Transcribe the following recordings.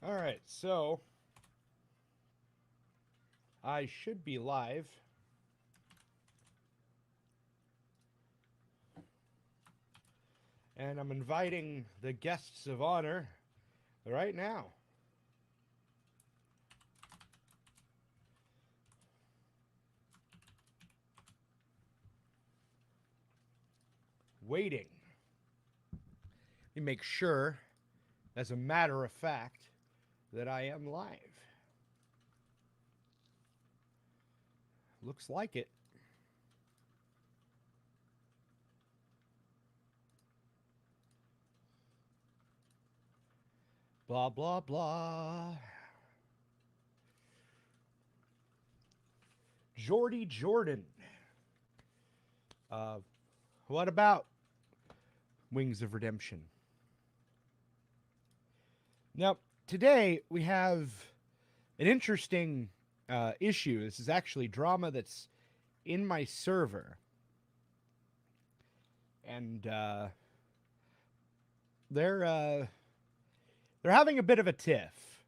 All right, so I should be live. And I'm inviting the guests of honor right now. Waiting. Let me make sure, as a matter of fact, that I am live. Looks like it. Blah, blah, blah. Jordy Jordan. Uh, what about Wings of Redemption? Now, today we have an interesting issue. This is actually drama that's in my server. And they're uh, they're having a bit of a tiff.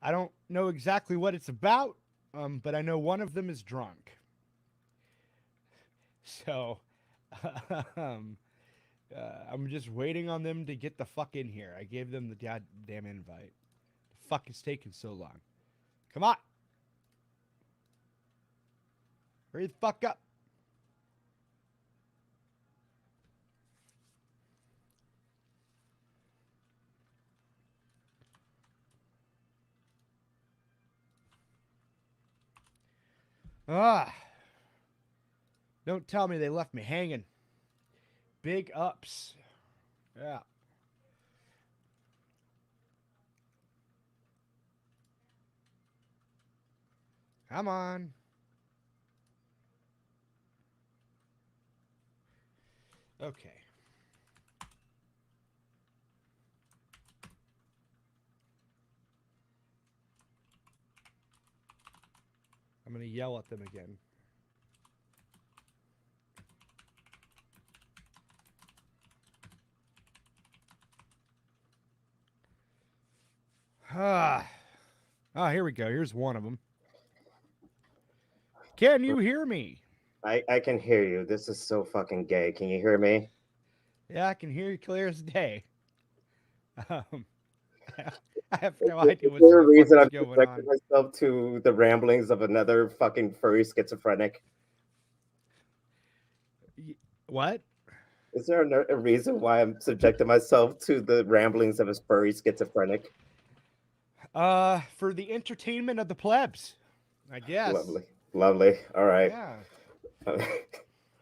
I don't know exactly what it's about, but I know one of them is drunk. So um, I'm just waiting on them to get the fuck in here. I gave them the goddamn invite. The fuck is taking so long? Come on, hurry the fuck up. Ah, don't tell me they left me hanging. Big ups. Yeah. Come on. Okay. I'm going to yell at them again. Ah. Oh, here we go. Here's one of them. Can you hear me? I can hear you. This is so fucking gay. Can you hear me? Yeah, I can hear you clear as day. Um, I have Is no there, idea is what there a the fuck reason is I'm going subjecting on. myself to the ramblings of another fucking furry schizophrenic? What? Is there a reason why I'm subjecting myself to the ramblings of a furry schizophrenic? For the entertainment of the plebs, I guess. Lovely. Lovely. All right. Yeah.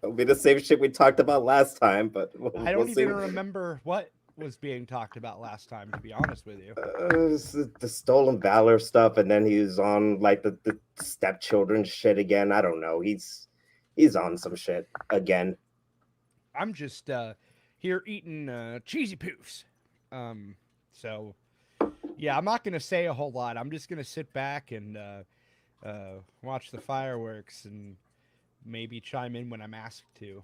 It'll be the same shit we talked about last time, but we'll, I we'll don't see. even remember what was being talked about last time, to be honest with you. The stolen valor stuff, and then he was on like the stepchildren shit again. I don't know. He's on some shit again. I'm just here eating cheesy poofs. Um, so yeah, I'm not gonna say a whole lot. I'm just gonna sit back and watch the fireworks and maybe chime in when I'm asked to.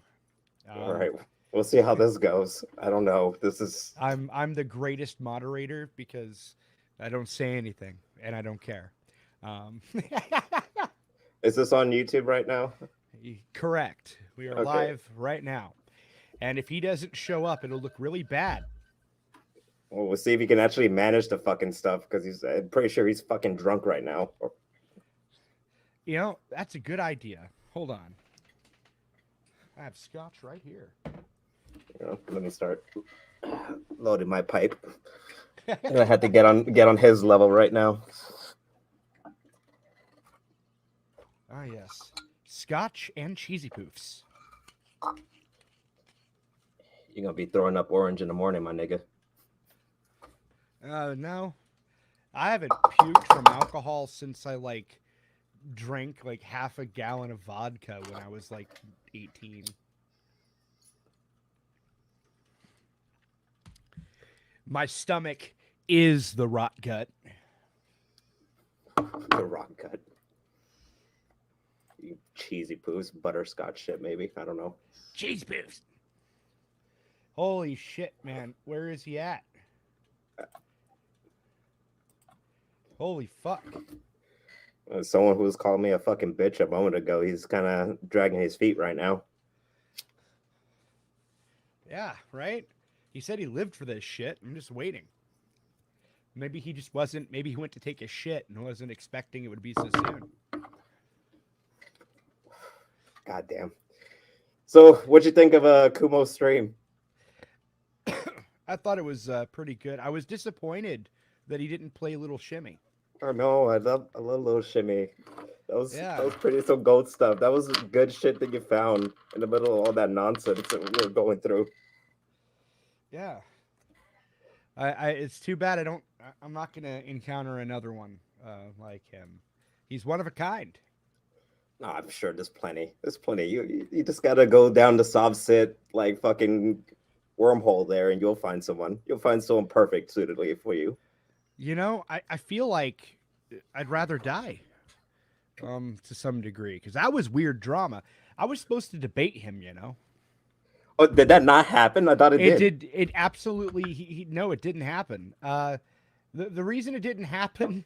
All Um, right, we'll see how this goes. I don't know. This is I'm the greatest moderator because I don't say anything and I don't care. Um, is this on YouTube right now? correct. We are Okay. live right now, and if he doesn't show up, it'll look really bad. Well, we'll see if he can actually manage the fucking stuff because he's. I'm pretty sure he's fucking drunk right now. You know, that's a good idea. Hold on, I have scotch right here. Let me start loading my pipe. And I had to get on his level right now. Ah, yes, scotch and cheesy poofs. You're gonna be throwing up orange in the morning, my nigga. No, I haven't puked from alcohol since I drank like half a gallon of vodka when I was like 18. My stomach is the rot gut. The rock cut. You cheesy poos, butterscotch shit, maybe. I don't know. Cheese poofs. Holy shit, man. Where is he at? Holy fuck. Someone who was calling me a fucking bitch a moment ago, he's kind of dragging his feet right now. Yeah, right? He said he lived for this shit. I'm just waiting. Maybe he just wasn't. Maybe he went to take a shit and wasn't expecting it would be so soon. God damn. So, what'd you think of Kumo's stream? I thought it was pretty good. I was disappointed that he didn't play Little Shimmy. Oh no, I love Little Shimmy. That Yeah, was pretty some gold stuff. That was good shit that you found in the middle of all that nonsense that we were going through. yeah. It's too bad I don't. I'm not gonna encounter another one like him. He's one of a kind. No, I'm sure there's plenty. There's plenty. You just gotta go down the soft sit like fucking wormhole there, and you'll find someone. You'll find someone perfect suitably for you. You know, I feel like I'd rather die. To some degree, because that was weird drama. I was supposed to debate him. You know, Oh, did that not happen? I thought it it did. did. It absolutely. No, it didn't happen. The reason it didn't happen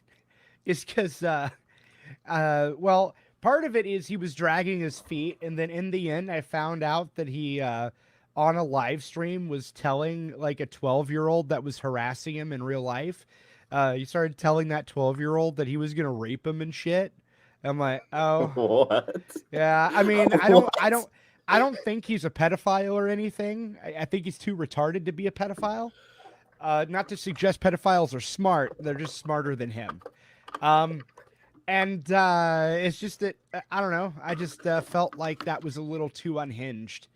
is because well, part of it is he was dragging his feet, and then in the end, I found out that he on a live stream was telling like a 12-year-old that was harassing him in real life. He started telling that 12-year-old that he was gonna rape him and shit. I'm like, oh, What? yeah. I mean, What? I don't think he's a pedophile or anything. I think he's too retarded to be a pedophile. Not to suggest pedophiles are smart; they're just smarter than him. Um, and it's just that I don't know. I just felt like that was a little too unhinged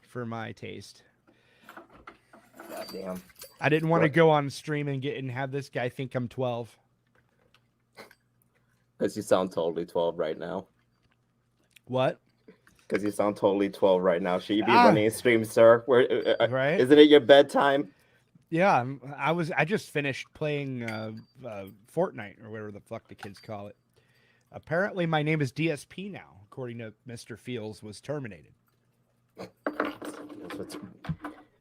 for my taste. God damn. I didn't want to What? go on stream and have this guy think I'm 12. Because you sound totally 12 right now. What? Because you sound totally 12 right now. Should you be Ah, running a stream, sir? Where right. isn't it your bedtime? Yeah, I just finished playing Fortnite or whatever the fuck the kids call it. Apparently, my name is DSP now, according to Mr. Fields, was terminated.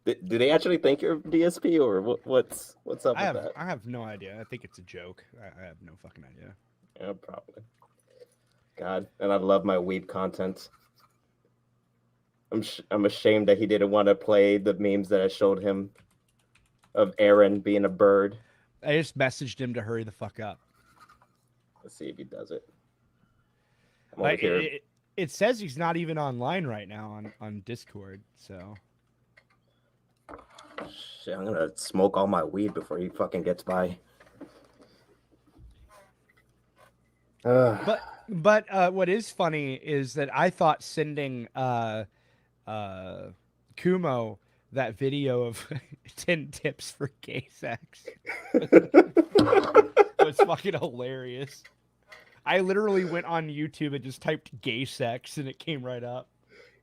Do they actually think you're DSP or what's up with that? I have no idea. I think it's a joke. I have no fucking idea. Yeah, probably. God, and I love my weeb content. I'm ashamed that he didn't want to play the memes that I showed him of Aaron being a bird. I just messaged him to hurry the fuck up. Let's see if he does it. I'm over here. It says he's not even online right now on Discord. So Shit, I'm gonna smoke all my weed before he fucking gets by. but what is funny is that I thought sending Kumo that video of 10 tips for gay sex was fucking hilarious. I literally went on YouTube and just typed gay sex and it came right up.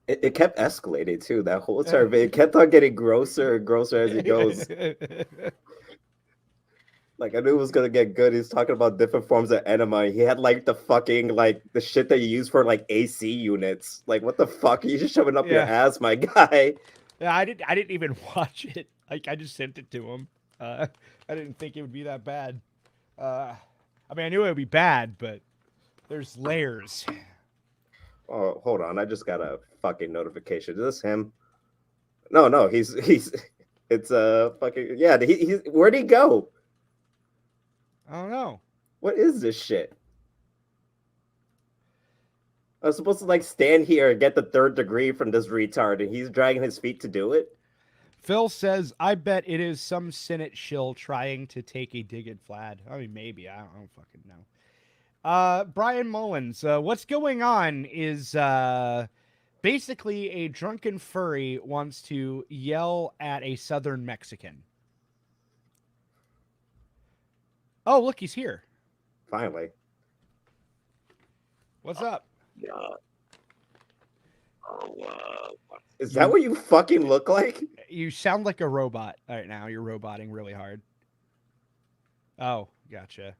It kept escalating too. That whole entire video it kept on getting grosser and grosser as it goes. Like I knew it was gonna get good. He's talking about different forms of enema. He had like the fucking like the shit that you use for like AC units. Like what the fuck? Are you just shoving up your Yeah. ass, my guy? Yeah, I didn't even watch it. Like I just sent it to him. I didn't think it would be that bad. I mean, I knew it would be bad, but there's layers. Oh, hold on. I just got a fucking notification. Is this him? No, he's it's a fucking yeah, he's where'd he go? I don't know. What is this shit? I was supposed to like stand here and get the third degree from this retard, and he's dragging his feet to do it. Phil says, I bet it is some Senate shill trying to take a dig at Vlad. I mean, maybe. I don't fucking know. Brian Mullins, what's going on is basically a drunken furry wants to yell at a southern Mexican. Oh, look, he's here. Finally. What's up? Yeah. Is that what you fucking look like? You sound like a robot right now. You're roboting really hard. Oh, gotcha.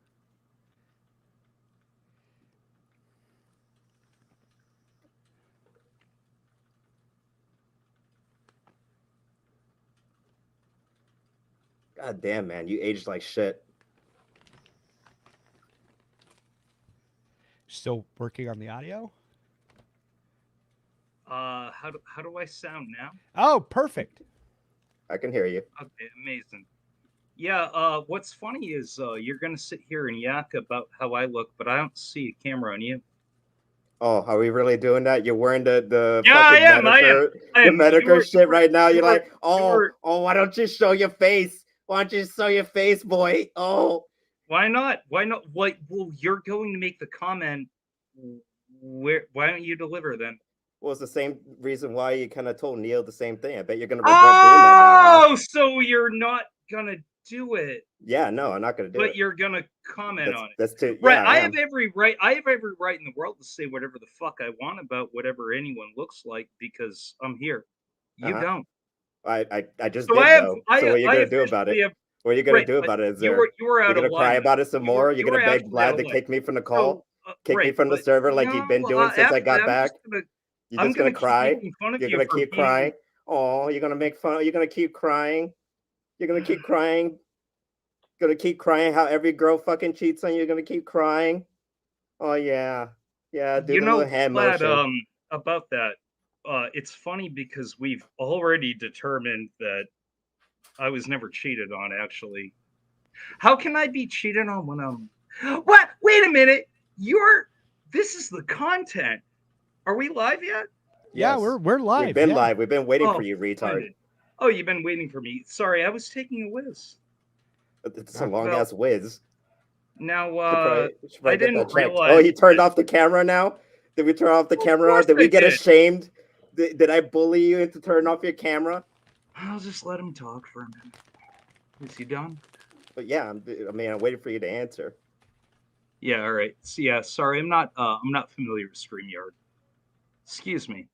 God damn, man, you aged like shit. still working on the audio? How do I sound now? Oh, perfect. I can hear you. Okay, amazing. Yeah, what's funny is you're gonna sit here and yak about how I look, but I don't see a camera on you. Oh, are we really doing that? You're wearing the Yeah, fucking I am. the Medicare shit right now. You're like, you were- why don't you show your face? Why don't you show your face, boy? Oh, Why not? Why not? What? Well, you're going to make the comment. Why don't you deliver then? well, it's the same reason why you kind of told Neil the same thing. I bet you're gonna regret doing that now. Huh? Oh, so you're not gonna do it, Yeah, no, I'm not gonna do but it. you're gonna comment on it. That's too. Right. Yeah, I have every right. I have every right in the world to say whatever the fuck I want about whatever anyone looks like because I'm here. You don't. I just So did though. So what are you gonna do about officially it? have What are you gonna right, do but about it? Is you there were you're out of gonna cry line. about it some more? You're gonna beg absolutely out Vlad of to line. kick me from the call? Kick me Right, from the but server like you've been doing since I actually, got back? You're I'm just gonna gonna keep cry? making fun of You're you gonna for keep being crying? Oh, you're gonna make fun. You're gonna keep crying. You're gonna keep crying. You're gonna keep crying how every girl fucking cheats on you. You're gonna keep crying. Oh yeah, yeah. Do You the know, little hand Vlad, motion. about that. It's funny because we've already determined that I was never cheated on, actually. How can I be cheated on when I'm what? Wait a minute. This is the content. Are we live yet? Yeah, Yes, we're live. we've been yeah. live. We've been waiting for Oh, you, retard. splendid. Oh, you've been waiting for me. Sorry, I was taking a whiz. It's a long ass whiz. Now, Should probably I get didn't that checked. realize. Oh, you turned off the camera now? Did we turn off the camera now? course Did we I get did. ashamed? Did I bully you into turning off your camera? I'll just let him talk for a minute. Is he done? But yeah, I'm waiting for you to answer. Yeah, all right. So, yeah, sorry, I'm not familiar with StreamYard. Excuse me.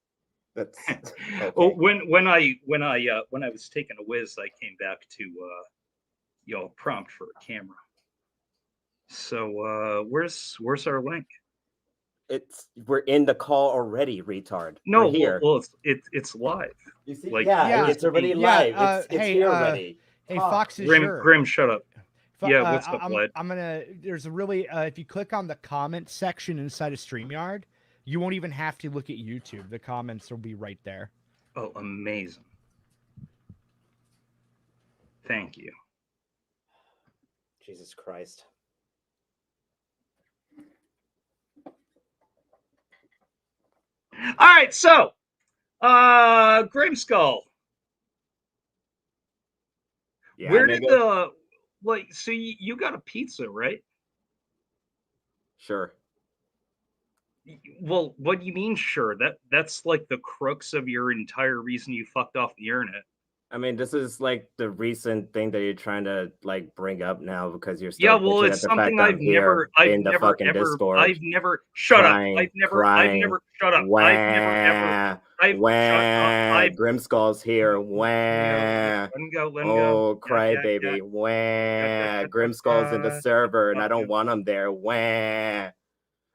That's okay. Oh, when I was taking a whiz, I came back to prompt for a camera. So where's our link? We're in the call already, retard. No, we're here. well it's live. You see? Like, yeah, it's already live. It's hey, here already. Hey, Fox is Grim, shut up. Yeah, what's up, Vlad? I'm gonna. There's a really. If you click on the comment section inside of StreamYard, you won't even have to look at YouTube. The comments will be right there. Oh, amazing! Thank you. Jesus Christ. All right, so Grimskull. Yeah, Where did the so you got a pizza, right? Sure. Well, what do you mean sure? That's like the crux of your entire reason you fucked off the internet. I mean, this is like the recent thing that you're trying to like bring up now because you're Yeah, still well, bitching it's at the fact something that I'm I've here never in the fucking ever Discord. I've never shut crying, up. I've crying, never shut up. Wah, I've never ever I've Grimskull's here. Wah. Let him go. Oh, crybaby. Wah. Grimskull's in the server and I don't want him there. Wah.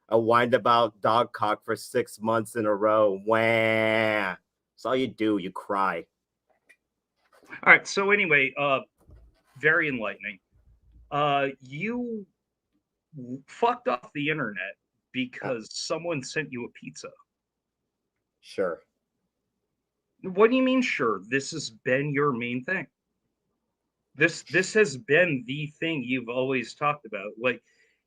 I whined about dog cock for 6 months in a row. Wah. That's all you do. You cry. All right. So anyway, very enlightening. You fucked off the internet because someone sent you a pizza. Sure. What do you mean, sure? This has been your main thing. This has been the thing you've always talked about. Like,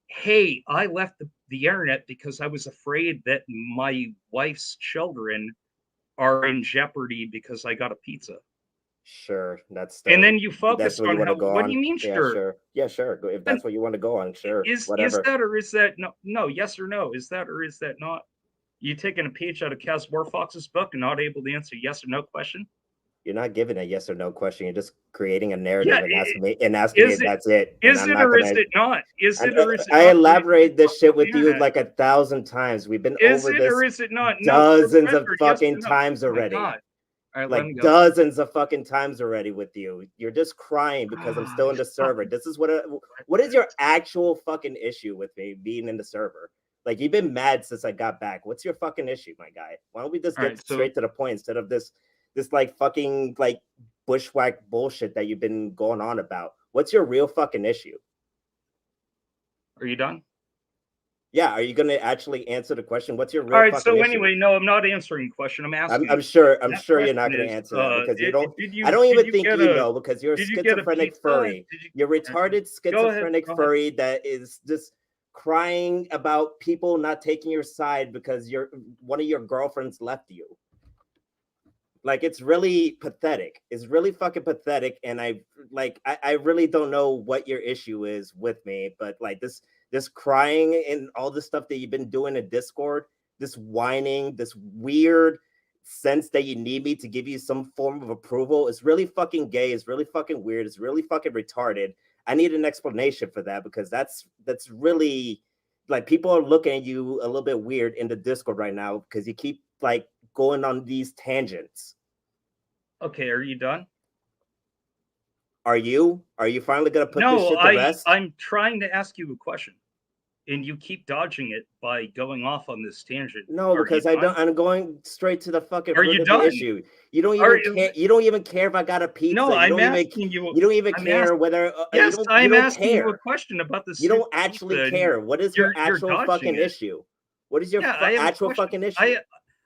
hey, I left the internet because I was afraid that my wife's children are in jeopardy because I got a pizza. Sure, and then you focus that's what on you want how. to go What on. do you mean, Yeah, sure? sure. Yeah, sure. If that's what you want to go on, sure. Is Whatever. that or is that no? Yes or no? Is that or is that not? You taking a page out of Cas Warfox's book and not able to answer yes or no question? You're not giving a yes or no question. You're just creating a narrative Yeah, and asking me if that's it. Is it or is it not? Is it or is it not? I elaborate this shit with you like 1,000 times. We've been over this or is it not? dozens of fucking times already. Oh right, like dozens of fucking times already with you. You're just crying because I'm still in the server. This is what is your actual fucking issue with me being in the server? Like, you've been mad since I got back. What's your fucking issue, my guy? Why don't we just get straight to the point instead of this like fucking like bushwhack bullshit that you've been going on about? What's your real fucking issue? Are you done? Yeah, are you gonna actually answer the question? What's your All real right. fucking So issue? anyway, no, I'm not answering the question. I'm asking. I'm sure That you're not question gonna is, answer that because you don't. did I you don't even did you think get you a know because you're a did you get a schizophrenic pizza? furry. Did you? You're retarded Go ahead. schizophrenic Go ahead. furry that is just crying about people not taking your side because one of your girlfriends left you. Like it's really pathetic. It's really fucking pathetic, and I really don't know what your issue is with me, but like this crying and all this stuff that you've been doing in Discord, this whining, this weird sense that you need me to give you some form of approval is really fucking gay. It's really fucking weird. It's really fucking retarded. I need an explanation for that because that's really like people are looking at you a little bit weird in the Discord right now because you keep like going on these tangents. Okay. Are you done? Are you? Are you finally gonna put this No, shit to rest? I'm trying to ask you a question, and you keep dodging it by going off on this tangent. No, Are you because I done? don't. I'm going straight to the fucking Are root you of the done? issue. You don't Are even you? care. You don't even care if I got a No, pizza. You I'm don't even. asking you. You don't even I'm care asking. whether you Yes, don't. You I'm don't asking you a care. question about the You don't stupid actually pizza, and care. What is your you're actual dodging fucking it. issue? What is your Yeah, I have a actual question. fucking issue?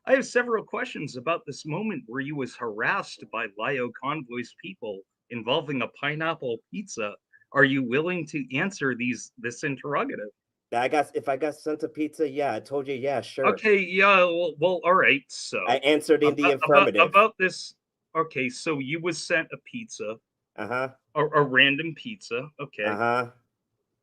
I have several questions about this moment where you was harassed by Lio Convoy's people involving a pineapple pizza. Are you willing to answer this interrogative? I got if I got sent a pizza, yeah, I told you, yeah, sure. Okay, yeah, all right. I So answered in the affirmative. about this. Okay, so you was sent a pizza, Uh huh. a random pizza. Uh Okay, huh.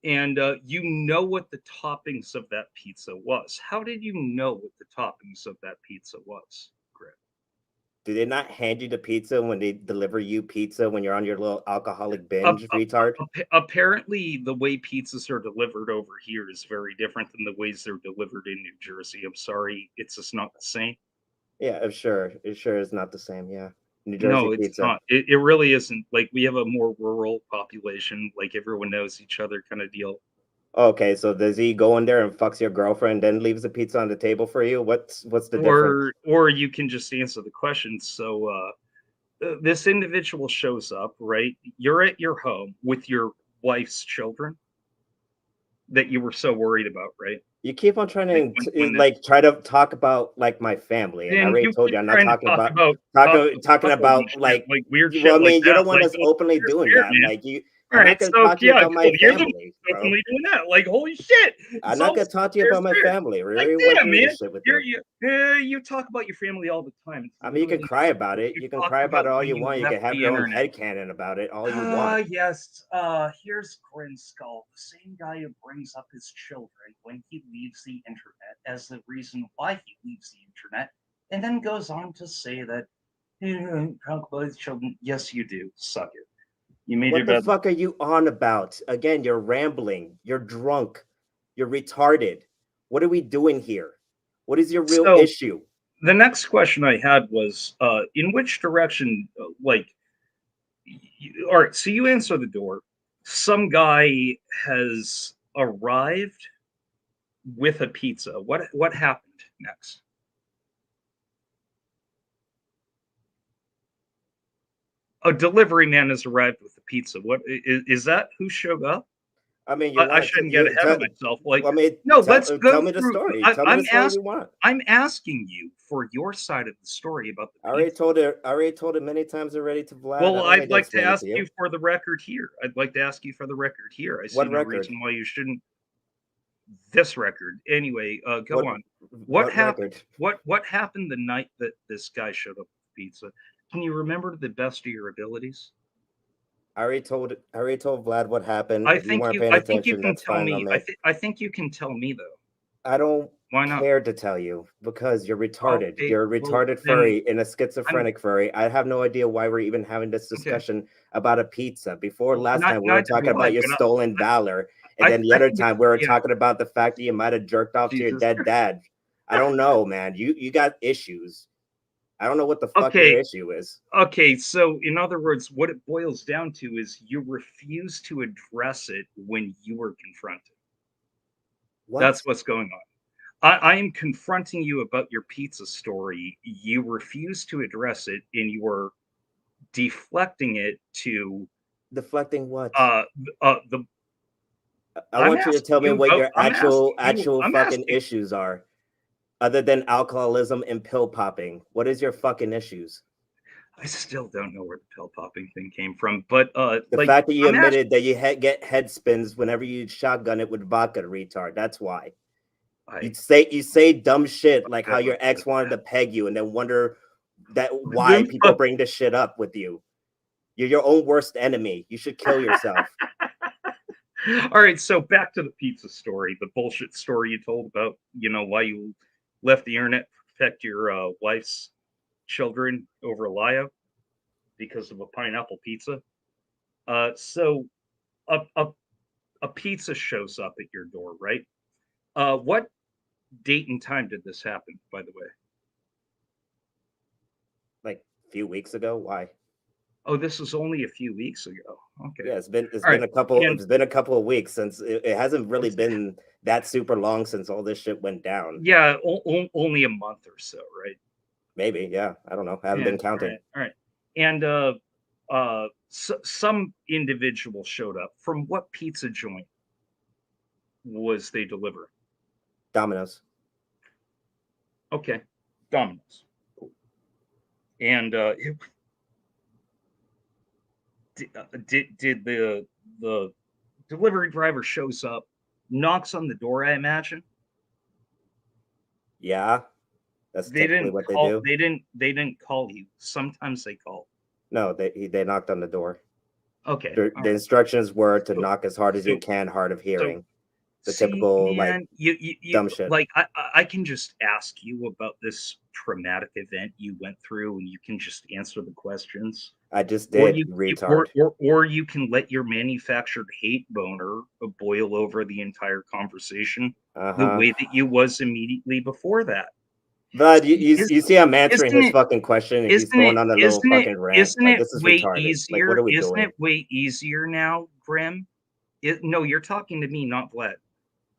and you know what the toppings of that pizza was. How did you know what the toppings of that pizza was, Griff? Do they not hand you the pizza when they deliver you pizza when you're on your little alcoholic Ap- binge, retard? Apparently, the way pizzas are delivered over here is very different than the ways they're delivered in New Jersey. I'm sorry, it's just not the same. Yeah, I'm sure. It sure is not the same. Yeah. New Jersey No, it's pizza. not. It really isn't. Like we have a more rural population, like everyone knows each other kind of deal. Okay, so does he go in there and fucks your girlfriend, then leaves the pizza on the table for you? What's the difference? Or you can just answer the question. So this individual shows up, right? You're at your home with your wife's children that you were so worried about, right? You keep on trying Like to like try to talk about like my family, and I then already you told keep you I'm not trying to talking about talk about talking cuckolding about shit, like. like weird Well, I shit like mean, you're the that. one Like that's openly it's doing weird, that. man. Like you, All I'm not right, gonna so talk to you yeah, about my cool. You're the one family, who's bro. openly doing that. Like holy shit, I'm it's not all gonna talk to you there's about my weird. family. We Like already went damn, through man, this shit with you're you. you talk about your family all the time. It's I mean, you can literally cry about it. you You can talk cry about about it all when you you want. You left can have the your own internet. headcanon about it all you want. Ah, yes. Here's Grinskull, the same guy who brings up his children when he leaves the internet as the reason why he leaves the internet, and then goes on to say that you don't talk about his children. Yes, you do. Suck it. You made your What the bed. fuck are you on about? Again, you're rambling. You're drunk. You're retarded. What are we doing here? What is your real So issue? the next question I had was, in which direction, all right, so you answer the door. Some guy has arrived with a pizza. What happened next? A delivery man has arrived with the pizza. What is that? Who showed up? I mean, you I want to shouldn't get ahead of myself. Like, I mean, no, let's tell go me the through. story. Tell me the story you want. I'm asking you for your side of the story about the I already pizza. told it. I already told it many times already to Vlad. I Well, don't I'd need to like to explain it ask to you you. for the record here. I'd like to ask you for the record here. I see What no record? reason why you shouldn't. This record, anyway. Go What on. What what happened? record? What happened the night that this guy showed up with pizza? Can you remember to the best of your abilities? I already told Vlad what happened. If you weren't paying I think you attention, can that's tell fine on me. me. I think you can tell me though. I don't Why not? care to tell you because you're retarded. Okay, You're a well retarded then furry and a I'm schizophrenic furry. I have no idea why we're even having this okay. discussion about a pizza. Before last time, we were Neither talking do I. about your But stolen valor. And then the I other think time, we were yeah. talking about the fact that you might have jerked off to your Jesus. dead dad. I don't know, man. You got issues. I don't know what the fuck your Okay, issue is. okay. So in other words, what it boils down to is you refuse to address it when you were confronted. That's What? what's going on. I am confronting you about your pizza story. You refuse to address it, and you are deflecting it to Deflecting what? uh, the I I'm want you to asking tell me you what about. your I'm asking actual you. I'm fucking asking. issues are, other than alcoholism and pill popping. What is your fucking issues? I still don't know where the pill popping thing came from, but The like fact that you I'm asking. admitted that you get head spins whenever you shotgun it with vodka, retard. That's why. I You say dumb shit like how never your said ex wanted that. to peg you, and then wonder that why Then people bring this shit up with you. You're your own worst enemy. You should kill yourself. All right, so back to the pizza story, the bullshit story you told about, why you left the internet to protect your wife's children over Lio because of a pineapple pizza. So a, a a pizza shows up at your door, right? What date and time did this happen, by the way? Like a few weeks ago. Why? Oh, this was only a few weeks ago. Okay. Yeah, it's All right. been a couple And it's been a couple of weeks since it hasn't really been that super long since all this shit went down. yeah, only a month or so, right? Maybe, yeah. I don't know. I haven't Yeah. been All counting. right. All right. And some individual showed up. From what pizza joint was they delivering? Domino's. Okay, Domino's. And did the delivery driver shows up, knocks on the door? I imagine Yeah, that's they typically didn't what they call. do. They didn't call you. Sometimes they call. No, they knocked on the door. Okay, all The right. instructions were to So, knock as hard as you so, can, hard of so hearing. The see, typical like man, you dumb shit. like I can just ask you about this traumatic event you went through, and you can just answer the questions, I just or did, retard. or you can let your manufactured hate boner boil over the entire conversation, the Uh-huh. way that you was immediately before that. But See, you see I'm answering isn't his it fucking question and he's isn't going it on a little isn't it fucking rant. isn't Like it this is way retarded. Like what easier? are we Isn't doing? it way easier now, Grim? No, you're talking to me, not Vlad.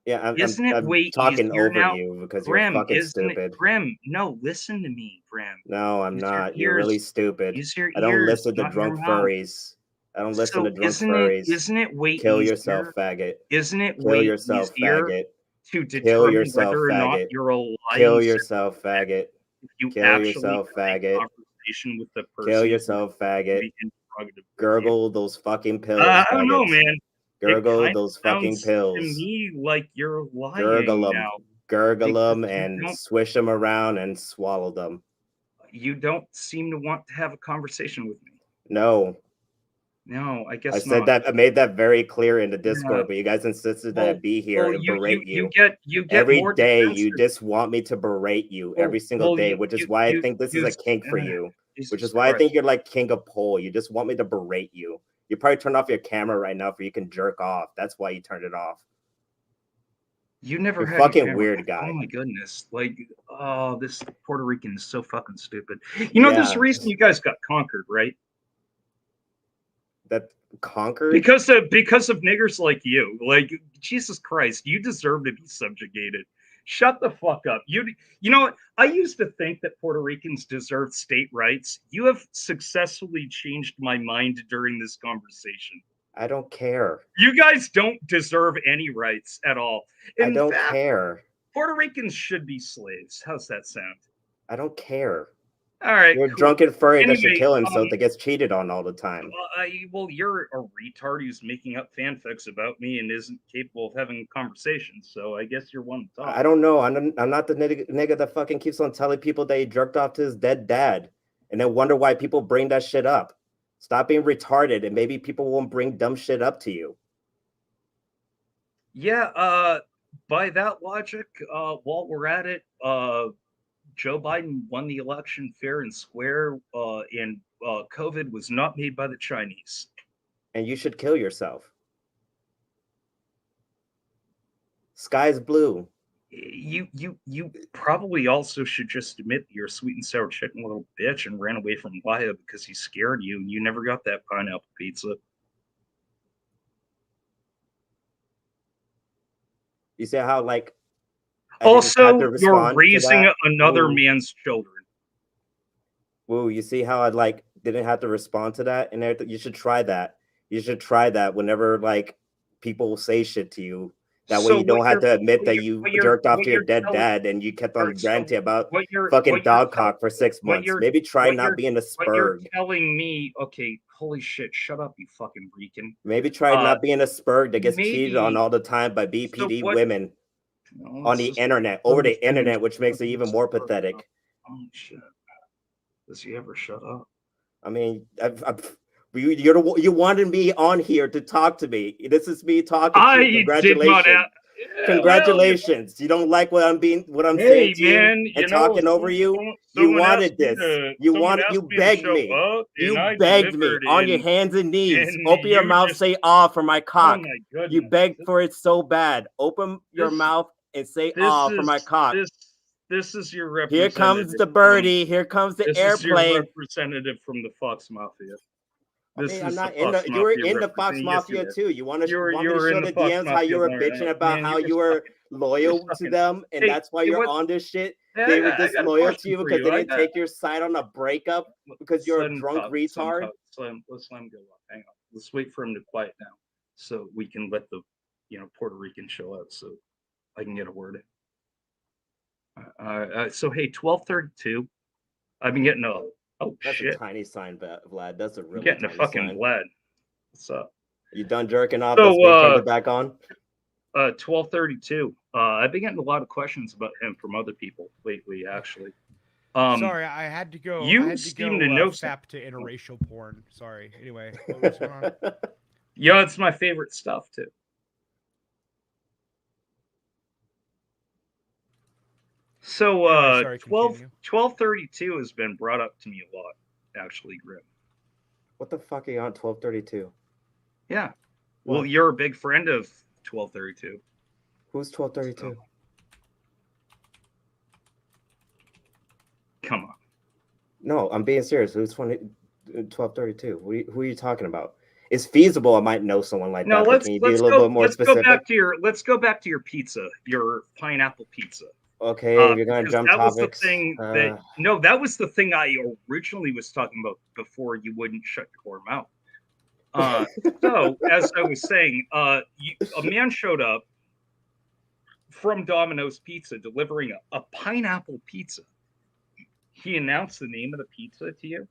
Yeah, Isn't it I'm way talking easier over now? you because you're Grim, fucking isn't it? stupid. Grim, no, listen to me, Grim. No, I'm Use your not. You're really ears. stupid. Use your I don't ears, listen to not your drunk mouth. furries. I don't listen to So drunk furries. isn't it way Kill yourself, easier? faggot. Isn't it Kill way yourself, easier faggot. to Kill determine yourself, whether or not faggot. you're a Kill lying yourself, faggot. if you Kill actually yourself, have a faggot. conversation with the Kill person who's yourself, faggot. be interrogative with you? Gurgle those fucking pills, I don't know, faggots. man. It Gurgle kind those of fucking sounds to pills. me like you're Gurgle lying them. now Gurgle because them you and don't swish them around and swallow them. seem to want to have a conversation with me. No, No, I I guess said not. that. I made that very clear in the Yeah. Discord, but you guys insisted that I Well, be here and berate you. you get Every more day you defensive. just want me to berate you every single day, which is why I think this is a kink for you. Which Jesus is why I Christ. think you're like king of pole. You just want me to berate you. You probably turned off your camera right now so you can jerk off. That's why you turned it off. You never You're had your fucking camera. weird Oh guy. my goodness. Like, oh, this Puerto Rican is so fucking stupid. There's a Yeah, reason you guys got conquered, right? that conquered. Because of niggers like you. Like, Jesus Christ, you deserve to be subjugated. Shut the fuck up. You know what? I used to think that Puerto Ricans deserved state rights. You have successfully changed my mind during this conversation. I don't care. You guys don't deserve any rights at all. I In don't fact, care. Puerto Ricans should be slaves. How's that sound? I don't care. All right, You're a cool. drunken furry that should Anyway, kill himself that gets cheated on all the time. well, you're a retard who's making up fanfics about me and isn't capable of having a conversation. So I guess you're one to talk. I don't know. I'm not the nigga that fucking keeps on telling people that he jerked off to his dead dad and then wonder why people bring that shit up. Stop being retarded and maybe people won't bring dumb shit up to you. Yeah, by that logic, while we're at it, Joe Biden won the election fair and square, and COVID was not made by the Chinese. And you should kill yourself. Sky's blue. You probably also should just admit that you're a sweet and sour chicken little bitch and ran away from Laya because he scared you and you never got that pineapple pizza. You see how like also you're raising another man's children. Woo, you see how I didn't have to respond to that? And you should try that. You should try that whenever people will say shit to you. That way So you don't have to admit that you jerked off what to your you're dead telling, dad and you kept on so ranting about what you're fucking what you're dog tell- cock for 6 what months. you're Maybe try what not you're being a what you're spurg. telling me. Okay, holy shit, shut up, you fucking Rican. Maybe try not being a spurg that gets cheated on Maybe all the time by BPD what? women No, on it's the just internet, let over me the internet, finish. which makes it Let me even more start. pathetic. Oh shit! Does he ever shut up? I mean, you wanted me on here to talk to me. This is me talking to you. I did not. Congratulations. Yeah, Congratulations. You don't like what I'm saying hey to you man, and talking over you? You wanted this. You begged me. up, and You I begged me delivered, on your and hands and knees. and Open your you mouth, just say ah for my oh cock. my You goodness, begged for it so bad. Open your this mouth and say this ah for is my cock. this is your Here comes representative the from birdie. Here comes the this is your airplane. representative from the Fox Mafia. I This mean, I'm is the not in the. Fox You were Mafia in the Fox representing. Yes, you Mafia were. too. You want You me to were show in the the Fox DMs how Mafia, you were Lauren. bitching about Man, how you're you just were fucking. You're loyal to fucking. them, and Hey, that's why hey, you're what? on this shit? Hey, They were I got a disloyal to question you for because you. they I didn't got. take your side on a breakup because you're a drunk retard. Let's let him go up. Hang on. Let's wait for him to quiet down, so we can let the Puerto Rican show out, so I can get a word in. So hey, 12:32. I've been getting a That's shit. a tiny sign, Vlad. That's a I'm really getting a tiny fucking sign. Vlad. What's up? You done jerking off? So, That's why you turned it back on. 12:32. I've been getting a lot of questions about him from other people lately, actually. Sorry, I had to go. You I had to seem go to know fap to interracial porn. Sorry. Anyway, what's going on? Yeah, it's my favorite stuff too. So Anyway, sorry, 12:32 has been brought up to me a lot, actually, Grim. What the fuck are you on 12:32? Yeah. Well, you're a big friend of 12:32. Who's 12:32? So, come on. No, I'm being serious. Who's 12:32? Who are you talking about? It's feasible I might know someone like that, but can you be a little bit more specific? Let's go back to your pizza, your pineapple pizza. Okay, if you're gonna jump topics. Was the thing that was the thing I originally was talking about before you wouldn't shut your mouth. So as I was saying, a man showed up from Domino's Pizza delivering a pineapple pizza. He announced the name of the pizza to you?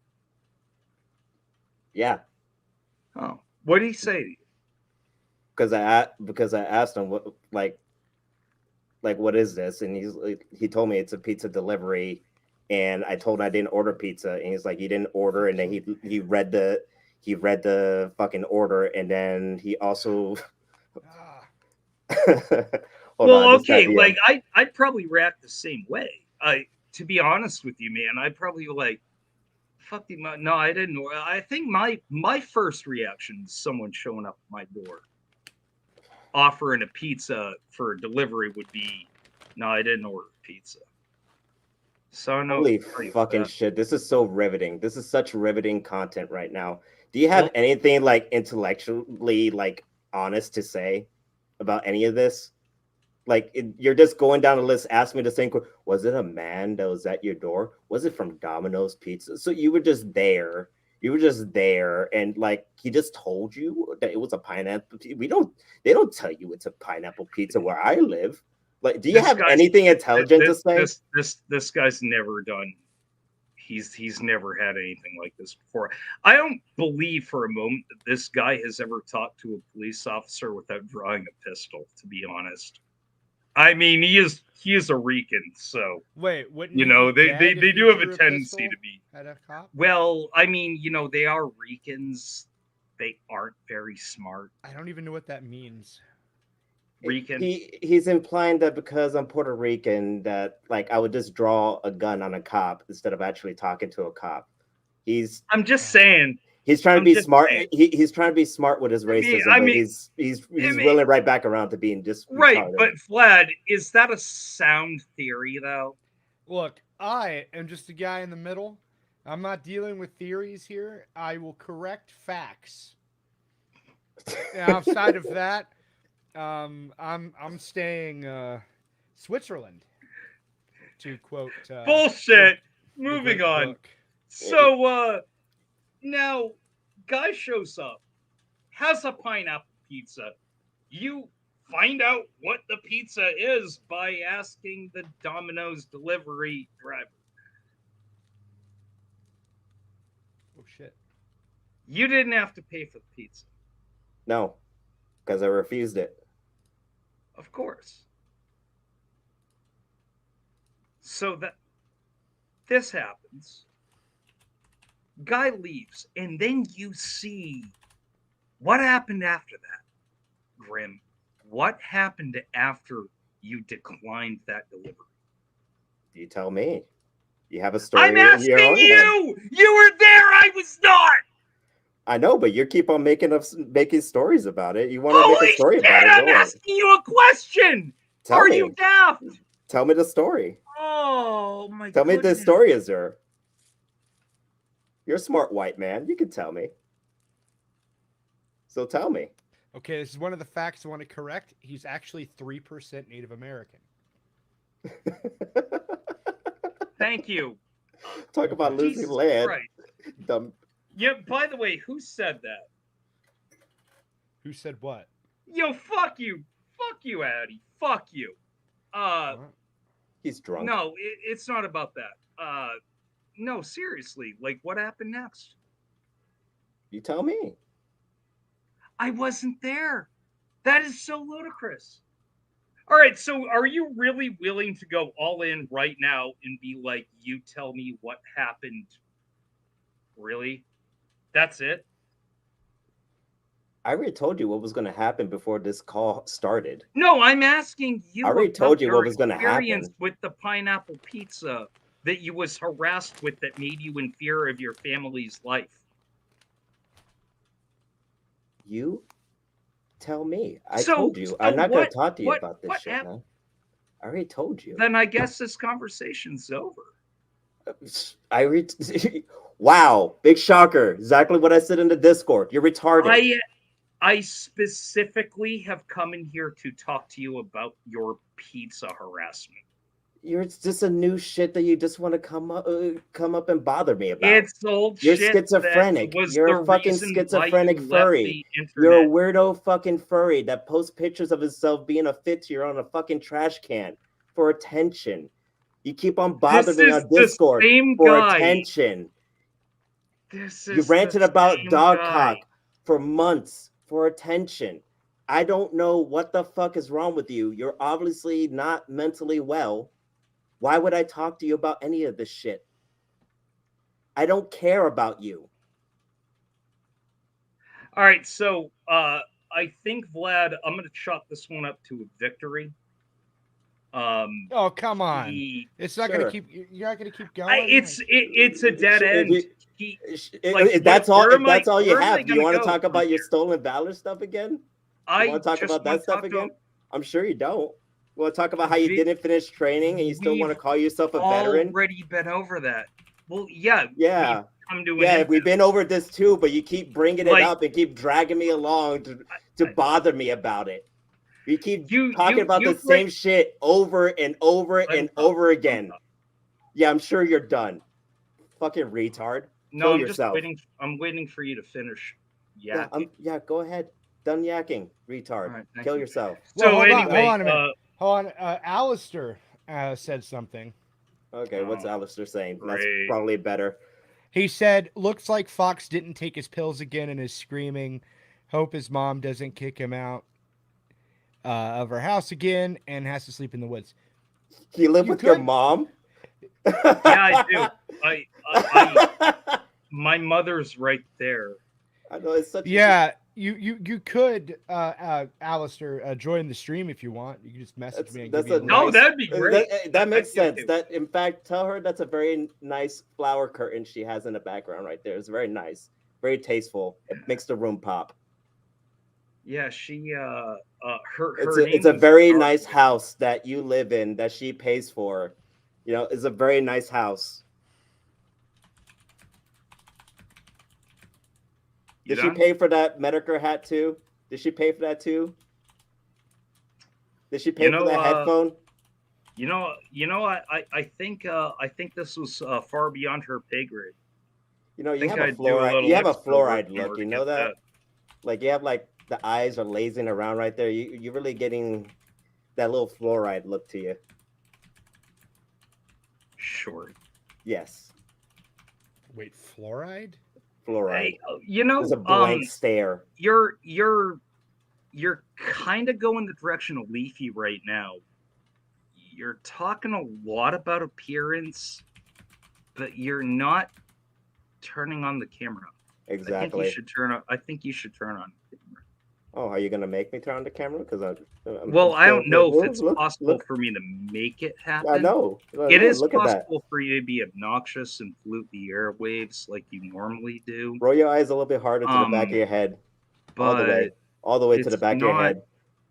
Yeah. Oh, what did he say to you? Because I asked him what what is this, and he told me it's a pizza delivery, and I told him I didn't order pizza, and he's like, you didn't order, and then he read the fucking order, and then he also okay, like I'd probably react the same way. To be honest with you, man, I'd probably like, fuck you. No, I didn't. I think my first reaction to someone showing up at my door offering a pizza for delivery would be, no, I didn't order pizza. So no. Holy fucking shit! This is so riveting. This is such riveting content right now. Do you have anything like intellectually like honest to say about any of this? Like you're just going down the list, ask me the same question. Was it a man that was at your door? Was it from Domino's Pizza? So you were just there. You were just there, and like he just told you that it was a pineapple. They don't tell you it's a pineapple pizza where I live. Like, do you have anything intelligent to say? This guy's never done. He's never had anything like this before. I don't believe for a moment that this guy has ever talked to a police officer without drawing a pistol. To be honest. I mean, he is a Rican, so wait, wouldn't they do have a tendency to be at a cop? Well, I mean, they are Ricans. They aren't very smart. I don't even know what that means. Rican. He's implying that because I'm Puerto Rican, that like I would just draw a gun on a cop instead of actually talking to a cop. I'm just saying. He's trying to be smart. He's trying to be smart with his racism, but he's willing right back around to being just right. retarded. But Vlad, is that a sound theory though? Look, I am just a guy in the middle. I'm not dealing with theories here. I will correct facts. And outside of that, I'm staying Switzerland, to quote. Bullshit. Moving on. Book. So now, guy shows up, has a pineapple pizza, You find out what the pizza is by asking the Domino's delivery driver. Oh shit. You didn't have to pay for the pizza. No, because I refused it. Of course. So that this happens. Guy leaves, and then you see what happened after that. Grim, what happened after you declined that delivery? You tell me. You have a story I'm in your asking own head. you! You were there, I was not! I know, but you keep on making stories about it. You want to make Holy a story shit, about it. I'm Go on. asking you a question! Tell Are me. you daft? Tell me the story. Oh my Tell me goodness. the story, Azur. You're a smart white man. You can tell me. So tell me. Okay, this is one of the facts I want to correct. He's actually 3% Native American. Thank you. Talk about losing Jesus land. Christ. Dumb. Yeah, by the way, who said that? Who said what? Yo, fuck you. Fuck you, Addy. Fuck you. What? He's drunk. No, it's not about that. No, seriously. Like, what happened next? You tell me. I wasn't there. That is so ludicrous. All right, so are you really willing to go all in right now and be like, you tell me what happened? Really? That's it? I already told you what was going to happen before this call started. No, I'm asking you. I already told you your what was going to experience happen. with the pineapple pizza that you was harassed with that made you in fear of your family's life. You tell me. I So- told you. so I'm not going what- to talk to you what- about this what shit, happened? man. I already told you. Then I guess this conversation's over. Wow, big shocker. Exactly what I said in the Discord. You're retarded. I specifically have come in here to talk to you about your pizza harassment. It's just a new shit that you just want to come up and bother me about. It's old You're shit. schizophrenic. That was You're the a fucking reason why schizophrenic you left furry. the You're a internet. weirdo fucking furry that posts pictures of himself being a fittier on a fucking trash can for attention. You keep on bothering me on Discord for attention. You ranted about dog cock for months for attention. I don't know what the fuck is wrong with you. You're obviously not mentally well. Why would I talk to you about any of this shit? I don't care about you. All right, so I think Vlad, I'm gonna chalk this one up to a victory. Oh, come on! It's not Sure. gonna keep. You're not gonna keep going. It's a dead end. If that's all you have, do you want to talk about your stolen valor stuff again? You want to talk about that stuff again? I'm sure you don't. You want to talk about how you didn't finish training and you still want to call yourself a veteran? Already been over that. Well, yeah. Yeah. Come to We've been over this too, but you keep bringing it up and keep dragging me along to bother me about it. You keep talking about the same shit over and over and over again. Yeah, I'm sure you're done. Fucking retard. No, Kill yourself. I'm waiting for you to finish. Yeah, go ahead. Done yakking, retard. Right, Kill you. yourself. So well, anyway, hold on a minute. Hold on. Alistair said something. Okay, what's Alistair saying? Great. That's probably better. He said, "Looks like Fox didn't take his pills again and is screaming. Hope his mom doesn't kick him out of her house again and has to sleep in the woods." You live with your mom? Yeah, I do. My mother's right there. I know it's such. Yeah, you could, Alistair, join the stream if you want. You can just message me. No, that'd be great. That makes sense. That, in fact, tell her that's a very nice flower curtain she has in the background right there. It's very nice, very tasteful. It makes the room pop. Yeah, she her it's a very nice house that you live in that she pays for. You know, it's a very nice house. Did she pay for that Medicare hat too? Did she pay for that too? Did she pay for that headphone? I think this was far beyond her pay grade. You know, you have a fluoride look. You know that? Like you have like The eyes are lazing around right there. You're really getting that little fluoride look to you. Sure. Yes, Wait, fluoride? fluoride. You There's a know, blank stare. you're kind of going the direction of Leafy right now. You're talking a lot about appearance, but you're not turning on the camera. Exactly. I think you should turn on the camera. Oh, are you gonna make me turn on the camera? Because Well, I don't know if it's look, possible look. for me to make it I happen. know. It is Look at that. possible for you to be obnoxious and flute the airwaves like you normally do. Roll your eyes a little bit harder to the back of your head, all the way, to the it's back of your not head.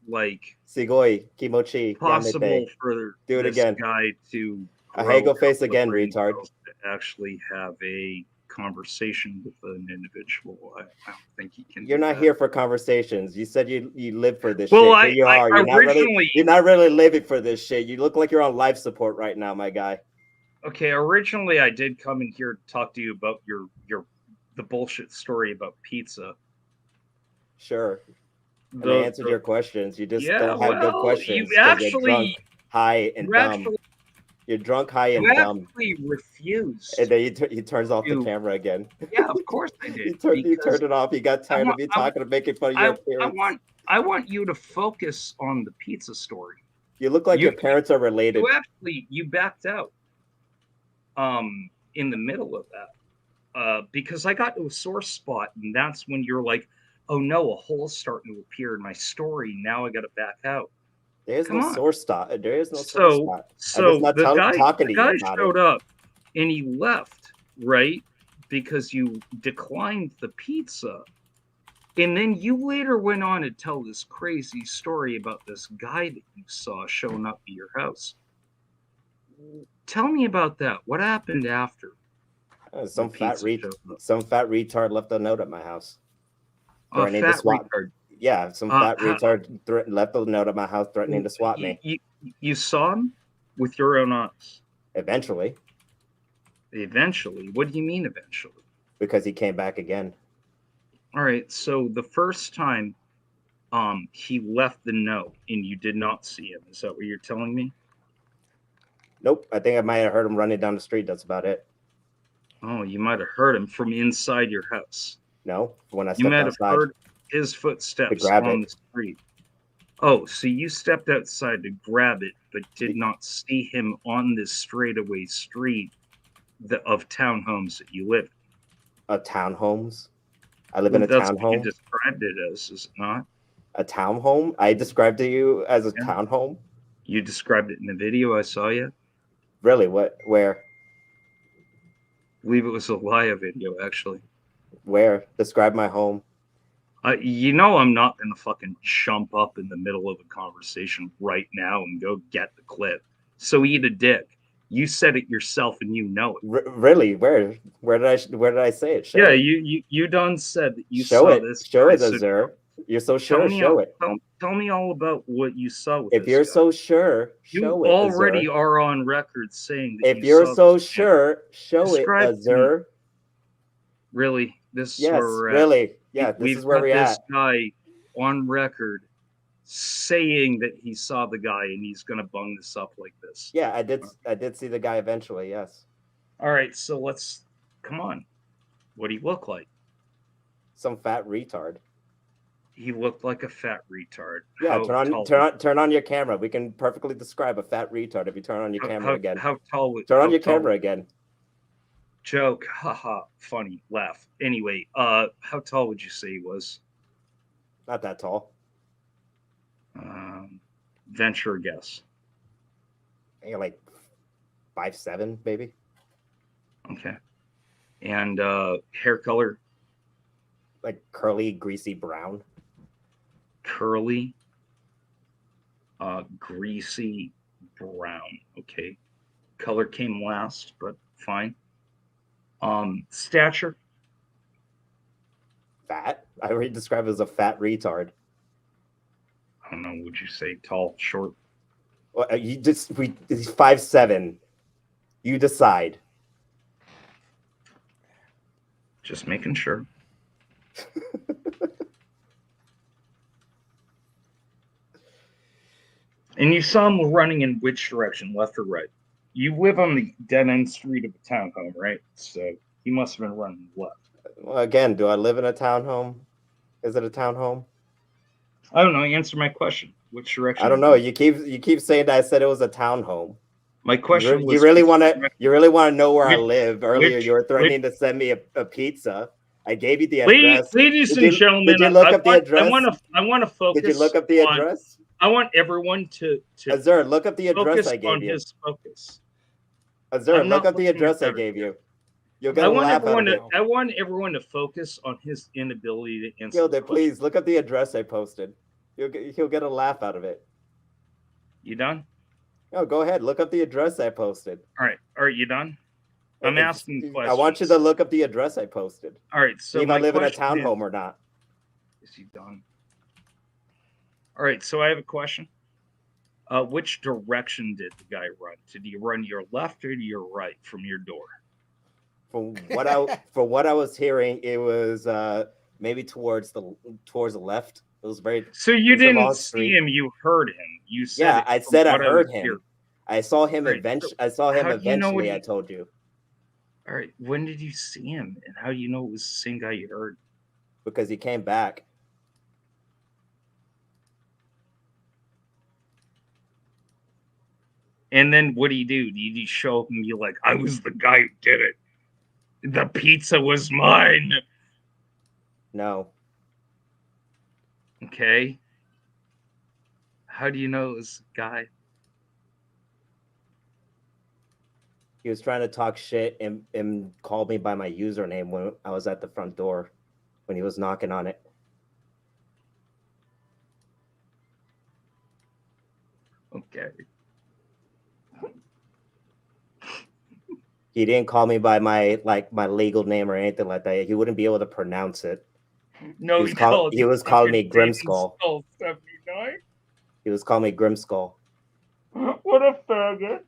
like Sigoi, kimochi, possible yamete. for Do it this again. guy to A grow Hagel face out of again, brain retard. cells to actually have a conversation with an individual. I don't think he can. You're do not that. here for conversations. You said you live for this Well, shit. Here you are. I You're originally not really living for this shit. You look like you're on life support right now, my guy. okay. Originally, I did come in here to talk to you about the bullshit story about pizza. Sure. And I answered your questions. You just don't have good questions because you're drunk, high, and dumb. You're drunk, high, and dumb. Actually refused. And then he turns off the camera again. Yeah, of course I did. You turned it off. You got tired of me talking and making fun of your appearance. I want you to focus on the pizza story. You look like your parents are related. You backed out in the middle of that because I got to a sore spot, and that's when you're like, oh no, a hole's starting to appear in my story. Now I got to back out. There's no sore spot. There is no sore spot. So the guy showed it. up and he left, right? Because you declined the pizza. And then you later went on to tell this crazy story about this guy that you saw showing up at your house. Tell me about that. What happened after? Some fat retard left a note at my house. Threatening to swat. Yeah, some fat retard left a note at my house threatening to swat me. You saw him with your own eyes? Eventually. Eventually? What do you mean eventually? Because he came back again. All right, so the first time he left the note and you did not see him. Is that what you're telling me? Nope. I think I might have heard him running down the street. That's about it. Oh, you might have heard him from inside your house. No, when I stepped you might outside. have heard his footsteps on the street. Oh, so you stepped outside to grab it, but did not see him on this straightaway street of townhomes that you live in. Townhomes? I live in a townhome. That's what you described it as, is it not? A townhome? I described to you as a townhome? You described it in the video I saw you? Really? What? Where? I believe it was a live video, actually. Where? Describe my home. You know I'm not going to fucking jump up in the middle of a conversation right now and go get the clip. So eat a dick. You said it yourself and you know it. Really? Where did I say it? Show it. You done said that you saw this. Show it, Azur. You're so sure. Show it. Tell me all about what you saw with if you're guy. So sure, you show it. Already Azur. Are on record saying that if you're so sure, show Describe it, Azur. Really? This is yes, where we're really. At. Yeah, this is where we're at. This guy on record saying that he saw the guy and he's gonna bung this up like this. Yeah, I did see the guy eventually, yes. All right, so let's come on. What do you look like? Some fat retard. He looked like a fat retard. Yeah, turn on your camera. We can perfectly describe a fat retard if you turn on your camera again. How tall would turn on your camera again? Joke, haha, funny, laugh. Anyway, how tall would you say he was? Not that tall. Venture a guess. I think like 5'7", maybe. Okay. And hair color? Like curly, greasy brown. Curly, greasy brown. Okay. Color came last, but fine. Stature? Fat? I already described as a fat retard. I don't know. Would you say tall, short? Well, he's 5'7". You decide. Just making sure. And you saw him running in which direction, left or right? You live on the dead end street of a townhome, right? So he must have been running left. Well, again, do I live in a townhome? Is it a townhome? I don't know. Answer my question. Which direction? I don't know. You keep saying that I said it was a townhome. My question was. You really want to know where I live? Earlier, you were threatening to send me a pizza. I gave you the address. Ladies and gentlemen, did you look up the address? I want to focus. Did you look up the address? I want everyone to Azur, look up the address I gave you. His focus. Azur, look up the address I gave you. You'll get a laugh out of it. I want everyone to focus on his inability to answer. Gilda, please look up the address I posted. He'll get a laugh out of it. You done? No, go ahead. Look up the address I posted. All right, you done? I'm asking questions. I want you to look up the address I posted. All right, so if I live in a townhome or not. Is he done? All right, so I have a question. Which direction did the guy run? Did he run your left or to your right from your door? From what I was hearing, it was maybe towards the left. It was very. So you didn't see him; you heard him. You said. Yeah, I said I heard him. I saw him eventually. I saw him eventually. I told you. All right. When did you see him, and how do you know it was the same guy you heard? Because he came back. And then what do you do? Do you show him? You're like, I was the guy who did it. The pizza was mine. No. Okay. How do you know it was a guy? He was trying to talk shit and called me by my username when I was at the front door when he was knocking on it. Okay. He didn't call me by my legal name or anything like that. He wouldn't be able to pronounce it. No, he was calling me Grimskull. 79? He was calling me Grimskull. What a faggot.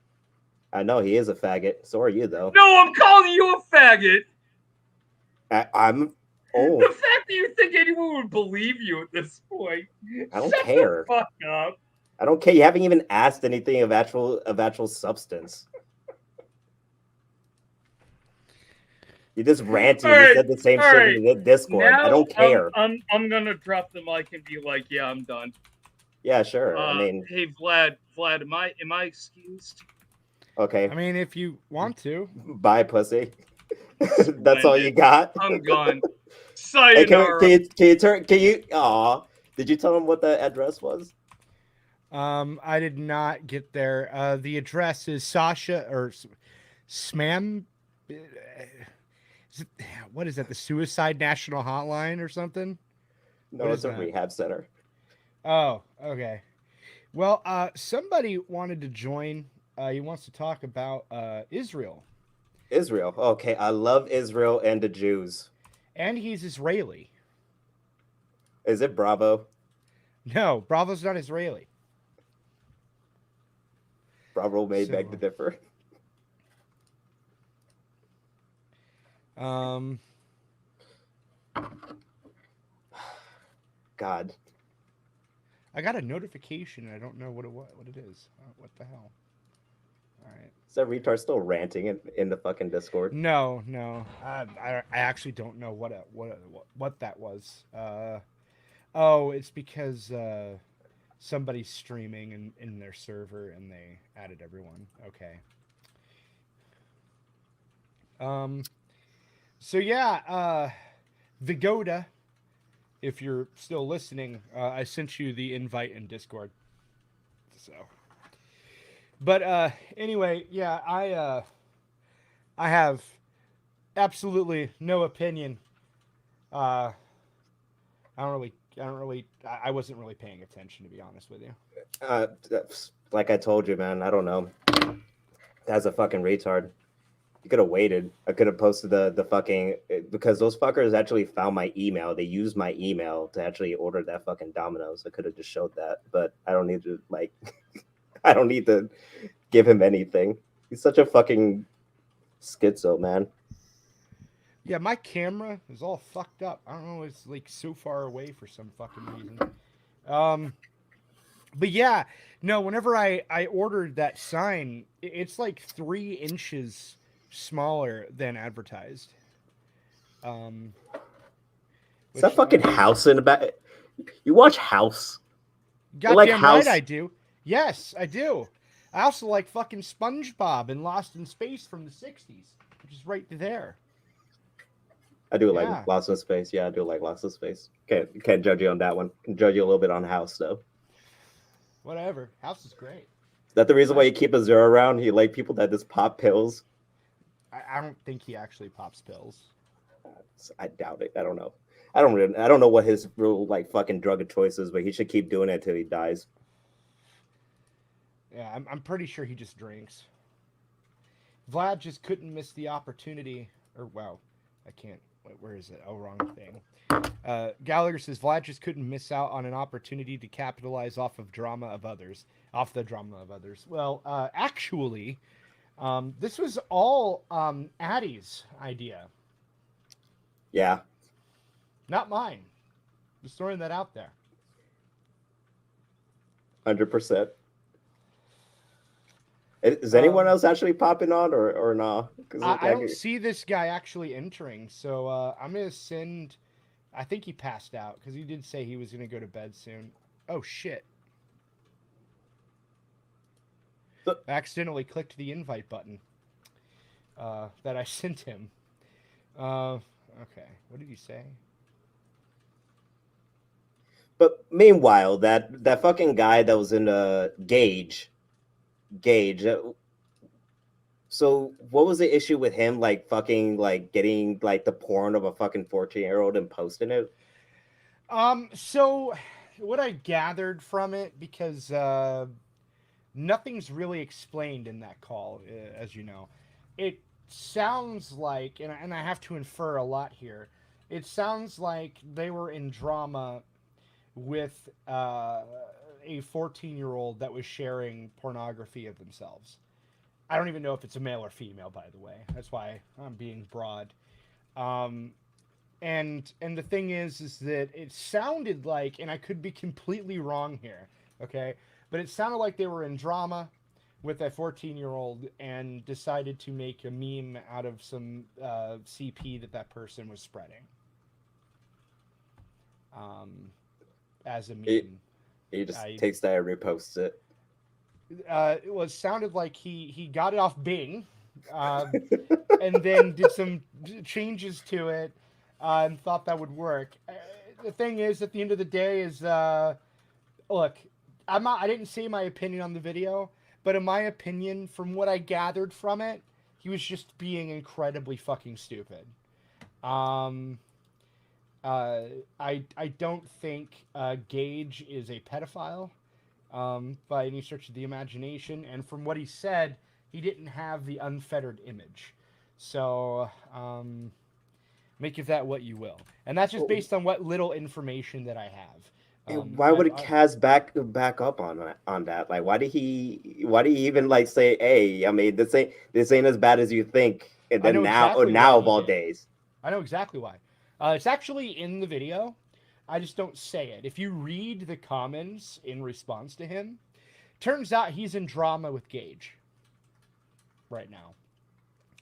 I know he is a faggot. So are you, though. No, I'm calling you a faggot. I'm. Oh. The fact that you think anyone would believe you at this point. I don't care. The fuck up. I don't care. You haven't even asked anything of actual substance. You just ranted. You said the same shit in the Discord. Now, I don't care. I'm gonna drop the mic and be like, yeah, I'm done. Yeah, sure. I mean, hey, Vlad, am I excused? Okay. I mean, if you want to. Bye, pussy. That's all you got. I'm gone. Sayonara. Can you? Aw, did you tell him what the address was? I did not get there. The address is Sasha or Smam. What is that? The Suicide National Hotline or something? No, it's a rehab center. Oh, okay. Well, somebody wanted to join. He wants to talk about Israel. Israel. Okay, I love Israel and the Jews. And he's Israeli. Is it Bravo? No, Bravo's not Israeli. Bravo may beg to differ. God. I got a notification. I don't know what it is. What the hell? All right. Is that retard still ranting in the fucking Discord? No. I actually don't know what that was. Oh, it's because somebody's streaming in their server and they added everyone. Okay. So yeah, Vigoda, if you're still listening, I sent you the invite in Discord. So, but anyway, yeah, I have absolutely no opinion. I wasn't really paying attention, to be honest with you. Like I told you, man, I don't know. That's a fucking retard. You could have waited. I could have posted the fucking, because those fuckers actually found my email. They used my email to actually order that fucking Domino's. I could have just showed that, but I don't need to I don't need to give him anything. He's such a fucking schizo, man. Yeah, my camera is all fucked up. I don't know. It's like so far away for some fucking reason. But yeah, no. Whenever I ordered that sign, it's like 3 inches smaller than advertised. Um, Is that which fucking House in the back? You watch House? You like goddamn right I House? do. Yes, I do. I also like fucking SpongeBob and Lost in Space from the '60s, which is right there. I do like Yeah, Lost in Space. Yeah, I do like Lost in Space. Can't judge you on that one. Can judge you a little bit on House though. whatever. House is great. Is that the reason why I you keep a zero around? You like people that just pop pills? I don't think he actually pops pills. I doubt it. I don't know. I don't know what his real like fucking drug of choice is, but he should keep doing it until he dies. Yeah, I'm pretty sure he just drinks. Vlad just couldn't miss the opportunity. Or wow, I can't. Wait, where is it? Oh, wrong thing. Gallagher says Vlad just couldn't miss out on an opportunity to capitalize off of drama of others, off the drama of others. Well, actually, this was all Addie's idea, Yeah, not mine. Just throwing that out there. 100%. Is anyone Um, else actually popping on or not? Because I don't see this guy actually entering, so I'm gonna send. I think he passed out because he did say he was gonna go to bed soon. Oh shit! I accidentally clicked the invite button that I sent him. Okay, what did he say? but meanwhile, that fucking guy that was in the Gage. So what was the issue with him like fucking like getting like the porn of a fucking 14-year-old and posting it? So what I gathered from it, because nothing's really explained in that call, as you know, it sounds like, and I have to infer a lot here. It sounds like they were in drama with a 14-year-old that was sharing pornography of themselves. I don't even know if it's a male or female, by the way. That's why I'm being broad. Um, and the thing is that it sounded like, and I could be completely wrong here, okay, but it sounded like they were in drama with a 14-year-old and decided to make a meme out of some CP that person was spreading um, as a He, meme. he just I takes that and reposts it. it sounded like he got it off Bing, uh, and then did some changes to it, and thought that would work. The thing is, at the end of the day, is look, I'm not. I didn't say my opinion on the video, but in my opinion, from what I gathered from it, he was just being incredibly fucking stupid. Um, uh, I don't think Gage is a pedophile by any stretch of the imagination. And from what he said, he didn't have the unfettered image. So make of that what you will. And that's just based on what little information that I have. Why would Kaz back up on that? Like, why did he even like say, "Hey, I mean, this ain't as bad as you think," and I then know exactly why now of he all did. days. I know exactly why. It's actually in the video. I just don't say it. If you read the comments in response to him, turns out he's in drama with Gage right now.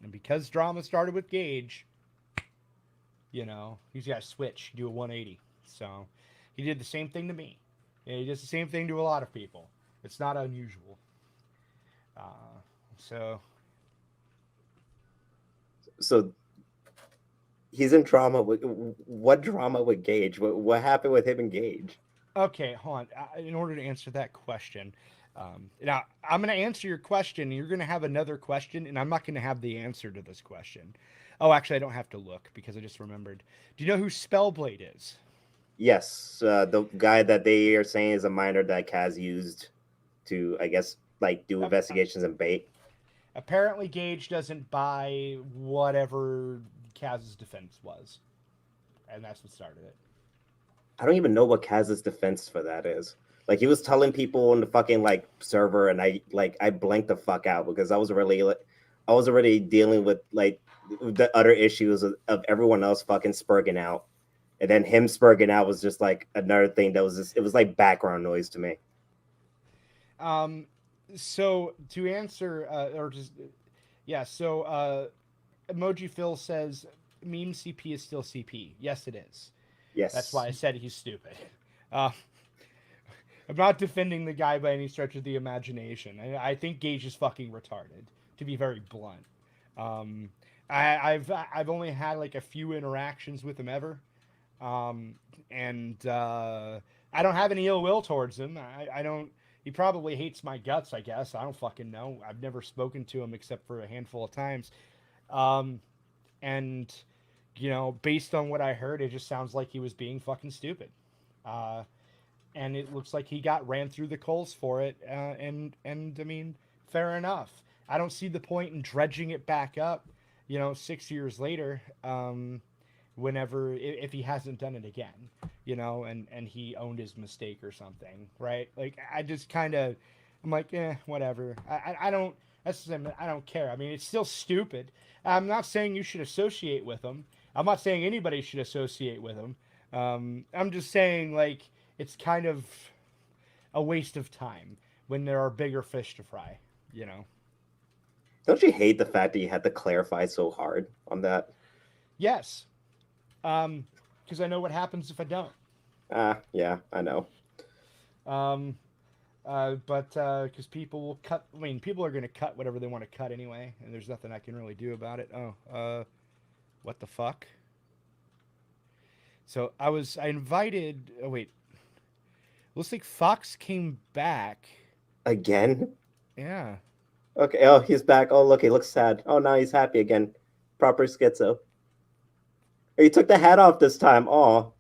And because drama started with Gage, he's got to switch, do a 180. So he did the same thing to me. And he does the same thing to a lot of people. It's not unusual. Uh, so So he's in drama with what drama with Gage? What happened with him and Gage? okay, hold on. In order to answer that question, now I'm going to answer your question. And you're going to have another question, and I'm not going to have the answer to this question. Oh, actually, I don't have to look because I just remembered. Do you know who Spellblade is? Yes, the guy that they are saying is a minor that Kaz used to, I guess, like do Uh, investigations and bait. Apparently, Gage doesn't buy whatever Kaz's defense was, and that's what started it. I don't even know what Kaz's defense for that is. Like he was telling people on the fucking like server, and I blanked the fuck out because I was already dealing with like the other issues of everyone else fucking spurging out, and then him spurging out was just like another thing that was just it was like background noise to me. So to answer, or just yeah. So Emoji Phil says meme CP is still CP. Yes, it is. That's Yes. why I said he's stupid. Uh, I'm not defending the guy by any stretch of the imagination. I think Gage is fucking retarded, to be very blunt. Um, I've only had like a few interactions with him ever, um, and I don't have any ill will towards him. I don't. He probably hates my guts. I guess I don't fucking know. I've never spoken to him except for a handful of times, um, and based on what I heard, it just sounds like he was being fucking stupid. Uh, and it looks like he got ran through the coals for it. And I mean, fair enough. I don't see the point in dredging it back up. 6 years later, whenever if he hasn't done it again, and he owned his mistake or something, right? Like I just kind of, I'm like, whatever. I don't. That's the same. I don't care. I mean, it's still stupid. I'm not saying you should associate with him. I'm not saying anybody should associate with him. I'm just saying like it's kind of a waste of time when there are bigger fish to fry, you know? Don't you hate the fact that you had to clarify so hard on that? Yes. Because I know what happens if I don't. Yeah, I know. But because people will cut, I mean, people are going to cut whatever they want to cut anyway, and there's nothing I can really do about it. What the fuck? So I invited, oh wait, looks like Fox came back. Again? Yeah. Okay, oh, he's back. Oh, look, he looks sad. Oh, now he's happy again. Proper schizo. He took the hat off this time. Oh,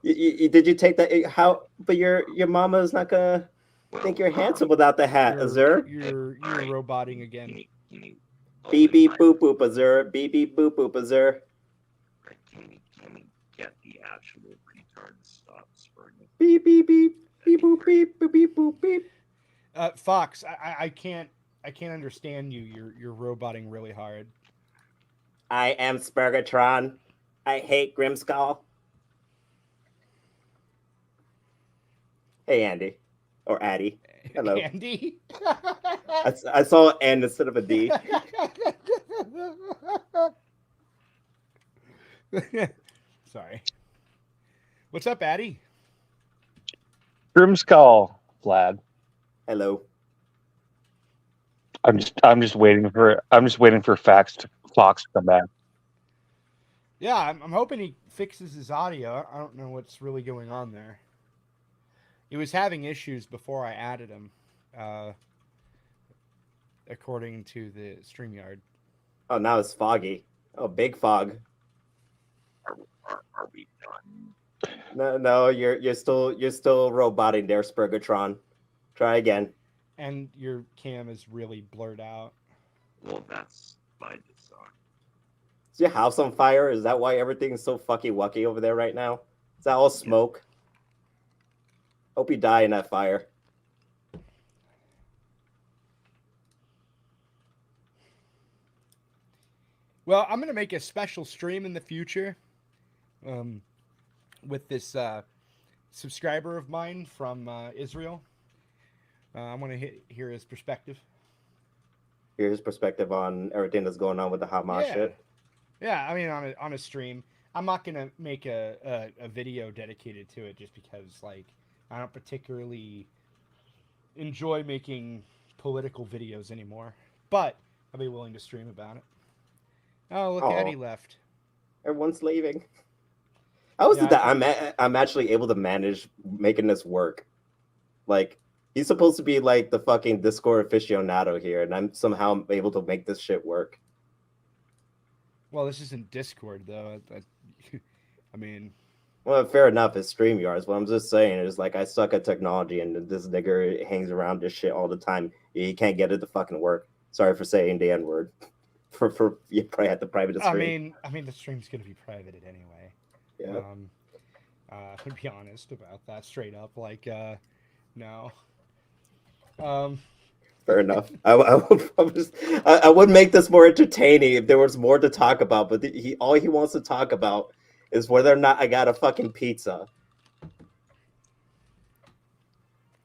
did you take that? How? But your mama's not gonna think you're handsome without the hat, Azur. You're roboting again. Beep beep boop boop Azur. Beep beep boop boop Azur. Can we get the actual retard stop spurting? Beep beep beep beep boop beep boop beep boop beep. Fox, I can't understand you. You're roboting really hard. I am Spurgatron. I hate Grimskull. Hey, Andy. Or Addy. Hello. Andy? I saw an N instead of a D. Sorry. What's up, Addy? Grimskull, Vlad. Hello. I'm just waiting for Fox to come back. Yeah, I'm hoping he fixes his audio. I don't know what's really going on there. He was having issues before I added him, according to the StreamYard. Oh, now it's foggy. Oh, big fog. Are we done? No, you're still roboting there, Spurgatron. Try again. And your cam is really blurred out. Well, that's by design. Is your house on fire? Is that why everything's so fucky wucky over there right now? Is that all smoke? Hope you die in that fire. Well, I'm gonna make a special stream in the future, with this subscriber of mine from Israel. I want to hear his perspective. Hear his perspective on everything that's going on with the Hamas shit. Yeah, I mean on a stream. I'm not gonna make a video dedicated to it just because like I don't particularly enjoy making political videos anymore. But I'll be willing to stream about it. Oh, look, Eddie left. Everyone's leaving. How is it that I'm actually able to manage making this work? Like, he's supposed to be like the fucking Discord aficionado here, and I'm somehow able to make this shit work. Well, this isn't Discord, though. I mean... Well, fair enough, it's StreamYards. What I'm just saying is, like, I suck at technology, and this nigger hangs around this shit all the time. He can't get it to fucking work. Sorry for saying the N-word. For you probably had to private stream. I mean, the stream's gonna be privated anyway. Yeah. To be honest about that, straight up, like, no. Fair enough. I would make this more entertaining if there was more to talk about, but all he wants to talk about is whether or not I got a fucking pizza.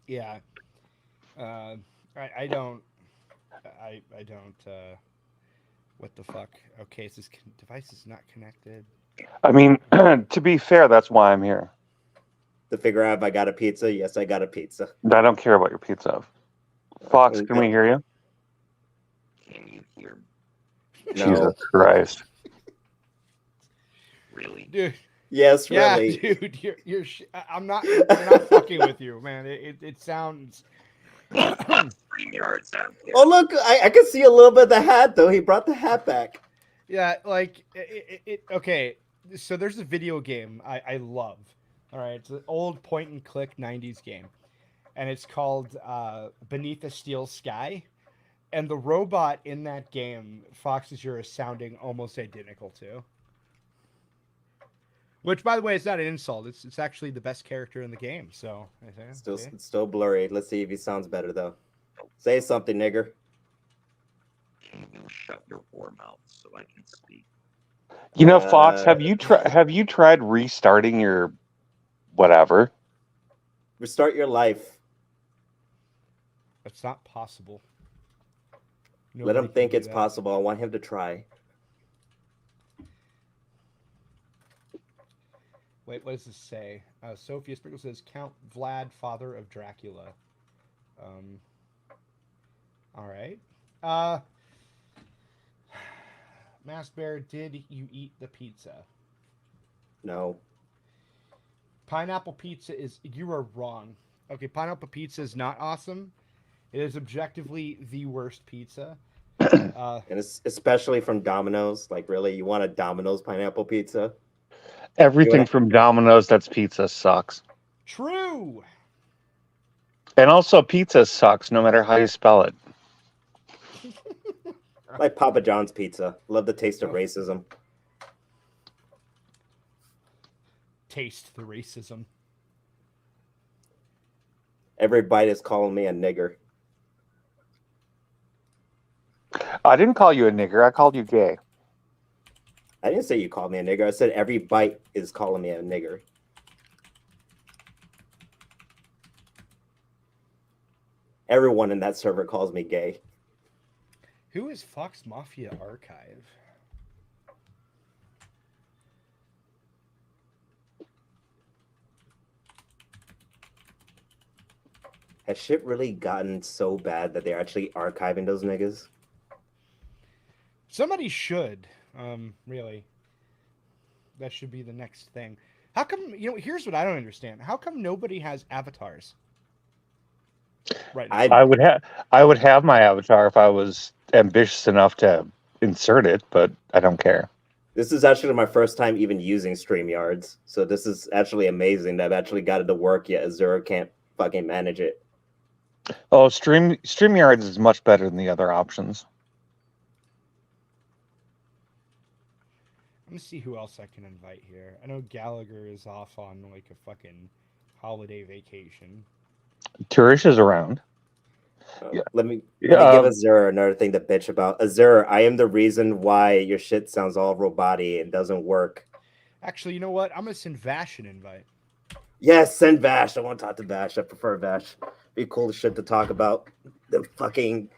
Yeah. I don't. I don't. What the fuck? Okay, so this device is not connected. I mean, to be fair, that's why I'm here. To figure out if I got a pizza. Yes, I got a pizza. I don't care about your pizza. Fox, can we hear you? Can you hear me? No. Jesus Christ. Really? Dude. Yes, Yeah, really. dude, I'm not. We're not fucking with you, man. It sounds. StreamYard's out there. Oh look, I can see a little bit of the hat though. He brought the hat back. Yeah, like okay. So there's a video game I love. All right, it's an old point and click '90s game, and it's called Beneath a Steel Sky. And the robot in that game, Fox Azure, is sounding almost identical to. Which, by the way, is not an insult. It's actually the best character in the game. So I think It's still blurry. Let's see if he sounds better though. Say something, nigger. Can you shut your poor mouth so I can speak? You know, Fox, have you tried restarting your whatever? Restart your life. It's not possible. Let him think it's possible. I want him to try. Wait, what does this say? Sophia Sprinkle says, Count Vlad, father of Dracula. All right. Masked Bear, did you eat the pizza? No. Pineapple pizza is... You are wrong. Okay, pineapple pizza is not awesome. It is objectively the worst pizza. And it's especially from Domino's. Like, really, you want a Domino's pineapple pizza? Everything from Domino's that's pizza sucks. True. And also, pizza sucks no matter how you spell it. Like Papa John's pizza. Love the taste of racism. Taste the racism. Every bite is calling me a nigger. I didn't call you a nigger. I called you gay. I didn't say you called me a nigger. I said every bite is calling me a nigger. Everyone in that server calls me gay. Who is Fox Mafia Archive? Has shit really gotten so bad that they're actually archiving those niggas? Somebody should. Really. That should be the next thing. How come, here's what I don't understand. How come nobody has avatars? Right now. I would have my avatar if I was ambitious enough to insert it, but I don't care. This is actually my first time even using StreamYards. So this is actually amazing that I've actually got it to work yet Azure can't fucking manage it. Oh, StreamYards is much better than the other options. Let me see who else I can invite here. I know Gallagher is off on like a fucking holiday vacation. Turish is around. Yeah. Let me give Azure another thing to bitch about. Azure, I am the reason why your shit sounds all roboty and doesn't work. Actually, you know what? I'm gonna send Vash an invite. Yes, send Vash. I want to talk to Vash. I prefer Vash. Be cool shit to talk about. The fucking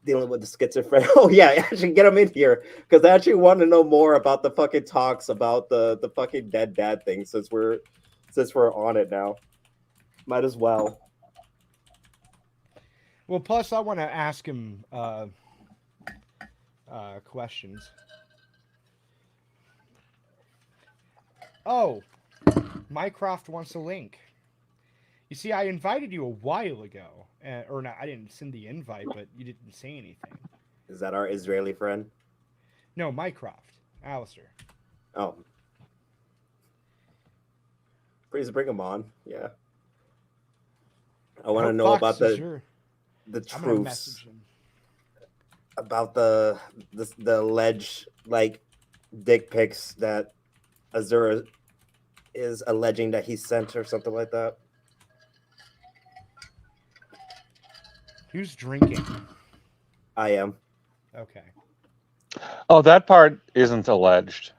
dealing with the schizophrenia. Oh yeah, actually get him in here because I actually want to know more about the fucking talks about the fucking dead dad thing since we're on it now. Might as well. Well, plus I want to ask him questions. Oh, Mycroft wants a link. You see, I invited you a while ago, or not. I didn't send the invite, but you didn't say anything. Is that our Israeli friend? No, Mycroft, Alistair. Oh, please bring him on. Yeah, I want to know about the truths about the alleged like dick pics that Azura is alleging that he sent or something like that. Who's drinking? I am. Okay. Oh, that part isn't alleged.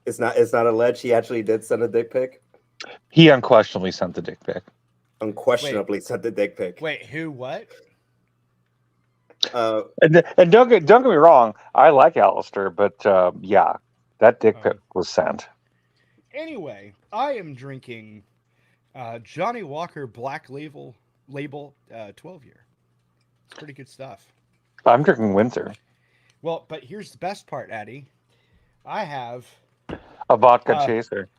It's not alleged. He actually did send a dick pic. He unquestionably sent the dick pic. Unquestionably sent the dick pic. Wait, who? What? And don't get me wrong, I like Alistair, but yeah, that dick pic was sent. Anyway, I am drinking Johnny Walker Black Label 12 year. It's pretty good stuff. I'm drinking Windsor, Well, but here's the best part, Addy. I have a vodka chaser.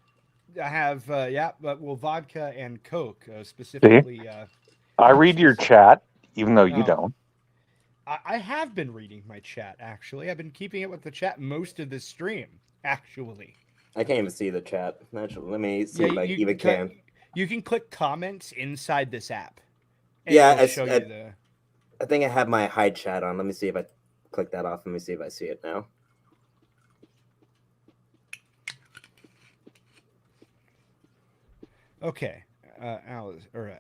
but vodka and Coke specifically. I read your chat, even though you don't. I have been reading my chat, actually. I've been keeping it with the chat most of this stream, actually. I can't even see the chat. Actually, let me see if I even can. You can click comments inside this app. Yeah, it'll show you the. I think I have my hide chat on. Let me see if I click that off. Let me see if I see it now. Okay, Alistair,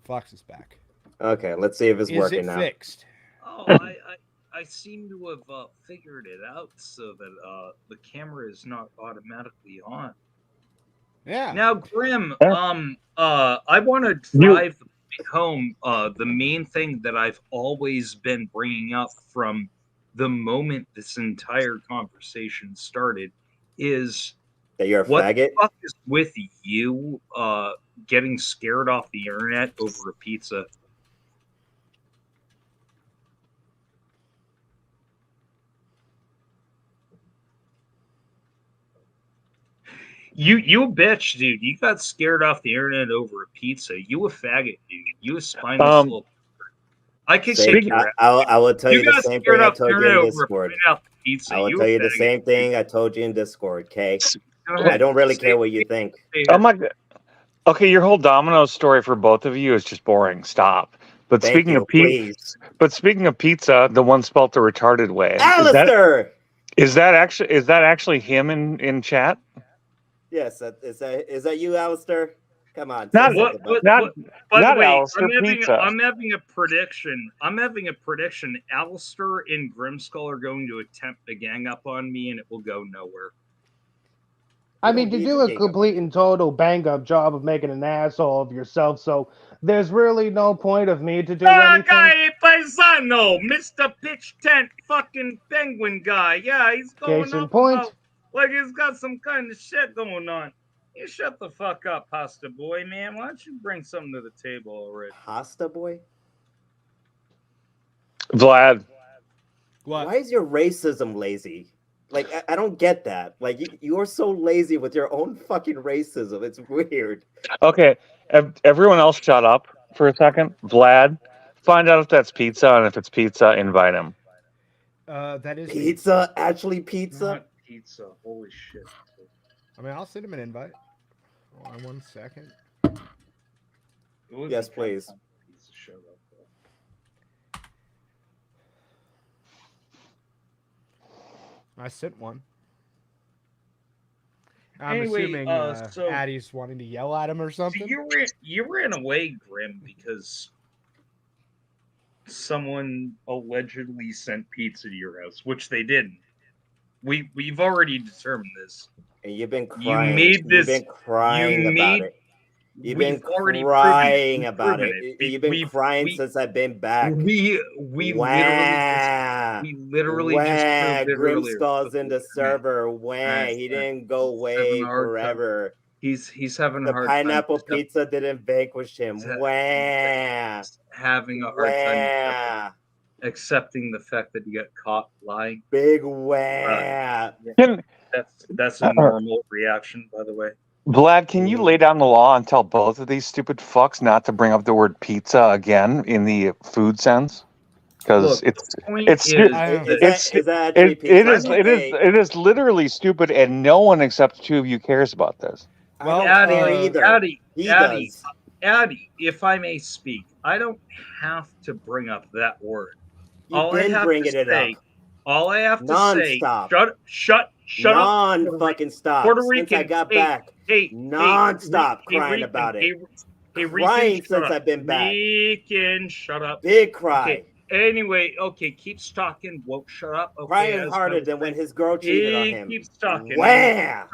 Fox is back. Okay, let's see if it's working now. Is it fixed? Oh, I seem to have figured it out so that the camera is not automatically on. Yeah. Now, Grim, I want to drive home the main thing that I've always been bringing up from the moment this entire conversation started is that you're a what faggot? the fuck is with you getting scared off the internet over a pizza? You a bitch, dude. You got scared off the internet over a pizza. You a faggot, dude. You a spineless little. I can kick your ass. I will tell you the same thing I told you in Discord. Pizza. I will tell you the same thing I told you in Discord, okay? I don't really care what you think. Oh my god. Okay, your whole Domino's story for both of you is just boring. Stop. But speaking of pizza, the one spelt the retarded way. Alistair! Is that actually him in chat? Yes, is that you, Alistair? Come on. By the way, Alistair Pizza. I'm having a prediction. Alistair and Grimskull are going to attempt to gang up on me, and it will go nowhere. I mean, to do a complete and total bang-up job of making an asshole of yourself, so there's really no point of me to do anything. Guy paisano, Mr. Pitch Tent, fucking penguin guy. Yeah, he's going Case in up point. about, like he's got some kind of shit going on. You shut the fuck up, Pasta Boy, man. Why don't you bring something to the table already? Pasta Boy? Vlad. What? Why is your racism lazy? Like, I don't get that. Like, you're so lazy with your own fucking racism. It's weird. Okay, everyone else shut up for a second. Vlad, find out if that's pizza, and if it's pizza, invite him. That is pizza. Actually, pizza. Not pizza. Holy shit. I mean, I'll send him an invite. Hold on 1 second. Yes, please. I sent one. I'm assuming so Addie's wanting to yell at him or something. You ran away, Grim, because someone allegedly sent pizza to your house, which they didn't. We've already determined this. And you've been crying. You've been crying about it. You've been crying about it. You've been crying since I've been back. We literally just Grimskull's in the server. He didn't go away forever. He's having a hard time. The pineapple pizza didn't vanquish him. Having a hard time accepting the fact that you got caught lying. Big That's a normal reaction, by the way. Vlad, can you lay down the law and tell both of these stupid fucks not to bring up the word pizza again in the food sense? Because it is literally stupid, and no one except two of you cares about this. Well, Addy, if I may speak, I don't have to bring up that word. All I have to say, shut non-fucking stop. Puerto Rican, since I got back. Non-stop crying about it. Crying since I've been back. Rican, shut up. Big cry. Okay. Anyway, okay, keeps talking. Won't shut up. Okay, crying harder than when his girl cheated on him. Keeps talking. Wham!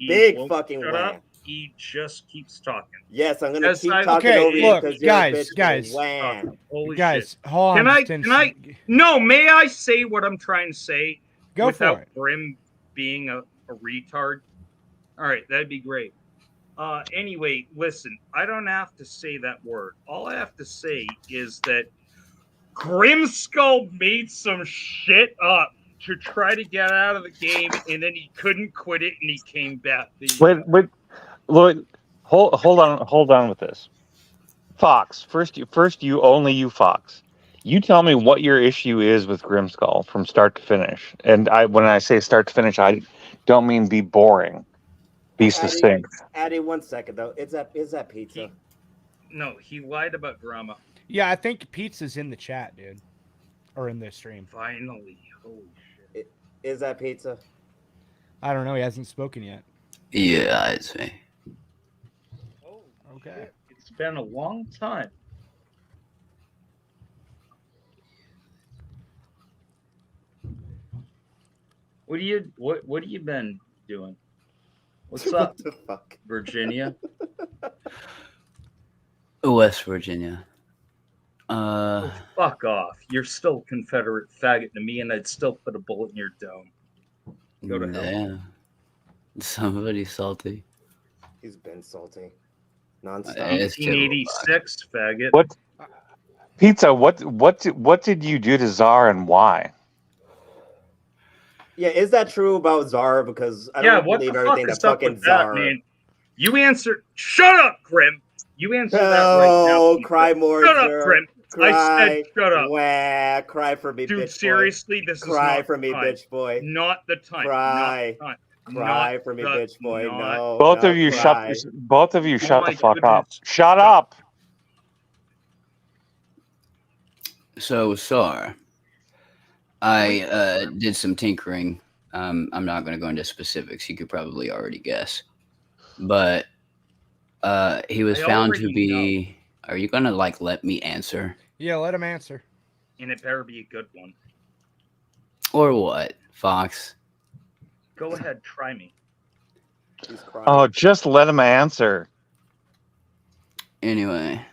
Big fucking wham. he just keeps talking. Yes, I'm gonna As keep I- talking Okay, over you look, because you're a guys, bitch. guys. Wham. Holy shit. Guys, hold on. Can I? just 10 Can I? No, may I say what I'm trying to say Go without for it. Grim being a retard? All right, that'd be great. Anyway, listen, I don't have to say that word. All I have to say is that Grimskull made some shit up to try to get out of the game, and then he couldn't quit it, and he came back. Wait, Lloyd, hold on with this. Fox, first you Fox. You tell me what your issue is with Grimskull from start to finish. And when I say start to finish, I don't mean be boring. Be succinct. Addy, 1 second though. Is that pizza? No, he lied about drama. Yeah, I think Pizza's in the chat, dude. Or in the stream. Finally. Holy shit. Is that pizza? I don't know. He hasn't spoken yet. Yeah, it's me. Oh, Okay. shit. It's been a long time. What have you been doing? What's up, What the fuck? Virginia? West Virginia. Oh, fuck off. You're still a Confederate faggot to me, and I'd still put a bullet in your dome. Go to hell. Yeah. Somebody salty. He's been salty. Nonstop. It's Kid 1886, faggot. What Pizza? What did you do to Czar and why? Yeah, is that true about Zara? Because I don't what believe the everything fuck that is up fucking with that, Zara. man? You answer. Shut up, Grim. You answer that right now. Oh, Pizza. cry more. Shut up, Zara. Grim. Cry. I said shut up. Wah, cry for me, Dude, bitch seriously, boy. this is Cry not for me, the time. bitch boy. Not the time. Cry. Not the time. Cry Not for me, the- bitch boy. not- No. Both no, of you cry. shut my the fuck up. goodness. Shut up. So, Sar, I did some tinkering. I'm not going to go into specifics. You could probably already guess. But he was I found to already be... Are you going to, let me answer? Yeah, let him answer. And it better be a good one. Or what, Fox? Go ahead, try me. He's crying. Oh, just let him answer. Anyway,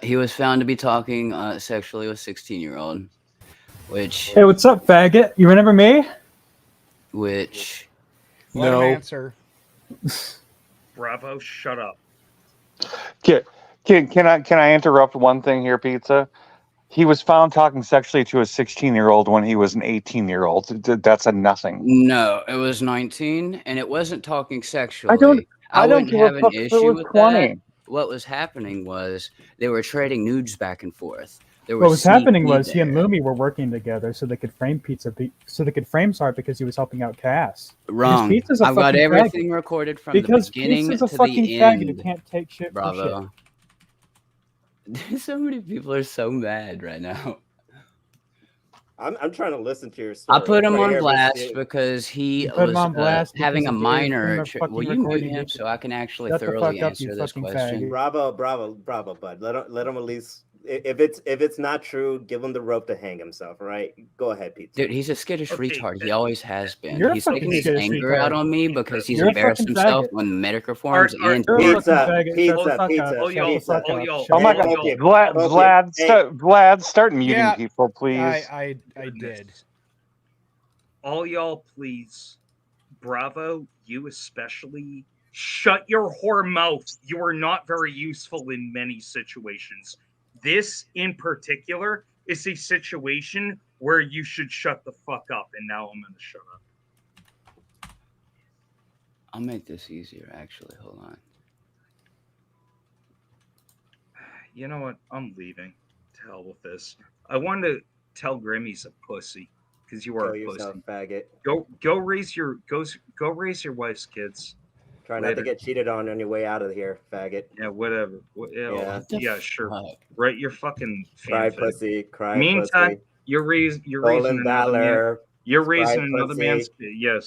he was found to be talking sexually with a 16-year-old, which... Hey, what's up, faggot? You remember me? Which... Let him answer. Bravo, shut up. Can I interrupt one thing here, Pizza? He was found talking sexually to a 16-year-old when he was an 18-year-old. That's a nothing. No, it was 19, and it wasn't talking sexually. I don't wouldn't give have a an fuck if it issue was with 20. that. What was happening was they were trading nudes back and forth. What was happening sneaky was he and there. Moomy were working together so they could frame Pizza, so they could frame Sar because he was helping out Cass. Wrong. Pizza's a I've got fucking everything faggot. recorded from Because the beginning Pizza's a to fucking the faggot who end. can't take shit for shit. Bravo. So many people are so mad right now. I'm trying to listen to your story. I put him I'm trying on to hear blast this shit. because he You put him was on blast having a because he gave minor. him a fucking Will you mute recording, him dude. so I can actually Shut the thoroughly fuck up, you answer this fucking question? faggot. Bravo, bud. Let him at least. If it's not true, give him the rope to hang himself. All right, go ahead, Pizza. Dude, he's a skittish retard. He always has been. You're a He's fucking taking his skittish anger retard. out on me because he's You're a embarrassed fucking himself faggot. on Medicare forms Art, and You're a Pizza, fucking faggot. pizza, Shut the fuck pizza. up. all Shut y'all, the fuck all up. y'all. Shut Oh my the God, fuck Okay. up. Vlad, start muting Yeah, people, please. I did. All y'all, please. Bravo, you especially. Shut your whore mouth. You are not very useful in many situations. This, in particular, is a situation where you should shut the fuck up. And now I'm going to shut up. I'll make this easier, actually. Hold on. You know what? I'm leaving. To hell with this. I wanted to tell Grim he's a pussy because you are Kill a yourself, pussy. faggot. Go raise your wife's kids. Try not to get cheated on your way out of here, faggot. Yeah, whatever. Yeah, sure. Fuck? Write your fucking Cry fanfic. pussy, cry Meantime, pussy. you're raising Stolen another man. valor. You're Cry raising another pussy. man's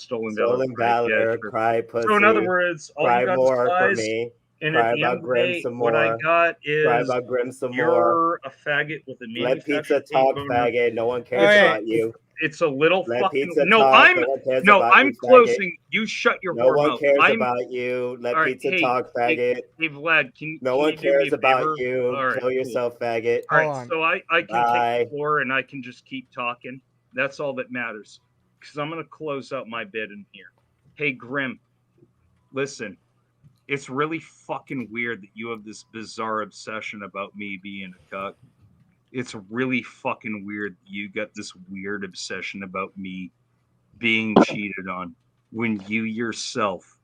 stolen valor. Stolen Right? Yeah, valor, sure. cry pussy. So in other words, all Cry you got more is for lies, me. and Cry at the about end of the Grim day, some what I more. got Cry is about Grim some more. you're a faggot with a Let Pizza manufactured talk, boner. faggot. No one cares Okay. about you. It's a little Let fucking. Peetza No, talk. I'm No one cares no, about I'm you, faggot. closing. You shut your No whore one mouth. cares I'm about you. Let all right. Peetza Hey, talk, faggot. hey, Vlad, can No can one you do me cares a about favor? you. All right, Kill cool. yourself, faggot. All right, Hold on. so I can take Bye. the floor and I can just keep talking. That's all that matters. Because I'm gonna close out my bit in here. Hey, Grim, listen. It's really fucking weird that you have this bizarre obsession about me being a cuck. It's really fucking weird that you got this weird obsession about me being cheated on when you yourself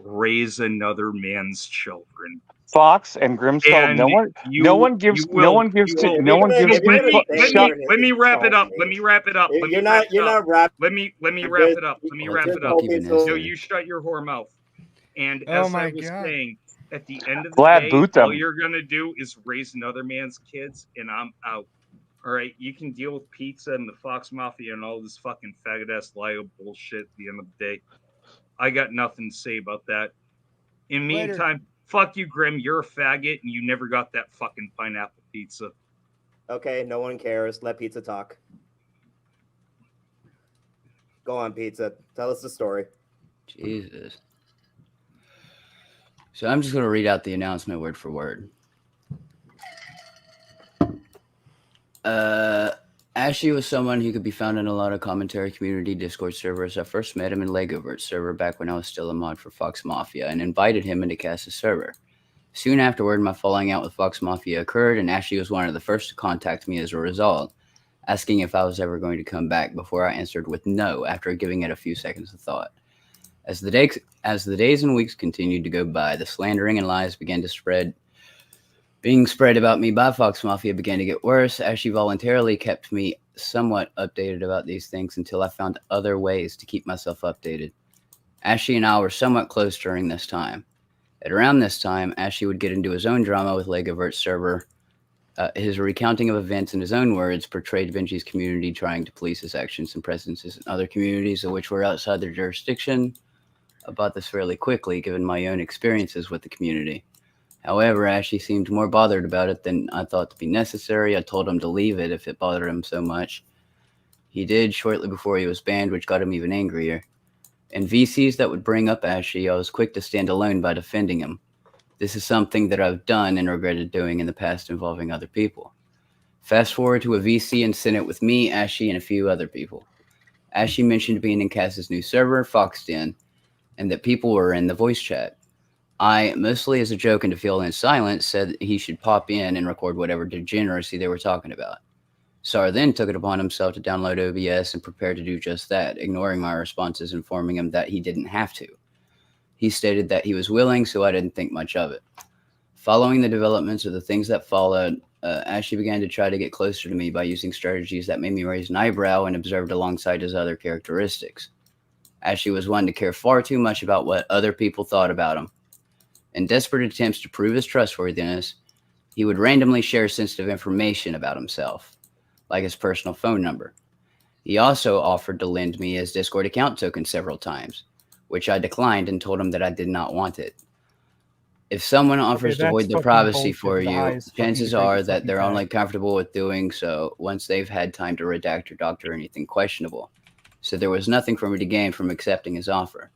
raise another man's children. Fox and Grimskull. And No one gives. you No will, one gives. you will. No one gives if you're let gonna me stay let here me and let me wrap it up. insult Let me wrap it up. Let me You're wrap not. You're it up. not rapping. Let me You're wrap just- it up. Let me you're wrap just it up. hoping Vanessa. so- No, you shut your whore mouth. And Oh as I my was God. saying, at the end of the Vlad, day, boot all them. you're gonna do is raise another man's kids, and I'm out. All right, you can deal with Peetza and the Fox Mafia and all this fucking faggot ass Lio bullshit at the end of the day. I got nothing to say about that. In the Later. meantime, fuck you, Grim. You're a faggot, and you never got that fucking pineapple pizza. Okay, no one cares. Let Peetza talk. Go on, Peetza. Tell us the story. Jesus. So I'm just going to read out the announcement word for word. Ashley was someone who could be found in a lot of commentary community Discord servers. I first met him in Legovert's server back when I was still a mod for Fox Mafia and invited him into Cass's server. Soon afterward, my falling out with Fox Mafia occurred, and Ashley was one of the first to contact me as a result, asking if I was ever going to come back before I answered with no after giving it a few seconds of thought. As the days and weeks continued to go by, the slandering and lies began to spread. Being spread about me by Fox Mafia began to get worse, as she voluntarily kept me somewhat updated about these things until I found other ways to keep myself updated. Ashley and I were somewhat close during this time. At around this time, Ashley would get into his own drama with Legovert's server. His recounting of events in his own words portrayed Vinci's community trying to police his actions and presences in other communities of which were outside their jurisdiction. I bought this fairly quickly, given my own experiences with the community. However, Ashley seemed more bothered about it than I thought to be necessary. I told him to leave it if it bothered him so much. He did shortly before he was banned, which got him even angrier. In VCs that would bring up Ashley, I was quick to stand alone by defending him. This is something that I've done and regretted doing in the past involving other people. Fast forward to a VC in Senate with me, Ashley, and a few other people. Ashley mentioned being in Cass's new server, Foxden, and that people were in the voice chat. I, mostly as a joke and to fill in silence, said that he should pop in and record whatever degeneracy they were talking about. Sar then took it upon himself to download OBS and prepare to do just that, ignoring my responses, informing him that he didn't have to. He stated that he was willing, so I didn't think much of it. Following the developments of the things that followed, Ashley began to try to get closer to me by using strategies that made me raise an eyebrow and observed alongside his other characteristics. Ashley was one to care far too much about what other people thought about him. In desperate attempts to prove his trustworthiness, he would randomly share sensitive information about himself, like his personal phone number. He also offered to lend me his Discord account token several times, which I declined and told him that I did not want it. If someone offers to that's void their fucking bullshit privacy to the you, highest chances chances fucking degree, are you that fucking they're fag. only comfortable with doing so once they've had time to redact or doctor anything questionable. So there was nothing for me to gain from accepting his offer.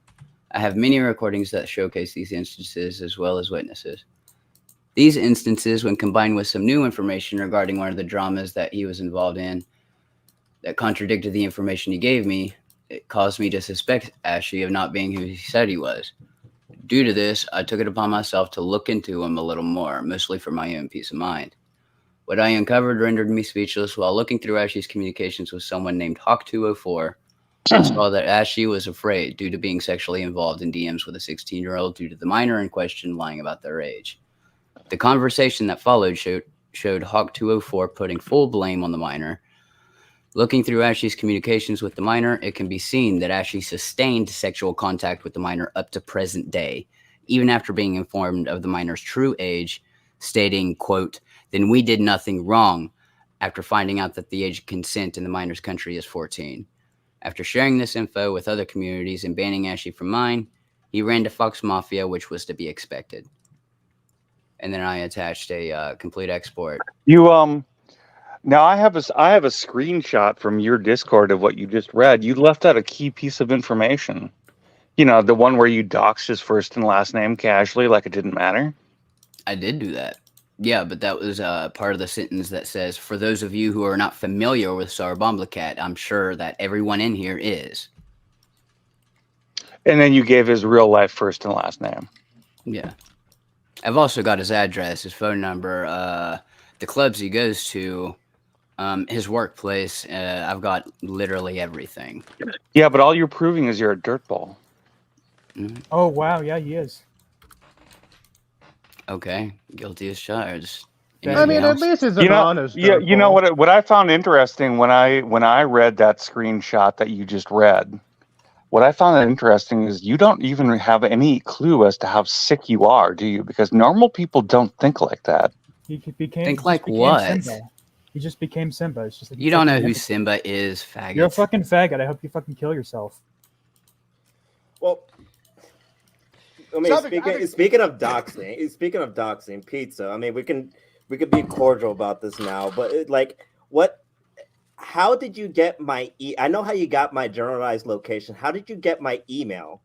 I have many recordings that showcase these instances as well as witnesses. These instances, when combined with some new information regarding one of the dramas that he was involved in that contradicted the information he gave me, it caused me to suspect Ashley of not being who he said he was. Due to this, I took it upon myself to look into him a little more, mostly for my own peace of mind. What I uncovered rendered me speechless. While looking through Ashley's communications with someone named Hawk204, I saw that Ashley was afraid due to being sexually involved in DMs with a 16-year-old due to the minor in question lying about their age. The conversation that followed showed Hawk204 putting full blame on the minor. Looking through Ashley's communications with the minor, it can be seen that Ashley sustained sexual contact with the minor up to present day, even after being informed of the minor's true age, stating, quote, "Then we did nothing wrong," after finding out that the age of consent in the minor's country is 14. After sharing this info with other communities and banning Ashley from mine, he ran to Fox Mafia, which was to be expected. And then I attached a complete export. You Now I have a screenshot from your Discord of what you just read. You left out a key piece of information. You know, the one where you doxed his first and last name casually, like it didn't matter. I did do that. Yeah, but that was part of the sentence that says, for those of you who are not familiar with Sarbomblacat, I'm sure that everyone in here is. And then you gave his real life first and last name. Yeah. I've also got his address, his phone number, the clubs he goes to, his workplace. I've got literally everything. Yeah, but all you're proving is you're a dirtball. Oh wow, yeah, he is. Okay, guilty as charged. I mean, at least it's an honest. You know what I found interesting when I read that screenshot that you just read. What I found interesting is you don't even have any clue as to how sick you are, do you? Because normal people don't think like that. He became. Think like what? Simba. He just became Simba. It's just like you don't know who Simba is, faggot. You're a fucking faggot. I hope you fucking kill yourself. Well, I mean, speaking of doxing, Peetza. I mean, we can be cordial about this now, but how did you get my I know how you got my generalized location. How did you get my email?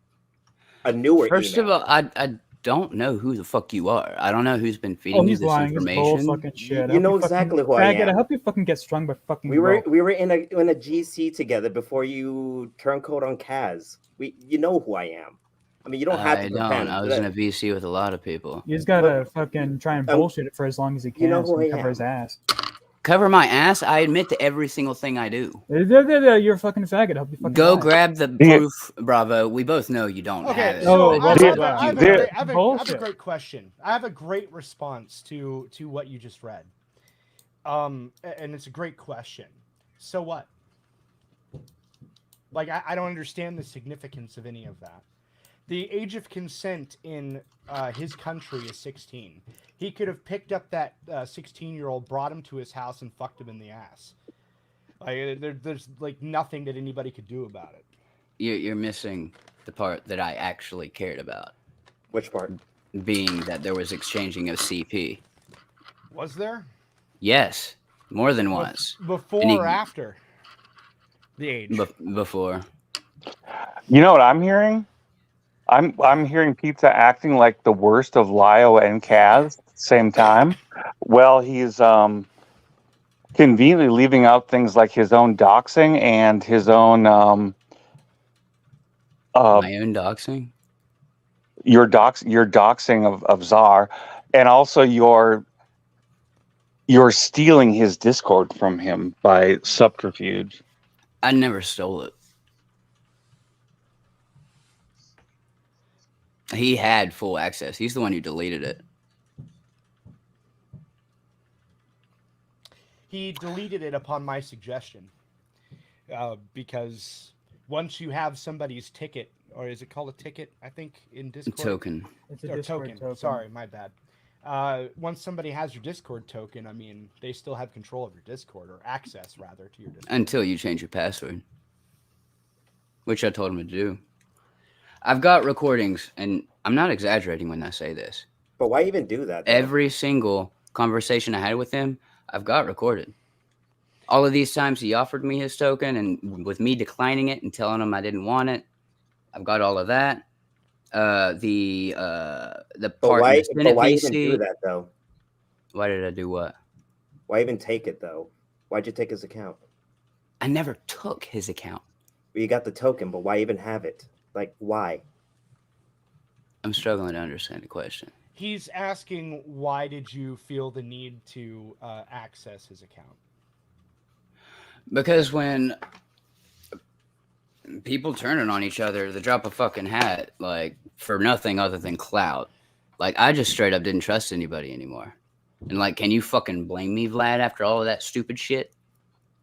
A newer First email. of all, I don't know who the fuck you are. I don't know who's been feeding you this information. He's fucking shit. You know exactly who I am. I hope you fucking get strung by fucking. We were in a GC together before you turncoat on Kaz. You know who I am. I mean, you don't have to pretend. I was in a VC with a lot of people. You just gotta fucking try and bullshit it for as long as you can. You know who I cover am. his ass. Cover my ass? I admit to every single thing I do. You're a fucking faggot. I hope you fucking go die. grab the proof, Bravo. We both know you don't have it. I have a great question. I have a great response to what you just read. And it's a great question. So what? Like, I don't understand the significance of any of that. The age of consent in his country is 16. He could have picked up that 16-year-old, brought him to his house, and fucked him in the ass. Like, there's like nothing that anybody could do about it. You're missing the part that I actually cared about. Which part? Being that there was exchanging of CP. Was there? Yes, more than once. Before or after the age? Before. You know what I'm hearing? I'm hearing Peetza acting like the worst of Lio and Kaz at the same time. Well, he's conveniently leaving out things like his own doxing and his own my own doxing? Your doxing of Czar, and also you're stealing his Discord from him by subterfuge. I never stole it. He had full access. He's the one who deleted it. He deleted it upon my suggestion. Because once you have somebody's ticket, or is it called a ticket, I think, in Discord? Token. It's a Discord token. Sorry, my bad. Once somebody has your Discord token, I mean, they still have control of your Discord, or access, rather, to your Discord. Until you change your password. Which I told him to do. I've got recordings, and I'm not exaggerating when I say this. But why even do that, though? Every single conversation I had with him, I've got recorded. All of these times he offered me his token, and with me declining it and telling him I didn't want it, I've got all of that. The part why, in the Senate why PC, even do that, though? Why did I do what? Why even take it, though? Why'd you take his account? I never took his account. Well, you got the token, but why even have it? Like, why? I'm struggling to understand the question. He's asking, why did you feel the need to access his account? Because when people turn it on each other, they drop a fucking hat, like, for nothing other than clout. Like, I just straight up didn't trust anybody anymore. And, like, can you fucking blame me, Vlad, after all of that stupid shit?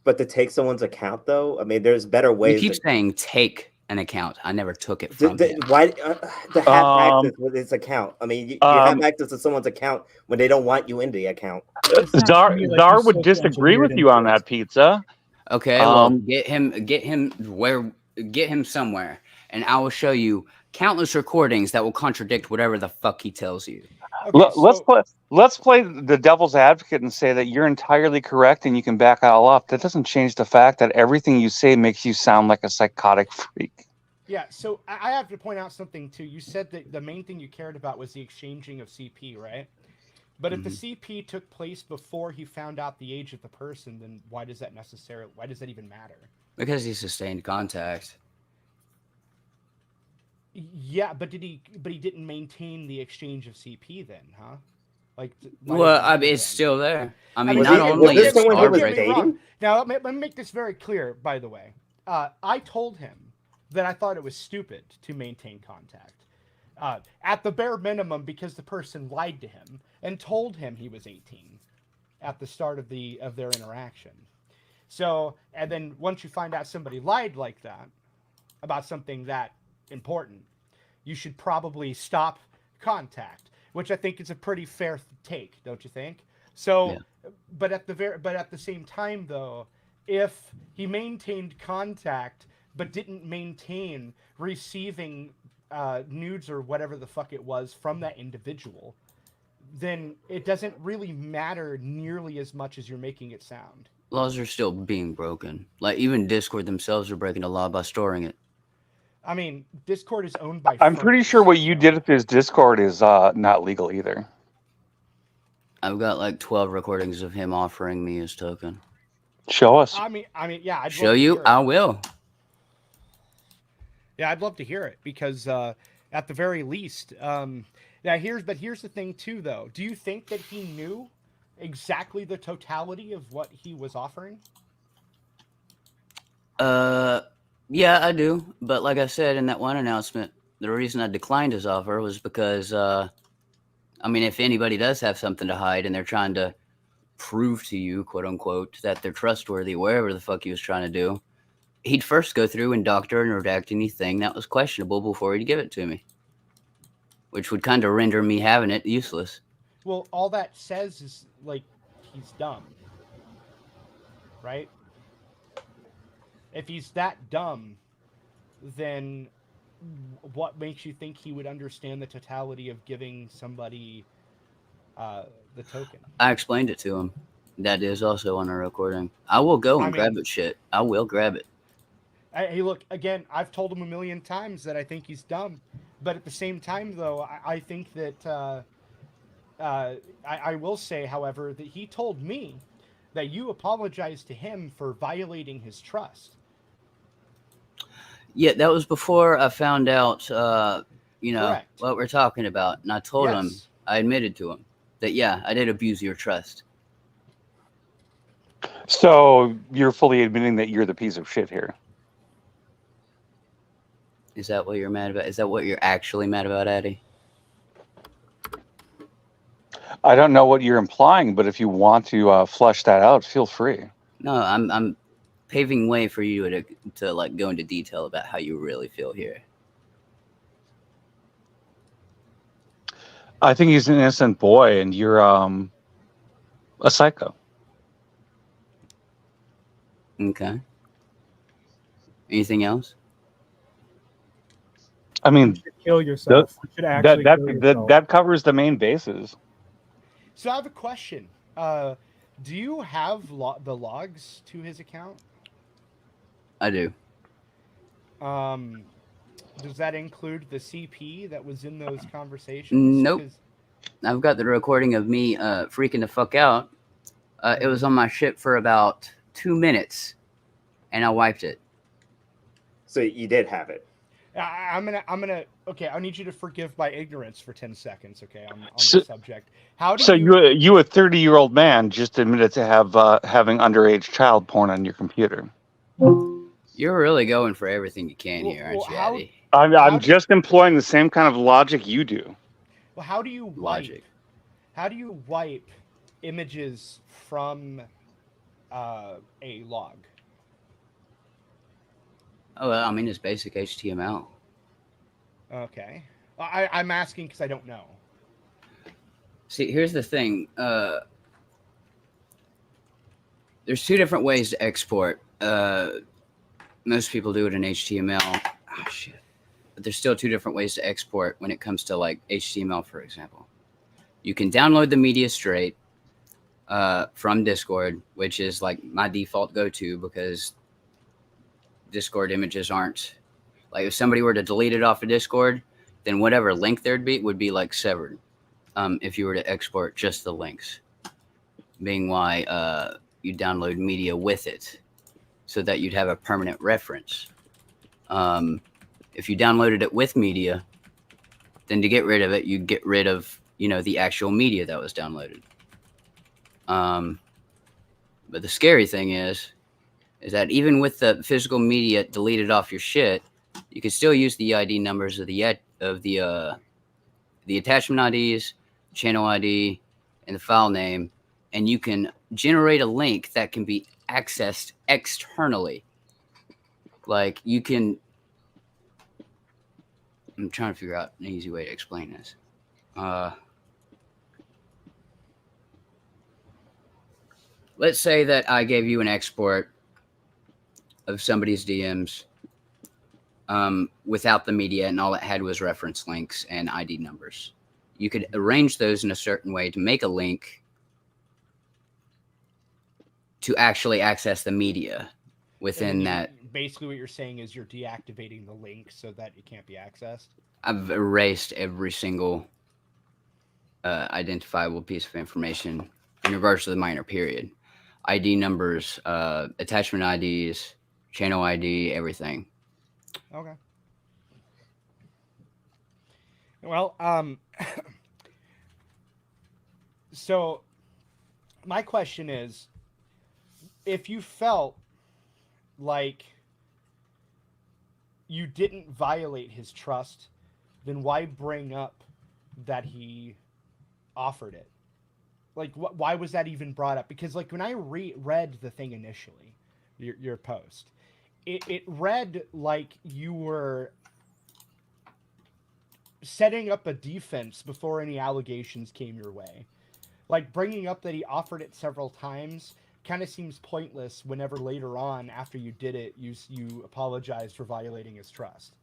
But to take someone's account, though? I mean, there's better ways. You keep saying take an account. I never took it from him. Why to have access with his account? I mean, you have access to someone's account when they don't want you in the account. Czar would disagree with you on that, Peetza. Okay, well, get him somewhere, and I will show you countless recordings that will contradict whatever the fuck he tells you. Okay, Let's play the devil's advocate and say that you're entirely correct and you can back all up. That doesn't change the fact that everything you say makes you sound like a psychotic freak. yeah. So I have to point out something too. You said that the main thing you cared about was the exchanging of CP, right? But if the CP took place before he found out the age of the person, then why does that even matter? Because he sustained contact. Yeah, but he didn't maintain the exchange of CP then, huh? Like, Well, I mean, it's still there. I mean, Was not he- was only this is someone he don't was get me wrong. dating? Now, let me make this very clear. By the way, I told him that I thought it was stupid to maintain contact. At the bare minimum, because the person lied to him and told him he was 18 at the start of their interaction. So, and then once you find out somebody lied like that about something that important, you should probably stop contact, which I think is a pretty fair take, don't you think? So, Yeah. but at the same time though, if he maintained contact but didn't maintain receiving nudes or whatever the fuck it was from that individual, then it doesn't really matter nearly as much as you're making it sound. Laws are still being broken. Like, even Discord themselves are breaking the law by storing it. I mean, Discord is owned by. I'm pretty sure furries, what you so- did with his Discord is not legal either. I've got like 12 recordings of him offering me his token. Show us. I mean, yeah. I'd Show love to you? hear it. I will. Yeah, I'd love to hear it because at the very least, here's the thing too, though. Do you think that he knew exactly the totality of what he was offering? Yeah, I do. But like I said in that one announcement, the reason I declined his offer was because, I mean, if anybody does have something to hide and they're trying to prove to you, quote unquote, that they're trustworthy, wherever the fuck he was trying to do, he'd first go through and doctor and redact anything that was questionable before he'd give it to me, which would kind of render me having it useless. Well, all that says is like he's dumb, right? If he's that dumb, then what makes you think he would understand the totality of giving somebody the token? I explained it to him. That is also on a recording. I will go and grab it, shit. I will grab it. Hey, look, again, I've told him a million times that I think he's dumb. But at the same time, though, I think that I will say, however, that he told me that you apologized to him for violating his trust. Yeah, that was before I found out, Correct. what we're talking about. And I told him, Yes. I admitted to him that, yeah, I did abuse your trust. So you're fully admitting that you're the piece of shit here. Is that what you're mad about? Is that what you're actually mad about, Addy? I don't know what you're implying, but if you want to flesh that out, feel free. No, I'm paving way for you to like go into detail about how you really feel here. I think he's an innocent boy, and you're a psycho. Okay. Anything else? I mean, You should kill yourself. You should actually kill yourself. that covers the main bases. So I have a question. Do you have the logs to his account? I do. Does that include the CP that was in those conversations? Nope. I've got the recording of me freaking the fuck out. It was on my ship for about 2 minutes, and I wiped it. So you did have it. I'm gonna. Okay, I need you to forgive my ignorance for 10 seconds. Okay, on this subject. How do you a 30-year-old man just admitted to having underage child porn on your computer? You're really going for everything you can here, aren't you, Addy? I'm just employing the same kind of logic you do. Well, how do you wipe? How do you wipe images from a log? Oh, well, I mean, it's basic HTML. Okay. I'm asking because I don't know. See, here's the thing. There's two different ways to export. Most people do it in HTML. Oh, shit. But there's still two different ways to export when it comes to, like, HTML, for example. You can download the media straight from Discord, which is like my default go-to because Discord images aren't like if somebody were to delete it off of Discord, then whatever link there'd be would be like severed. If you were to export just the links, being why you download media with it, so that you'd have a permanent reference. If you downloaded it with media, then to get rid of it, you'd get rid of the actual media that was downloaded. But the scary thing is that even with the physical media deleted off your shit, you can still use the ID numbers of the attachment IDs, channel ID, and the file name, and you can generate a link that can be accessed externally. Like you can. I'm trying to figure out an easy way to explain this. Let's say that I gave you an export of somebody's DMs without the media, and all it had was reference links and ID numbers. You could arrange those in a certain way to make a link to actually access the media within that. Basically, what you're saying is you're deactivating the link so that it can't be accessed. I've erased every single identifiable piece of information in regards to the minor period. ID numbers, attachment IDs, channel ID, everything. Okay. Well, so my question is, if you felt like you didn't violate his trust, then why bring up that he offered it? Like, why was that even brought up? Because, like, when I read the thing initially, your post, it read like you were setting up a defense before any allegations came your way. Like, bringing up that he offered it several times kind of seems pointless whenever later on, after you did it, you apologized for violating his trust.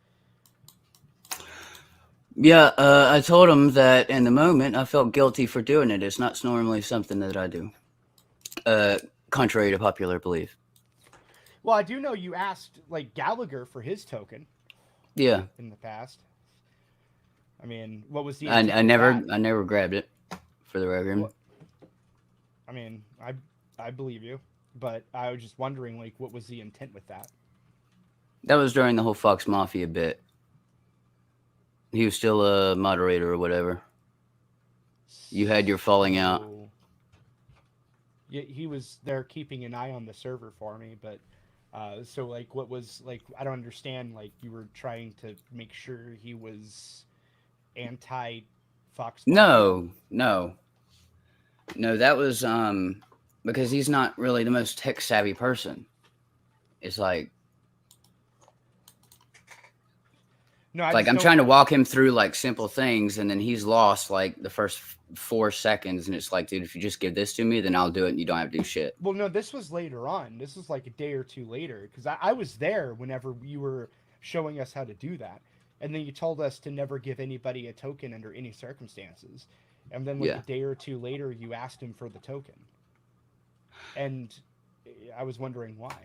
Yeah, I told him that in the moment I felt guilty for doing it. It's not normally something that I do, contrary to popular belief. Well, I do know you asked, like, Gallagher for his token. Yeah. In the past. I mean, what was the? I never grabbed it, for the record. Well, I mean, I believe you, but I was just wondering, like, what was the intent with that? That was during the whole Fox Mafia bit. He was still a moderator or whatever. You had your falling out. Yeah, he was there keeping an eye on the server for me, but so, like, what was, like, I don't understand, like, you were trying to make sure he was anti-Fox Mafia? No, that was because he's not really the most tech savvy person. It's like I'm trying to walk him through like simple things, and then he's lost like the first 4 seconds, and it's like, dude, if you just give this to me, then I'll do it, and you don't have to do shit. Well, no, this was later on. This was like a day or two later, because I was there whenever you were showing us how to do that, and then you told us to never give anybody a token under any circumstances, and then like a day or two later, you asked him for the token, and I was wondering why.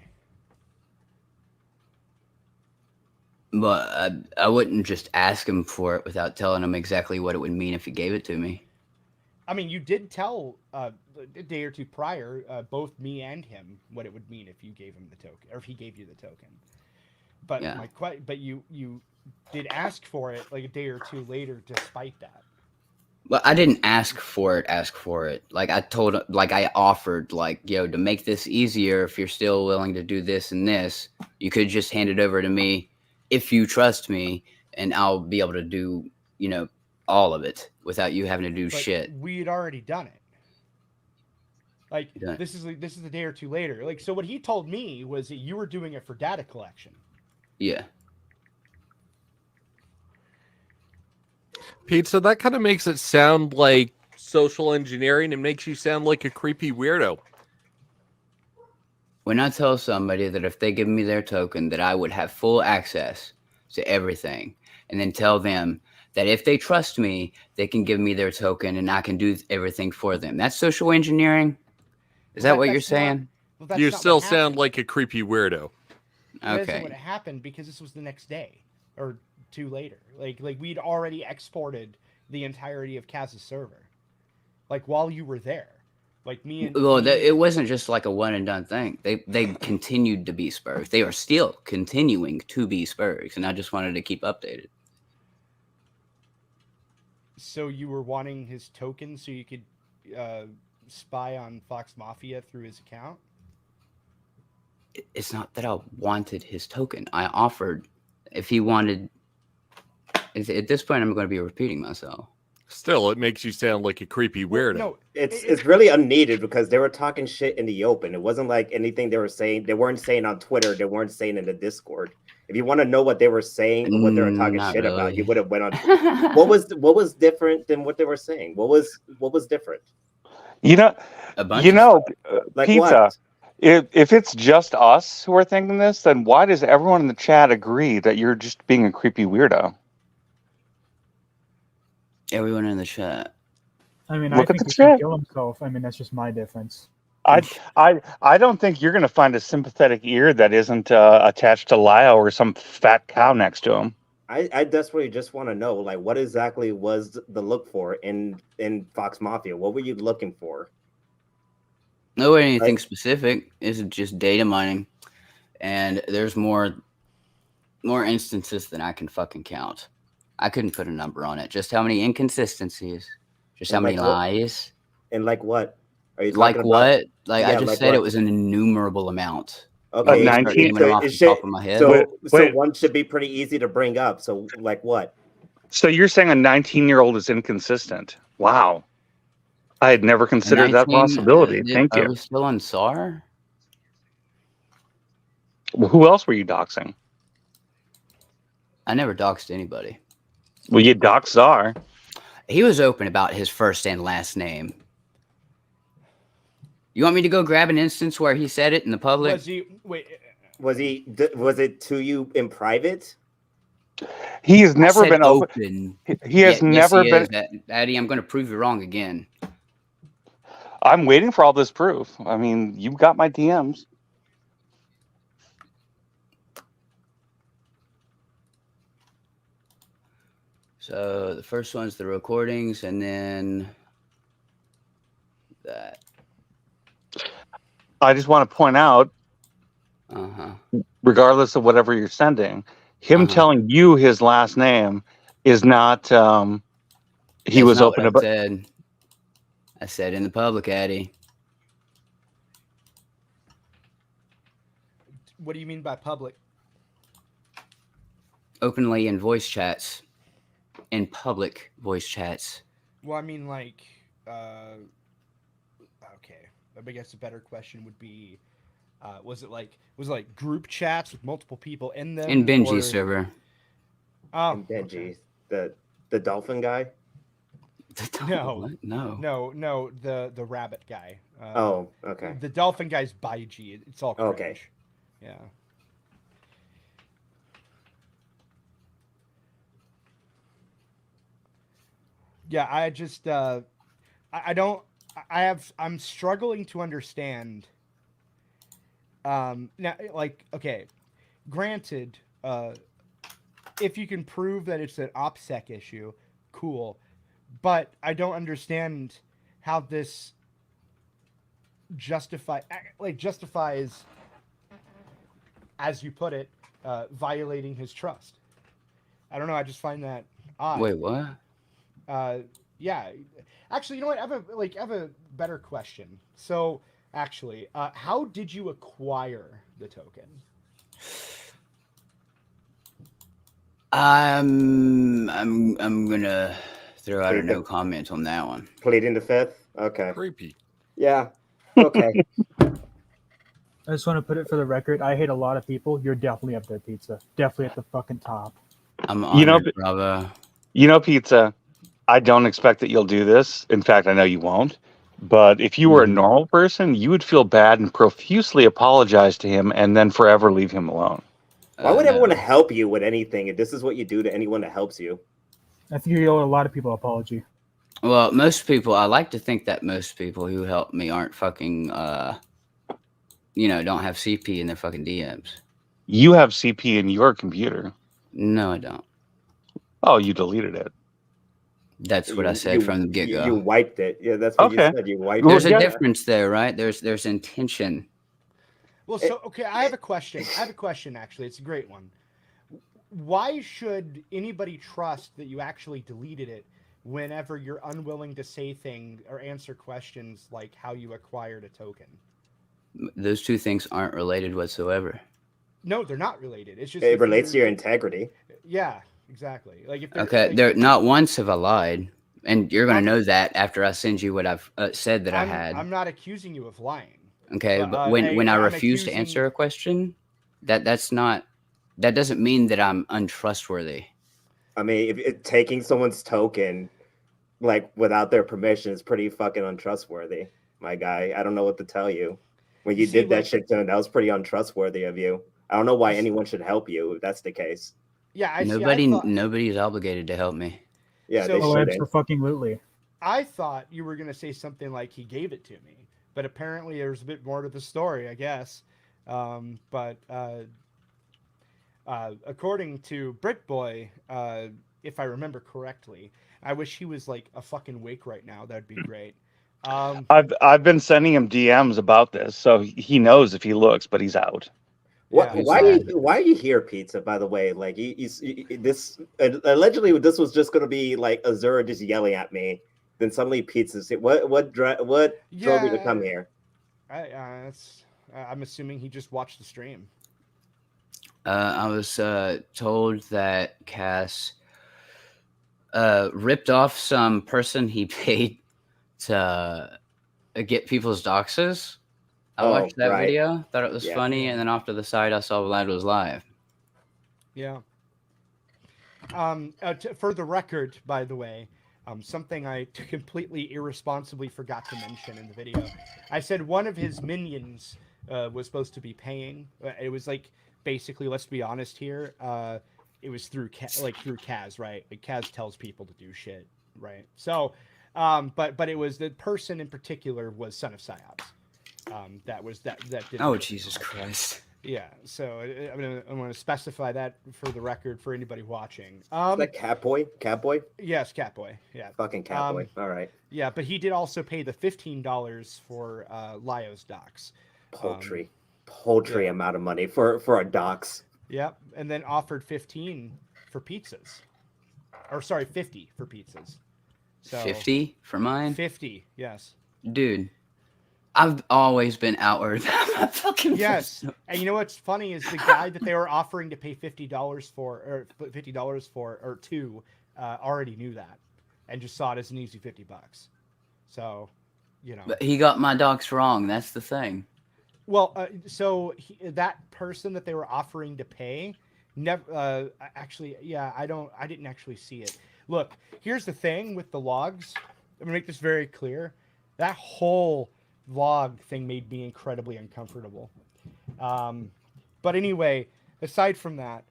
But I wouldn't just ask him for it without telling him exactly what it would mean if he gave it to me. I mean, you did tell a day or two prior, both me and him, what it would mean if you gave him the token, or if he gave you the token. But but you did ask for it like a day or two later, despite that. Well, I didn't ask for it. Like I offered, like, yo, to make this easier, if you're still willing to do this and this, you could just hand it over to me if you trust me, and I'll be able to do, all of it without you having to do shit. We had already done it. Like, this is a day or two later. Like, so what he told me was that you were doing it for data collection. Yeah. Peetza, that kind of makes it sound like social engineering. It makes you sound like a creepy weirdo. When I tell somebody that if they give me their token, that I would have full access to everything, and then tell them that if they trust me, they can give me their token and I can do everything for them. That's social engineering. Is that what you're saying? Well, that's You not still what sound happened. like a creepy weirdo. That isn't what Okay. happened because this was the next day or two later. Like we'd already exported the entirety of Kaz's server. Like while you were there. Like me and Well, me, it wasn't just like a one and done thing. They continued to be Spurs. They are still continuing to be Spurs, and I just wanted to keep updated. so you were wanting his token so you could spy on Fox Mafia through his account? It's not that I wanted his token. I offered if he wanted. At this point, I'm going to be repeating myself. Still, it makes you sound like a creepy weirdo. No, It's really unneeded because they were talking shit in the open. It wasn't like anything they were saying. They weren't saying on Twitter. They weren't saying in the Discord. If you want to know what they were saying or what they were talking Not shit about, you really. would have went on. What was different than what they were saying? What was different? You know, A bunch you of know, Like Pizza. what? If it's just us who are thinking this, then why does everyone in the chat agree that you're just being a creepy weirdo? everyone in the chat. I mean, Look I at think the he should chat. kill himself. I mean, that's just my difference. I don't think you're going to find a sympathetic ear that isn't attached to Lyle or some fat cow next to him. I desperately just want to know, like, what exactly was the look for in Fox Mafia? What were you looking for? No anything Like- specific. It's just data mining, and there's more instances than I can fucking count. I couldn't put a number on it. Just how many inconsistencies, just how And many like what- lies. And like what? Are you Like talking what? about? Like I Yeah, just like said, what? it was an innumerable amount. Okay, Start 19 naming them off it the should- top of my head. so Wait. one should be pretty easy to bring up. So like what? So you're saying a 19-year-old is inconsistent? Wow. I had never considered that 19, possibility. Thank Are you. we still on SAR? Well, who else were you doxing? I never doxed anybody. Well, you doxed Czar. He was open about his first and last name. You want me to go grab an instance where he said it in the public? Was he wait? Was it to you in private? He has I never said been open. He has never he been. is. Daddy, I'm going to prove you wrong again. I'm waiting for all this proof. I mean, you've got my DMs. So the first one's the recordings, and then that. I just want to point out, regardless of whatever you're sending, him telling you his last name is not. He That's was not open what about. I said in the public, Addy. What do you mean by public? Openly in voice chats. In public voice chats. Well, I mean, like, okay. I guess a better question would be, was it like group chats with multiple people in them? In Benji's or- server. Oh, And Benji, the dolphin guy. no, What? No. no, the rabbit guy. Oh, okay. The dolphin guy's Baiji. It's all cringe. Okay. Yeah. Yeah, I just I don't I'm struggling to understand now, like, okay, granted, if you can prove that it's an OPSEC issue, cool, but I don't understand how this justifies, as you put it, violating his trust. I don't know. I just find that odd. Wait, what? Yeah. Actually, you know what? I have a better question. So, actually, how did you acquire the token? I'm gonna throw out a Plead no the- comment on that one. Pleading the fifth. Okay. Creepy. Yeah. Okay. I just want to put it for the record. I hate a lot of people. You're definitely up there, Pizza. Definitely at the fucking top. I'm honored, You know, bravo. You know, Pizza, I don't expect that you'll do this. In fact, I know you won't. But if you were a normal person, you would feel bad and profusely apologize to him and then forever leave him alone. Why would No. everyone help you with anything if this is what you do to anyone that helps you? I think you owe a lot of people an apology. Well, most people, I like to think that most people who help me aren't fucking, don't have CP in their fucking DMs. You have CP in your computer. No, I don't. Oh, you deleted it. That's what I said from the get You go. wiped it. Yeah, that's what Okay. you said. You wiped There's it. a yeah. difference there, right? There's intention. Well, so okay, I have a question. Actually, it's a great one. Why should anybody trust that you actually deleted it whenever you're unwilling to say things or answer questions like how you acquired a token? Those two things aren't related whatsoever. No, they're not related. It's just It if relates to you're- your integrity. Yeah, exactly. Like if they're, Okay, like, there not once have I lied, and you're gonna I'm- know that after I send you what I've said that I had. I'm not accusing you of lying. Okay, but hey, when I I'm refuse to accusing- answer a question, that doesn't mean that I'm untrustworthy. I mean, if taking someone's token like without their permission is pretty fucking untrustworthy, my guy. I don't know what to tell you. When you See, did that like- shit to him, that was pretty untrustworthy of you. I don't know why anyone should help you if that's the case. Yeah, Nobody's obligated to help me. Yeah, So- they Oh, shouldn't. absolutely. I thought you were gonna say something like he gave it to me, but apparently there's a bit more to the story, I guess. According to BritBoy, if I remember correctly, I wish he was like a fucking wake right now. That'd be great. I've been sending him DMs about this, so he knows if he looks, but he's out. Yeah, Why are you here, Pizza? By the way, like this allegedly this was just gonna be like Azura just yelling at me. Then suddenly Pizza's what drove you to come here? I'm assuming he just watched the stream. I was told that Cass ripped off some person he paid to get people's doxes. I watched that video, thought it was funny, and then off to the side, I saw Vlad was live. Yeah. For the record, by the way, something I completely irresponsibly forgot to mention in the video. I said one of his minions was supposed to be paying. It was like basically, let's be honest here. It was through Kaz, right? Like Kaz tells people to do shit, right? So, but it was the person in particular was Son of Psyops. That did. Oh, Jesus Christ. Yeah, so I'm gonna specify that for the record for anybody watching. Is that Catboy? Catboy? Yes, Catboy. Yeah. Fucking Catboy. All right. Yeah, but he did also pay the $15 for Lyo's docs. Paltry amount of money for a docs. Yep, and then offered 15 for pizzas, or sorry, 50 for pizzas. So 50 for mine? 50, yes. Dude, I've always been outward. Fucking yes, and you know what's funny is the guy that they were offering to pay $50 for, or two, already knew that, and just saw it as an easy $50. So, you know. But he got my docs wrong. That's the thing. Well, that person that they were offering to pay, never actually. Yeah, I didn't actually see it. Look, here's the thing with the logs. I'm gonna make this very clear. That whole vlog thing made me incredibly uncomfortable. But anyway, aside from that,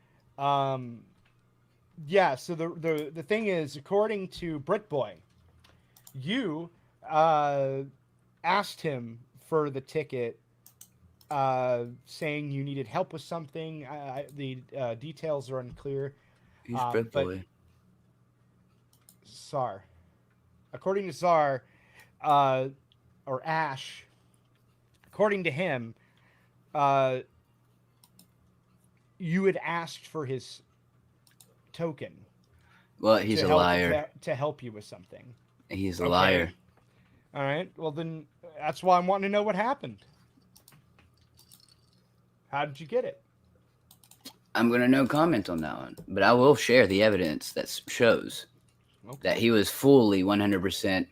yeah. So the thing is, according to BritBoy, you asked him for the ticket, saying you needed help with something. The details are unclear. He's BritBoy. Czar, according to Czar, or Ash, according to him, you had asked for his token. Well, he's a liar. To help you with something. He's a liar. All right. Well, then that's why I'm wanting to know what happened. How did you get it? I'm going to no comment on that one, but I will share the evidence that shows that he was fully 100%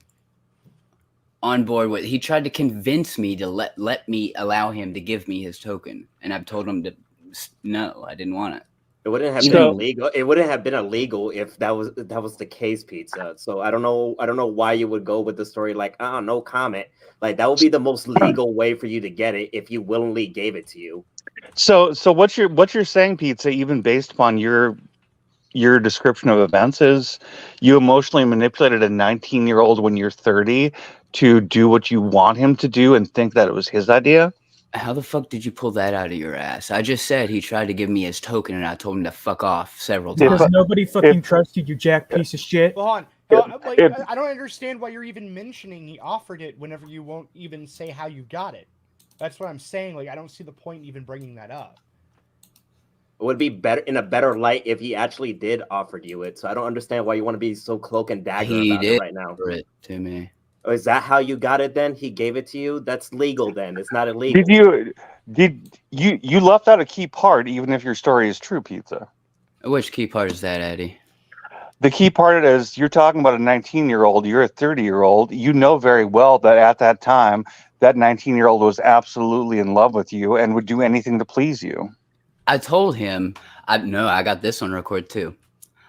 on board with. He tried to convince me to let me allow him to give me his token, and I've told him to no, I didn't want it. It wouldn't have been illegal. It wouldn't have been illegal if that was the case, Pizza. So I don't know why you would go with the story like, no comment. Like that would be the most legal way for you to get it if you willingly gave it to you. So what you're saying, Pizza, even based upon your your description of events is you emotionally manipulated a 19-year-old when you're 30 to do what you want him to do and think that it was his idea? How the fuck did you pull that out of your ass? I just said he tried to give me his token and I told him to fuck off several If- times. Because nobody fucking trusts you, you jack piece of shit. Well, hold on. Like, if- I don't understand why you're even mentioning he offered it whenever you won't even say how you got it. That's what I'm saying. Like, I don't see the point in even bringing that up. It would be better in a better light if he actually did offer you it. So I don't understand why you want to be so cloak and dagger He about did it right now. offer it to me. Oh, is that how you got it then? He gave it to you? That's legal then. It's not illegal. Did you left out a key part, even if your story is true, Pizza? Which key part is that, Eddie? The key part is you're talking about a 19-year-old, you're a 30-year-old. You know very well that at that time, that 19-year-old was absolutely in love with you and would do anything to please you. I told him, I got this on record too.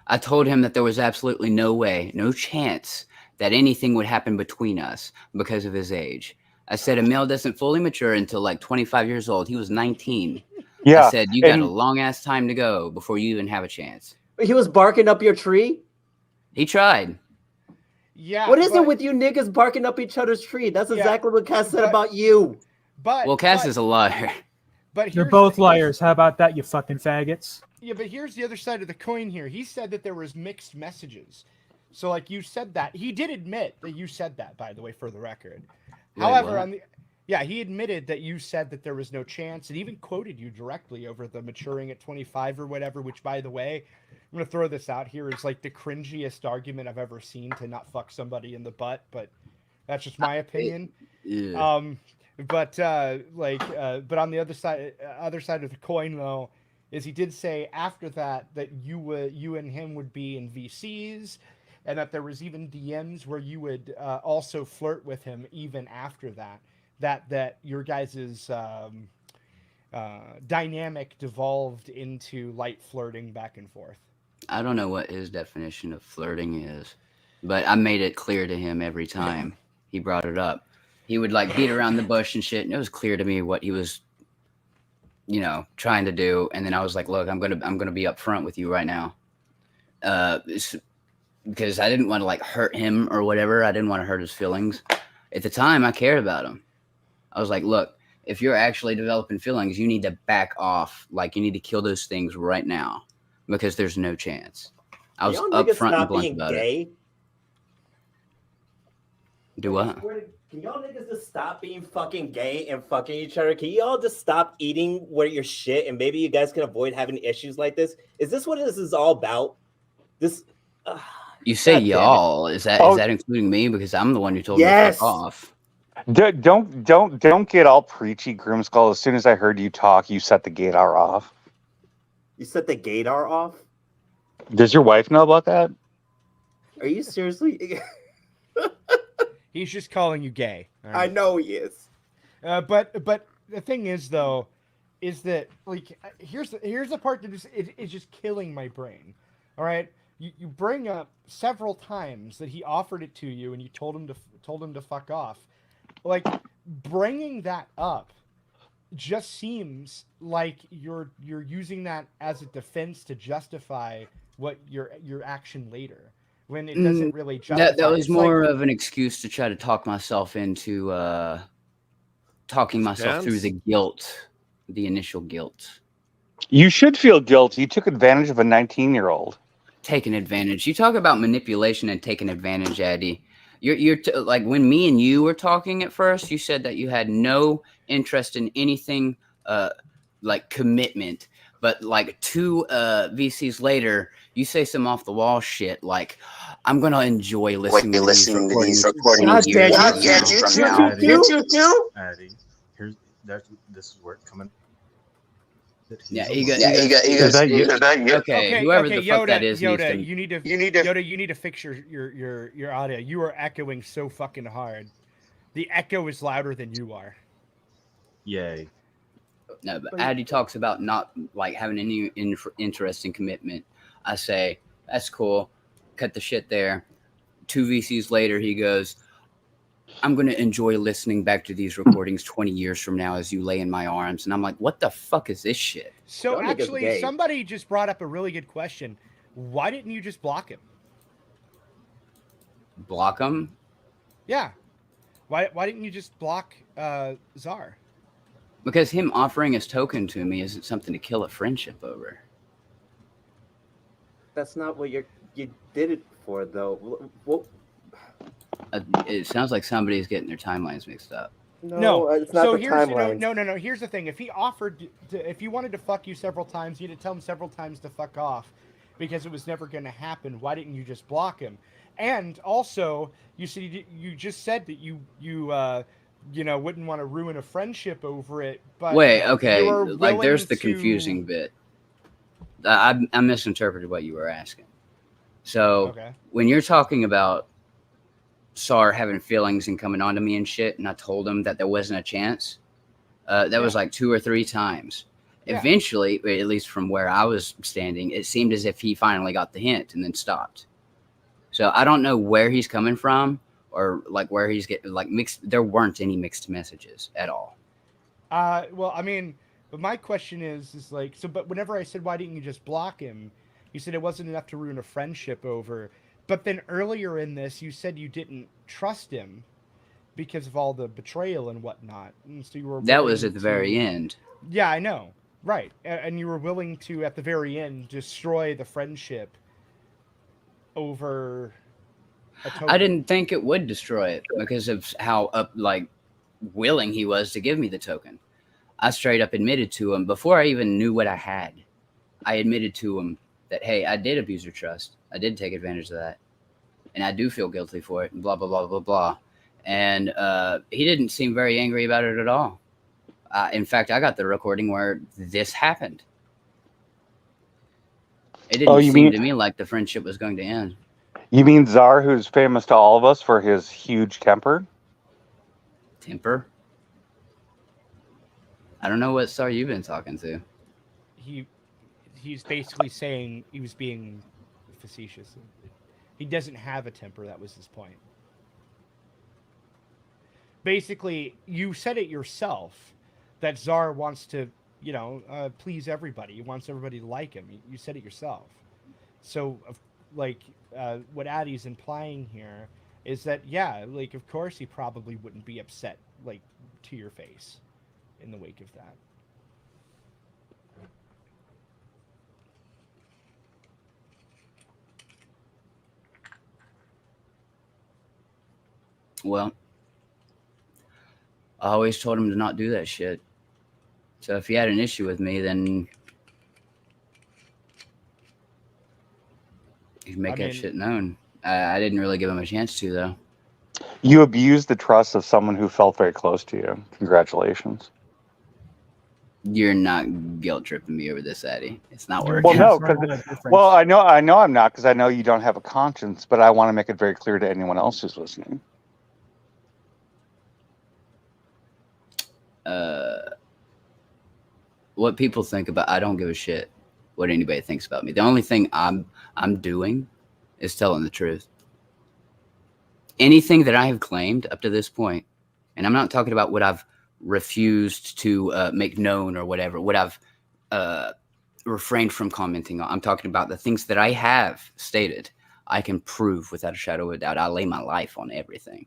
I told him that there was absolutely no way, no chance that anything would happen between us because of his age. I said a male doesn't fully mature until like 25 years old. He was 19. Yeah. I said, you got a long ass time to go before you even have a chance. He was barking up your tree? He tried. Yeah. What is it with you niggas barking up each other's tree? That's exactly what Cass said about you. Well, Cass is a liar. But You're both liars. How about that, you fucking faggots? Yeah, but here's the other side of the coin here. He said that there was mixed messages. So, like, you said that. He did admit that you said that, by the way, for the record. Wait, However, what? he admitted that you said that there was no chance and even quoted you directly over the maturing at 25 or whatever, which, by the way, I'm going to throw this out here, is like the cringiest argument I've ever seen to not fuck somebody in the butt, but that's just my opinion. Yeah. But on the other side of the coin, though, is he did say after that you and him would be in VCs, and that there was even DMs where you would also flirt with him even after that. That your guys' dynamic devolved into light flirting back and forth. I don't know what his definition of flirting is, but I made it clear to him every time he brought it up. He would like beat around the bush and shit, and it was clear to me what he was, trying to do. And then I was like, "Look, I'm gonna be upfront with you right now, because I didn't want to like hurt him or whatever. I didn't want to hurt his feelings. At the time, I cared about him. I was like, look, if you're actually developing feelings, you need to back off. Like, you need to kill those things right now because there's no chance." I was upfront and blunt about it. Do what? Can y'all niggas just stop being fucking gay and fucking each other? Can y'all just stop eating where your shit and maybe you guys can avoid having issues like this? Is this what this is all about? This. You say y'all. Is that including me? Because I'm the one who told him to fuck off. Don't get all preachy, Grimskull. As soon as I heard you talk, you set the gaydar off. You set the gaydar off? Does your wife know about that? Are you seriously? He's just calling you gay. Right? I know he is. But the thing is, though, is that like here's the part that is just killing my brain. All right, you bring up several times that he offered it to you and you told him to fuck off. Like, bringing that up just seems like you're using that as a defense to justify what your action later, when it doesn't really justify. That was more of an excuse to try to talk myself into talking myself through the guilt, the initial guilt. You should feel guilty. You took advantage of a 19-year-old. Taking advantage. You talk about manipulation and taking advantage, Eddie. You're like when me and you were talking at first, you said that you had no interest in anything like commitment. But like 2 VCs later, you say some off the wall shit like, "I'm gonna enjoy listening to these recordings." Eddie, this is where it's coming. Yeah, you got. Okay, whoever the fuck that is, Yoda, you need to fix your audio. You are echoing so fucking hard. The echo is louder than you are. Yay. No, but Addy talks about not like having any interest in commitment. I say, that's cool. Cut the shit there. 2 VCs later, he goes, "I'm going to enjoy listening back to these recordings 20 years from now as you lay in my arms." And I'm like, what the fuck is this shit? So actually, somebody just brought up a really good question. why didn't you just block him? Block him? Yeah. Why didn't you just block Czar? Because him offering his token to me isn't something to kill a friendship over. That's not what you did it for, though. What? It sounds like somebody's getting their timelines mixed up. No, it's not so the here's timelines. no. Here's the thing: if he offered, if he wanted to fuck you several times, you'd tell him several times to fuck off, because it was never going to happen. Why didn't you just block him? And also, you said you just said that you wouldn't want to ruin a friendship over it. But wait, okay, you were like there's the willing confusing bit. I misinterpreted what you were asking. So Okay. when you're talking about Sar having feelings and coming on to me and shit, and I told him that there wasn't a chance, that was like 2 or 3 times. Yeah. Eventually, at least from where I was standing, it seemed as if he finally got the hint and then stopped. So I don't know where he's coming from, or like where he's getting like mixed. There weren't any mixed messages at all. Well, I mean, but my question is like, so, but whenever I said, why didn't you just block him? You said it wasn't enough to ruin a friendship over. But then earlier in this, you said you didn't trust him because of all the betrayal and whatnot. And so you were That was willing at the very to- end. Yeah, I know. Right. And you were willing to, at the very end, destroy the friendship over a token. I didn't think it would destroy it because of how willing he was to give me the token. I straight up admitted to him before I even knew what I had. I admitted to him that, hey, I did abuse your trust. I did take advantage of that. And I do feel guilty for it, and blah, blah, blah, blah, blah. And he didn't seem very angry about it at all. In fact, I got the recording where this happened. It didn't seem to me like the friendship was going to end. You mean Czar, who's famous to all of us for his huge temper? Temper? I don't know what Czar you've been talking to. He's basically saying he was being facetious. He doesn't have a temper. That was his point. Basically, you said it yourself that Czar wants to, please everybody. He wants everybody to like him. You said it yourself. So, what Addie's implying here is that, yeah, of course he probably wouldn't be upset, to your face in the wake of that. Well, I always told him to not do that shit. So if he had an issue with me, then he'd make that shit known. I didn't really give him a chance to, though. You abused the trust of someone who felt very close to you. Congratulations. You're not guilt tripping me over this, Eddie. It's not working. Well, no, I know I'm not, because I know you don't have a conscience, but I want to make it very clear to anyone else who's listening. What people think about, I don't give a shit what anybody thinks about me. The only thing I'm doing is telling the truth. Anything that I have claimed up to this point, and I'm not talking about what I've refused to make known or whatever, what I've refrained from commenting on. I'm talking about the things that I have stated. I can prove without a shadow of a doubt. I lay my life on everything.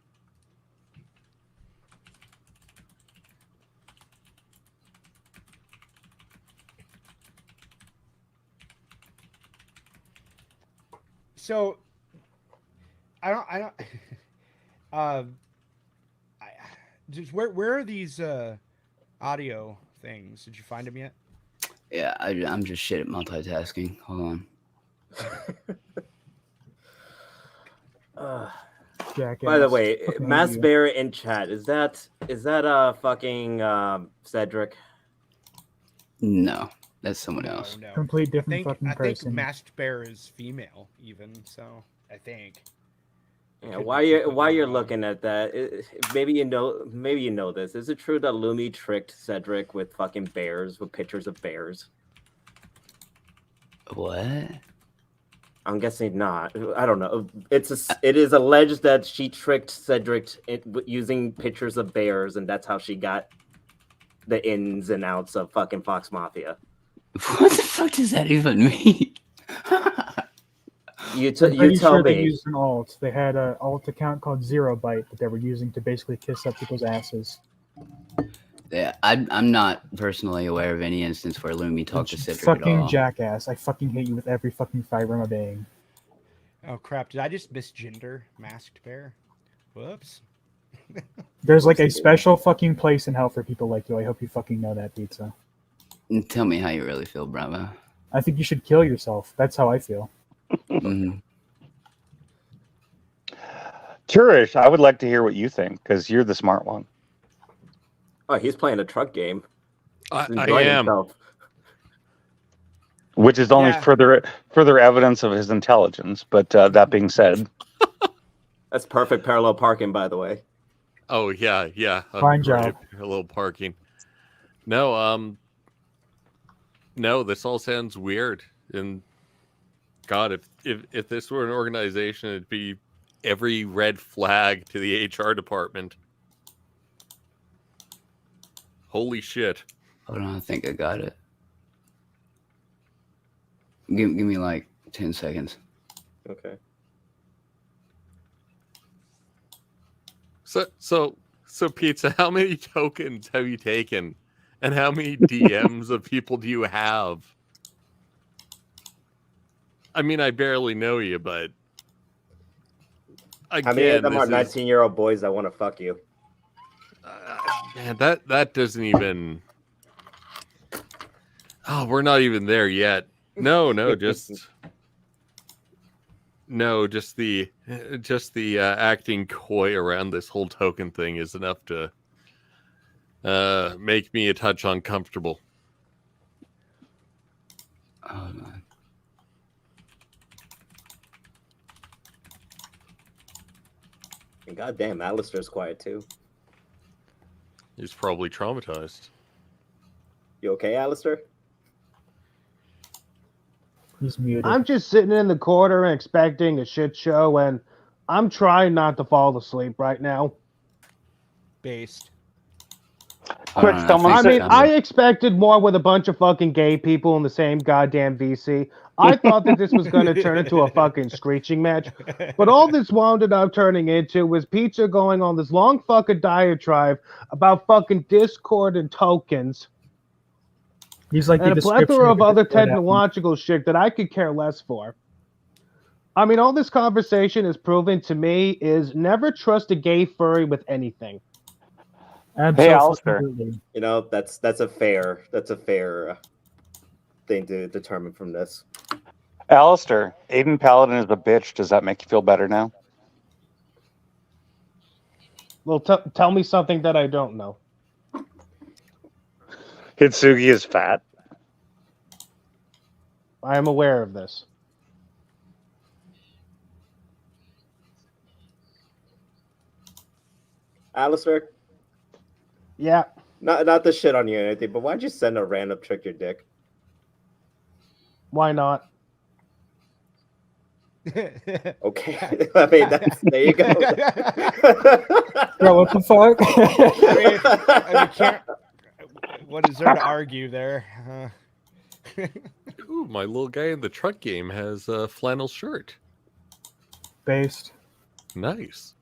So, just where are these audio things? Did you find them yet? Yeah, I'm just shit at multitasking. Hold on. By the way, Mass Bear in chat, is that fucking Cedric? No, that's someone else. No. Complete different fucking I person. think Masked Bear is female, even, so I think. Yeah, while you're looking at that, maybe you know this. Is it true that Lumi tricked Cedric with fucking bears, with pictures of bears? What? I'm guessing not. I don't know. It is alleged that she tricked Cedric using pictures of bears, and that's how she got the ins and outs of fucking Fox Mafia. What the fuck does that even mean? You I'm you pretty tell sure they me. used an alt. They had an alt account called Zero Byte that they were using to basically kiss up people's asses. Yeah, I'm not personally aware of any instance where Lumi talked to Citric at Fucking all. jackass. I fucking hate you with every fucking fiber of my being. Oh crap! Did I just misgender Masked Bear? Whoops. There's like a Whoopsie-doo. special fucking place in hell for people like you. I hope you fucking know that, Pizza. And tell me how you really feel, Bravo. I think you should kill yourself. That's how I feel. Mhm. Turish, I would like to hear what you think because you're the smart one. Oh, he's playing a truck game. I He's enjoying am. himself. Which is only Yeah. further evidence of his intelligence. But that being said, That's perfect parallel parking, by the way. Oh yeah, yeah. Fine job. A little parking. No, no. This all sounds weird. And God, if this were an organization, it'd be every red flag to the HR department. Holy shit! Hold on, I think I got it. Give me like 10 seconds. Okay. So Pizza, how many tokens have you taken, and how many DMs of people do you have? I mean, I barely know you, but again, How many of them are this is 19-year-old boys that want to fuck you? man, that doesn't even. Oh, we're not even there yet. No, just the acting coy around this whole token thing is enough to make me a touch uncomfortable. Hold on. And goddamn, Alistair's quiet too. He's probably traumatized. You okay, Alistair? He's muted. I'm just sitting in the corner and expecting a shit show, and I'm trying not to fall asleep right now. Based. quick, someone I said, mean, I expected more with a bunch of fucking gay people in the same goddamn VC. I thought that this was going to turn into a fucking screeching match, but all this wound up turning into was Peetza going on this long fucking diatribe about fucking Discord and tokens He's like and the a plethora description of a other Discord admin. technological shit that I could care less for. I mean, all this conversation has proven to me is never trust a gay furry with anything. Hey, Alistair. Absolutely. You know, that's a fair thing to determine from this. Alistair, Aiden Paladin is a bitch. Does that make you feel better now? Well, tell me something that I don't know. Hitsugi is fat. I am aware of this. Alistair, Yeah. not to shit on you or anything, but why'd you send a random trick your dick? Why not? Okay. I mean, there you go. Bro, what the fuck? I mean, can't. What is there to argue there? Ooh, my little guy in the truck game has a flannel shirt. Based. Nice.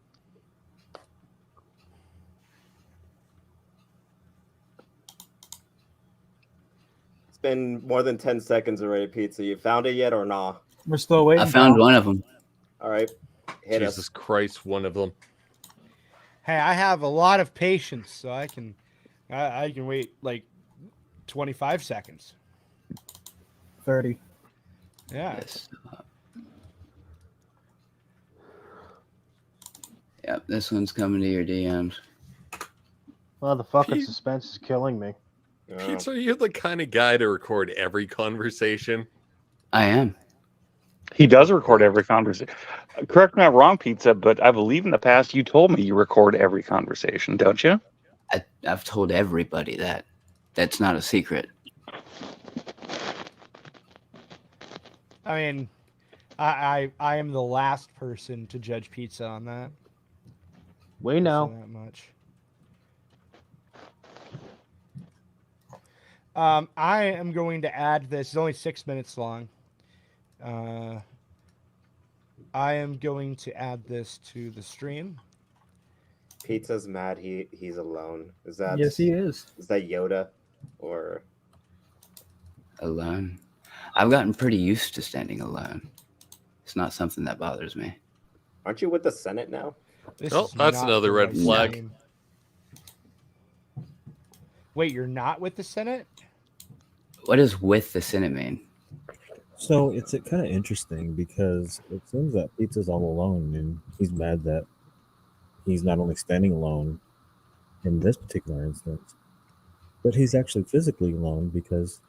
It's been more than 10 seconds already, Pizza. You found it yet or not? We're still waiting. I found pal. one of them. All right. Hit Jesus us. Christ, one of them. Hey, I have a lot of patience, so I can wait like 25 seconds. 30. Yeah. Yes. Yep, this one's coming to your DMs. Well, the fucking Pete- suspense is killing me. Oh. Pete, are you the kind of guy to record every conversation? I am. He does record every conversation. Correct me if I'm wrong, Pizza, but I believe in the past you told me you record every conversation, don't you? I've told everybody that. That's not a secret. I mean, I am the last person to judge Pizza on that. We know. That much. I am going to add this. It's only 6 minutes long. I am going to add this to the stream. Pizza's mad. He's alone. Is that is. Is that Yoda, or Alone. I've gotten pretty used to standing alone. It's not something that bothers me. aren't you with the Senate now? This Oh, is that's not another the red right flag. stream. Wait, you're not with the Senate? What does with the Senate mean? So it's kind of interesting because it seems that Pizza's all alone, and he's mad that he's not only standing alone in this particular instance, but he's actually physically alone because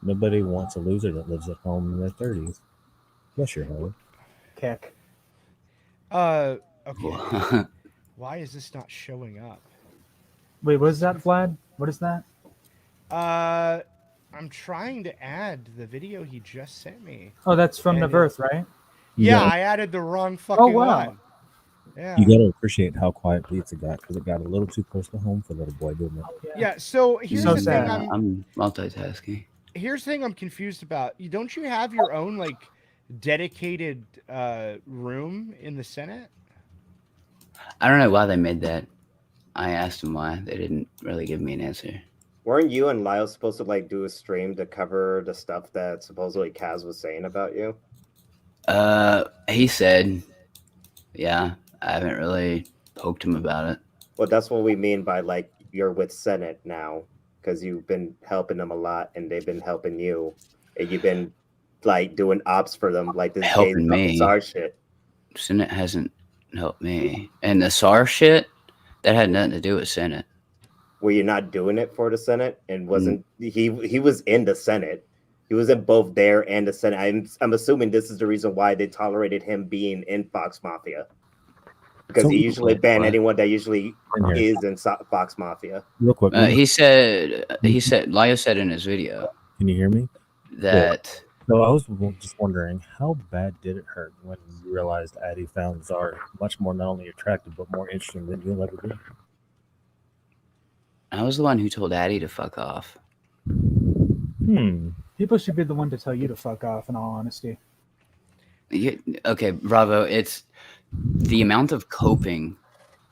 nobody wants a loser that lives at home in their 30s. Bless your heart. Keck. Okay. Why is this not showing up? Wait, what is that, Vlad? What is that? I'm trying to add the video he just sent me. Oh, that's from And the birth, right? Yeah, Yeah. I added the wrong fucking wow. one. Yeah. You got to appreciate how quiet Pizza got because it got a little too close to home for little boy, didn't it? Yeah, so here's So the sad. thing I'm multitasking. here's the thing I'm confused about. Don't you have your own like dedicated room in the Senate? I don't know why they made that. I asked them why. They didn't really give me an answer. Weren't you and Lyle supposed to like do a stream to cover the stuff that supposedly Kaz was saying about you? He said, yeah, I haven't really poked him about it. Well, that's what we mean by like you're with Senate now because you've been helping them a lot and they've been helping you, and you've been like doing ops for them, like this Helping me. SAR shit. Senate hasn't helped me. And the SAR shit, that had nothing to do with Senate. Were you not doing it for the Senate? And wasn't he was in the Senate? He was in both there and the Senate. I'm assuming this is the reason why they tolerated him being in Fox Mafia. Because So- he usually ban What? anyone that usually In here. is in Fox Mafia. Real quick, He said, Lio said in his video can you hear me? that So I was just wondering, how bad did it hurt when you realized Addie found Czar much more not only attractive but more interesting than you'll ever be? I was the one who told Addie to fuck off. People should be the one to tell you to fuck off, in all honesty. Okay, Bravo, it's the amount of coping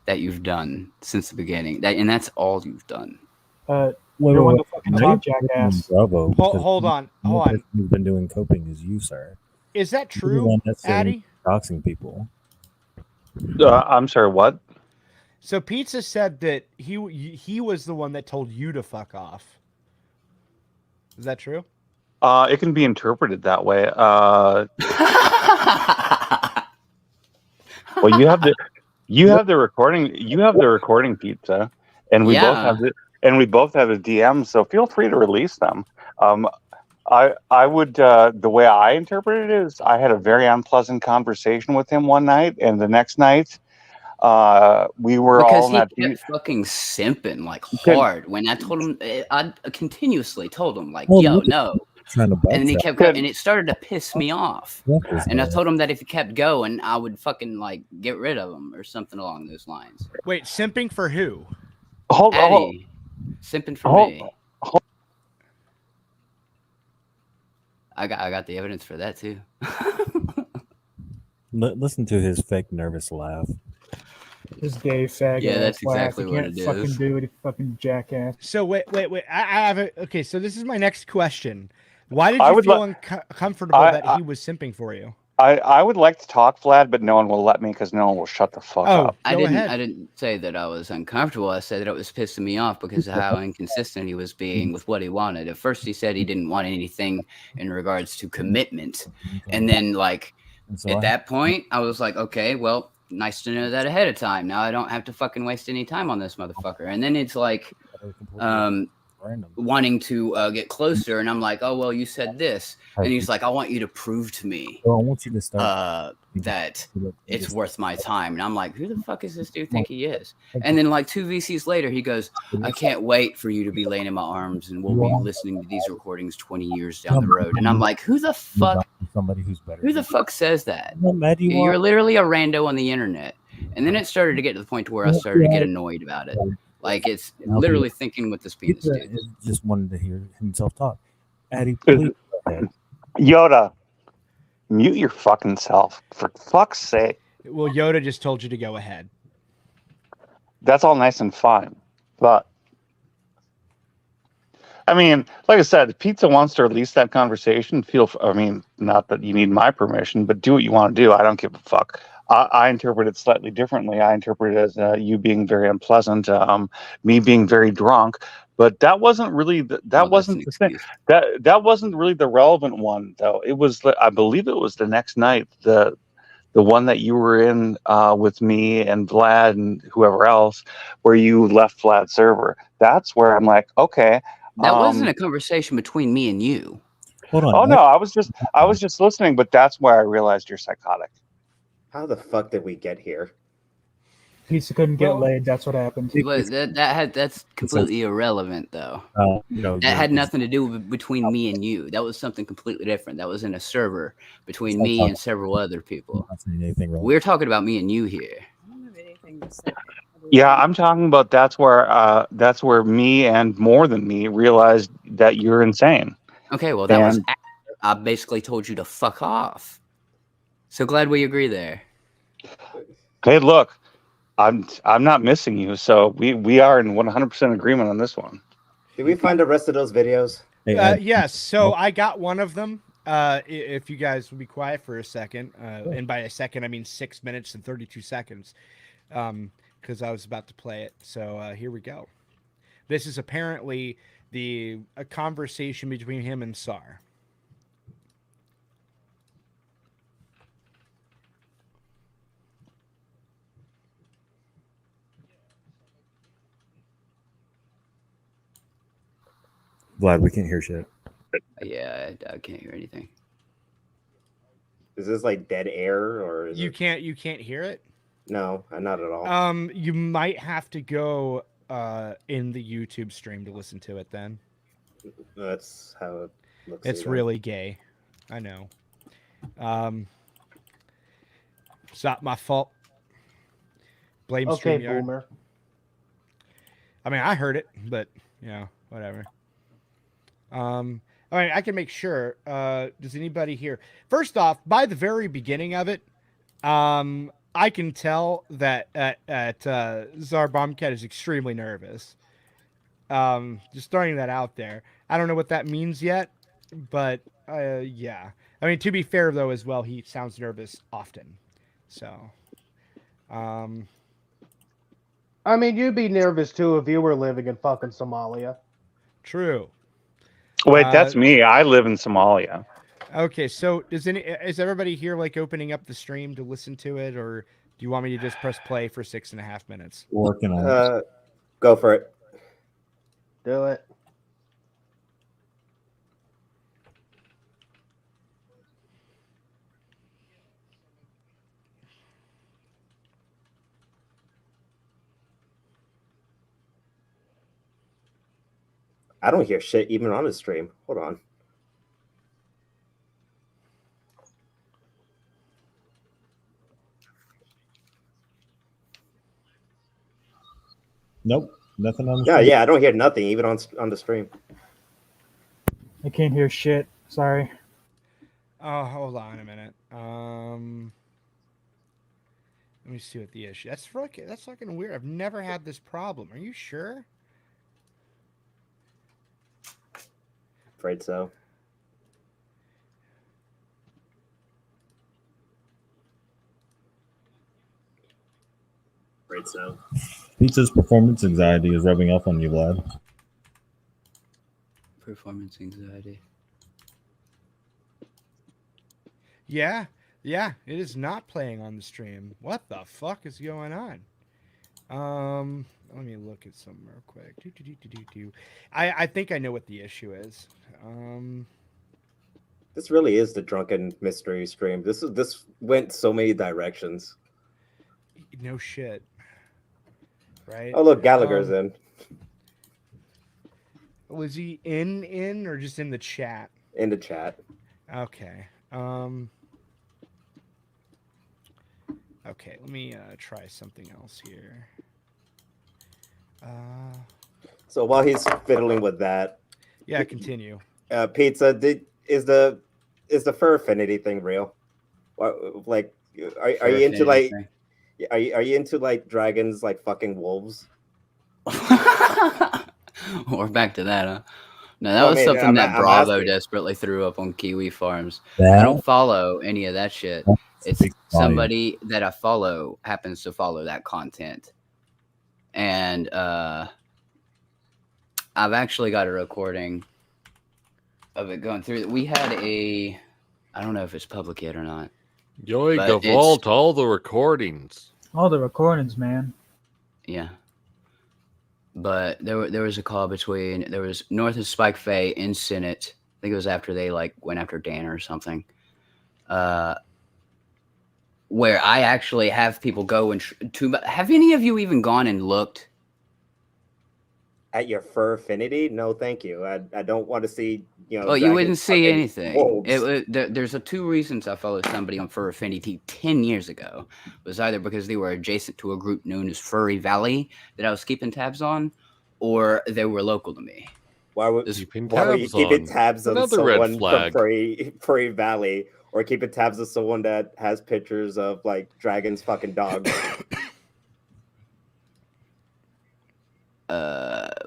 that you've done since the beginning. And that's all you've done. Wait, You're one to wait, fucking now talk, you're jackass. Bravo. because Hold on. the Hold person on. who's been doing coping is you, sir. Is that You're the true, one that's Addy? doxing people. I'm sorry, what? So Pizza said that he was the one that told you to fuck off. Is that true? It can be interpreted that way. Well, you have the recording, Pizza, and we both have it, and we both have his DMs. So feel free to release them. I would the way I interpret it is I had a very unpleasant conversation with him one night, and the next night we were because all in he that kept fucking simping like hard when I told him. I continuously told him like, "Yo, no." Trying to And then he kept going, and it started to piss me off. What And I told him that if he kept going, I would fucking like get rid of him or something along those lines. Wait, simping for who? Eddie, simping for me. I got the evidence for that too. Listen to his fake nervous laugh. His gay fag. Yeah, that's laugh. exactly You what can't it fucking is. do it, you fucking jackass. So wait. I have it. Okay, so this is my next question. Why did I you would feel li- uncomfortable that he was simping for you? I would like to talk, Vlad, but no one will let me because no one will shut the fuck up. I didn't say that I was uncomfortable. I said that it was pissing me off because of how inconsistent he was being with what he wanted. At first, he said he didn't want anything in regards to commitment, and then like at that point, I was like, okay, well, nice to know that ahead of time. Now I don't have to fucking waste any time on this motherfucker. And then it's like wanting to get closer, and I'm like, oh well, you said this, and he's like, I want you to prove to me Well, I want you to start that it's worth my time. And I'm like, who the fuck is this dude think he is? And then like 2 VCs later, he goes, I can't wait for you to be laying in my arms and we'll be listening to these recordings 20 years down the road. And I'm like, who the fuck? Somebody who's better. Who the fuck says that? How mad you You're are? literally a rando on the internet. And then it started to get to the point to where I started to get annoyed about it. Like it's literally thinking with this penis, Pizza dude. just wanted to hear himself talk. Addie, please go ahead. Yoda, Mute your fucking self, for fuck's sake. Well, Yoda just told you to go ahead. That's all nice and fine, but I mean, like I said, if Pizza wants to release that conversation, I mean, not that you need my permission, but do what you want to do. I don't give a fuck. I interpret it slightly differently. I interpret it as you being very unpleasant, me being very drunk. But that wasn't really that wasn't the thing. That wasn't really the relevant one, though. It was, I believe, it was the next night, the one that you were in with me and Vlad and whoever else, where you left Vlad's server. That's where I'm like, okay. That wasn't a conversation between me and you. Hold on. Oh no, I was just listening, but that's where I realized you're psychotic. How the fuck did we get here? Pizza couldn't get laid. That's what happened. But that's completely irrelevant, though. That had nothing to do with between me and you. That was something completely different. That was in a server between me and several other people. I'm not saying anything wrong. We're talking about me and you here. Yeah, I'm talking about that's where me and more than me realized that you're insane. Okay, well, that was I basically told you to fuck off. So glad we agree there. Hey, look, I'm not missing you, so we are in 100% agreement on this one. Did we find the rest of those videos? Yes. So I got one of them. If you guys would be quiet for a second, and by a second I mean 6 minutes and 32 seconds, because I was about to play it. So here we go. This is apparently a conversation between him and Sar. Vlad, we can't hear shit. Yeah, I can't hear anything. Is this like dead air or You can't hear it? No, not at all. You might have to go in the YouTube stream to listen to it then. That's how it looks. It's really gay. I know. It's not my fault. Blame StreamYard. Boomer. I mean, I heard it, but whatever. I mean, I can make sure. Does anybody hear? First off, by the very beginning of it, I can tell that Czar Bombcat is extremely nervous. Just throwing that out there. I don't know what that means yet, but yeah. I mean, to be fair though, as well, he sounds nervous often. So, I mean, you'd be nervous too if you were living in fucking Somalia. True. Wait, that's me. I live in Somalia. Okay, so is everybody here like opening up the stream to listen to it, or do you want me to just press play for 6.5 minutes? Working on it. Go for it. Do it. I don't hear shit even on the stream. Hold on. Nope, nothing on the stream. Yeah, I don't hear nothing even on the stream. I can't hear shit. Sorry. Oh, hold on a minute. Let me see what the issue. That's fucking weird. I've never had this problem. Are you sure? Afraid so. Afraid so. Pizza's performance anxiety is rubbing off on you, Vlad. Performance anxiety. Yeah, it is not playing on the stream. What the fuck is going on? Let me look at something real quick. I think I know what the issue is. This really is the drunken mystery stream. This went so many directions. No shit. Right? Oh look, Gallagher's in. Was he in or just in the chat? In the chat. Okay. Okay, let me try something else here. So while he's fiddling with that, yeah, continue. Pizza, is the fur affinity thing real? Like, are For you into affinity like are you into like dragons like fucking wolves? We're back to that, huh? No, that Well, I was mean, something that I'm Bravo asking. desperately threw up on Kiwi Farms. I That don't follow any of that shit. It's speaks volume. somebody that I follow happens to follow that content. And I've actually got a recording of it going through. We had I don't know if it's public yet or not. Yoy, But it's- vault all the recordings. All the recordings, man. Yeah. But there was a call between there was North and Spike Faye in Senate. I think it was after they like went after Dan or something. Where I actually have people go and have any of you even gone and looked At your fur affinity? No, thank you. I don't want to see, you know. Well, you wouldn't dragons see fucking anything. wolves. There's two reasons I followed somebody on Fur Affinity 10 years ago. It was either because they were adjacent to a group known as Furry Valley that I was keeping tabs on, or they were local to me. Why were you keeping tabs on Another red someone flag. from Furry Valley, or keeping tabs on someone that has pictures of like dragons fucking dogs?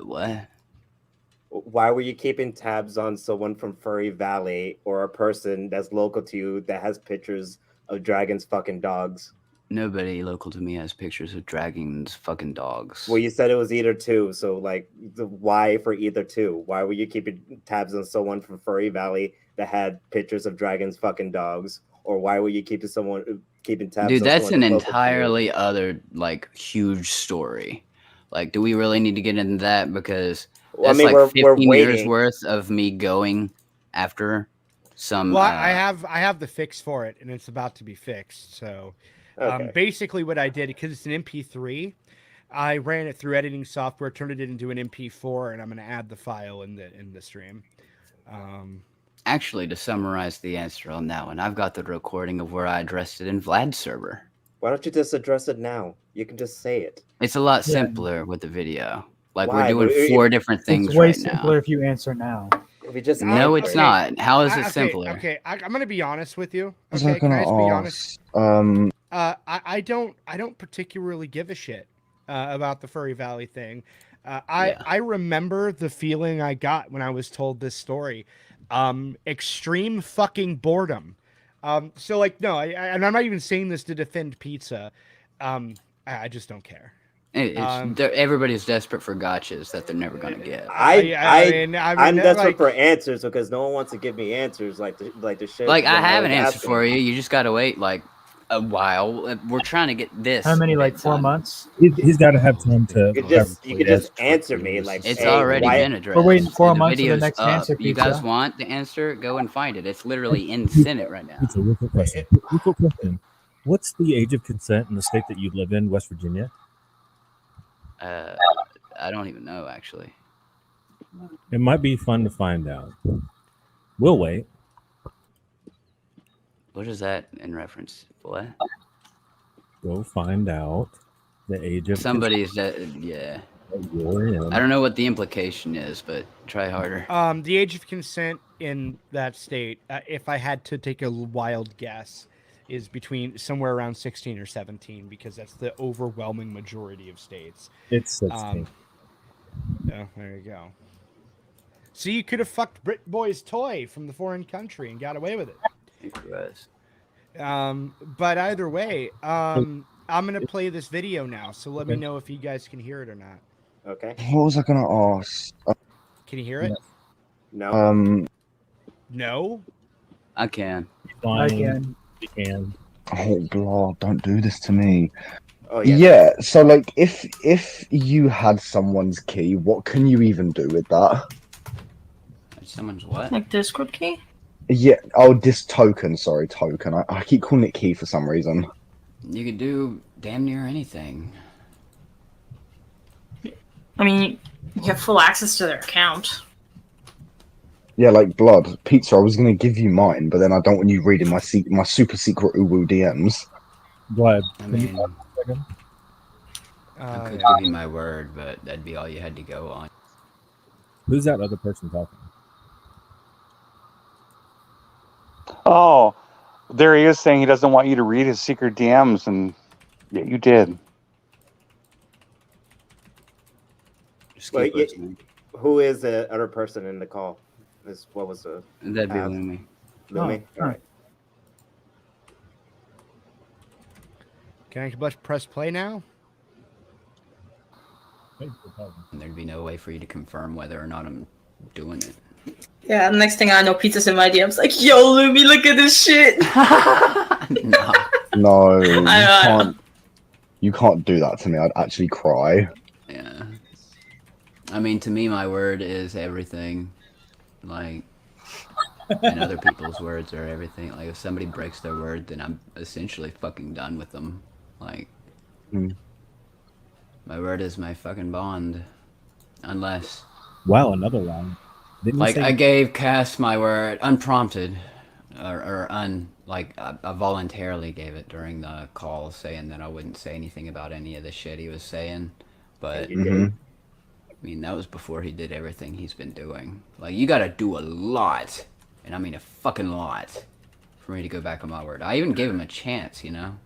What? Why were you keeping tabs on someone from Furry Valley or a person that's local to you that has pictures of dragons fucking dogs? Nobody local to me has pictures of dragons fucking dogs. Well, you said it was either two, so like, why for either two? Why were you keeping tabs on someone from Furry Valley that had pictures of dragons fucking dogs, or why were you keeping tabs? Dude, on that's someone an local to you? entirely other like huge story. Like, do we really need to get into that? Because Well, I that's mean, like we're 15 years waiting. worth of me going after some. Well, I have the fix for it, and it's about to be fixed. So, Okay. basically, what I did, because it's an MP3, I ran it through editing software, turned it into an MP4, and I'm going to add the file in the stream. Actually, to summarize the answer on that one, I've got the recording of where I addressed it in Vlad's server. Why don't you just address it now? You can just say it. It's a lot Yeah. simpler with the video. Like, Why? we're doing But 4 different things It's way right simpler now. if you answer now. If you just No, answer it's it. not. How is it Okay, simpler? Okay, I'm going to be honest with you. Was I Okay, can I gonna just be honest? ask? I don't particularly give a shit about the Furry Valley thing. I remember the feeling I got when I was told this story. Extreme fucking boredom. So like, no, and I'm not even saying this to defend Peetza. I just don't care. Everybody's desperate for gotchas that they're never gonna get. I'm desperate like- for answers because no one wants to give me answers like the shit. Like, I that have an was answer asking. for you. You just gotta wait like a while. We're trying to get this. How many, like bit 4 done. months? He's got to have time to. You could just answer me like, It's hey, already why- been addressed. We're waiting 4 The months for the video's next up. answer, You guys Pizza. want the answer? Go and find it. It's literally in Senate right now. It's a real quick question. Real quick question. What's the age of consent in the state that you live in, West Virginia? I don't even know actually. It might be fun to find out. We'll wait. What is that in reference? What? Go find out the age of Somebody's yeah. You're in. I don't know what the implication is, but try harder. The age of consent in that state, if I had to take a wild guess, is between somewhere around 16 or 17, because that's the overwhelming majority of states. It's 16. Oh, there you go. So you could have fucked Brit Boy's toy from the foreign country and got away with it. But either way, I'm gonna play this video now. So let me know if you guys can hear it or not. Okay. What was I gonna ask? Can you hear it? No. No. I can. I can. You can. Oh, Blood, don't do this to me. Oh Yeah, so like if you had someone's key, what can you even do with that? Someone's what? Like Discord key? Yeah, oh, this token, sorry, token. I keep calling it key for some reason. You could do damn near anything. I mean, you have full access to their account. Yeah, like Blood. Pizza, I was going to give you mine, but then I don't want you reading my super secret Uwu DMs. Vlad, I mean, I could give you my word, but that'd be all you had to go on. Who's that other person talking? Oh, There he is saying he doesn't want you to read his secret DMs, and yeah, you did. Just Wait, keep listening. who is the other person in the call? What was the That'd be Lumi. Lumi? Oh, All right. Can I press play now? And there'd be no way for you to confirm whether or not I'm doing it. Yeah, next thing I know, Pizza's in my DMs like, yo, Lumi, look at this shit. No. No, you I know. can't. You can't do that to me. I'd actually cry. Yeah. I mean, to me, my word is everything. Like, and other people's words are everything. Like, if somebody breaks their word, then I'm essentially fucking done with them. Like, my word is my fucking bond. Unless... Wow, another one. Didn't Like, you say I gave Cass my word unprompted. I voluntarily gave it during the call, saying that I wouldn't say anything about any of the shit he was saying. But, I mean, that was before he did everything he's been doing. Like, you gotta do a lot, and I mean a fucking lot, for me to go back on my word. I even gave him a chance, you know?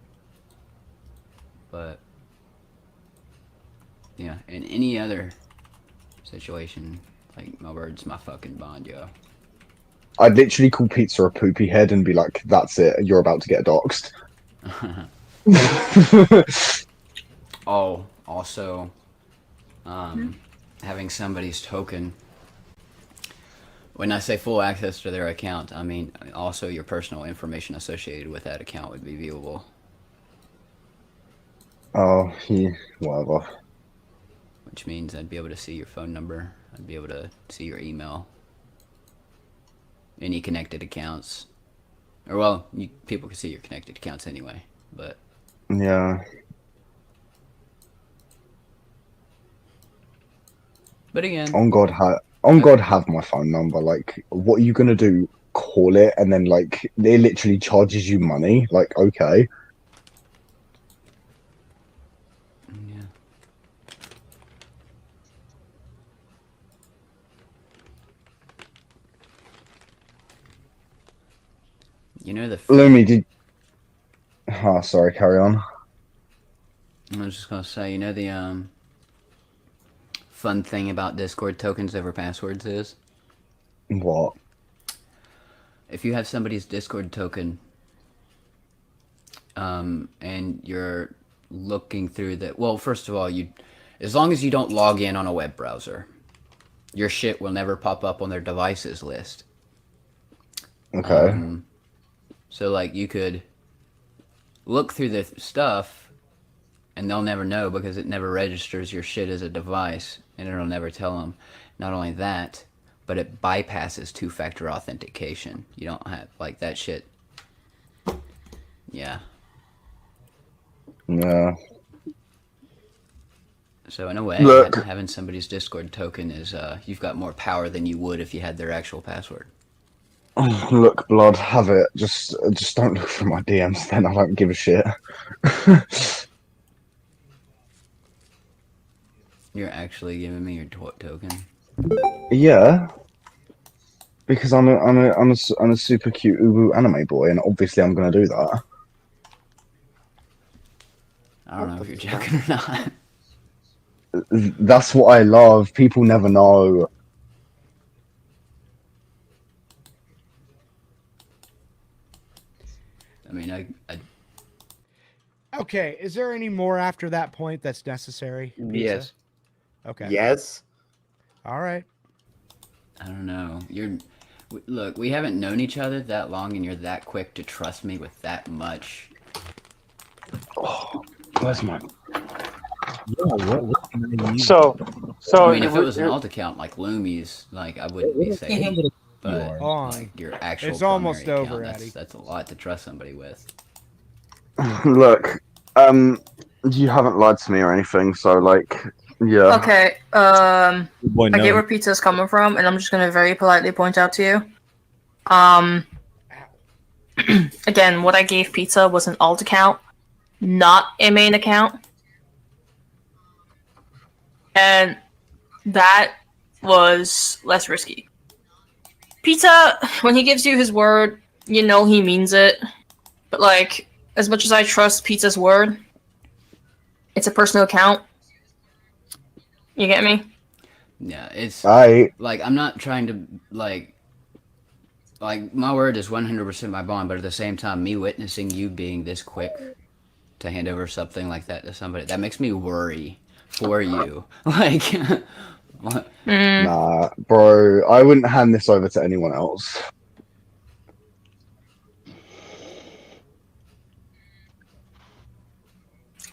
But, yeah, in any other situation, like, my word's my fucking bond, yo. I'd literally call Pizza a poopy head and be like, "That's it. You're about to get doxxed." Oh, also, having somebody's token. When I say full access to their account, I mean also your personal information associated with that account would be viewable. Oh, whatever. Which means I'd be able to see your phone number. I'd be able to see your email. Any connected accounts. Or, well, people can see your connected accounts anyway, but... Yeah. But again... On God, have my phone number. Like, what are you gonna do? Call it, and then, like, it literally charges you money? Like, okay. Yeah. You know the... Lumi, did... Oh, sorry, carry on. I was just gonna say, you know the, fun thing about Discord tokens over passwords is? What? If you have somebody's Discord token, and you're looking through the... Well, first of all, as long as you don't log in on a web browser, your shit will never pop up on their devices list. Okay. So, like, you could look through the stuff, and they'll never know because it never registers your shit as a device, and it'll never tell them. Not only that, but it bypasses two-factor authentication. You don't have, like, that shit. Yeah. Yeah. So in a way, having somebody's Discord token is, you've got more power than you would if you had their actual password. Look, blood, have it. Just don't look for my DMs then. I don't give a shit. You're actually giving me your token? Yeah. Because I'm a super cute uwu anime boy, and obviously I'm gonna do that. I don't know if you're joking or not. That's what I love. People never know. I mean, I... Okay, is there any more after that point that's necessary? Pizza? Yes. Okay. Yes. All right. I don't know. Look, we haven't known each other that long, and you're that quick to trust me with that much. Oh, where's my... Yeah, what can I use? So I mean, if it was an alt account like Lumi's, like, I wouldn't be saying, but like, your actual it's almost primary over, account, Addy. that's a lot to trust somebody with. Look, you haven't lied to me or anything, so, like, yeah. Okay, I Boy, get no. where Pizza's coming from, and I'm just gonna very politely point out to you. Again, what I gave Pizza was an alt account, not a main account. And that was less risky. Pizza, when he gives you his word, you know he means it. But like, as much as I trust Pizza's word, it's a personal account. You get me? Yeah, it's I like I'm not trying to like my word is 100% my bond, but at the same time, me witnessing you being this quick to hand over something like that to somebody, that makes me worry for you. Like, what? nah, bro. I wouldn't hand this over to anyone else.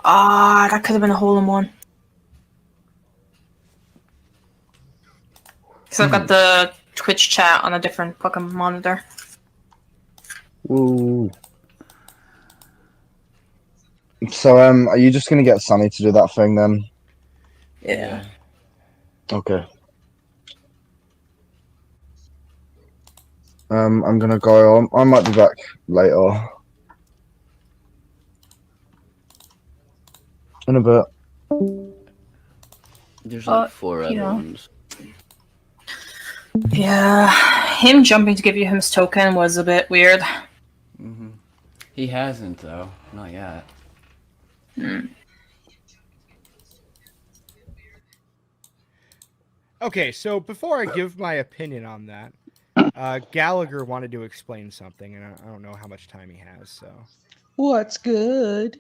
Ah, that could have been a hole in one. Because I've got the Twitch chat on a different fucking monitor. Woo. So, are you just gonna get Sunny to do that thing then? Yeah. Okay. I'm gonna go. I might be back later. In a bit. There's like 4 other yeah. ones. Yeah, him jumping to give you his token was a bit weird. Mm-hmm. He hasn't though, not yet. Okay, so before I give my opinion on that, Gallagher wanted to explain something, and I don't know how much time he has. So, What's good?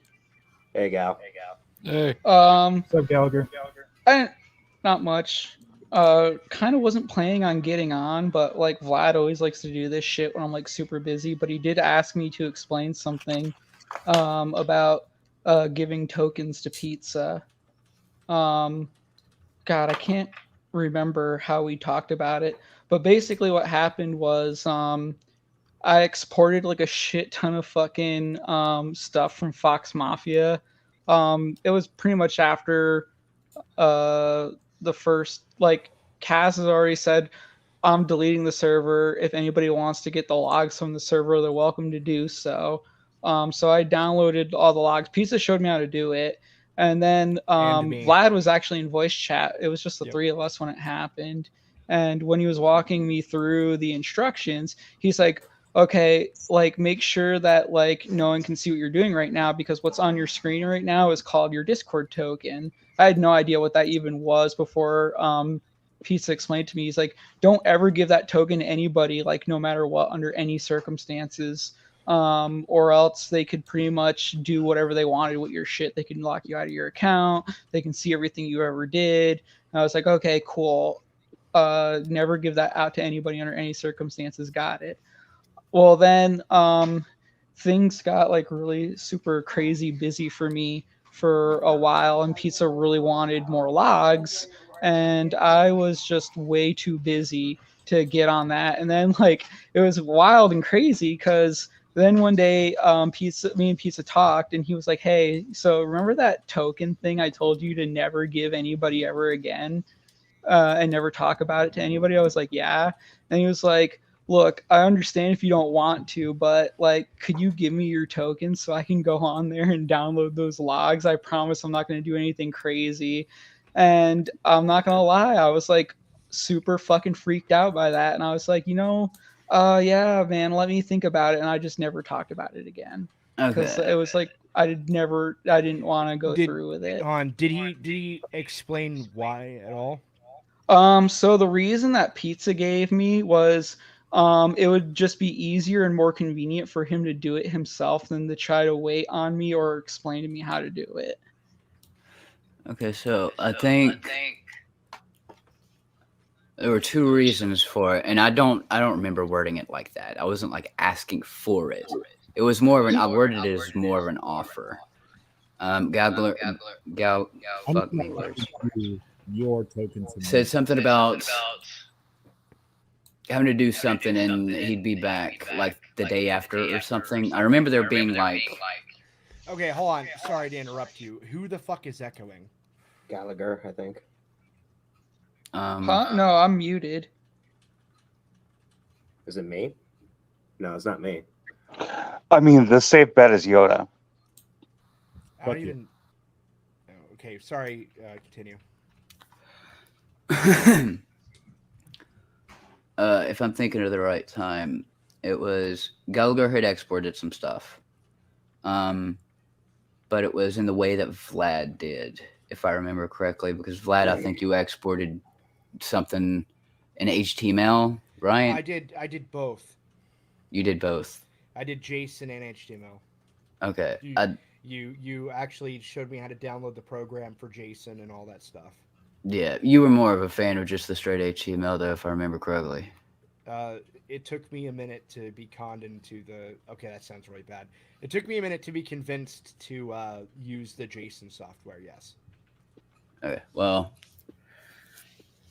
Hey, Gal. Hey. What's up, Gallagher? Not much. Kind of wasn't planning on getting on, but like Vlad always likes to do this shit when I'm like super busy. But he did ask me to explain something about giving tokens to Pizza. God, I can't remember how we talked about it, but basically what happened was I exported like a shit ton of fucking stuff from Fox Mafia. It was pretty much after the first, like, Kaz has already said I'm deleting the server. If anybody wants to get the logs from the server, they're welcome to do so. So I downloaded all the logs. Pizza showed me how to do it. And then Vlad was actually in voice chat. It was just the three of us when it happened. And when he was walking me through the instructions, he's like, okay, like make sure that like no one can see what you're doing right now, because what's on your screen right now is called your Discord token. I had no idea what that even was before Pizza explained to me. He's like, don't ever give that token to anybody, like no matter what, under any circumstances, or else they could pretty much do whatever they wanted with your shit. They can lock you out of your account. They can see everything you ever did. And I was like, okay, cool. Never give that out to anybody under any circumstances. Got it. Well, then things got like really super crazy busy for me for a while, and Pizza really wanted more logs, and I was just way too busy to get on that. And then like it was wild and crazy because then one day me and Pizza talked, and he was like, hey, so remember that token thing I told you to never give anybody ever again, and never talk about it to anybody? I was like, yeah. And he was like, look, I understand if you don't want to, but like, could you give me your tokens so I can go on there and download those logs? I promise I'm not going to do anything crazy. And I'm not going to lie, I was like super fucking freaked out by that. And I was like, yeah, man, let me think about it. And I just never talked about it again. Because Okay. it was like, I didn't want to go through with it. Did he explain why at all? So the reason that Pizza gave me was it would just be easier and more convenient for him to do it himself than to try to wait on me or explain to me how to do it. Okay, so I think there were 2 reasons for it, and I don't remember wording it like that. I wasn't like asking for it. It was more of an I worded it as more of an offer. Fuck me words. Your token to Said something about having to do something and he'd be back like the day after or something. I remember there being like. Okay, hold on. Sorry to interrupt you. Who the fuck is echoing? Gallagher, I think. Huh? No, I'm muted. Is it me? No, it's not me. I mean, the safe bet is Yoda. I don't even. Okay, sorry. Continue. If I'm thinking of the right time, it was Gallagher had exported some stuff. but it was in the way that Vlad did, if I remember correctly, because Vlad, I think you exported something in HTML, right? I did both. You did both. I did JSON and HTML. Okay. You actually showed me how to download the program for JSON and all that stuff. Yeah, you were more of a fan of just the straight HTML, though, if I remember correctly. It took me a minute to be conned into the. Okay, that sounds really bad. It took me a minute to be convinced to use the JSON software. Yes. Okay. Well,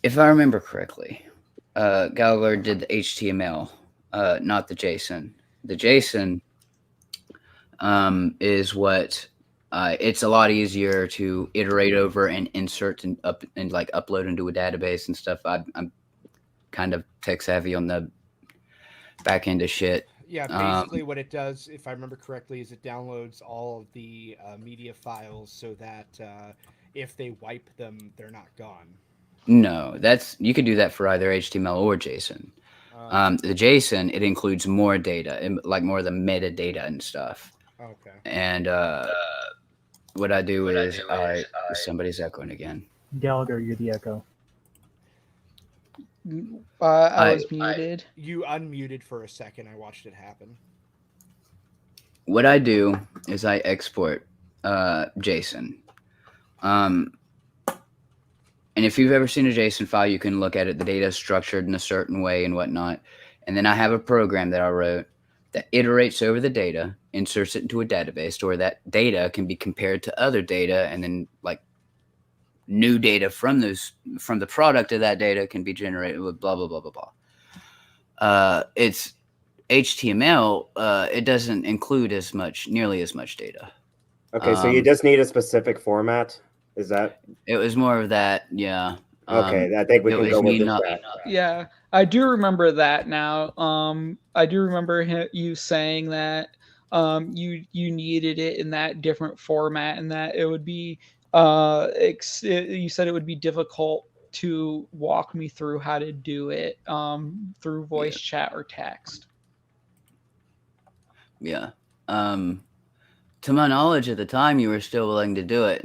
if I remember correctly, Gallagher did the HTML, not the JSON. The JSON is what. It's a lot easier to iterate over and insert and like upload into a database and stuff. I'm kind of tech savvy on the back end of shit. Yeah, basically what it does, if I remember correctly, is it downloads all of the media files so that if they wipe them, they're not gone. No, you could do that for either HTML or JSON. The JSON, it includes more data, like more of the metadata and stuff. Okay. And what I do is somebody's echoing again. Gallagher, you're the echo. I was muted. You unmuted for a second. I watched it happen. What I do is I export JSON. And if you've ever seen a JSON file, you can look at it. The data is structured in a certain way and whatnot. And then I have a program that I wrote that iterates over the data, inserts it into a database, where that data can be compared to other data, and then like new data from the product of that data can be generated with blah blah blah blah blah. It's HTML. It doesn't include nearly as much data. Okay, so you just need a specific format. Is that? It was more of that, yeah. Okay, I think we can go with that. Yeah, I do remember that now. I do remember you saying that you needed it in that different format, and that it would be you said it would be difficult to walk me through how to do it through voice chat or text. Yeah. To my knowledge, at the time, you were still willing to do it,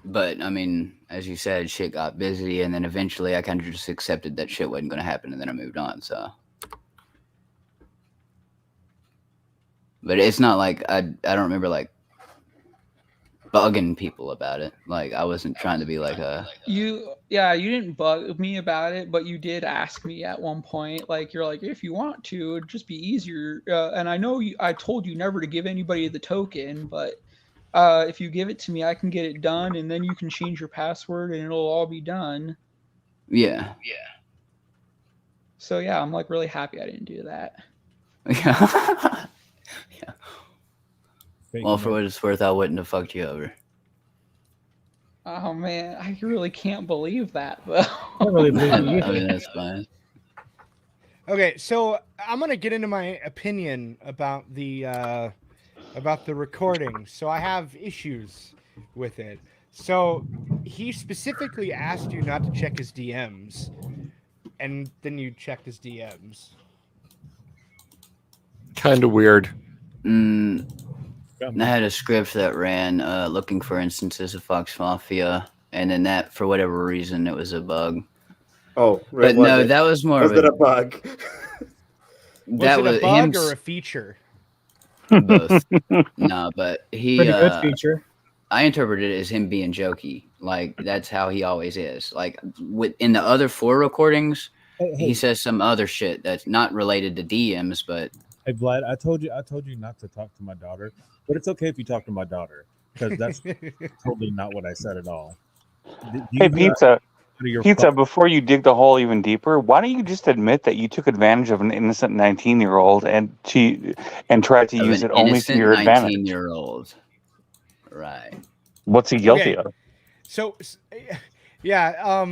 but I mean, as you said, shit got busy, and then eventually I kind of just accepted that shit wasn't going to happen, and then I moved on. So, but it's not like I don't remember like bugging people about it. Like I wasn't trying to be like you didn't bug me about it, but you did ask me at one point, like you're like, if you want to, it'd just be easier. And I know I told you never to give anybody the token, but if you give it to me, I can get it done, and then you can change your password, and it'll all be done. Yeah. So yeah, I'm like really happy I didn't do that. Yeah. Well, for what it's worth, I wouldn't have fucked you over. Oh man, I really can't believe that though. I really believe you. I mean, that's fine. Okay, so I'm gonna get into my opinion about the recording. So I have issues with it. So he specifically asked you not to check his DMs, and then you checked his DMs. Kind of weird. I had a script that ran looking for instances of Fox Mafia, and then that, for whatever reason, it was a bug. Oh, but no, that was more. Was it a bug? Was it a bug or a feature? Both. No, but he pretty good feature. I interpreted it as him being jokey. Like that's how he always is. Like in the other 4 recordings, he says some other shit that's not related to DMs, but. Hey Vlad, I told you not to talk to my daughter, but it's okay if you talk to my daughter because that's totally not what I said at all. Hey, Peetza, before you dig the hole even deeper, why don't you just admit that you took advantage of an innocent 19-year-old and tried to use it only to your advantage? 19-year-old, right? What's he guilty of? So, yeah,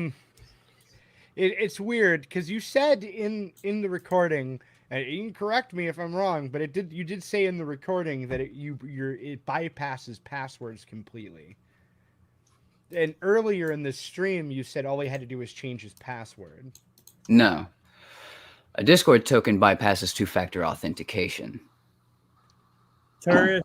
it's weird because you said in the recording. And you can correct me if I'm wrong, but you did say in the recording that it bypasses passwords completely. And earlier in the stream, you said all he had to do was change his password. No, a Discord token bypasses 2-factor authentication. Turret.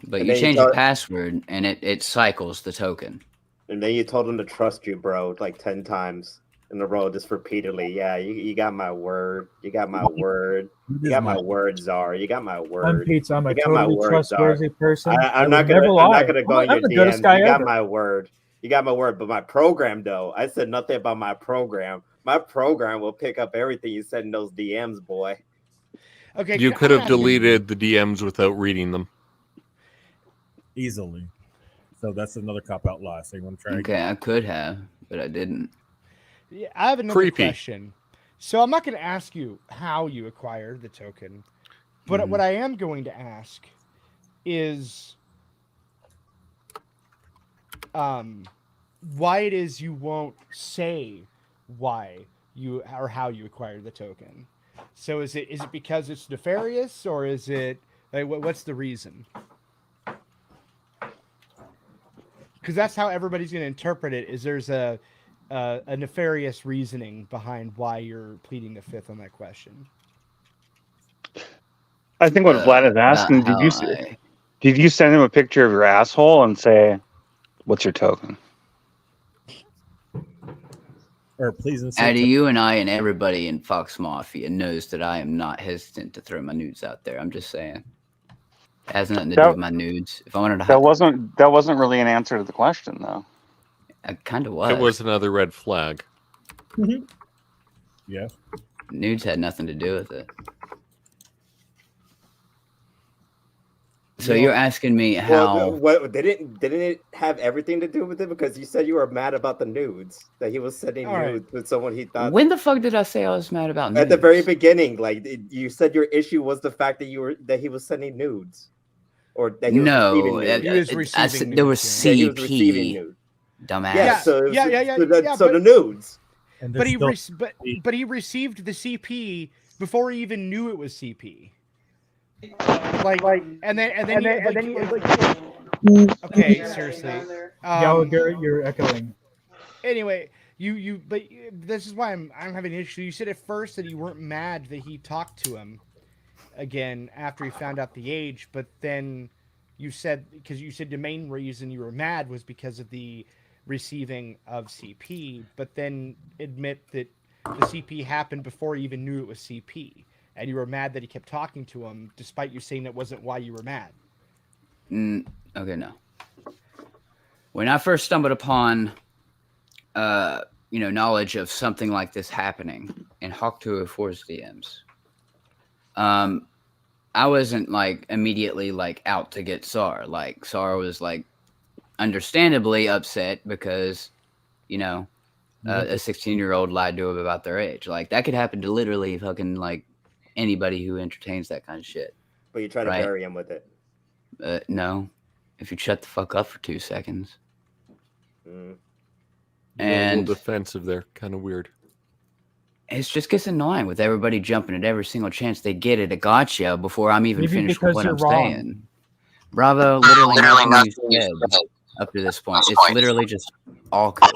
But And you then change tell- the password and it cycles the token. And then you told him to trust you, bro, like 10 times in a row, just repeatedly. Yeah, you got my word. You got my word. You got my word, Czar. You got my I'm word. Peetza. I'm a You got my totally word, Czar. trustworthy person. I'm I not would never gonna. lie. I'm not gonna go in your I'm the goodest DMs. guy You got ever. my word. You got my word. But my program, though, I said nothing about my program. My program will pick up everything you said in those DMs, boy. Okay, You can could I have ask you- deleted the DMs without reading them. Easily. So that's another cop out lie. So you want to try Okay, again? I could have, but I didn't. Yeah, I have another Creepy. question. So I'm not going to ask you how you acquired the token, but what I am going to ask is why it is you won't say why you or how you acquired the token. So is it because it's nefarious, or is it like what's the reason? Because that's how everybody's going to interpret it. Is there's a nefarious reasoning behind why you're pleading the fifth on that question? I think what Vlad is asking, Not how did you send him a picture of your asshole and say, "What's your token?" Or please insert. Addie, you and I and everybody in Fox Mafia knows that I am not hesitant to throw my nudes out there. I'm just saying. It has nothing to do with my nudes. If I wanted to That wasn't really an answer to the question, though. It kind of was. It was another red flag. Yeah. Nudes had nothing to do with it. So you're asking me how? Well, what didn't it have everything to do with it? Because you said you were mad about the nudes, that he was sending All right. nudes with someone he thought. When the fuck did I say I was mad about nudes? At the very beginning, like you said, your issue was the fact that he was sending nudes, or that he was receiving nudes. He was receiving nudes. There was Yeah, he was receiving CP. nudes. Dumbass. Yeah, so yeah, the nudes. But he received the CP before he even knew it was CP. And then okay, seriously. Gallagher, you're echoing. Anyway, but this is why I'm having an issue. You said at first that you weren't mad that he talked to him again after he found out the age, but then you said the main reason you were mad was because of the receiving of CP, but then admit that the CP happened before he even knew it was CP, and you were mad that he kept talking to him despite you saying that wasn't why you were mad. Okay, no. When I first stumbled upon knowledge of something like this happening in Hawk 204's DMs, I wasn't like immediately like out to get Sar. Like Sar was like understandably upset because, a 16-year-old lied to him about their age. Like that could happen to literally fucking like anybody who entertains that kind of shit. But you try to bury him with it. No, if you shut the fuck up for 2 seconds. Mm. And a little defensive there, kind of weird. It just gets annoying with everybody jumping at every single chance they get at a gotcha before I'm even Maybe finished with because what you're I'm wrong. saying. Bravo, literally nothing you said up to this point. It's literally just all good.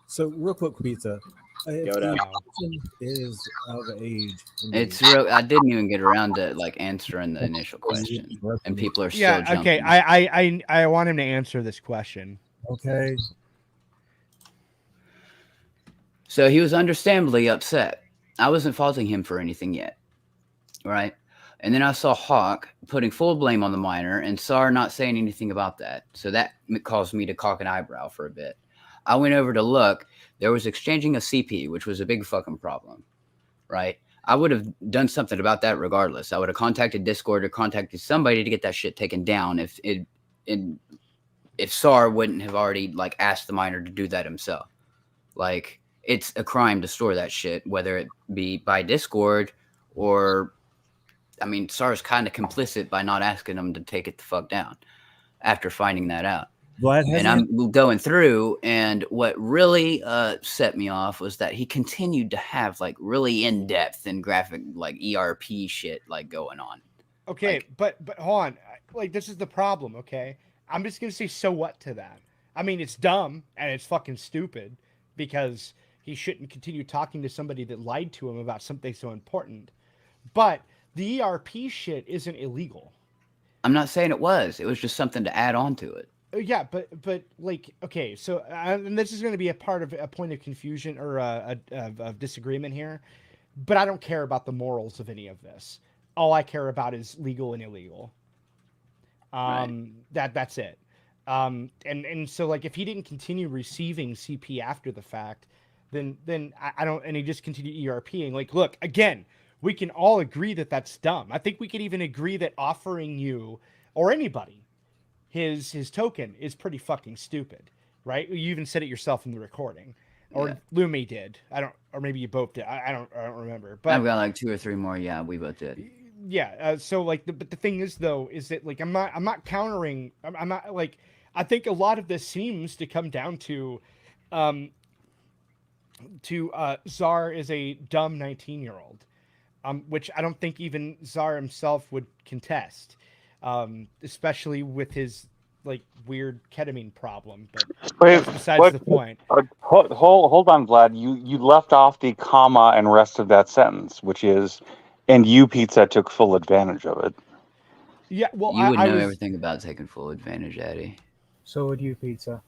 So real quick, Pizza. If Yoda. the person is of age, It's real. I didn't even get around to like answering the initial question, and people are still jumping. Okay. I want him to answer this question. Okay. So he was understandably upset. I wasn't faulting him for anything yet, right? And then I saw Hawk putting full blame on the minor and Sar not saying anything about that. So that caused me to cock an eyebrow for a bit. I went over to look. There was exchanging a CP, which was a big fucking problem, right? I would have done something about that regardless. I would have contacted Discord or contacted somebody to get that shit taken down if Sar wouldn't have already like asked the minor to do that himself. Like, it's a crime to store that shit, whether it be by Discord or, I mean, Sar's kind of complicit by not asking him to take it the fuck down after finding that out. And I'm going through, and what really set me off was that he continued to have like really in-depth and graphic like ERP shit like going on. Okay, but hold on. Like, this is the problem, okay? I'm just gonna say so what to that. I mean, it's dumb and it's fucking stupid because he shouldn't continue talking to somebody that lied to him about something so important. But the ERP shit isn't illegal. I'm not saying it was. It was just something to add on to it. Yeah, but like, okay, so and this is going to be a part of a point of confusion or of disagreement here, but I don't care about the morals of any of this. All I care about is legal and illegal. That's it. And so like if he didn't continue receiving CP after the fact, then I don't, and he just continued ERPing. Like, look, again, we can all agree that that's dumb. I think we could even agree that offering you or anybody his token is pretty fucking stupid, right? You even said it yourself in the recording, or Lumi did. I don't, or maybe you both did. I don't remember. But I've got like 2 or 3 more. Yeah, we both did. Yeah. So like, but the thing is though, is that like I'm not countering. I'm not like, I think a lot of this seems to come down to Czar is a dumb 19-year-old, which I don't think even Czar himself would contest. Especially with his like weird ketamine problem, but that's besides the point. Hold on, Vlad. You left off the comma and rest of that sentence, which is, and you, Peetza, took full advantage of it. Yeah, well, you would know everything about taking full advantage, Eddie. So would you, Peetza.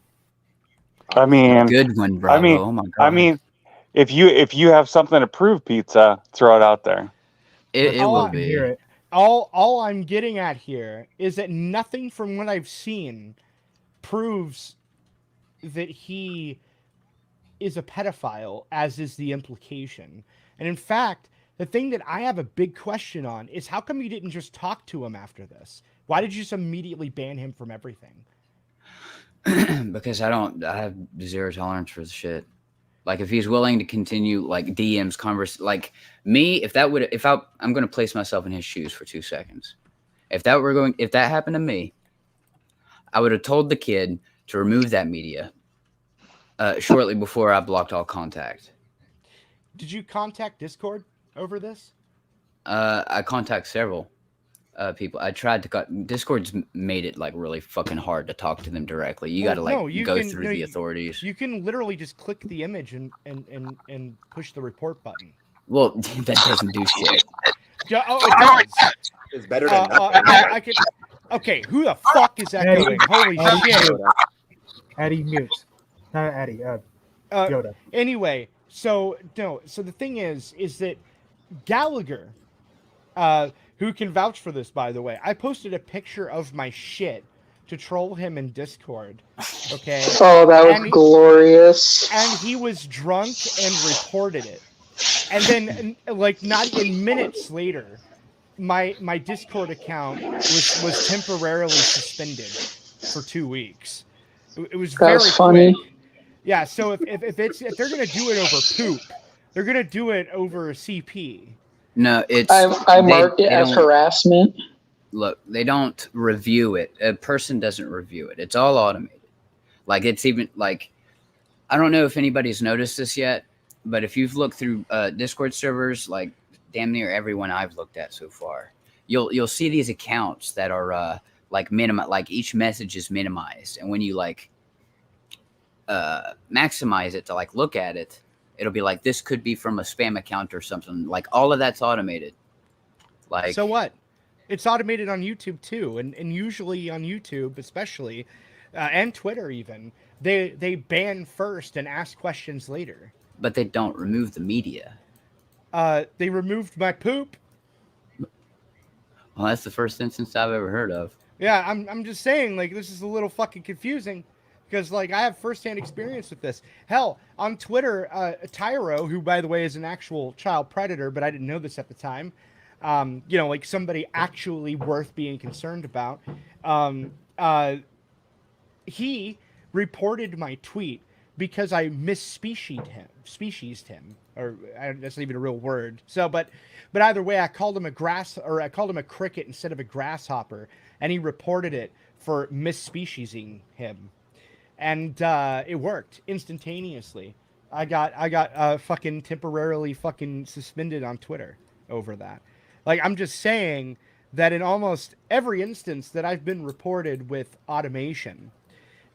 I mean, good one, Bravo. I mean, oh my God. I mean, if you have something to prove, Peetza, throw it out there. It will be. Hear it. All I'm getting at here is that nothing from what I've seen proves that he is a pedophile, as is the implication. And in fact, the thing that I have a big question on is how come you didn't just talk to him after this? Why did you just immediately ban him from everything? Because I have zero tolerance for the shit. Like if he's willing to continue like DMs like me, I'm going to place myself in his shoes for 2 seconds. If that happened to me, I would have told the kid to remove that media shortly before I blocked all contact. Did you contact Discord over this? I contact several people. I tried to Discord's made it like really fucking hard to talk to them directly. You got to go through the authorities. You can literally just click the image and push the report button. Well, that doesn't do shit. It does. It's better than nothing. Okay, who the fuck is echoing? Holy shit! Eddie mute. Not Eddie. Yoda. Anyway, so the thing is that Gallagher, who can vouch for this, by the way, I posted a picture of my shit to troll him in Discord. Okay. Oh, that was glorious. And he was drunk and reported it. And then, like, not even minutes later, my Discord account was temporarily suspended for 2 weeks. It was very funny. quick. Yeah. So if they're gonna do it over poop, they're gonna do it over CP. No, it's. I marked it as harassment. Look, they don't review it. A person doesn't review it. It's all automated. Like it's even like, I don't know if anybody's noticed this yet, but if you've looked through Discord servers, like damn near everyone I've looked at so far, you'll see these accounts that are like like each message is minimized, and when you like maximize it to like look at it, it'll be like this could be from a spam account or something. Like all of that's automated. Like so what? It's automated on YouTube too, and usually on YouTube, especially, and Twitter even, they ban first and ask questions later. But they don't remove the media. They removed my poop. Well, that's the first instance I've ever heard of. Yeah, I'm just saying, like, this is a little fucking confusing. Because, like, I have firsthand experience with this. Hell, on Twitter, Tyro, who, by the way, is an actual child predator, but I didn't know this at the time, like somebody actually worth being concerned about, he reported my tweet because I misspeciesed him, or that's not even a real word. So, but either way, I called him a cricket instead of a grasshopper, and he reported it for misspeciesing him. And it worked instantaneously. I got fucking temporarily fucking suspended on Twitter over that. Like, I'm just saying that in almost every instance that I've been reported with automation,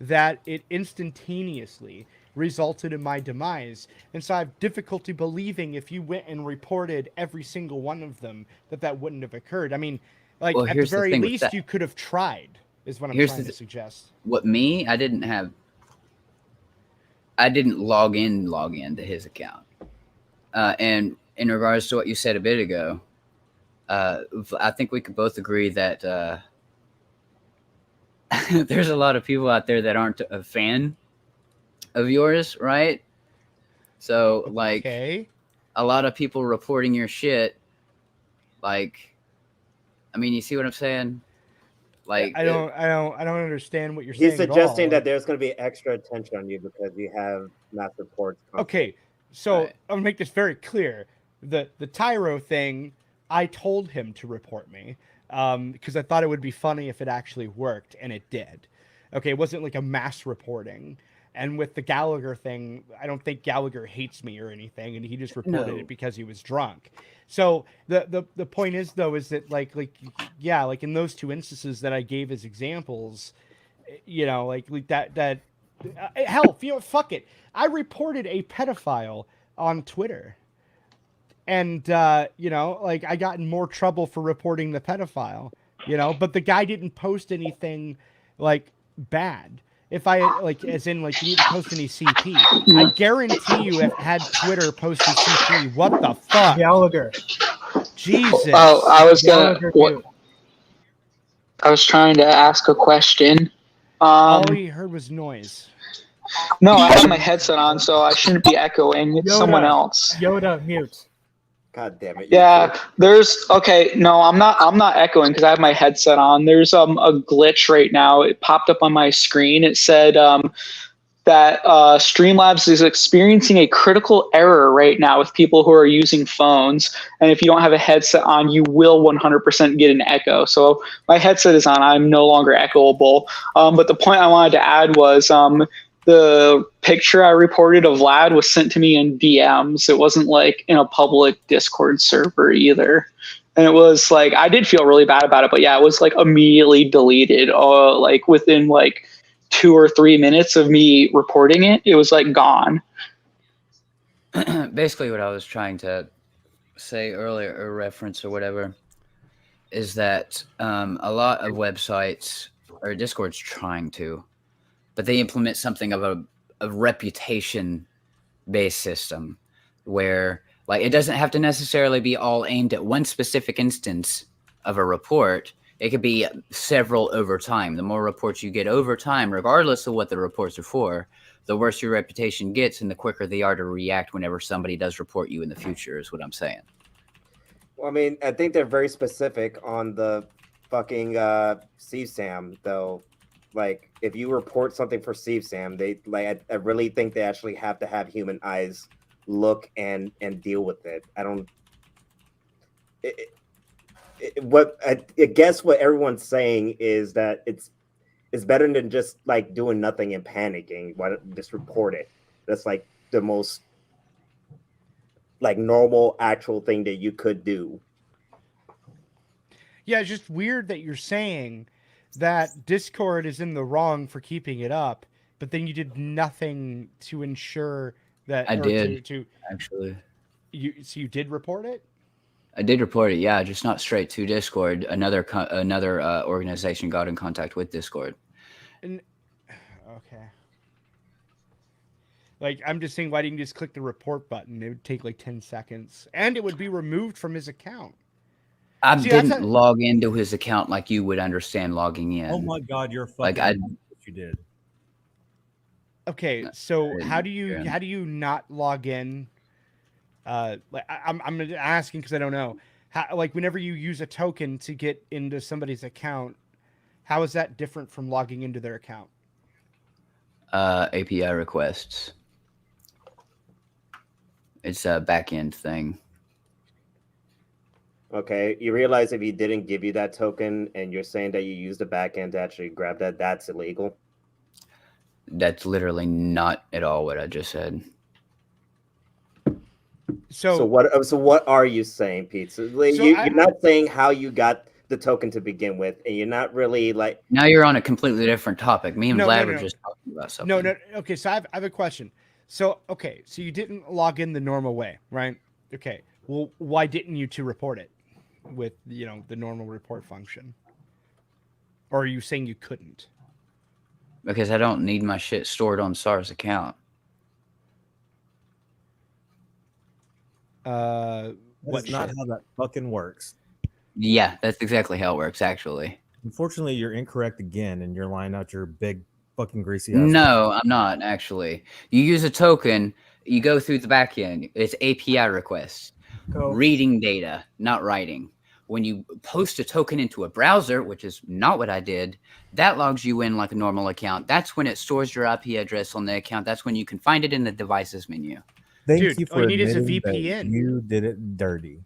that it instantaneously resulted in my demise. And so I have difficulty believing if you went and reported every single one of them that wouldn't have occurred. I mean, like, Well, at the here's the very thing with least, that. you could have tried, is what I'm Here's trying the to suggest. What me? I didn't log in to his account. And in regards to what you said a bit ago, I think we could both agree that there's a lot of people out there that aren't a fan of yours, right? So, like, Okay. a lot of people reporting your shit, like, I mean, you see what I'm saying? Like, I don't understand what you're He's saying at all. suggesting that there's going to be extra attention on you because you have mass reports. Okay, so I'll make this very clear. The Tyro thing, I told him to report me because I thought it would be funny if it actually worked, and it did. Okay, it wasn't like a mass reporting. And with the Gallagher thing, I don't think Gallagher hates me or anything, and he just reported No. it because he was drunk. So the point is, though, is that like in those two instances that I gave as examples, you know, like that hell, you know, fuck it. I reported a pedophile on Twitter. And, you know, like, I got in more trouble for reporting the pedophile, you know, but the guy didn't post anything, like, bad. If I, like, as in, like, he didn't post any CP. I guarantee you, if had Twitter posted CP, what the fuck? Gallagher. Jesus. Oh, I was gonna. Gallagher What, too. I was trying to ask a question. All he heard was noise. No, I have my headset on, so I shouldn't be echoing. It's someone else. Yoda, mute. God damn it. Yeah, there's okay. No, I'm not echoing because I have my headset on. There's a glitch right now. It popped up on my screen. It said that Streamlabs is experiencing a critical error right now with people who are using phones. And if you don't have a headset on, you will 100% get an echo. So my headset is on. I'm no longer echoable. But the point I wanted to add was the picture I reported of Vlad was sent to me in DMs. It wasn't like in a public Discord server either. And it was like, I did feel really bad about it, but yeah, it was like immediately deleted. Like within like 2 or 3 minutes of me reporting it, it was like gone. Basically what I was trying to say earlier, or reference or whatever, is that a lot of websites, or Discord's trying to, but they implement something of a reputation-based system where, like, it doesn't have to necessarily be all aimed at one specific instance of a report. It could be several over time. The more reports you get over time, regardless of what the reports are for, the worse your reputation gets and the quicker they are to react whenever somebody does report you in the future, is what I'm saying. Well, I mean, I think they're very specific on the fucking CSAM, though. Like, if you report something for CSAM, they like. I really think they actually have to have human eyes look and deal with it. I don't. I guess what everyone's saying is that it's better than just like doing nothing and panicking. Why don't just report it? That's like the most like normal actual thing that you could do. Yeah, it's just weird that you're saying that Discord is in the wrong for keeping it up, but then you did nothing to ensure that. I or did, to actually. So you did report it? I did report it, yeah, just not straight to Discord. Another organization got in contact with Discord. And okay. Like, I'm just saying, why didn't you just click the report button? It would take like 10 seconds, and it would be removed from his account. I See, didn't log into his account like you would understand logging in. Oh my God, you're fucking. Like you did. Okay, so how do you not log in? Like I'm asking because I don't know. How, like, whenever you use a token to get into somebody's account, how is that different from logging into their account? API requests. It's a back-end thing. Okay, you realize if he didn't give you that token and you're saying that you used the backend to actually grab that, that's illegal? That's literally not at all what I just said. So what are you saying, Peetza? You're not saying how you got the token to begin with, and you're not really like. Now you're on a completely different topic. Me and Vlad were just talking about something. No. Okay, so I have a question. So so you didn't log in the normal way, right? Okay. Well, why didn't you report it with the normal report function? Or are you saying you couldn't? Because I don't need my shit stored on SAR's account. That is not how that fucking works. Yeah, that's exactly how it works, actually. Unfortunately, you're incorrect again, and you're lying out your big fucking greasy ass. No, I'm not, actually. You use a token, you go through the back end. It's API requests. Reading data, not writing. When you post a token into a browser, which is not what I did, that logs you in like a normal account. That's when it stores your IP address on the account. That's when you can find it in the devices menu. Thank Dude, you all for you need is a admitting that VPN. you did it dirty.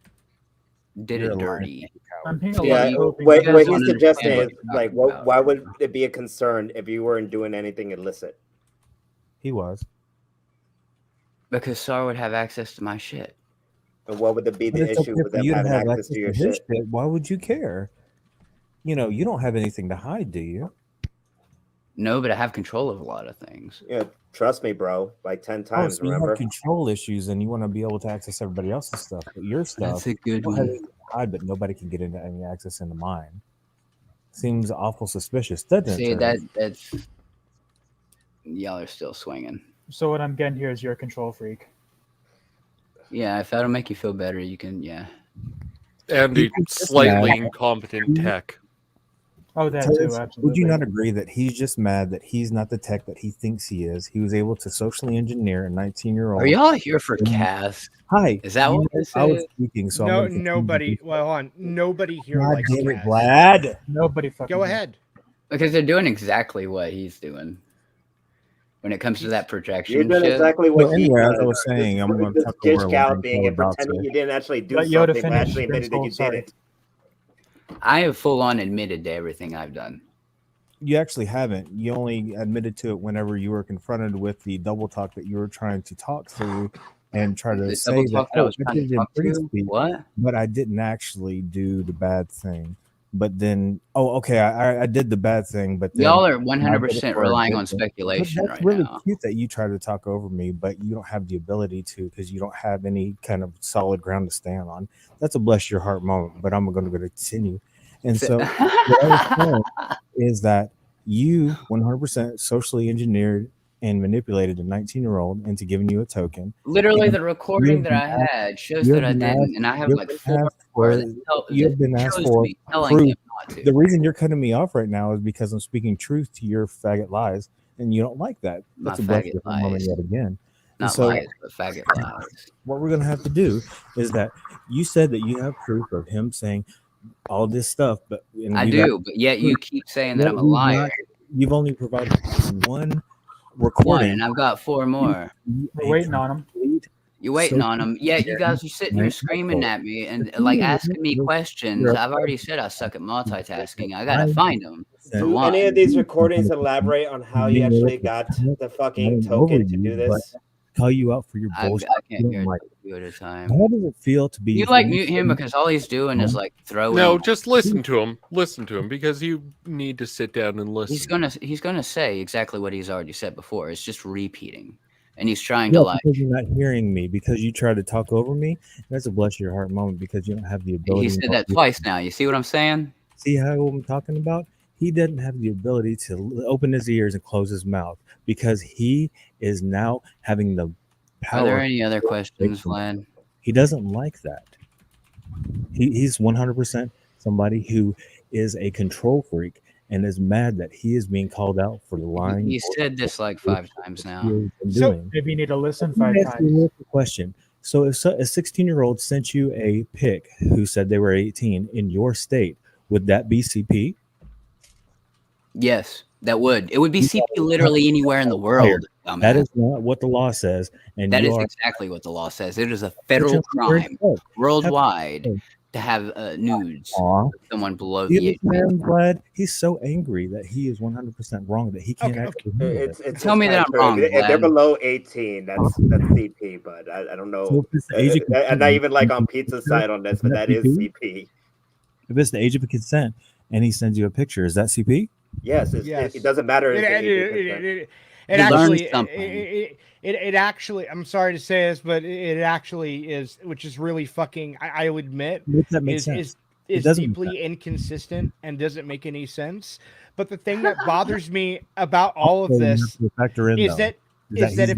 Did it dirty. I'm paying a Yeah, lot of hoping what you he's guys suggesting understand is what you're talking about. why would it be a concern if you weren't doing anything illicit? He was. Because SAR would have access to my shit. And what would be But the it's issue okay with for them you to having have access to your his shit? shit. Why would you care? You don't have anything to hide, do you? No, but I have control of a lot of things. Yeah, trust me, bro. Like 10 Oh, times, so you remember? have control issues and you want to be able to access everybody else's stuff. But your stuff, That's a good you don't have one. anything to hide, but nobody can get into any access into mine. Seems awful suspicious, doesn't it? See, Turd? that's... Y'all are still swinging. So what I'm getting here is you're a control freak. Yeah, if that'll make you feel better, you can, yeah. And the slightly incompetent tech. Oh, that Turd, too, absolutely. would you not agree that he's just mad that he's not the tech that he thinks he is? He was able to socially engineer a 19-year-old. Are y'all here for Cass? Hi. Is that what this I was is? speaking, so No, I'm gonna nobody. Well, hold on. Nobody here God likes damn it, Cass. Vlad. Nobody fucking. Go ahead. Because they're doing exactly what he's doing. When it comes to that projection You're doing shit. exactly what So he anyway, does. as I was saying, I'm going to Just talk over dish a galloping and about pretending you didn't actually do Let Yoda something, but finish. actually admitted that you Sorry. did it. I have full on admitted to everything I've done. You actually haven't. You only admitted to it whenever you were confronted with the double talk that you were trying to talk through and try to The say double that, talk that I was I trying did to it in talk free to? speech, What? but I didn't actually do the bad thing. But then, okay, I did the bad thing, but then Y'all are I did it 100% for a relying good on thing. speculation But that's right really now. cute that you try to talk over me, but you don't have the ability to because you don't have any kind of solid ground to stand on. That's a bless your heart moment, but I'm going to continue. And so what I was saying is that you 100% socially engineered and manipulated a 19-year-old into giving you a token. Literally, And the recording that I had shows that I didn't, and I have like 4 more that you've been asked shows for me telling proof. him not to. The reason you're cutting me off right now is because I'm speaking truth to your faggot lies, and you don't like that. My That's a bless faggot your heart moment lies. yet again. And Not so lies, but faggot lies. what we're gonna have to do is that you said that you have proof of him saying all this stuff, but I do, but yet you keep saying that I'm a liar. You've only provided one One, recording. and I've got 4 more. We're waiting on him. You're waiting on them. Yet you guys are sitting here screaming at me and like asking me questions. I've already said I suck at multitasking. I gotta find them. Do any of these recordings elaborate on how you actually got the fucking token to do this? Call you out for your I bullshit. can't hear you at a time. How does it feel to be? You like mute him because all he's doing is like throwing. No, just listen to him. Listen to him because you need to sit down and listen. He's gonna say exactly what he's already said before. It's just repeating, and he's trying to like. Because you're not hearing me because you try to talk over me. That's a bless your heart moment because you don't have the ability. He said that twice now. You see what I'm saying? See how I'm talking about? He doesn't have the ability to open his ears and close his mouth because he is now having the power. Are there any other questions, Vlad? He doesn't like that. He's 100% somebody who is a control freak and is mad that he is being called out for lying. He said this like 5 times now. So maybe you need to listen 5 Let me ask you a times. real quick question. So if a 16-year-old sent you a pic who said they were 18 in your state, would that be CP? Yes, that would. It would be CP literally anywhere in the world. That is not what the law says. And that you is are exactly what the law says. It is a federal crime worldwide to have nudes of someone below See the age. this man, Vlad? He's so angry that he is 100% wrong that he can't actually handle it. Tell me that I'm true. wrong, If they're Vlad. below 18, that's CP, but I don't know. So if it's the age of I'm not consent, even like on Pizza's side on this, but that is CP. If it's the age of consent and he sends you a picture, is that CP? Yes, it doesn't matter. If the age of consent. You learned actually, something. it actually, I'm sorry to say this, but it actually is, which is really fucking, I will admit, Make that make is sense. It is doesn't make deeply sense. inconsistent and doesn't make any sense. But the thing that bothers me about all of Also, you have this to factor in, is though, that he's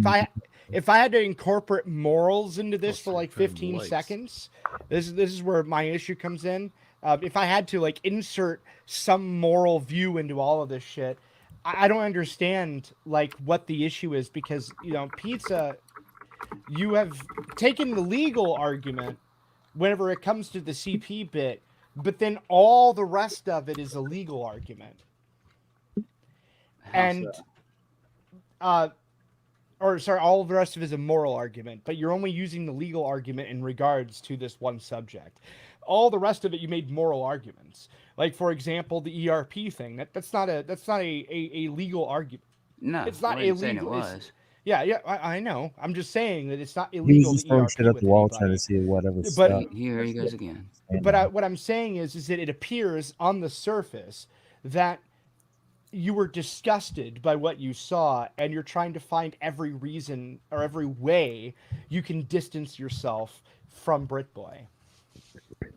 if I had to incorporate morals into this for like 15 likes. seconds, this is where my issue comes in. If I had to like insert some moral view into all of this shit, I don't understand like what the issue is, because Pizza, you have taken the legal argument whenever it comes to the CP bit, but then all the rest of it is a legal argument. And or sorry, all of the rest of it is a moral argument, but you're only using the legal argument in regards to this one subject. All the rest of it, you made moral arguments. Like, for example, the ERP thing. That's not a legal argument. No, It's not I wasn't saying illegal. it was. Yeah, I know. I'm just saying that it's not He was illegal just to throwing ERP shit at with the wall anybody. trying to see whatever But stuck. Here he goes again. But what I'm saying is that it appears on the surface that you were disgusted by what you saw, and you're trying to find every reason or every way you can distance yourself from Britboy.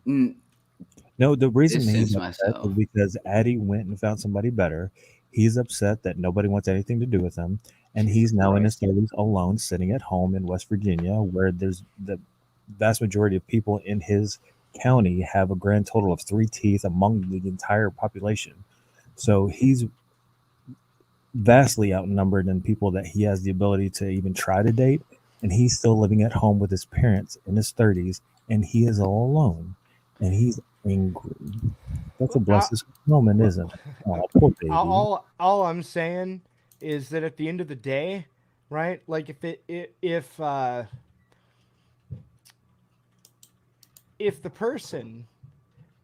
No, the reason Distance he's upset myself. is because Addy went and found somebody better. He's upset that nobody wants anything to do with him, and he's now in his 30s alone, sitting at home in West Virginia, where there's the vast majority of people in his county have a grand total of 3 teeth among the entire population. So he's vastly outnumbered in people that he has the ability to even try to date, and he's still living at home with his parents in his 30s, and he is all alone, and he's angry. That's a blessed moment, isn't it? Oh, poor baby. All I'm saying is that at the end of the day, right? Like if the person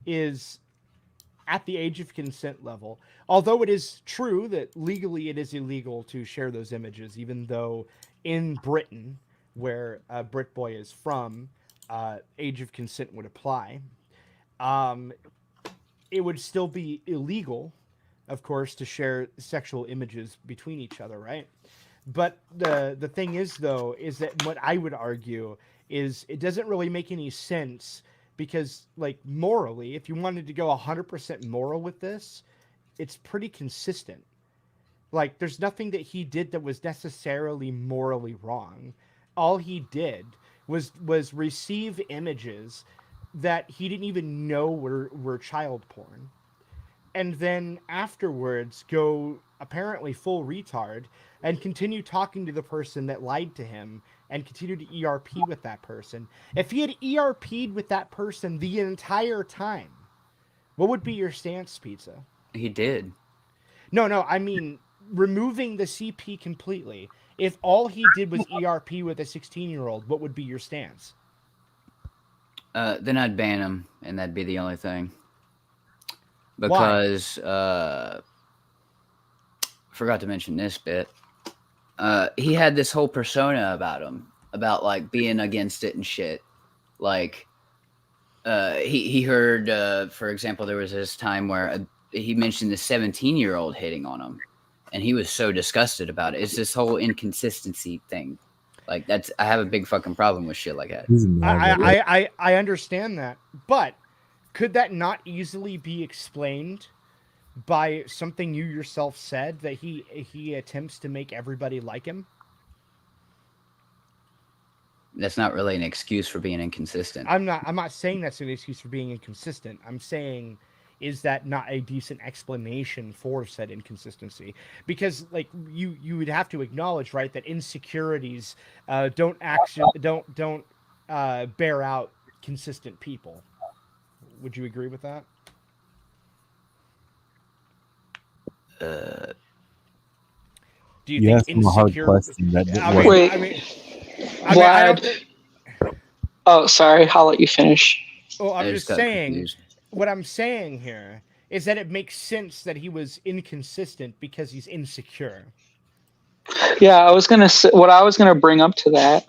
is at the age of consent level, although it is true that legally it is illegal to share those images, even though in Britain, where Britboy is from, age of consent would apply. It would still be illegal, of course, to share sexual images between each other, right? But the thing is, though, is that what I would argue is it doesn't really make any sense, because, like, morally, if you wanted to go 100% moral with this, it's pretty consistent. Like, there's nothing that he did that was necessarily morally wrong. All he did was receive images that he didn't even know were child porn, and then afterwards go apparently full retard and continue talking to the person that lied to him and continue to ERP with that person. If he had ERP'd with that person the entire time, what would be your stance, Pizza? He did. No, I mean removing the CP completely. If all he did was ERP with a 16-year-old, what would be your stance? Then I'd ban him, and that'd be the only thing. Because forgot to mention this bit. He had this whole persona about him, about like being against it and shit. Like he heard, for example, there was this time where he mentioned the 17-year-old hitting on him, and he was so disgusted about it. It's this whole inconsistency thing. Like, I have a big fucking problem with shit like that. I understand that, but could that not easily be explained by something you yourself said, that he attempts to make everybody like him? That's not really an excuse for being inconsistent. I'm not saying that's an excuse for being inconsistent. I'm saying, is that not a decent explanation for said inconsistency? Because, like, you would have to acknowledge, right, that insecurities don't bear out consistent people. Would you agree with that? Do you think insecure? A hard question. Vlad. Oh, sorry. I'll let you finish. Well, I'm just saying. What I'm saying here is that it makes sense that he was inconsistent because he's insecure. Yeah, I was gonna say, what I was gonna bring up to that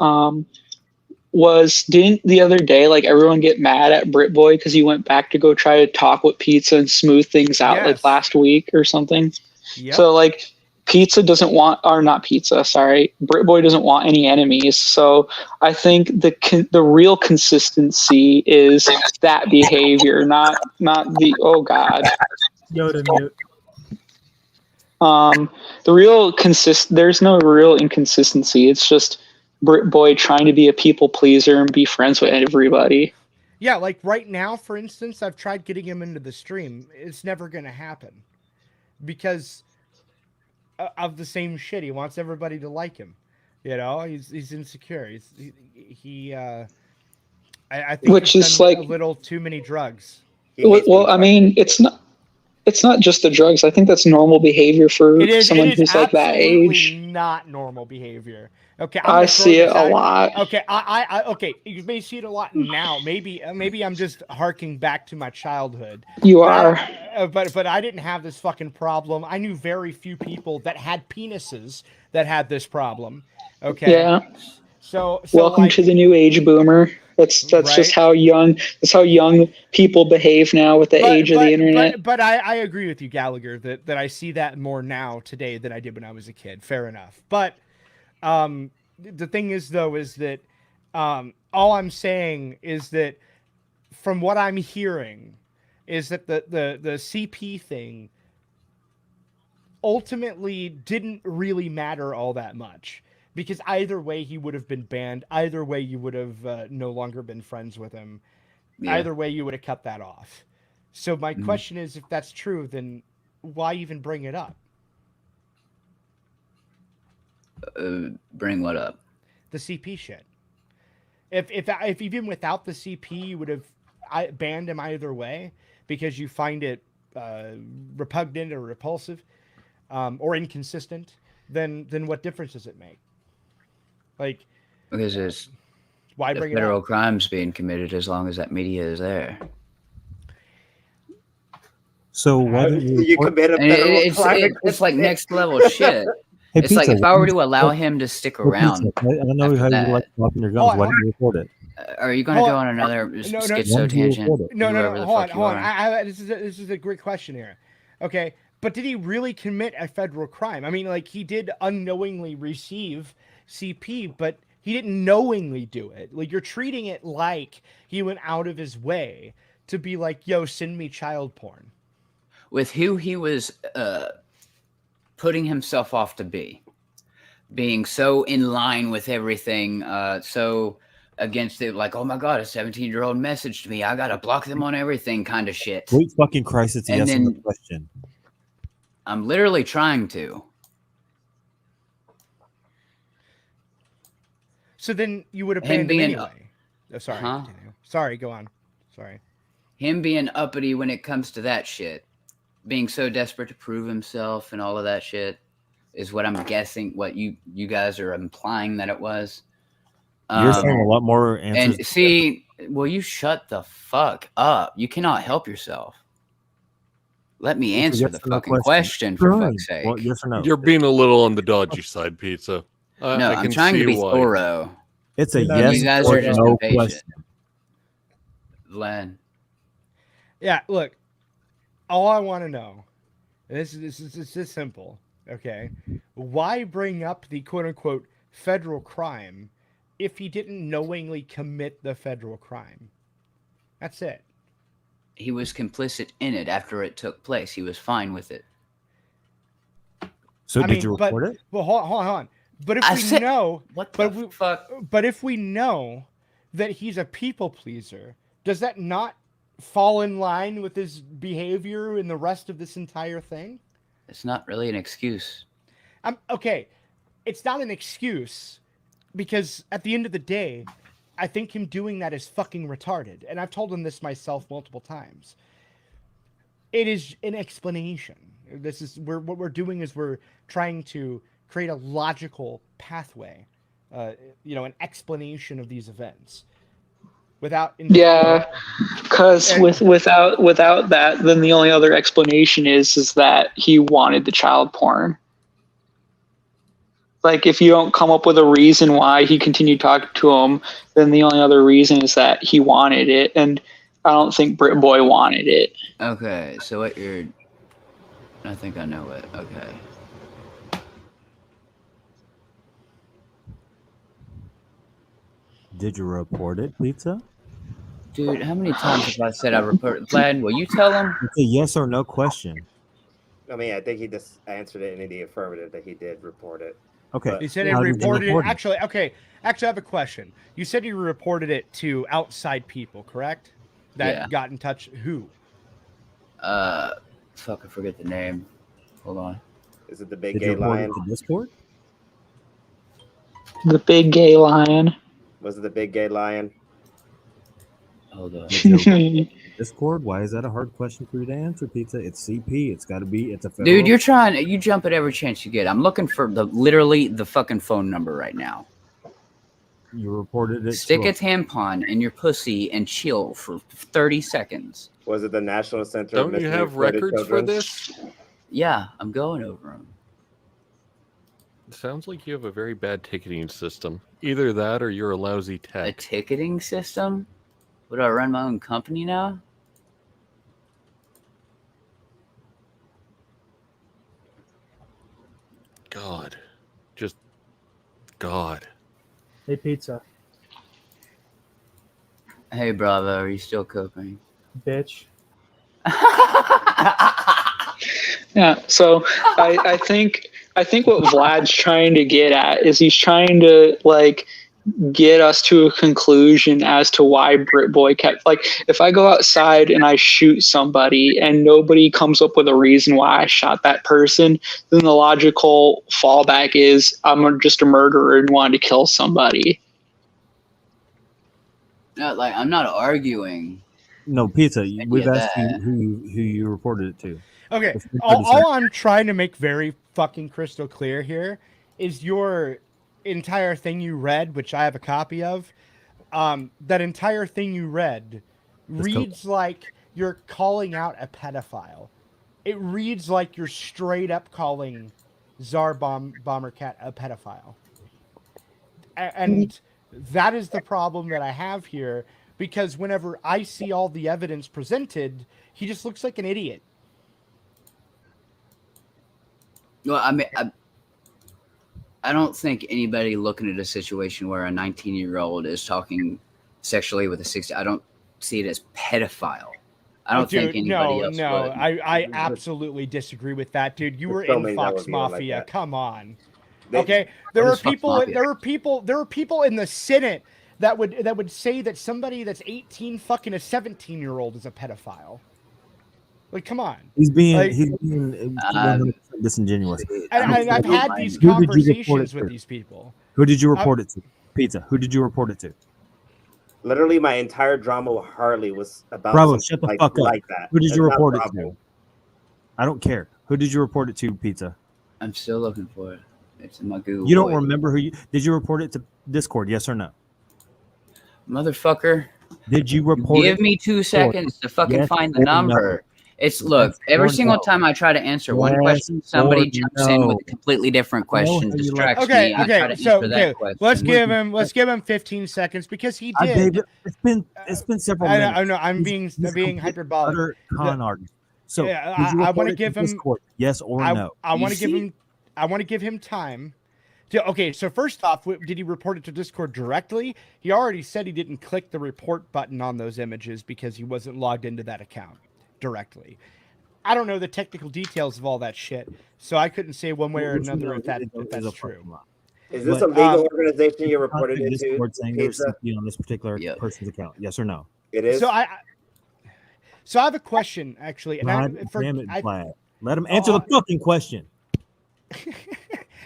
was, didn't the other day like everyone get mad at Britboy because he went back to go try to talk with Peetza and smooth things out like last week or something? Yep. So like Pizza doesn't want, or not Pizza, sorry, Britboy doesn't want any enemies. So I think the real consistency is that behavior, not the, oh God. Yoda mute. There's no real inconsistency. It's just Britboy trying to be a people pleaser and be friends with everybody. Yeah, like right now, for instance, I've tried getting him into the stream. It's never going to happen because of the same shit. He wants everybody to like him. You know, he's insecure. I think Which he's is done like a little too many drugs. Well, I mean, it's not just the drugs. I think that's normal behavior for someone who's like that age. Not normal behavior. Okay, I see it a lot. Okay, okay. You may see it a lot now. Maybe I'm just harking back to my childhood. You are. But I didn't have this fucking problem. I knew very few people that had penises that had this problem. Okay. Yeah. So welcome like, to the new age, boomer. That's right? just how young people behave now with the age of the internet. But I agree with you, Gallagher, that I see that more now today than I did when I was a kid. Fair enough. But the thing is, though, is that all I'm saying is that from what I'm hearing is that the CP thing ultimately didn't really matter all that much. Because either way, he would have been banned. Either way, you would have no longer been friends with him. Yeah. Either way, you would have cut that off. So my question is, if that's true, then why even bring it up? Bring what up? The CP shit. If even without the CP, you would have banned him either way because you find it repugnant or repulsive or inconsistent, then what difference does it make? Like, because it's why bring federal it up? crimes being committed as long as that media is there. So why did you commit a federal crime? It's like next level shit. Hey, it's like Peetza, if I were to allow him to stick around. Peetza, I know how you like dropping your guns. Why didn't you report it? Are you going to go on another schizo tangent? No. Hold on. This is a great question here. Okay, but did he really commit a federal crime? I mean, like, he did unknowingly receive CP, but he didn't knowingly do it. Like, you're treating it like he went out of his way to be like, yo, send me child porn. With who he was putting himself off to be, being so in line with everything, so against it, like, oh my god, a 17-year-old messaged me, I gotta block them on everything kind of shit. Sweet fucking Christ, it's a yes or no question. I'm literally trying to. So then you would have banned him anyway. Oh, sorry. Huh? Sorry, go on. Sorry. Him being uppity when it comes to that shit, being so desperate to prove himself and all of that shit is what I'm guessing, what you guys are implying that it was. You're saying a lot more answers. And see, well, you shut the fuck up. You cannot help yourself. Let me answer the fucking question for fuck's sake. Well, yes or no? You're being a little on the dodgy side, Peetza. No, I'm trying to be thorough. It's a yes you guys or are just no impatient. question. Len. Yeah, look, all I want to know, and this is this simple, okay? Why bring up the quote-unquote federal crime if he didn't knowingly commit the federal crime? That's it. He was complicit in it after it took place. He was fine with it. So did you report it? Well, hold on. But if we know, what the fuck? But if we know that he's a people pleaser, does that not fall in line with his behavior in the rest of this entire thing? It's not really an excuse. Okay, it's not an excuse because at the end of the day, I think him doing that is fucking retarded. And I've told him this myself multiple times. It is an explanation. What we're doing is we're trying to create a logical pathway, an explanation of these events. Because without that, then the only other explanation is that he wanted the child porn. Like, if you don't come up with a reason why he continued talking to him, then the only other reason is that he wanted it, and I don't think Britboy wanted it. Okay, so I think I know it. Okay. Did you report it, Pizza? Dude, how many times have I said I reported? Vlad, will you tell him? It's a yes or no question. I mean, I think he just answered it in the affirmative that he did report it. Okay. But He said he How did you reported it. report it? Actually, okay. Actually, I have a question. You said you reported it to outside people, correct? That Yeah. got in touch. Who? Fuck, I forget the name. Hold on. is it the big Did you gay report lion? it to Discord? The big gay lion. Was it the big gay lion? Hold on. Did you report it to Discord? Why is that a hard question for you to answer, Pizza? It's CP. It's got to be. It's a federal. Dude, you jump at every chance you get. I'm looking for literally the fucking phone number right now. You reported it. Stick to a tampon in your pussy and chill for 30 seconds. Was it the National Center of Don't you Missing have Exploited records for Children? this? Yeah, I'm going over them. It sounds like you have a very bad ticketing system. Either that or you're a lousy A tech. ticketing system? Would I run my own company now? God. Just God. Hey, Pizza, Hey, Bravo, are you still cooking? bitch. Yeah, so I think what Vlad's trying to get at is he's trying to like get us to a conclusion as to why Britboy kept like if I go outside and I shoot somebody and nobody comes up with a reason why I shot that person, then the logical fallback is I'm just a murderer and wanted to kill somebody. No, like I'm not arguing. No, Pizza. We've of asked you that. who you reported it to. Okay. It's been 30 All seconds. I'm trying to make very fucking crystal clear here is your entire thing you read, which I have a copy of. That entire thing you read reads like you're calling out a pedophile. It reads like you're straight up calling Tsar Bomber Cat a pedophile. And that is the problem that I have here, because whenever I see all the evidence presented, he just looks like an idiot. Well, I mean, I don't think anybody looking at a situation where a 19-year-old is talking sexually with a 60, I don't see it as pedophile. I don't think anybody else would. I absolutely disagree with that, dude. You were so in many that Fox would be like Mafia. that. Come on. They- Okay, there What are is Fox people. Mafia? There are people in the Senate that would say that somebody that's 18 fucking a 17-year-old is a pedophile. Like, come on. He's being Like- 100% disingenuous. And I've had these Who did you report it conversations to? with these people. Who did you report it to? Pizza. Who did you report it to? Literally, my entire drama with Harley was about Bravo, something shut the like, fuck up. like that. Who did It's you not report it Bravo. to? I don't care. Who did you report it to, Pizza? I'm still looking for it. It's in my Google. You don't Voice. remember who you did you report it to Discord, yes or no? Motherfucker. Did you report Give it? me 2 seconds to fucking Yes find the or number. It's look, Yes every or single no? time I try to answer one Yes question, somebody or jumps in with no? a completely different question, how you like- distracts Okay, me. I try to so answer that question. let's give him 15 seconds because he I did. gave it. It's been several I minutes. know. I'm He's a being complete hyperbolic. utter con artist. So Yeah, did you I report wanna it give to him- Discord? Yes or no? I want You to give see? him. I want to give him time. Okay, so first off, did he report it to Discord directly? He already said he didn't click the report button on those images because he wasn't logged into that account directly. I don't know the technical details of all that shit, so I couldn't say one way or What you another know if that's is a true. fucking lie. Is this But, a legal organization you reported Contact into? Discord saying there was Pizza? CP on this particular Yep. person's account. Yes or no? It is. So I have a question actually, and God damn it, Vlad. Let him answer the fucking question.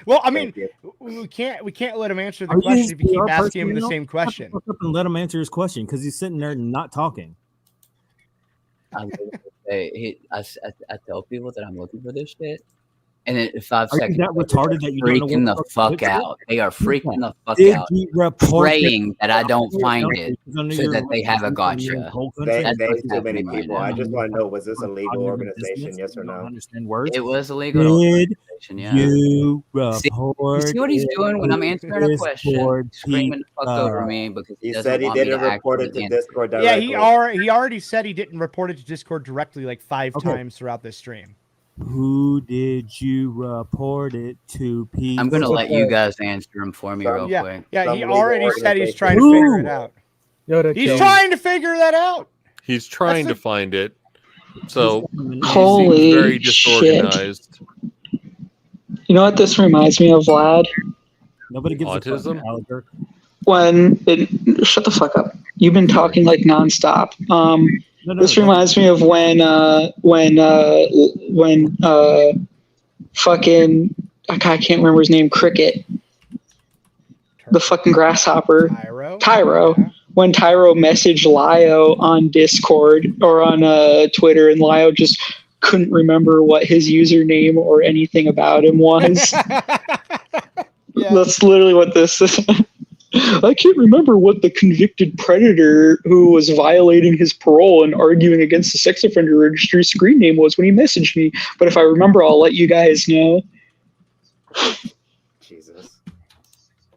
well, I mean, Thank we can't let him answer the Are you question his if you keep PR asking him the personnel? same question. Shut the fuck up and let him answer his question because he's sitting there not talking. I tell people that I'm looking for this shit, and in 5 Are you seconds, that retarded that you don't know freaking what the the fuck fuck it is? out. They are freaking the fuck Did out, he report praying that I don't find No, it because under so your that they have a in your gotcha. whole country, That's Thank what's too many happening right people. I now. just want to know: was this a legal cognitive organization? dissonance, Yes or you don't no? understand words. It was illegal. Did organization, yeah. you See, report? you see what he's doing when I'm answering a question, Discord, screaming the fuck over Pizza? me because he He doesn't said he want me to didn't report it actually to answer. Discord Yeah, directly. he already said he didn't report it to Discord directly like 5 Okay. times throughout this stream. Who did you report it to, Pete? I'm gonna let you guys answer them for me real Yeah, quick. yeah. Some He legal already said he's organization. trying to figure it out. Yoda, He's kill. trying to figure that out. He's trying to That's find it. So he Holy seems very shit. disorganized. You know what this reminds me of, Vlad? Nobody gives a fuck. Autism? Alligator. Shut the fuck up. You've been talking like nonstop. No, This that's- reminds me of when fucking I can't remember his name, Cricket, the fucking grasshopper, Tyro. Yeah. When Tyro messaged Lio on Discord or on Twitter, and Lio just couldn't remember what his username or anything about him was. That's literally what this is. I can't remember what the convicted predator who was violating his parole and arguing against the sex offender registry screen name was when he messaged me. But if I remember, I'll let you guys know. Jesus.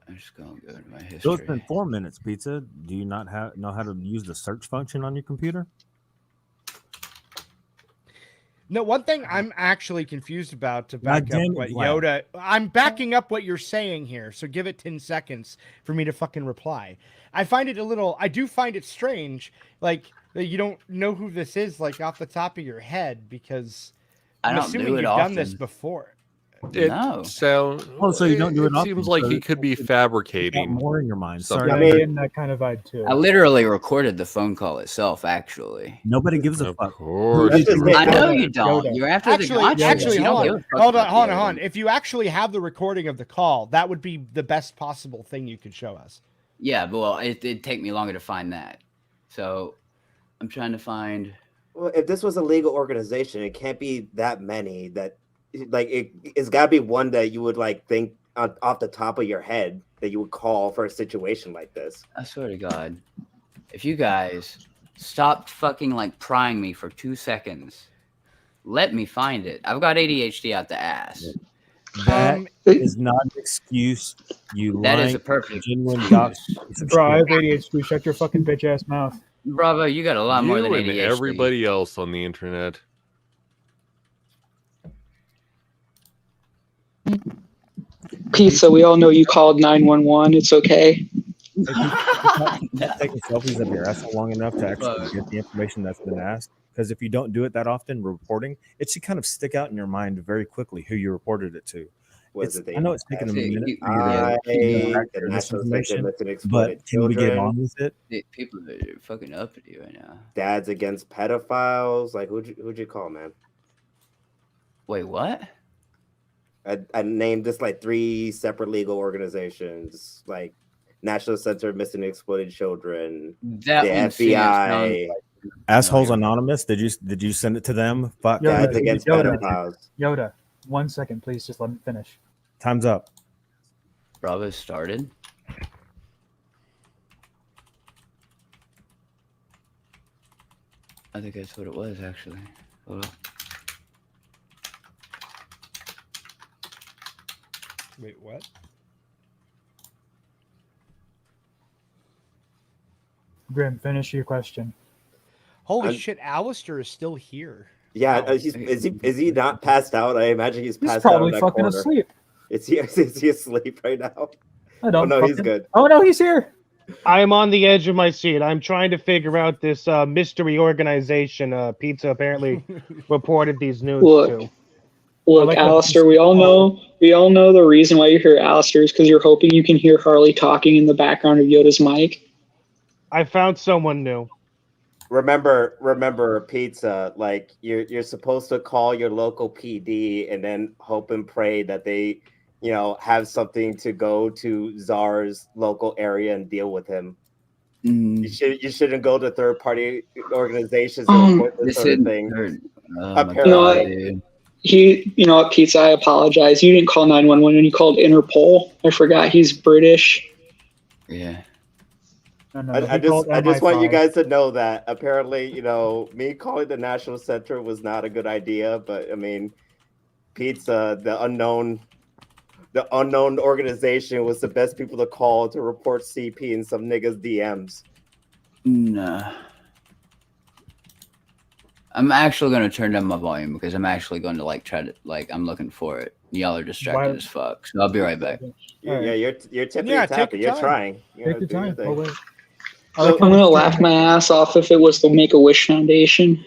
I'm just gonna go to my history. So it's been 4 minutes, Pizza. Do you not know how to use the search function on your computer? No, one thing I'm actually confused about to back God up damn it, what Vlad. Yoda. I'm backing up what you're saying here, so give it 10 seconds for me to fucking reply. I do find it strange, like that you don't know who this is, like off the top of your head, because I'm I don't assuming do it you've done this often. before. It No. sound. Oh, so you don't do it It seems often, like so he could be it's got fabricating. more in your mind. something. Sorry, Yeah, I I'm mean- getting that kind of vibe too. I literally recorded the phone call itself, actually. nobody gives a Of fuck. course. That's just you it. I know Yoda. you don't. Yoda. You're after the Actually, gotcha. actually, You don't hold give on, a fuck hold about on, hold the on, hold on. other. If you actually have the recording of the call, that would be the best possible thing you could show us. Yeah, but well, it'd take me longer to find that. So I'm trying to find. Well, if this was a legal organization, it can't be that many that, like, it's got to be one that you would like think off the top of your head that you would call for a situation like this. I swear to God, if you guys stop fucking like prying me for 2 seconds, let me find it. I've got ADHD out the ass. That Um, is not an excuse. You That is lying, a perfect genuine excuse. doc. piece of Bro, I shit. have ADHD. Shut your fucking bitch ass mouth. Bravo, you got a lot more You than and ADHD. everybody else on the internet. Pizza, we all know you called 911. It's okay. Taking selfies of your asshole long enough to actually Fuck. get the information that's been asked. Because if you don't do it that often, reporting, it should kind of stick out in your mind very quickly who you reported it to. Was it I know it's taking a See, minute you- for you to the capture this National Center information, Missing Exploited but can we get Children, on with it? People are fucking uppity right now. Dads Against Pedophiles? Like, who'd you call, man? Wait, what? I named this like 3 separate legal organizations, like National Center of Missing and Exploited Children, That the one seems- FBI, Assholes you're- Anonymous. Did you send it to them? Fuck. Yeah, Dads Yoda, Against Yoda. Pedophiles. Yoda, 1 second, please. Just let me finish. Time's up. Bravo started. I think that's what it was, actually. Hold on. Wait, what? Grim, finish your question. Holy I'm- shit, Alistair is still here. Yeah, Wow. is he not passed out? I imagine he's He's passed out probably in that fucking corner. asleep. Is he asleep right now? I don't. Oh no, he's fucking- good. Oh no, he's here. I'm on the edge of my seat. I'm trying to figure out this mystery organization. Pizza apparently reported these news Look. to. Look, like what Alistair, you we all know the reason why you're here, Alistair, is because you're hoping you can hear Harley talking in the background of Yoda's mic. I found someone new. Remember, Pizza. Like you're supposed to call your local PD and then hope and pray that they, have something to go to Czar's local area and deal with him. You shouldn't go to third party organizations and report this sort of thing. You know what? You know what, Pizza? I apologize. You didn't call 911 and you called Interpol. I forgot he's British. Yeah. No, I he called just want you MI5. guys to know that apparently, me calling the National Center was not a good idea, but I mean, Pizza, the unknown organization was the best people to call to report CP in some niggas DMs. Nah. I'm actually going to turn down my volume because I'm actually going to like try to I'm looking for it. Y'all are distracted as fuck. So I'll be right back. Yeah, you're tipping Yeah, and take tapping. your You're time. trying. You know, Take your do time. thing. Oh, wait. So- I'm gonna laugh my ass off if it was the Make a Wish Foundation.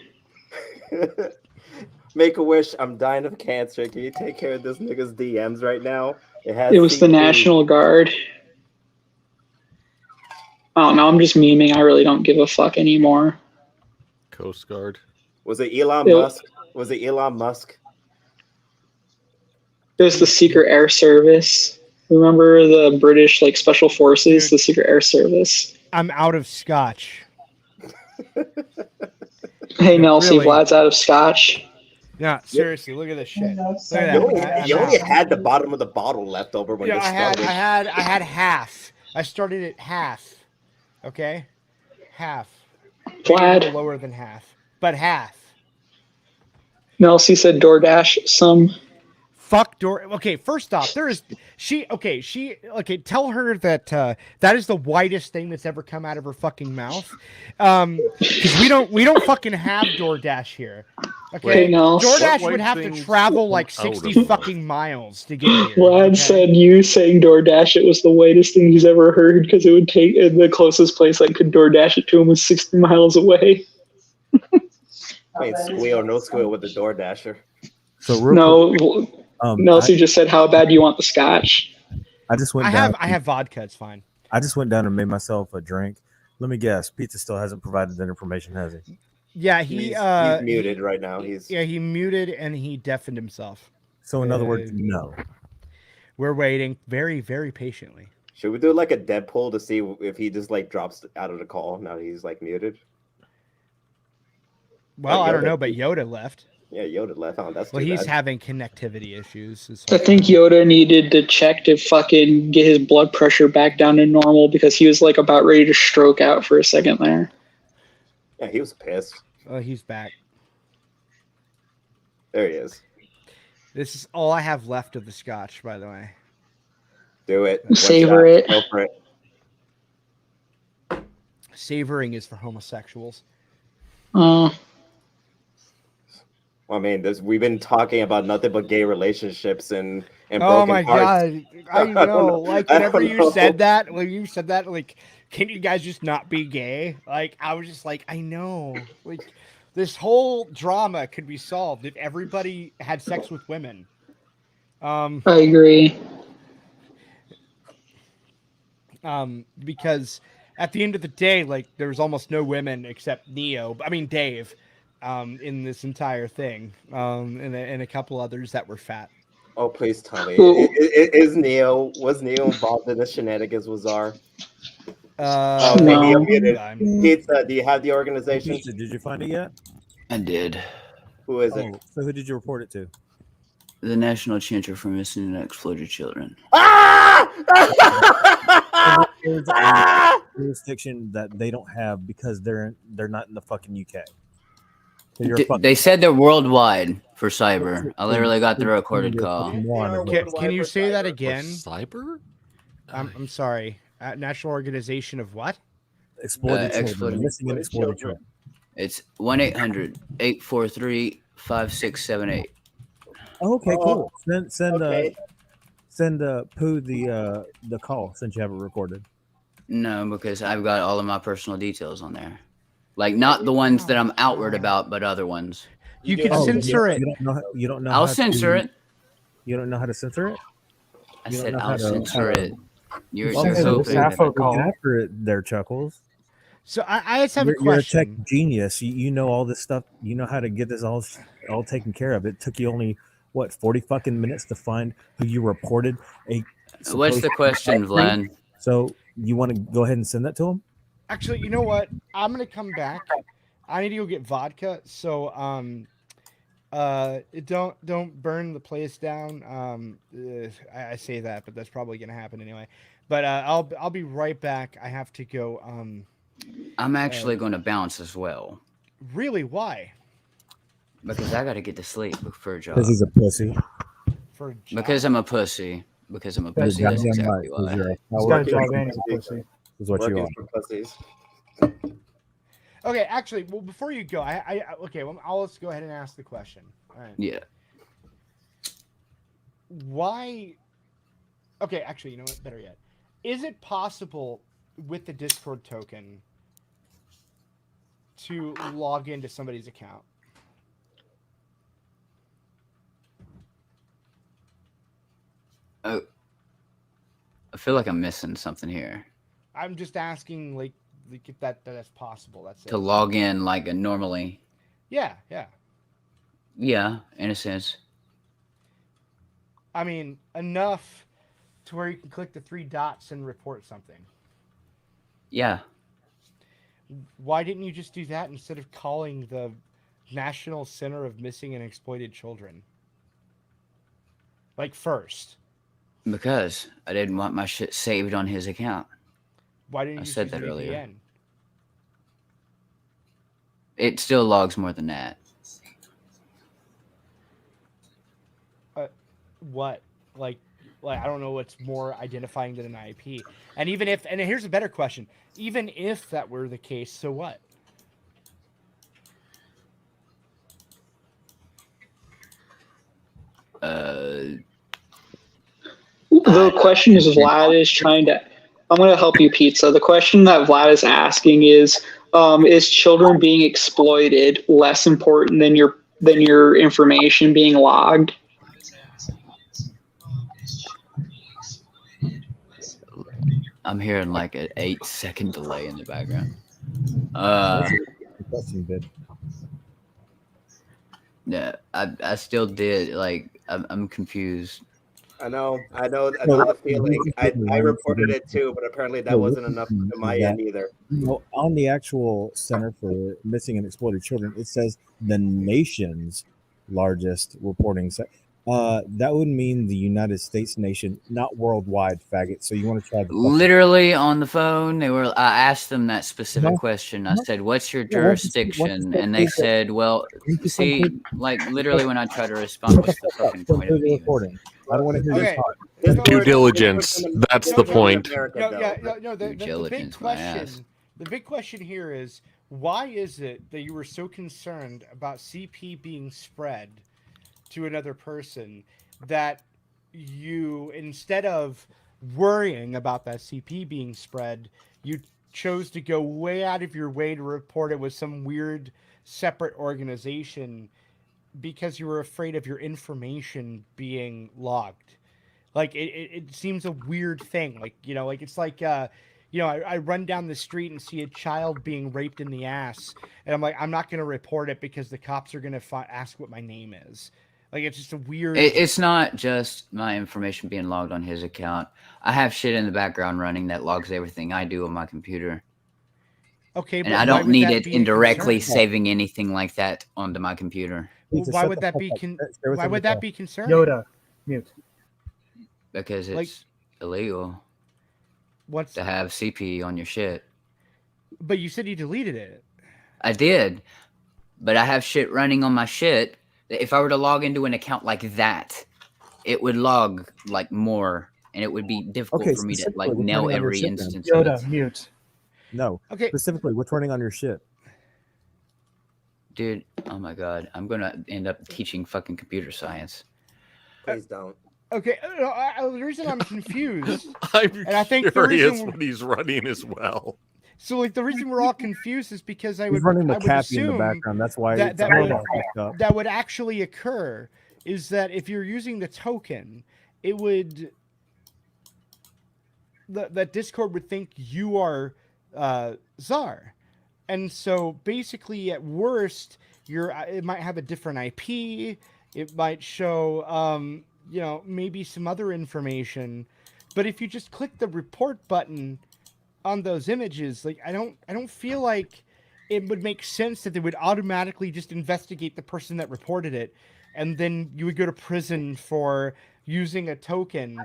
Make a wish. I'm dying of cancer. Can you take care of this nigga's DMs right now? It was the CP. National Guard. Oh no, I'm just memeing. I really don't give a fuck anymore. Coast Guard. Was it Elon It- Musk? Was it Elon Musk? It was the Secret Air Service. Remember the British Special Forces, Dude. the Secret Air Service? I'm out of scotch. Hey, Nelsie, Really? Vlad's out of scotch. Yeah, seriously, look at this shit. Look at You that. only, I'm you only out. had the bottom of the bottle left over when Yeah, you I had started. half. I started at half. Okay, half. Maybe a Vlad. little lower than half, but half. Nelsie said DoorDash some. Fuck door. Okay, first off, there is she. Tell her that that is the whitest thing that's ever come out of her fucking mouth. Because we don't fucking have DoorDash here. Okay, Hey, Nels. DoorDash What would white have to things travel like come out 60 of fucking miles to get here. Vlad okay? said you saying DoorDash it was the whitest thing he's ever heard because it would take the closest place I could DoorDash it to him was 60 miles away. I mean, squeal, no squeal with the door dasher. So real quick, No, Nelsie just said, "How bad do you want the scotch?" I just went I down. have vodka. It's fine. I just went down and made myself a drink. Let me guess. Pizza still hasn't provided that information, has he? Yeah, He's muted right now. He muted and he deafened himself. So in other words, no. We're waiting very, very patiently. Should we do like a Deadpool to see if he just drops out of the call now that he's muted? Well, Like I don't Yoda. know, but Yoda left. Yeah, Yoda left. Oh, that's Well, too he's bad. having connectivity issues. I think Yoda needed to check to fucking get his blood pressure back down to normal because he was about ready to stroke out for a second there. Yeah, he was pissed. Oh, he's back. There he is. This is all I have left of the scotch, by the way. Do it. One Savor shot. it. Go for it. Savoring is for homosexuals. Well, I mean, we've been talking about nothing but gay relationships and Oh broken my hearts. god! I know. Like whenever you know. said that, when you said that, can you guys just not be gay? I was just like, I know. This whole drama could be solved if everybody had sex with women. I agree. Because at the end of the day, there was almost no women except Dave, in this entire thing, and a couple others that were fat. Oh, please tell me. Was Neo involved in the shenanigans with Czar? Okay, Neo muted. Pizza, do you have the organization? Pizza, did you find it yet? I did. Who is it? So who did you report it to? The National Center for Missing and Exploited Children. There's a jurisdiction that they don't have because they're not in the fucking UK. So They said they're worldwide for cyber. I literally got the recorded call. Can you say that again? Cyber? I'm sorry. National Organization of what? Exploited children. Missing and exploited children. It's 1-800-843-5678. Okay, cool. Send Pooh the call since you have it recorded. No, because I've got all of my personal details on there. Not the ones that I'm outward about, but other ones. You can censor it. You don't know. I'll censor it. You don't know how to censor it? I said I'll censor it. You're Okay, hoping. after it there, Chuckles. So I just have a You're a question. tech genius. You know all this stuff. You know how to get this all taken care of. It took you only 40 fucking minutes to find who you reported a. What's the question, Vlad? So you want to go ahead and send that to him? Actually, you know what? I'm gonna come back. I need to go get vodka. So don't burn the place down. I say that, but that's probably gonna happen anyway. But I'll be right back. I have to go. I'm actually going to bounce as well. Really? Why? Because I got to get to sleep for a job. Because he's a pussy. For a job. Because I'm a pussy. Because I'm a pussy. You're That's goddamn exactly right, 'cause why. you're a He's got a job and he's a pussy. Is what you Working are. for pussies. Okay, actually, well, before you go, okay, well, let's go ahead and ask the question. All right. Yeah. Why? Okay, actually, you know what? Better yet, is it possible with the Discord token to log into somebody's account? Oh, I feel like I'm missing something here. I'm just asking, like if that's possible. That's it. To log in like normally. Yeah, yeah. Yeah, in a sense. I mean, enough to where you can click the 3 dots and report something. Yeah. Why didn't you just do that instead of calling the National Center of Missing and Exploited Children? Like first. Because I didn't want my shit saved on his account. Why didn't you I just said use that an earlier. VPN? It still logs more than that. What? Like I don't know what's more identifying than an IP. And even if, and here's a better question, even if that were the case, so what? The question is Vlad is trying to. I'm going to help you, Peetza. The question that Vlad is asking is children being exploited less important than your information being logged? I'm hearing like an 8-second delay in the background. Yeah, I still did. Like, I'm confused. I know the feeling. I reported it too, but apparently that wasn't enough on my end either. On the actual Center for Missing and Exploited Children, it says the nation's largest reporting center. That would mean the United States nation, not worldwide, faggot. So you want to try the Literally on the phone, I asked them that specific question. I said, "What's your jurisdiction?" And they said, "Well, see, like literally when I try to respond, what's the fucking point of it?" I don't want to hear Okay. this talk. Due diligence. That's the point. No, the big question. The big question here is, why is it that you were so concerned about CP being spread to another person that you, instead of worrying about that CP being spread, you chose to go way out of your way to report it with some weird separate organization because you were afraid of your information being logged? Like it seems a weird thing. Like, like it's like I run down the street and see a child being raped in the ass, and I'm like, I'm not going to report it because the cops are going to ask what my name is. Like, it's just a weird. It's not just my information being logged on his account. I have shit in the background running that logs everything I do on my computer. Okay, and I don't need it indirectly saving anything like that onto my computer. Well, why would that be? Why would that be concerning? Yoda, mute. Because it's illegal. What's to have CP on your shit? But you said you deleted it. I did, but I have shit running on my shit. If I were to log into an account like that, it would log like more, and it would be difficult for me to like nail every instance. Yoda, mute. No. Okay. Specifically, what's running on your shit? Dude, oh my god, I'm gonna end up teaching fucking computer science. Please don't. Okay, the reason I'm confused, I'm and I think curious what he's running as well. So, like, the reason we're all confused is because I would running the I would Cappy in the assume background. That's why that would actually occur is that if you're using the token, it would that Discord would think you are Czar, and so basically, at worst, it might have a different IP. It might show maybe some other information, but if you just click the report button on those images, like I don't feel like it would make sense that they would automatically just investigate the person that reported it, and then you would go to prison for using a token,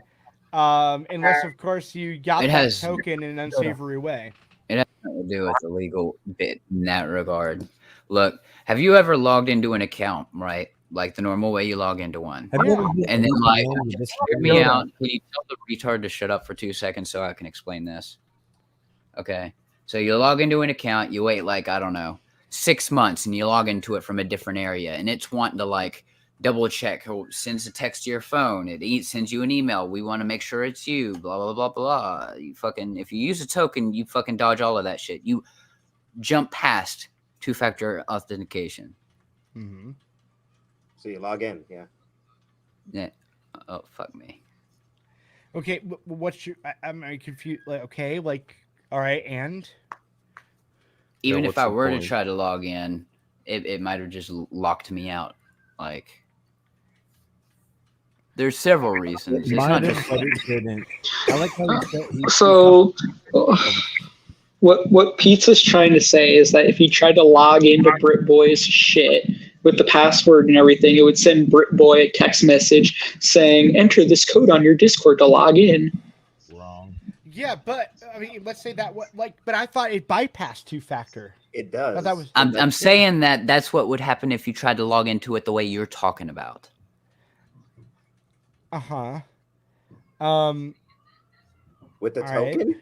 unless of course you got that token in an unsavory way. It has nothing to do with the legal bit in that regard. Look, have you ever logged into an account, right? Like the normal way you log into one. And then like, just hear me out. Can you tell the retard to shut up for 2 seconds so I can explain this? Okay. So you log into an account, you wait like, I don't know, 6 months, and you log into it from a different area, and it's wanting to like double check who sends a text to your phone. It sends you an email. We want to make sure it's you. Blah blah blah blah. You fucking if you use a token, you fucking dodge all of that shit. You jump past two-factor authentication. Mm-hmm. So you log in, yeah. Yeah. Oh fuck me. Okay, what's your? I'm confused. Like, okay, like, all right, and Even if what's I the were to point? try to log in, it might have just locked me out. Like, there's several reasons. It's not Might have, just but it didn't. I like how you said So, what Pizza's trying to say is that if you tried to log into BritBoy's shit with the password and everything, it would send BritBoy a text message saying, "Enter this code on your Discord to log in." wrong. yeah, but I mean, let's say that but I thought it bypassed two-factor. It does. That was. I'm saying that that's what would happen if you tried to log into it the way you're talking about. Uh-huh. With the all right. token?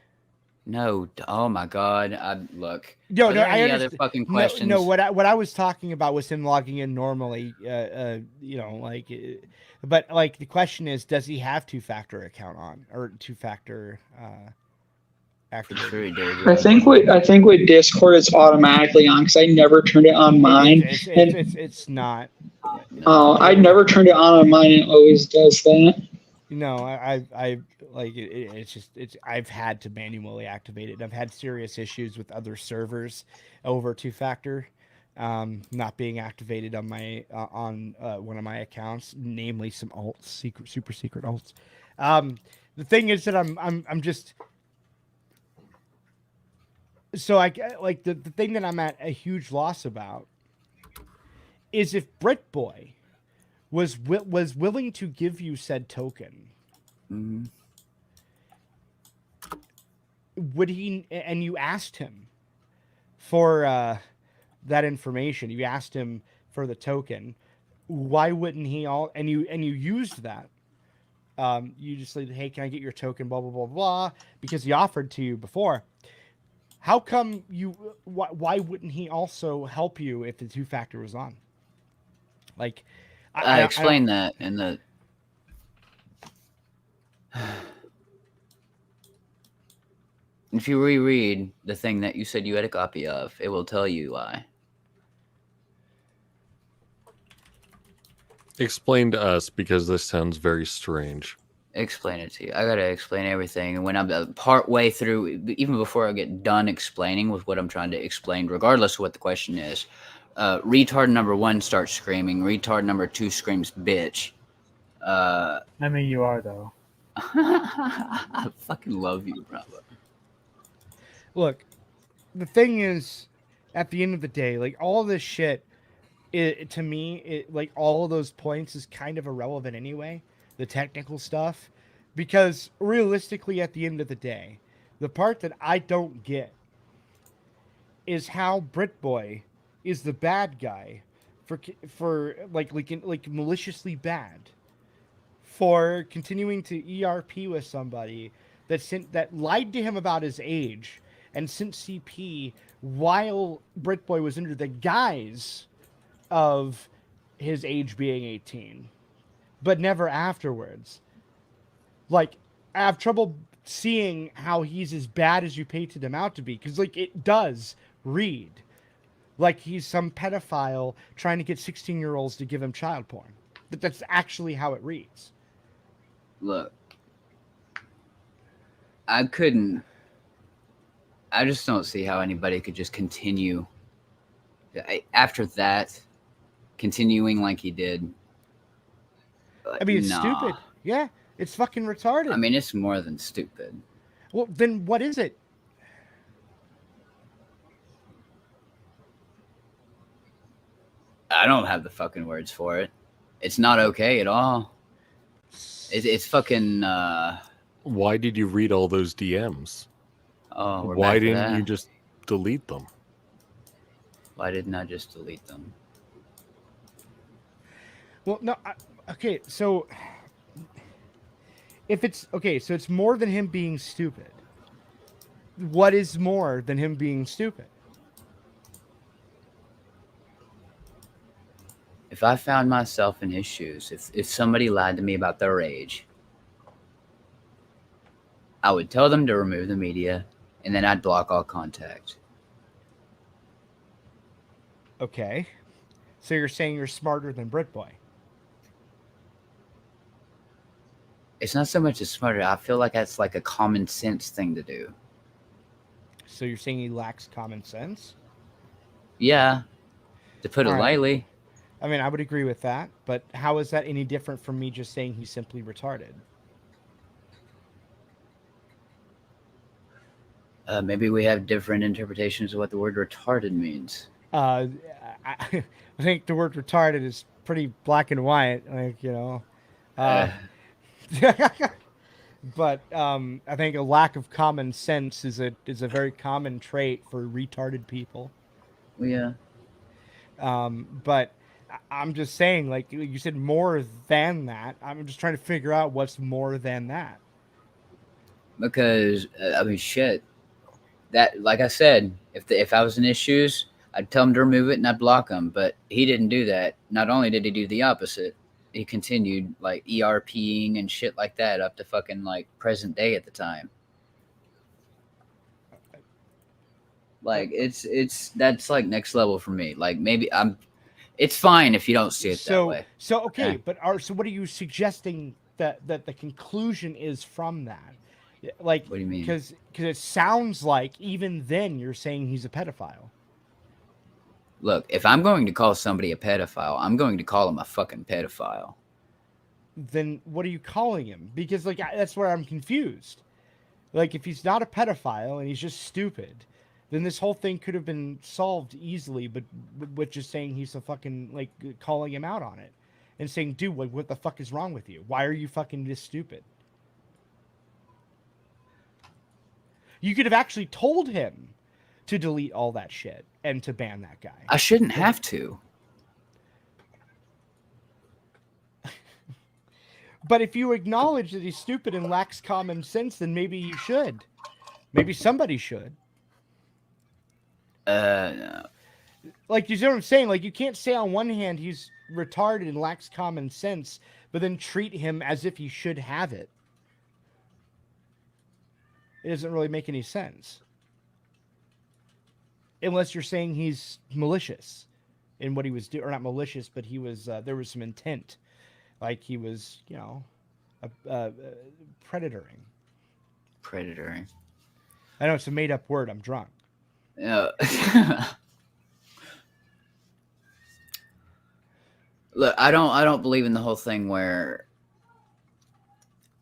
No, oh my god! Look. No, Are no, there I any understand. other fucking questions? No, what I was talking about was him logging in normally. You know, like, but like the question is, does he have two-factor account on or two-factor activated? Sure he did. I think with Discord it's automatically on because I never turned it on mine. It's not. Oh, I never turned it on mine. And it always does that. No, I like it's just I've had to manually activate it. I've had serious issues with other servers over two-factor not being activated on my on one of my accounts, namely some super secret alts. The thing is that I'm just so I like the thing that I'm at a huge loss about is if BritBoy was willing to give you said token, mm-hmm. would he? And you asked him for that information. You asked him for the token. Why wouldn't he all? And you used that. You just said, "Hey, can I get your token?" Blah blah blah blah. Because he offered to you before. How come you? Why wouldn't he also help you if the two-factor was on? Like, I explained that in the. If you reread the thing that you said you had a copy of, it will tell you why. Explain to us, because this sounds very strange. Explain it to you. I gotta explain everything, and when I'm part way through, even before I get done explaining with what I'm trying to explain, regardless of what the question is, retard number 1 starts screaming. Retard number 2 screams, "Bitch." I mean, you are though. I fucking love you, brother. Look, the thing is, at the end of the day, like all this shit, to me, like all of those points is kind of irrelevant anyway. The technical stuff, because realistically, at the end of the day, the part that I don't get is how BritBoy is the bad guy for like maliciously bad for continuing to ERP with somebody that lied to him about his age and sent CP while BritBoy was under the guise of his age being 18, but never afterwards. Like, I have trouble seeing how he's as bad as you painted him out to be, because like it does read like he's some pedophile trying to get 16-year-olds to give him child porn. But that's actually how it reads. Look, I just don't see how anybody could just continue after that, continuing like he did. I mean, it's stupid. Yeah, it's fucking retarded. I mean, it's more than stupid. Well, then what is it? I don't have the fucking words for it. It's not okay at all. It's fucking. Why did you read all those DMs? Oh, we're why back to didn't you that. just delete them? Why didn't I just delete them? Well, no. Okay, so if it's okay, so it's more than him being stupid. what is more than him being stupid? If I found myself in his shoes, if somebody lied to me about their age, I would tell them to remove the media, and then I'd block all contact. Okay. So you're saying you're smarter than Britboy? It's not so much as smarter. I feel like that's like a common sense thing to do. So you're saying he lacks common sense? Yeah, to put it All right. lightly. I mean, I would agree with that, but how is that any different from me just saying he's simply retarded? Maybe we have different interpretations of what the word retarded means. I think the word retarded is pretty black and white, like, you know. But I think a lack of common sense is a very common trait for retarded people. Yeah. But I'm just saying, like you said, more than that. I'm just trying to figure out what's more than that. Because I mean, shit. That, like I said, if I was in his shoes, I'd tell him to remove it and I'd block him. But he didn't do that. Not only did he do the opposite, he continued like ERPing and shit like that up to fucking like present day at the time. Like that's like next level for me. Like maybe it's fine if you don't see it that way. So okay, but so what are you suggesting that the conclusion is from that? Like, what do you mean? Because it sounds like even then you're saying he's a pedophile. Look, if I'm going to call somebody a pedophile, I'm going to call him a fucking pedophile. Then what are you calling him? Because like that's where I'm confused. Like if he's not a pedophile and he's just stupid, then this whole thing could have been solved easily, but with just saying he's a fucking, like, calling him out on it and saying, dude, what the fuck is wrong with you? Why are you fucking this stupid? You could have actually told him to delete all that shit and to ban that guy. I shouldn't have to. But if you acknowledge that he's stupid and lacks common sense, then maybe you should. Maybe somebody should. No. Like, you see what I'm saying? Like, you can't say on one hand he's retarded and lacks common sense, but then treat him as if he should have it. It doesn't really make any sense. Unless you're saying he's malicious in what he was doing, or not malicious, but he was, there was some intent. Like he was, you know, predatoring. Predatoring. I know it's a made up word. I'm drunk. Yeah. Look, I don't believe in the whole thing where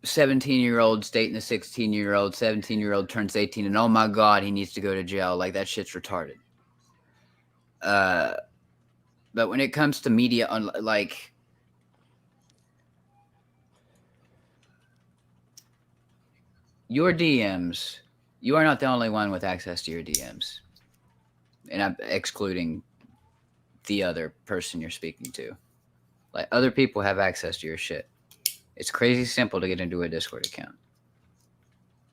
17-year-olds dating a 16-year-old, 17-year-old turns 18, and oh my god, he needs to go to jail. Like that shit's retarded. But when it comes to media, like your DMs, you are not the only one with access to your DMs. And I'm excluding the other person you're speaking to. Like, other people have access to your shit. It's crazy simple to get into a Discord account.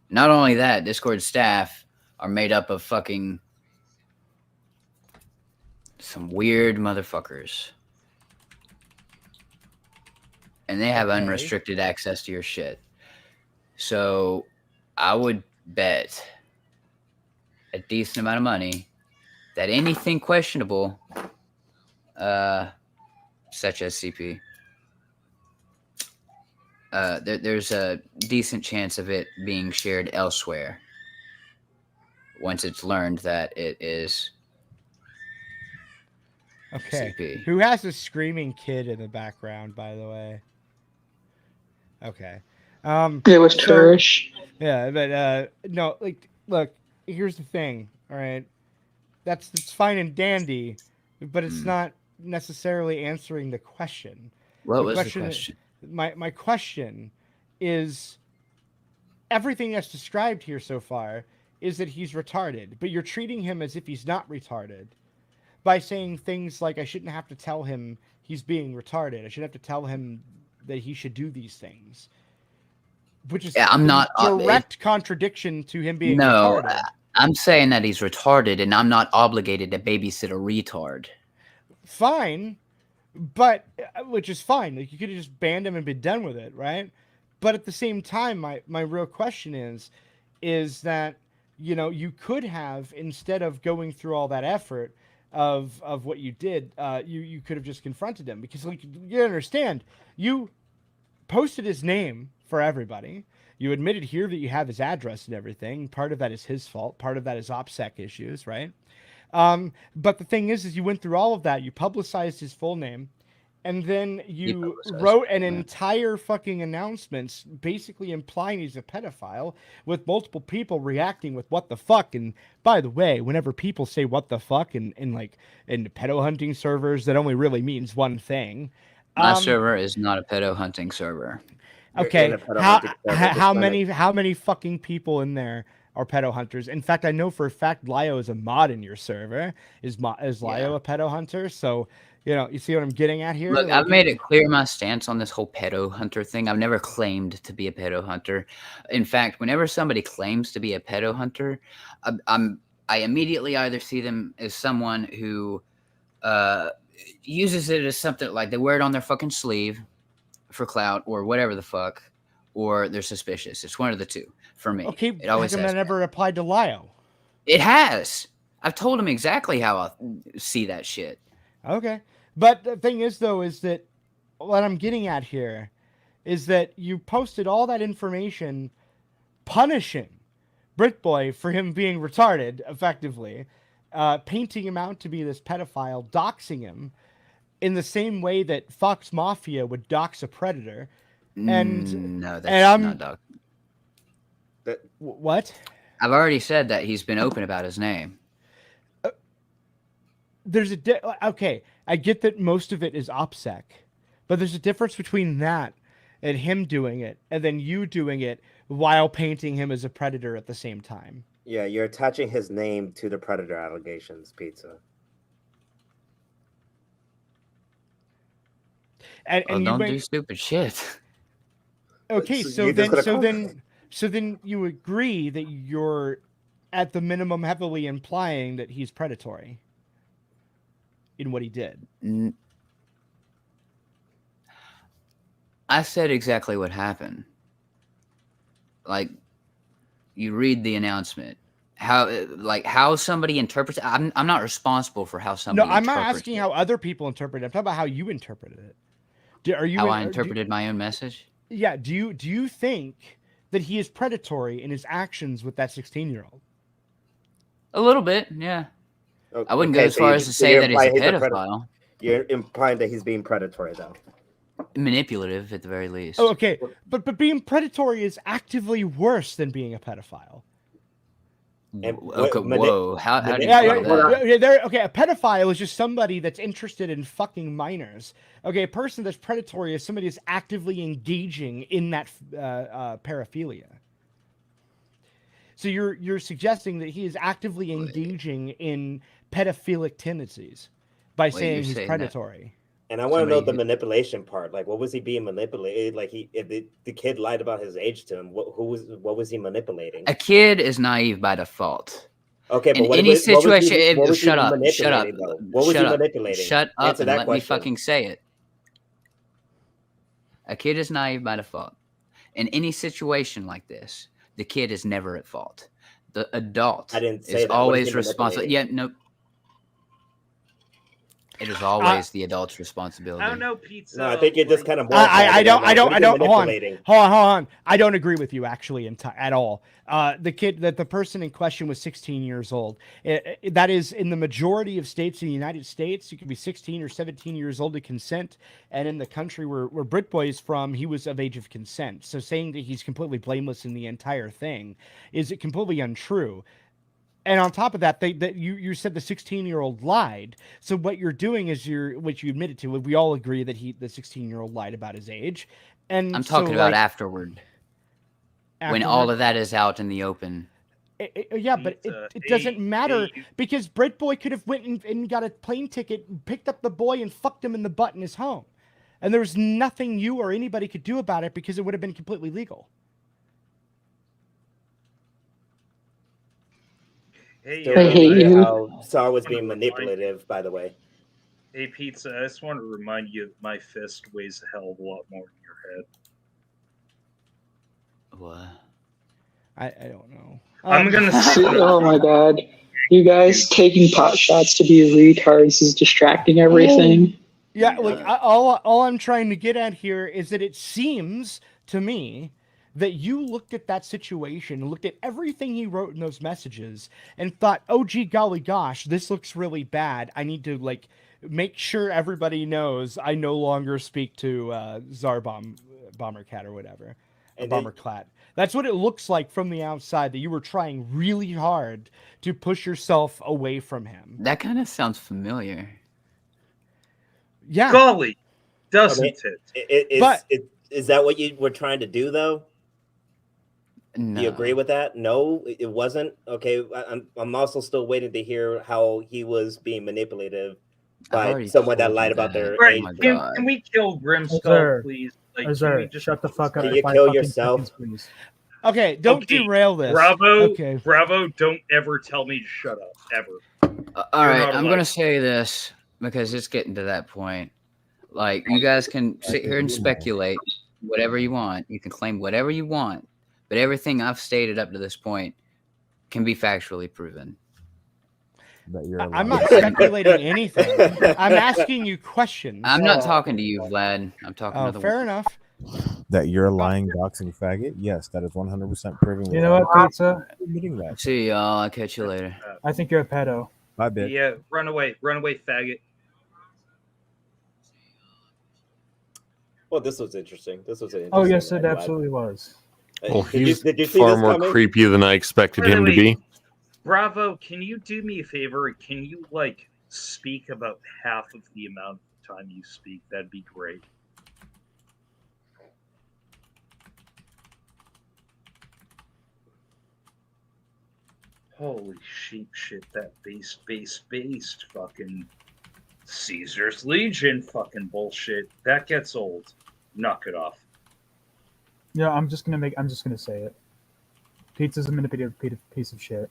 Not only that, Discord staff are made up of fucking some weird motherfuckers. And they have unrestricted access to your shit. So I would bet a decent amount of money that anything questionable, such as CP, there's a decent chance of it being shared elsewhere once it's learned that it is CP. Who has a screaming kid in the background, by the way? Okay. It was Trish. Yeah, but no, like, look, here's the thing, all right? That's fine and dandy, but it's not necessarily answering the question. What was the question? My question is, everything that's described here so far is that he's retarded, but you're treating him as if he's not retarded by saying things like, I shouldn't have to tell him he's being retarded. I shouldn't have to tell him that he should do these things. which is Yeah, I'm in not direct contradiction to him being no. retarded. I'm saying that he's retarded, and I'm not obligated to babysit a retard. Fine, but which is fine. Like you could have just banned him and been done with it, right? But at the same time, my real question is that you could have, instead of going through all that effort of what you did, you could have just confronted him, because like you understand, you posted his name for everybody. You admitted here that you have his address and everything. Part of that is his fault. Part of that is OPSEC issues, right? But the thing is you went through all of that. You publicized his full name, and then you wrote an entire fucking announcement basically implying he's a pedophile, with multiple people reacting with "what the fuck." And by the way, whenever people say "what the fuck" in pedo hunting servers, that only really means one thing. My server is not a pedo hunting server. Okay, how many fucking people in there are pedo hunters? In fact, I know for a fact Lio is a mod in your server. Is Lio a pedo hunter? So, you see what I'm getting at here? Look, I've made it clear my stance on this whole pedo hunter thing. I've never claimed to be a pedo hunter. In fact, whenever somebody claims to be a pedo hunter, I immediately either see them as someone who uses it as something like they wear it on their fucking sleeve for clout or whatever the fuck, or they're suspicious. It's one of the two for me. Okay, it always how come that never applied to Lio? It has. I've told him exactly how I see that shit. Okay, but the thing is, though, is that what I'm getting at here is that you posted all that information punishing Britboy for him being retarded, effectively, painting him out to be this pedophile, doxing him, in the same way that Fox Mafia would dox a predator. And no, that's not dox. What? I've already said that he's been open about his name. There's okay, I get that most of it is OPSEC, but there's a difference between that and him doing it, and then you doing it while painting him as a predator at the same time. Yeah, you're attaching his name to the predator allegations, Peetza. And don't do stupid shit. Okay, so then you agree that you're at the minimum heavily implying that he's predatory in what he did. I said exactly what happened. Like, you read the announcement. How somebody interprets it. I'm not responsible for how somebody. No, I'm not asking how other people interpret it. I'm talking about how you interpreted it. How I interpreted my own message? Yeah. Do you think that he is predatory in his actions with that 16-year-old? A little bit, yeah. Okay, I wouldn't go as far as to say that he's a pedophile. You're implying that he's being predatory, though. Manipulative, at the very least. Oh, okay. But being predatory is actively worse than being a pedophile. Okay, whoa. How do you that? Okay, a pedophile is just somebody that's interested in fucking minors. Okay, a person that's predatory is somebody that's actively engaging in that paraphilia. So you're suggesting that he is actively engaging in pedophilic tendencies by saying he's predatory. And I want to know the manipulation part. Like, what was he being manipulated? Like, if the kid lied about his age to him, what was he manipulating? A kid is naive by default. Okay, but in any situation, shut up. What was he manipulating? Shut up and let me fucking say it. A kid is naive by default. In any situation like this, the kid is never at fault. The adult is always responsible. Yeah, no. It is always the adult's responsibility. I don't know, Peetza. No, I think you're just kind of. I don't. Hold on. I don't agree with you actually at all. The person in question was 16 years old. That is in the majority of states in the United States. You can be 16 or 17 years old to consent, and in the country where Britboy is from, he was of age of consent. So saying that he's completely blameless in the entire thing is completely untrue. And on top of that, you said the 16-year-old lied. So what you're doing is which you admitted to. We all agree that the 16-year-old lied about his age. And I'm talking about afterward, when all of that is out in the open. Yeah, but it doesn't matter because Britboy could have went and got a plane ticket, picked up the boy, and fucked him in the butt in his home, and there was nothing you or anybody could do about it because it would have been completely legal. Hey, Still I hate thinking you. how Sar was wanna being remind manipulative, by the way. Hey, Pizza, I just want to remind you that my fist weighs a hell of a lot more than your head. What? I don't know. I'm gonna Oh my god. You guys taking pot shots to be retards is distracting everything. Yeah, like all I'm trying to get at here is that it seems to me that you looked at that situation, looked at everything he wrote in those messages, and thought, "Oh, gee, golly gosh, this looks really bad. I need to like make sure everybody knows I no longer speak to Bombercat or whatever, And then- Bomberclat." That's what it looks like from the outside. That you were trying really hard to push yourself away from him. That kind of sounds familiar. Yeah. Golly, I doesn't mean, it? is that what you were trying to do, though? No. Do you agree with that? No, it wasn't. Okay, I'm also still waiting to hear how he was being manipulative by already someone that told lied you about that. their Right, age. my can, God. can we kill Grimskull, Azur, please? Like, can Azur, we just shut the fuck up. Can for you 5 kill fucking yourself? seconds, please. Okay, don't Okay, derail this. Bravo, Okay. Bravo, don't ever tell me to shut up, ever. All You're right, not I'm allowed gonna to. say this because it's getting to that point. Like, you guys can sit here and speculate whatever you want. You can claim whatever you want, but everything I've stated up to this point can be factually proven. That you're I'm alive. not speculating anything. I'm asking you questions. I'm not talking to you, Vlad. I'm talking Oh, to the fair one. enough. That you're a lying, doxing faggot. Yes, that is 100% proven. You know what, Pizza? Admitting that. See y'all. I'll catch you later. I think you're a pedo. Bye, bitch. Yeah, run away, faggot. Well, this was interesting. This was an interesting. Oh, yes, it one, Vlad. absolutely was. Well, Did he's you see far this more coming? creepy than I expected By the him to way, be. Bravo, can you do me a favor? Can you like speak about half of the amount of time you speak? That'd be great. Holy sheep shit, that based fucking Caesar's Legion fucking bullshit. That gets old. Knock it off. Yeah, I'm just gonna say it. Pizza's a manipulative piece of shit.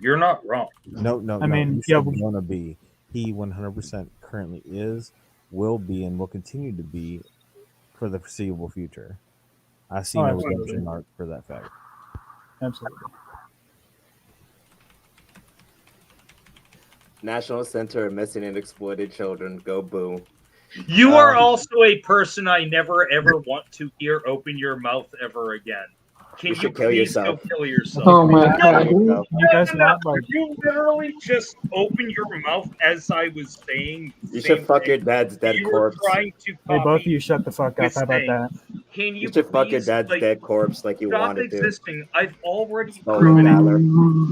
You're not wrong. No. I mean, you yeah, said gonna be. He 100% currently is, will be, and will continue to be for the foreseeable future. I see Oh, no absolutely. redemption arc for that fact. Absolutely. National Center of Missing and Exploited Children. Go boo. You are also a person I never ever want to hear open your mouth ever again. Can You you should kill please yourself. go kill yourself? Oh my god. You guys want like You literally just opened your mouth as I was saying. the You same should fuck thing. your dad's dead You were corpse. trying to hey, both of copy you shut the fuck up. this How about thing. that? Can You you should fuck your please, dad's like, dead corpse like you stop wanted to. existing? I've already Stolen proven it. valor.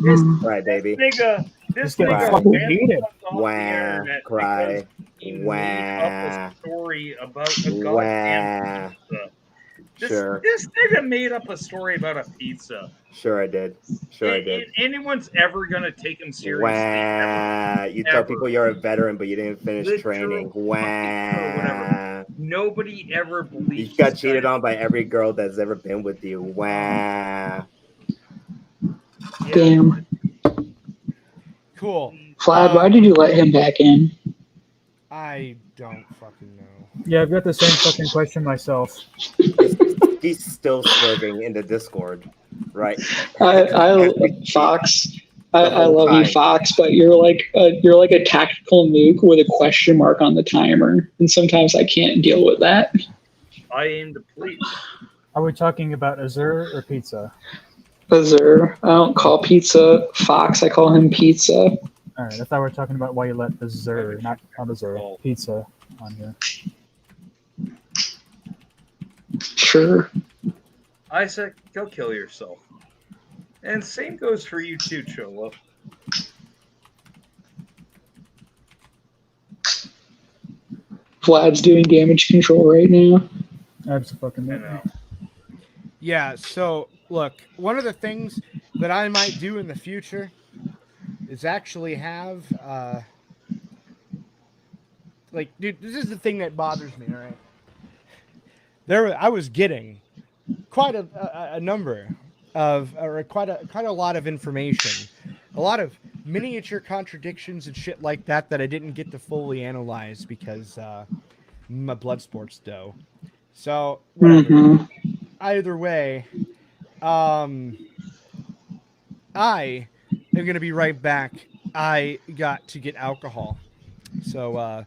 This Cry, baby. nigga, Just this get Cry. nigga fucking ran heated. off the Wah, internet cry. because he made up a story about a Wah. goddamn pizza. Sure. This nigga made up a story about a pizza. Sure I did. Sure I did. Anyone's ever gonna take him seriously? Wah. You tell Ever. people you're a veteran, but you didn't finish Literal training. fucking Wah. whatever. Nobody ever You believes got this cheated guy. on by every girl that's ever been with you. Wah. Yeah. Damn. Cool. Vlad, why did you let him back in? I don't fucking know. Yeah, I've got the same fucking question myself. He's still serving in the Discord, right? I Fox. I whole love you, time. Fox, but you're like a tactical nuke with a question mark on the timer, and sometimes I can't deal with that. I aim to please. Are we talking about Azur or Pizza? Azur. I don't call Pizza Fox. I call him Pizza. All right, I thought we were talking about why you let Azur, not Azur, Pizza on here. Sure. Isaac, go kill yourself. And same goes for you too, Cholo. Vlad's doing damage control right now. Absolutely. Yeah, so look, one of the things that I might do in the future is actually have like, dude, this is the thing that bothers me, all right? I was getting quite a number or quite a lot of information, a lot of miniature contradictions and shit like that I didn't get to fully analyze because my blood sports dough. So whatever. Mm-hmm. Either way, I am gonna be right back. I got to get alcohol, so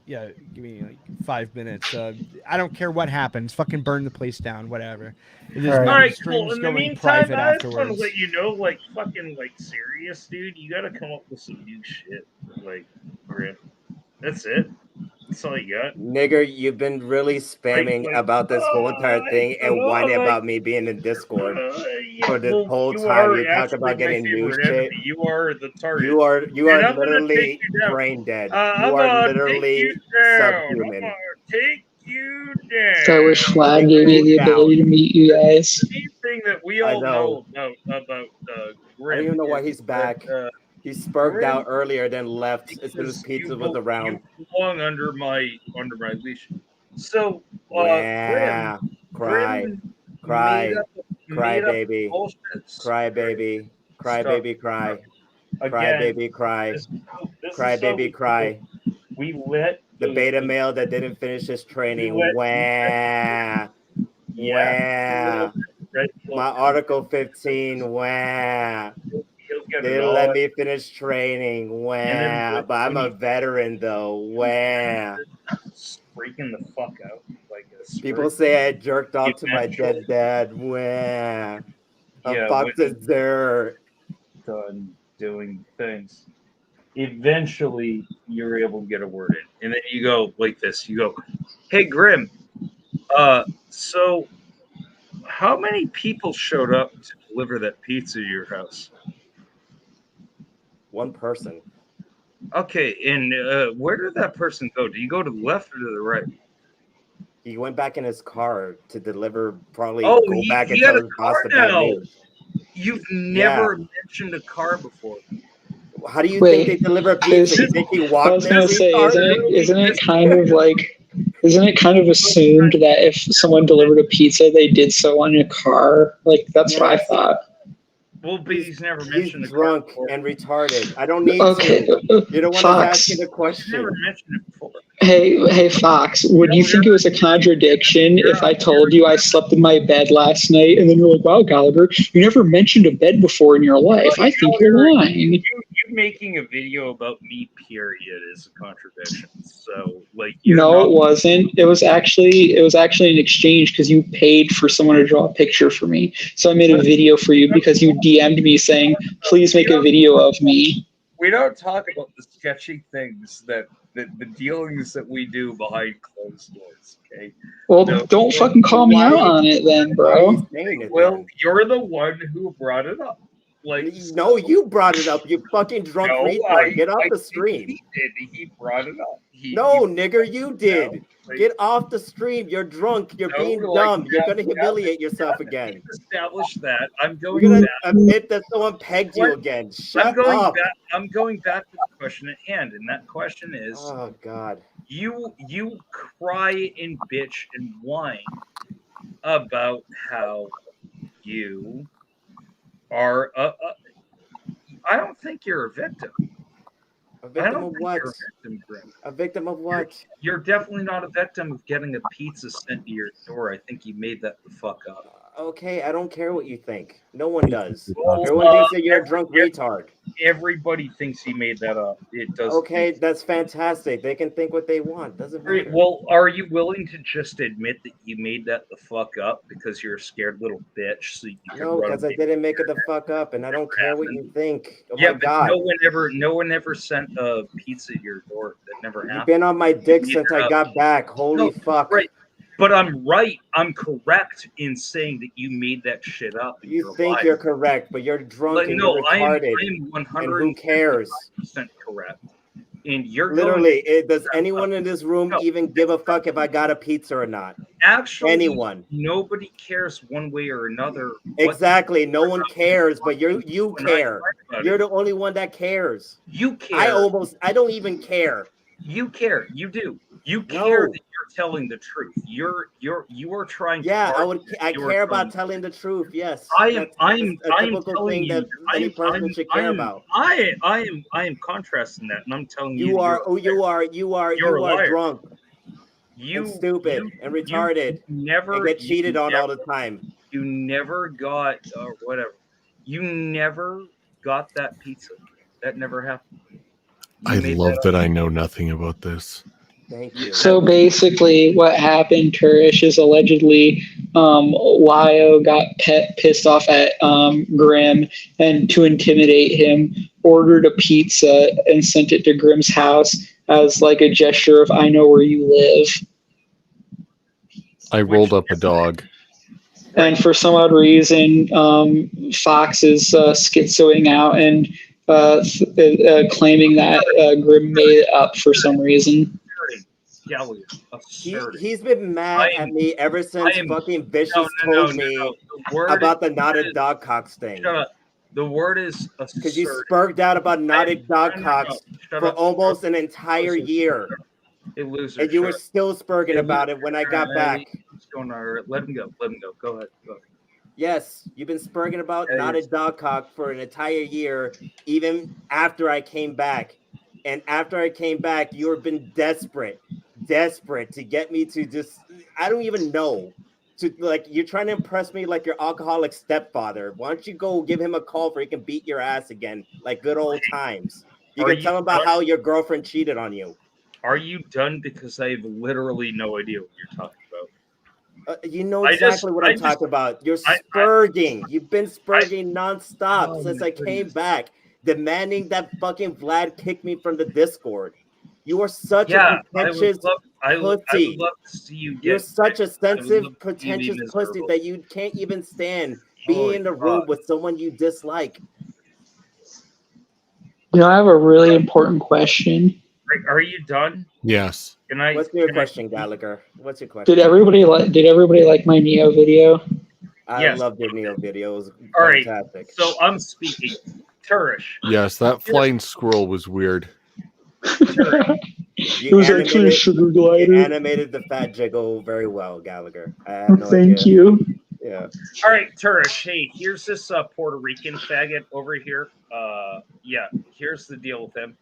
yeah, give me like 5 minutes. I don't care what happens. Fucking burn the place down, whatever. It is All my All right, cool. stream's In the going meantime, private I just want to afterwards. let you know, like, fucking, like, serious, dude. You gotta come up with some new shit, like, Grim. That's it. That's all you got. Nigger, you've been really spamming about this whole entire thing and whining about me being in Discord Yeah, for this well, whole you time. are You talk actually about my getting new favorite shit. enemy. You are the target. You are And I'm gonna literally take you down. brain dead. I'm You are gonna take literally you down. I'm subhuman. gonna take you I wish down. Flag gave me the ability to meet you guys. The main thing that we I all know. know about I Grim don't even know why is he's that, back. He spurged Grim, out earlier, then left as soon as because Pizza was around. you belong under my leash. So, Yeah, cry, Grim cry, made up cry, baby, bullshit cry, baby, cry, stuff. baby, cry, cry, Again, baby, cry, this cry, is so baby, cry. we let The beta male that didn't finish his training. let- Wah, yeah, wah. My Article 15. Wah. he'll get They it didn't all. let me finish training. Wah. then But I'm a veteran though. Wah. Freaking the fuck out like a People say I jerked off to my dead dad. Wah. Yeah, A fox when is there. done doing things. Eventually, you're able to get a word in, and then you go like this. You go, "Hey, Grim. So how many people showed up to deliver that pizza to your house?" One person. Okay, and where did that person go? Do you go to the left or to the right? He went back in his car to deliver, probably Oh, go back and he had tell a his boss car the bad now. news. You've never mentioned a car before. How do you think they Wait, deliver pizza? You think he I walked was there, gonna say, retard? isn't it kind of like, isn't it kind of assumed that if someone delivered a pizza, they did so in a car? Like that's what I Yes. thought. Well, but he's never He's mentioned a car drunk before. and retarded. I don't need Okay, to. You're the one that's Fox. asking the He's never question. mentioned it before. Hey, Fox. Would you think it was a contradiction if I told you I slept in my bed last night, and then you're like, "Wow, Gallagher, you never mentioned a bed before in your life. I think you're lying." You making a video about me, period, is a contradiction. So, like, you're No, not. it wasn't. It was actually an exchange because you paid for someone to draw a picture for me. So I made a video for you because you DM'd me saying, "Please make a video of me." We don't talk about the sketchy things that the dealings that we do behind closed doors. Okay. Well, No. don't fucking call me out on it then, Why are bro. you saying it Well, then? you're the one who brought it up. Like, No, you brought it up, you fucking drunk no, retard. Get off I the think stream. he did. He brought it up. No, nigger, you did. like- Get off the stream. You're drunk. You're No, being like, dumb. You're yeah, gonna humiliate yourself again. Establish that. I'm You're going gonna back. admit that someone pegged you again. Shut up. I'm going back to the question at hand, and that question is: Oh God. You cry and bitch and whine about how you are I don't think you're a victim. A I victim don't of think what? you're a victim, Grim. A victim of what? You're definitely not a victim of getting a pizza sent to your door. I think you made that the fuck up. Okay, I don't care what you think. No one does. Well, Everyone thinks that you're a drunk retard. Everybody thinks he made that up. It doesn't. Okay, that's fantastic. They can think what they want. Doesn't matter. Well, are you willing to just admit that you made that the fuck up because you're a scared little bitch? So you could No, run because I didn't make it the fuck up, and I don't care what you think. Oh yeah, my God. no one ever sent a pizza to your door. That never happened. You've been on my dick since I got back. Holy fuck. Right. But I'm right. I'm correct in saying that you made that shit up. You think you're correct, but you're drunk and no, you're I am retarded. 100% And who cares? correct. And you're Literally, does anyone in this room even give a fuck if I got a pizza or not? Actually, anyone. Nobody cares one way or another. Exactly. No one cares, but you care. You're the only one that cares. You care. I don't even care. You care. You do. You care that telling the truth. You are trying. Yeah, to I would. argue I you are care trying- about telling the truth. Yes, I'm that's a typical telling thing you. that any person should care about. I am contrasting that, and I'm telling you. You that are. you're a liar. You're a You are liar. drunk and stupid and retarded. Never and get cheated on all the never- time. You never got whatever. You never got that pizza. That never happened. I made love that that I know nothing about this. Thank you. So basically, what happened, Turish, is allegedly Lyo got pissed off at Grim, and to intimidate him, ordered a pizza and sent it to Grim's house as like a gesture of "I know where you live." I rolled up a dog. And for some odd reason, Fox is schizoing out and claiming that Grim made it up for some reason. Gallagher. He's been mad at me ever since fucking Vicious told me about the knotted dog cocks thing. Shut up. The word is because you spurged out about knotted dog cocks for almost an entire year. Hey, loser, and you shut were up. still spurging about it when I got back. What's going on? Let him go. Let him go. Go ahead. Go ahead. Yes, you've been spurging about Yeah, knotted dog cock for an entire year, even after I came back. And after I came back, you've been desperate to get me to just, I don't even know. To like, you're trying to impress me like your alcoholic stepfather. Why don't you go give him a call so he can beat your ass again, like good old times? You can tell him about how your girlfriend cheated on you. Are you done? Because I have literally no idea what you're talking about. You know exactly what I'm talking about. You're spurging. You've been spurging nonstop since I came back, demanding that fucking Vlad kick me from the Discord. You are such a pretentious pussy. I would love to see you get. You're such a sensitive, pretentious pussy that you can't even stand being in the room with someone you dislike. You know, I have a really important question. Are you done? Yes. What's your question, Gallagher? What's your question? Did everybody like my Neo video? I loved your Neo video. It was All right. fantastic. So I'm speaking. Turish. Yes, that flying squirrel was weird. It was actually a sugar glider. You animated the fat jiggle very well, Gallagher. I have no Thank idea. you. Yeah. All right, Turish. Hey, here's this Puerto Rican faggot over here. Yeah, here's the deal with him.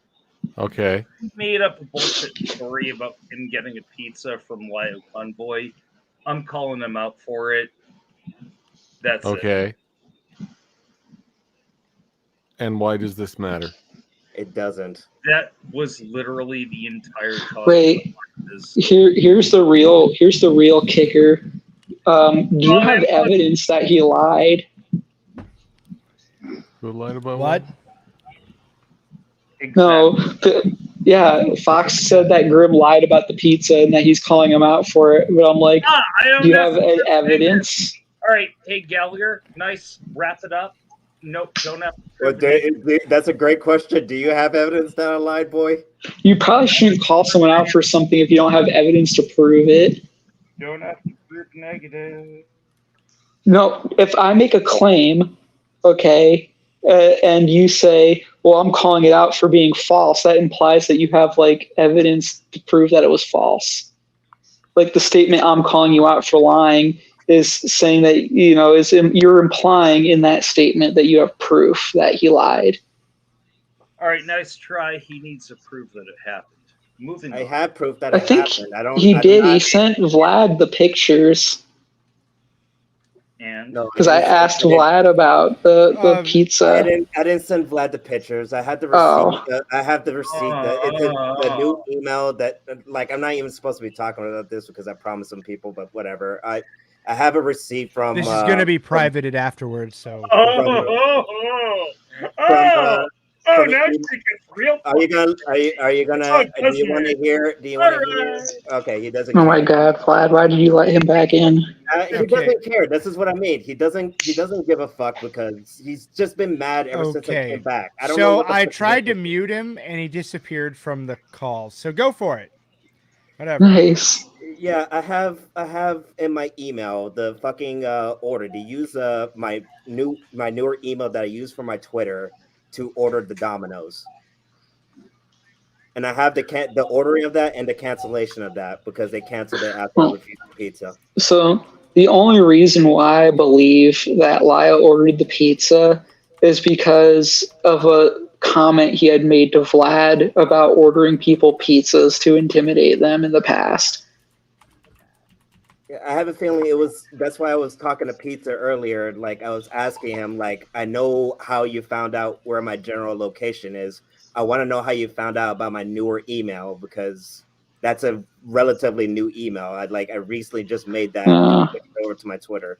Okay. He made up a bullshit story about him getting a pizza from Lio Convoy. I'm calling him out for it. That's okay. And why does this matter? It doesn't. That was literally the entire time. Wait, here's the real kicker. Do you have evidence that he lied? Who lied about what? No, yeah, Fox said that Grim lied about the pizza and that he's calling him out for it. But I'm like, do you have evidence? All right, hey Gallagher, nice. Wrap it up. Nope, don't have to. Well, that's a great question. Do you have evidence that I lied, boy? You probably shouldn't call someone out for something if you don't have evidence to prove it. Don't have to prove negative. No, if I make a claim, okay, and you say, well, I'm calling it out for being false, that implies that you have like evidence to prove that it was false. Like the statement, I'm calling you out for lying, is saying that, you know, you're implying in that statement that you have proof that he lied. All right, nice try. He needs to prove that it happened. Moving on. I have proof that I it think happened. he did. He sent Vlad the pictures. And because I asked Vlad about the pizza. I didn't send Vlad the pictures. I had the receipt. Oh. I have the receipt. The new email that, like, I'm not even supposed to be talking about this because I promised some people, but whatever. I have a receipt from. This is going to be privated afterwards, so. Oh, now you think it's real. Are you gonna? Do you want to hear? Do you want to hear? Okay, he doesn't. Oh my God, Vlad! Why did you let him back in? He doesn't care. This is what I mean. He doesn't give a fuck because he's just been mad ever since I came back. I don't know. So I tried to mute him and he disappeared from the call. So go for it. Whatever. Nice. Yeah, I have in my email the fucking order to use my newer email that I use for my Twitter to order the Dominoes. and I have the ordering of that and the cancellation of that because they canceled it after I refused the pizza. So the only reason why I believe that Lyle ordered the pizza is because of a comment he had made to Vlad about ordering people pizzas to intimidate them in the past. Yeah, I have a feeling that's why I was talking to Pizza earlier. Like I was asking him, like, I know how you found out where my general location is. I want to know how you found out about my newer email because that's a relatively new email. I recently just made that and switched it over to my Twitter.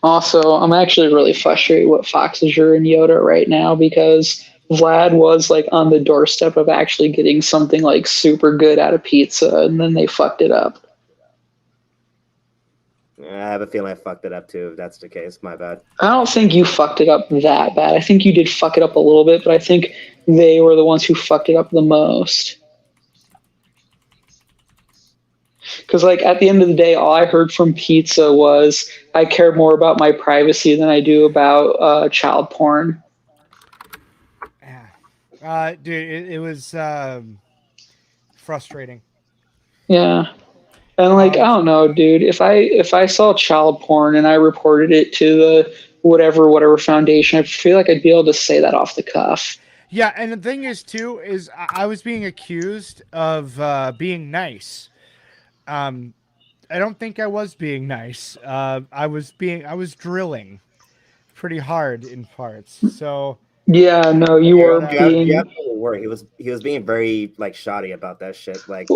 Also, I'm actually really frustrated with Foxager and Yoda right now because Vlad was like on the doorstep of actually getting something like super good out of pizza, and then they fucked it up. I have a feeling I fucked it up too. If that's the case, my bad. I don't think you fucked it up that bad. I think you did fuck it up a little bit, but I think they were the ones who fucked it up the most. Because, like, at the end of the day, all I heard from Pizza was, I care more about my privacy than I do about child porn. Dude, it was frustrating. Yeah. And, like, I don't know, dude. If I saw child porn and I reported it to the whatever foundation, I feel like I'd be able to say that off the cuff. Yeah, and the thing is, too, is I was being accused of being nice. I don't think I was being nice. I was drilling pretty hard in parts. So yeah, no, you were being. You absolutely were. He was being very like shoddy about that shit. Like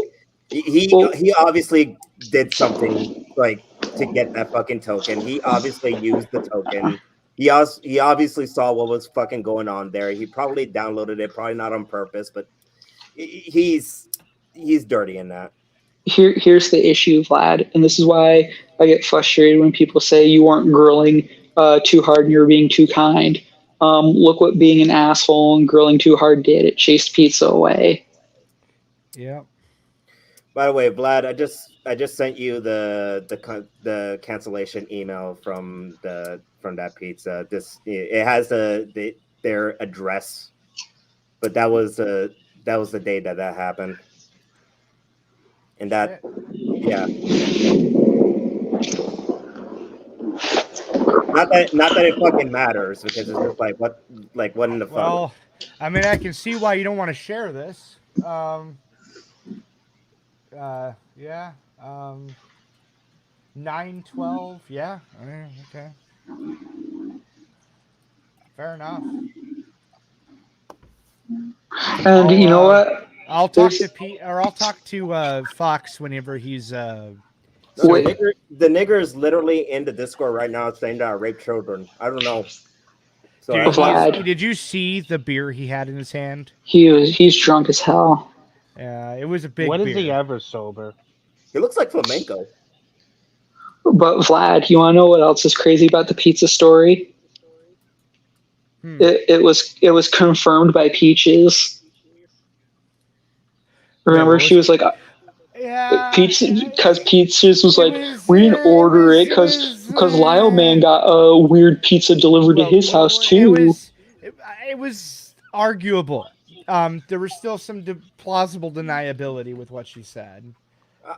he obviously did something like to get that fucking token. He obviously used the token. He obviously saw what was fucking going on there. He probably downloaded it, probably not on purpose, but he's dirty in that. Here's the issue, Vlad, and this is why I get frustrated when people say you weren't grilling too hard and you were being too kind. Look what being an asshole and grilling too hard did. It chased Pizza away. Yeah. By the way, Vlad, I just sent you the cancellation email from that pizza. It has their address, but that was the day that happened. And that, yeah. Not that it fucking matters because it's just like what in the fuck. Well, I mean, I can see why you don't want to share this. Yeah. 9/12. Yeah. Okay. Fair enough. And you know what? I'll talk to Pete, or I'll talk to Fox whenever he's. The nigger is literally in the Discord right now saying that I rape children. I don't know. So Dude, did you see the beer he had in his hand? He's drunk as hell. Yeah, it was a big. When beer. is he ever sober? He looks like flamenco. But Vlad, you want to know what else is crazy about the pizza story? It was confirmed by Peaches. Remember, she was like, because Peaches was like, we didn't order it because Lyle Man got a weird pizza delivered to his house too. It was arguable. There was still some plausible deniability with what she said.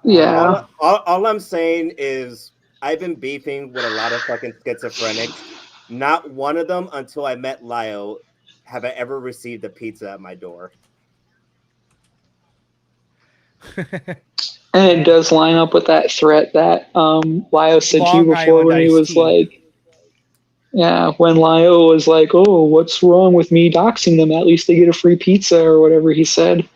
Yeah. All I'm saying is I've been beefing with a lot of fucking schizophrenics. Not one of them until I met Lyle have I ever received a pizza at my door. And it does line up with that threat that Lyle said to you before when he was like, yeah, when Lyle was like, oh, what's wrong with me doxing them? At least they get a free pizza or whatever he said.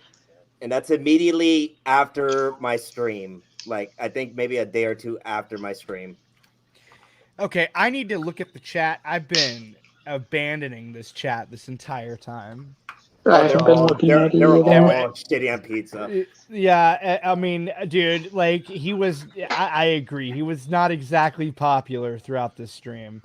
And that's immediately after my stream. Like, I think maybe a day or two after my stream. Okay, I need to look at the chat. I've been abandoning this chat this entire time. I haven't been looking at it They're all either. shitty on pizza. Yeah, I mean, dude, like, he was, I agree, he was not exactly popular throughout this stream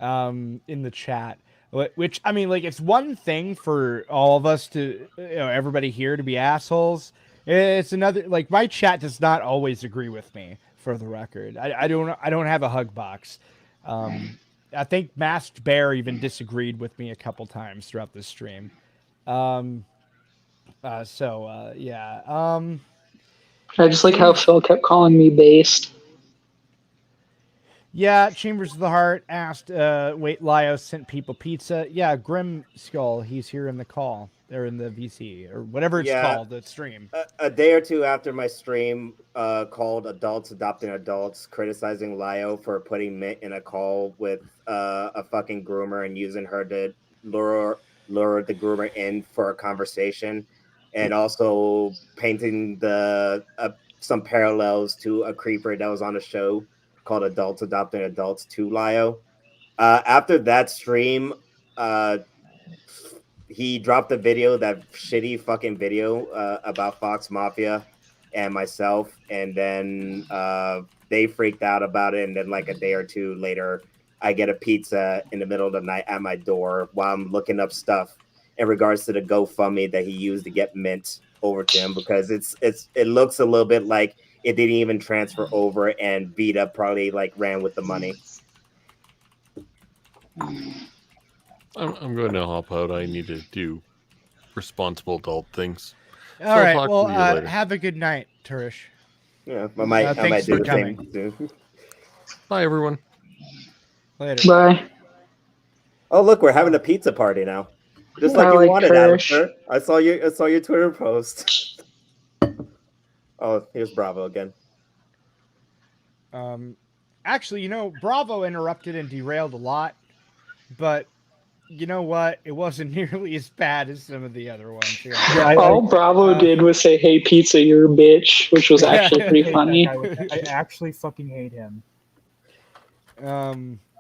in the chat. Which, I mean, like, it's one thing for all of us to, everybody here to be assholes. It's another, like, my chat does not always agree with me, for the record. I don't have a hug box. I think Masked Bear even disagreed with me a couple times throughout this stream. Yeah. I just like how Chambers, Phil kept calling me based. yeah, Chambers of the Heart asked, wait, Lio sent people pizza. Yeah, Grim Skull, he's here in the call. They're in the VC or whatever it's Yeah, called, the stream. a day or two after my stream called Adults Adopting Adults, criticizing Lio for putting Mint in a call with a fucking groomer and using her to lure the groomer in for a conversation, and also painting the some parallels to a creeper that was on a show called Adults Adopting Adults to Lio. After that stream, uh, he dropped a video, that shitty fucking video about Fox Mafia and myself, and then they freaked out about it. And then, like a day or two later, I get a pizza in the middle of the night at my door while I'm looking up stuff in regards to the GoFundMe that he used to get Mint over to him, because it looks a little bit like it didn't even transfer over, and Vita probably like ran with the money. I'm going to hop out. I need to do responsible adult things. All So I'll right. talk Well, to you later. have a good night, Turish. Yeah, I might Thanks do for the same coming. soon. Bye, everyone. Later. Bye. Oh, look, we're having a pizza party now. Just like I you like wanted, Trish. Alistair. I saw your Twitter post. Oh, here's Bravo again. Actually, Bravo interrupted and derailed a lot, but you know what? It wasn't nearly as bad as some of the other ones. Here. All Bravo did was say, "Hey, Pizza, you're a bitch," which was actually I pretty hate funny. that guy. I actually fucking hate him.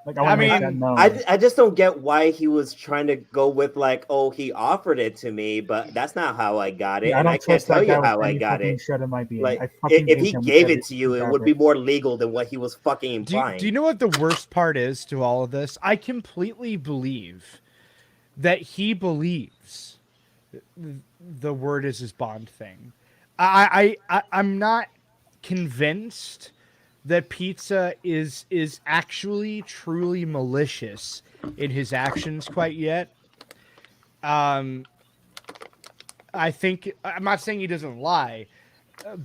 Like, I make that mean, known. I just don't get why he was trying to go with like, oh, he offered it to me, but that's not how I got it, Yeah, I and don't I can't trust tell that guy you with how I any got fucking it. shred of my being. Like, I fucking if hate he him with gave every it to you, fucking it would be fabric. more legal than what he was fucking do implying. you know what the worst part is to all of this? I completely believe that he believes the word is his bond thing. I'm not convinced that Peetza is actually truly malicious in his actions quite yet. I think I'm not saying he doesn't lie,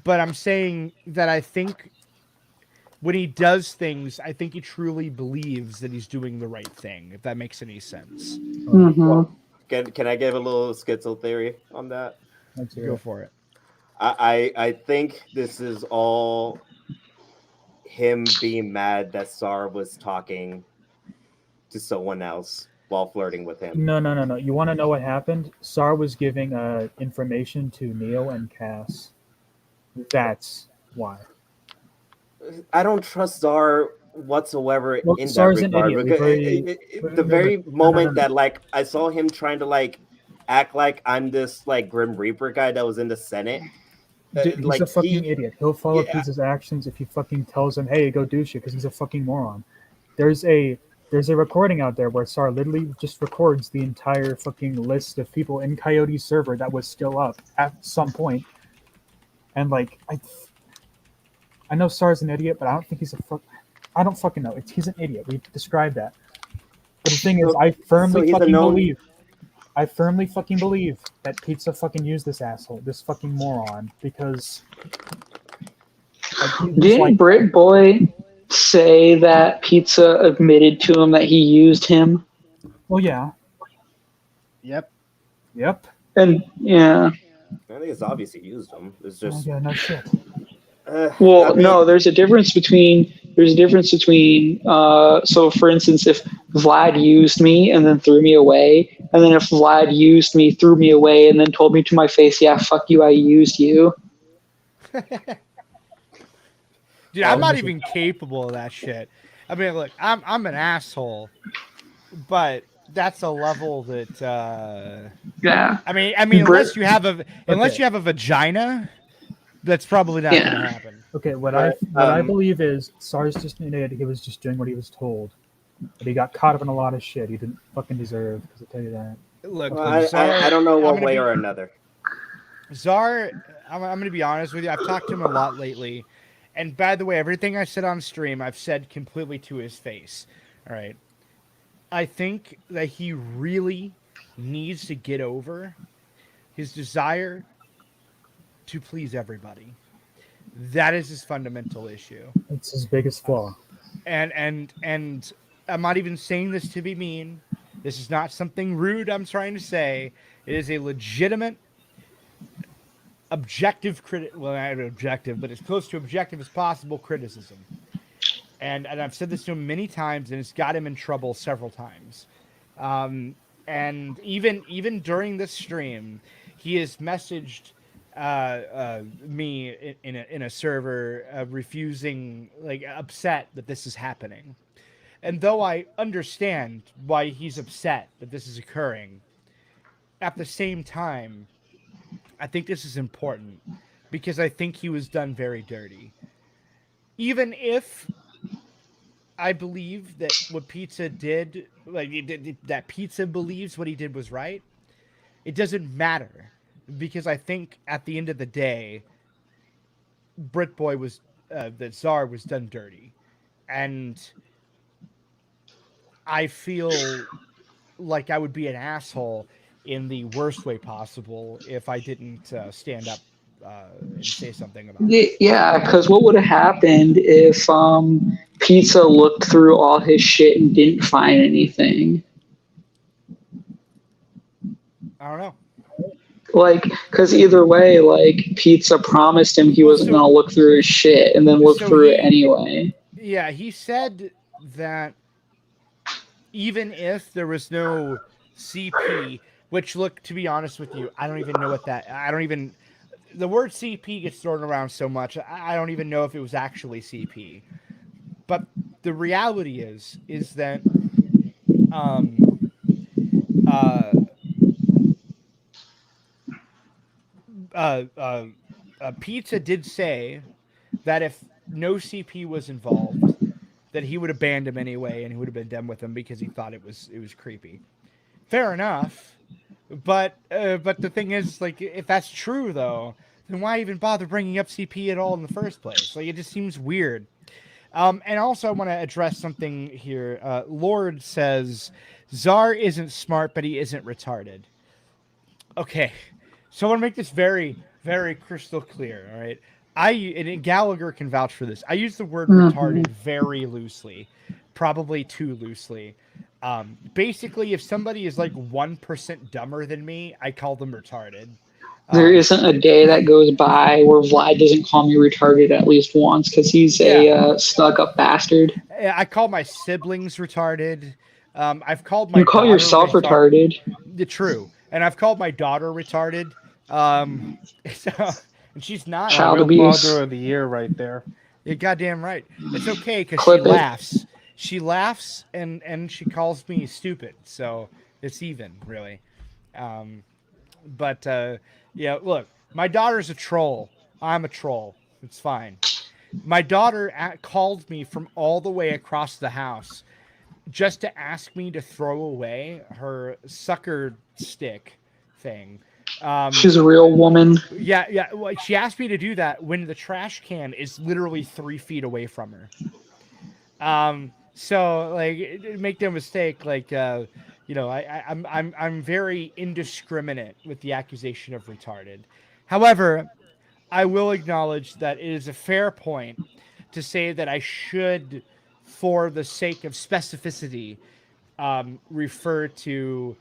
but I'm saying that I think when he does things, I think he truly believes that he's doing the right thing, if that makes any sense. Well, can I give a little schizo theory on that? Go for it. I think this is all him being mad that Sar was talking to someone else while flirting with him. No. You want to know what happened? Sar was giving information to Neo and Cass. That's why. I don't trust Czar whatsoever Well, in Czar's that an regard. idiot. Because the very moment that like I saw him trying to like act like I'm this like Grim Reaper guy that was in the Senate. Dude, he's like a fucking idiot. He'll follow yeah. Pizza's actions if he fucking tells him, "Hey, go do shit," because he's a fucking moron. There's a recording out there where Sar literally just records the entire fucking list of people in Coyote's server that was still up at some point. And like, I know Sar's an idiot, but I don't think he's I don't fucking know. He's an idiot. We described that. But the thing is, I firmly I firmly fucking believe that Pizza fucking used this asshole, this fucking moron, because Didn't Brit Boy say that Pizza admitted to him that he used him? Well, yeah. Yep. And yeah. I think it's obvious he used them. It's just yeah, no shit. Well, no, there's a difference between so for instance, if Vlad used me and then threw me away, and then if Vlad used me, threw me away, and then told me to my face, "Yeah, fuck you, I used you." Dude, I'm not even capable of that shit. I mean, look, I'm an asshole, but that's a level that yeah. I mean, unless you have a vagina, that's probably not going to happen. Okay, what I believe is Sar's just an idiot. He was just doing what he was told, but he got caught up in a lot of shit he didn't fucking deserve. Because I tell you that. Look, I don't know one way or another. Czar, I'm going to be honest with you. I've talked to him a lot lately. And by the way, everything I said on stream, I've said completely to his face. All right. I think that he really needs to get over his desire to please everybody. That is his fundamental issue. It's his biggest flaw. And I'm not even saying this to be mean. This is not something rude I'm trying to say. It is a legitimate objective well, not objective, but as close to objective as possible criticism. And I've said this to him many times, and it's got him in trouble several times. And even during this stream, he has messaged me in a server refusing, like, upset that this is happening. And though I understand why he's upset that this is occurring, at the same time, I think this is important because I think he was done very dirty. Even if I believe that what Peetza did, like that Peetza believes what he did was right, it doesn't matter because I think at the end of the day, Britboy was that Czar was done dirty, and I feel like I would be an asshole in the worst way possible if I didn't stand up and say something about it. Yeah, because what would have happened if Peetza looked through all his shit and didn't find anything? I don't know. Like, because either way, like, Peetza promised him he wasn't going to look through his shit and then look through it anyway. Yeah, he said that even if there was no CP, which, look, to be honest with you, I don't even know what that, the word CP gets thrown around so much, I don't even know if it was actually CP. But the reality is that Peetza did say that if no CP was involved, that he would have banned him anyway, and he would have been done with him because he thought it was creepy. Fair enough, but the thing is, like, if that's true though, then why even bother bringing up CP at all in the first place? Like, it just seems weird. And also, I want to address something here. Lord says Czar isn't smart, but he isn't retarded. Okay, so I want to make this very, very crystal clear. All right. And Gallagher can vouch for this. I use the word retarded very loosely, probably too loosely. Basically, if somebody is like 1% dumber than me, I call them retarded. There isn't a day that goes by where Vlad doesn't call me retarded at least once because he's a stuck-up bastard. I call my siblings retarded. I've called my You call yourself retarded. True. And I've called my daughter retarded. And she's not Child abuse. Father of the year right there. You're goddamn right. It's okay because she laughs. She laughs and she calls me stupid. So it's even, really. But yeah, look, my daughter's a troll. I'm a troll. It's fine. My daughter called me from all the way across the house just to ask me to throw away her sucker stick thing. She's a real woman. Yeah. Well, she asked me to do that when the trash can is literally 3 feet away from her. So, like, make no mistake, like, you know, I'm very indiscriminate with the accusation of retarded. However, I will acknowledge that it is a fair point to say that I should, for the sake of specificity, refer to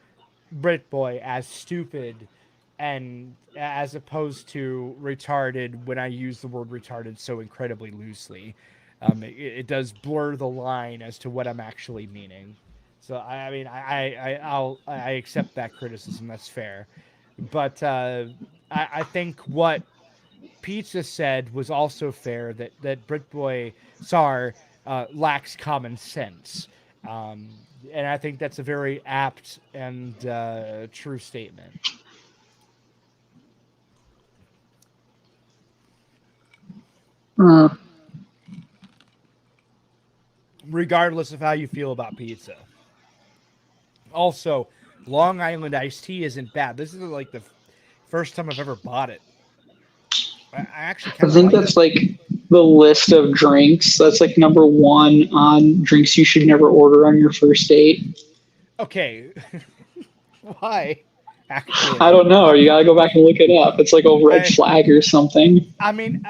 Britboy as stupid, and as opposed to retarded when I use the word retarded so incredibly loosely. It does blur the line as to what I'm actually meaning. So I mean, I accept that criticism. That's fair, but I think what Peetza said was also fair. That Britboy Czar lacks common sense, and I think that's a very apt and true statement. Regardless of how you feel about pizza. Also, Long Island iced tea isn't bad. This is like the first time I've ever bought it. I think that's like the list of drinks. That's like number 1 on drinks you should never order on your first date. Okay. Why? Actually, I don't know. You gotta go back and look it up. It's like a red flag or something. I mean,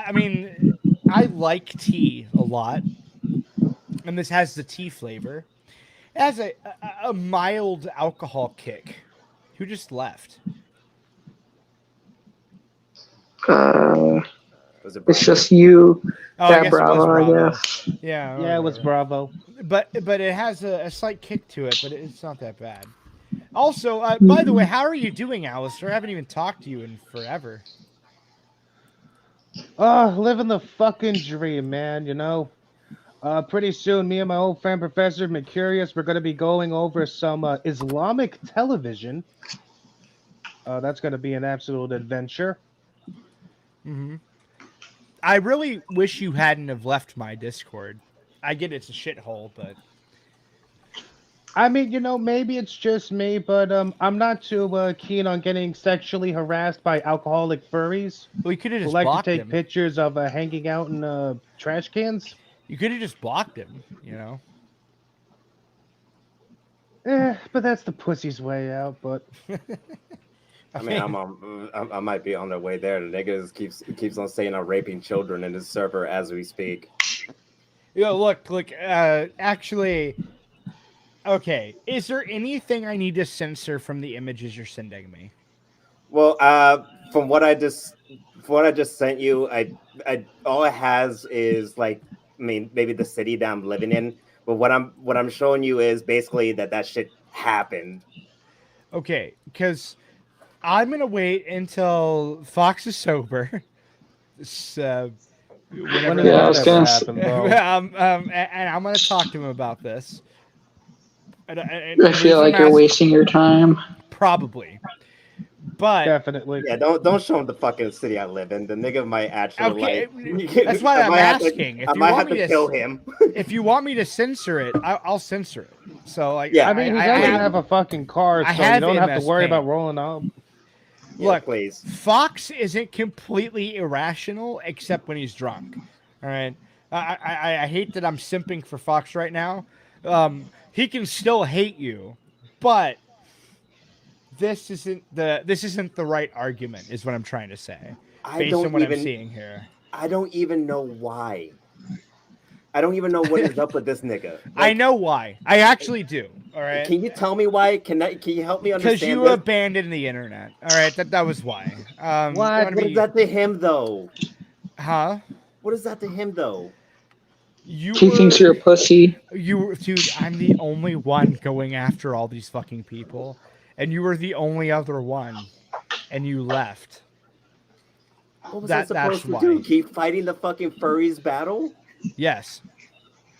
I like tea a lot, and this has the tea flavor. It has a mild alcohol kick. Who just left? Was it It's Bravo? just you. Oh, I Yeah, guess it was Bravo, I Bravo. guess. Yeah, Yeah, it was whatever. Bravo. But it has a slight kick to it, but it's not that bad. Also, by the way, how are you doing, Alistair? I haven't even talked to you in forever. Living the fucking dream, man, you know. Pretty soon, me and my old friend Professor Mercurius, we're going to be going over some Islamic television. That's going to be an absolute adventure. Mm-hmm. I really wish you hadn't have left my Discord. I get it's a shithole, but I mean, you know, maybe it's just me, but I'm not too keen on getting sexually harassed by alcoholic furries well, you could have who just like to blocked take him. pictures of hanging out in trash cans. You could have just blocked him, you know. But that's the pussy's way out. But I mean, I might be on their way there. The niggas keeps on saying I'm raping children in this server as we speak. Yo, look. Actually, okay. Is there anything I need to censor from the images you're sending me? Well, from what I just sent you, I all it has is like, I mean, maybe the city that I'm living in. But what I'm showing you is basically that shit happened. Okay, because I'm gonna wait until Fox is sober. Whenever when I does was that gonna happen, bro? and I'm gonna talk to him about this. I feel like you're wasting your time. Probably, but Definitely. Yeah, don't show him the fucking city I live in. The nigga might actually like. That's why I'm asking. I might have to kill him. If you want me to censor it, I'll censor it. So like, yeah, I mean, he doesn't have a fucking car, so you don't have to worry about rolling out. Look, please. Fox isn't completely irrational except when he's drunk. All right. I hate that I'm simping for Fox right now. He can still hate you, but this isn't the right argument, is what I'm trying to say. Based on what I'm seeing here. I don't even know why. I don't even know what is up with this nigga. Like, I know why. I actually do. All right. Can you tell me why? Can you help me understand? Because you abandoned the internet. All right. That was why. What is that to him though? Huh? What is that to him though? He thinks you're a pussy. Dude, I'm the only one going after all these fucking people, and you were the only other one, and you left. What was I supposed to do? Keep fighting the fucking furries battle? Yes.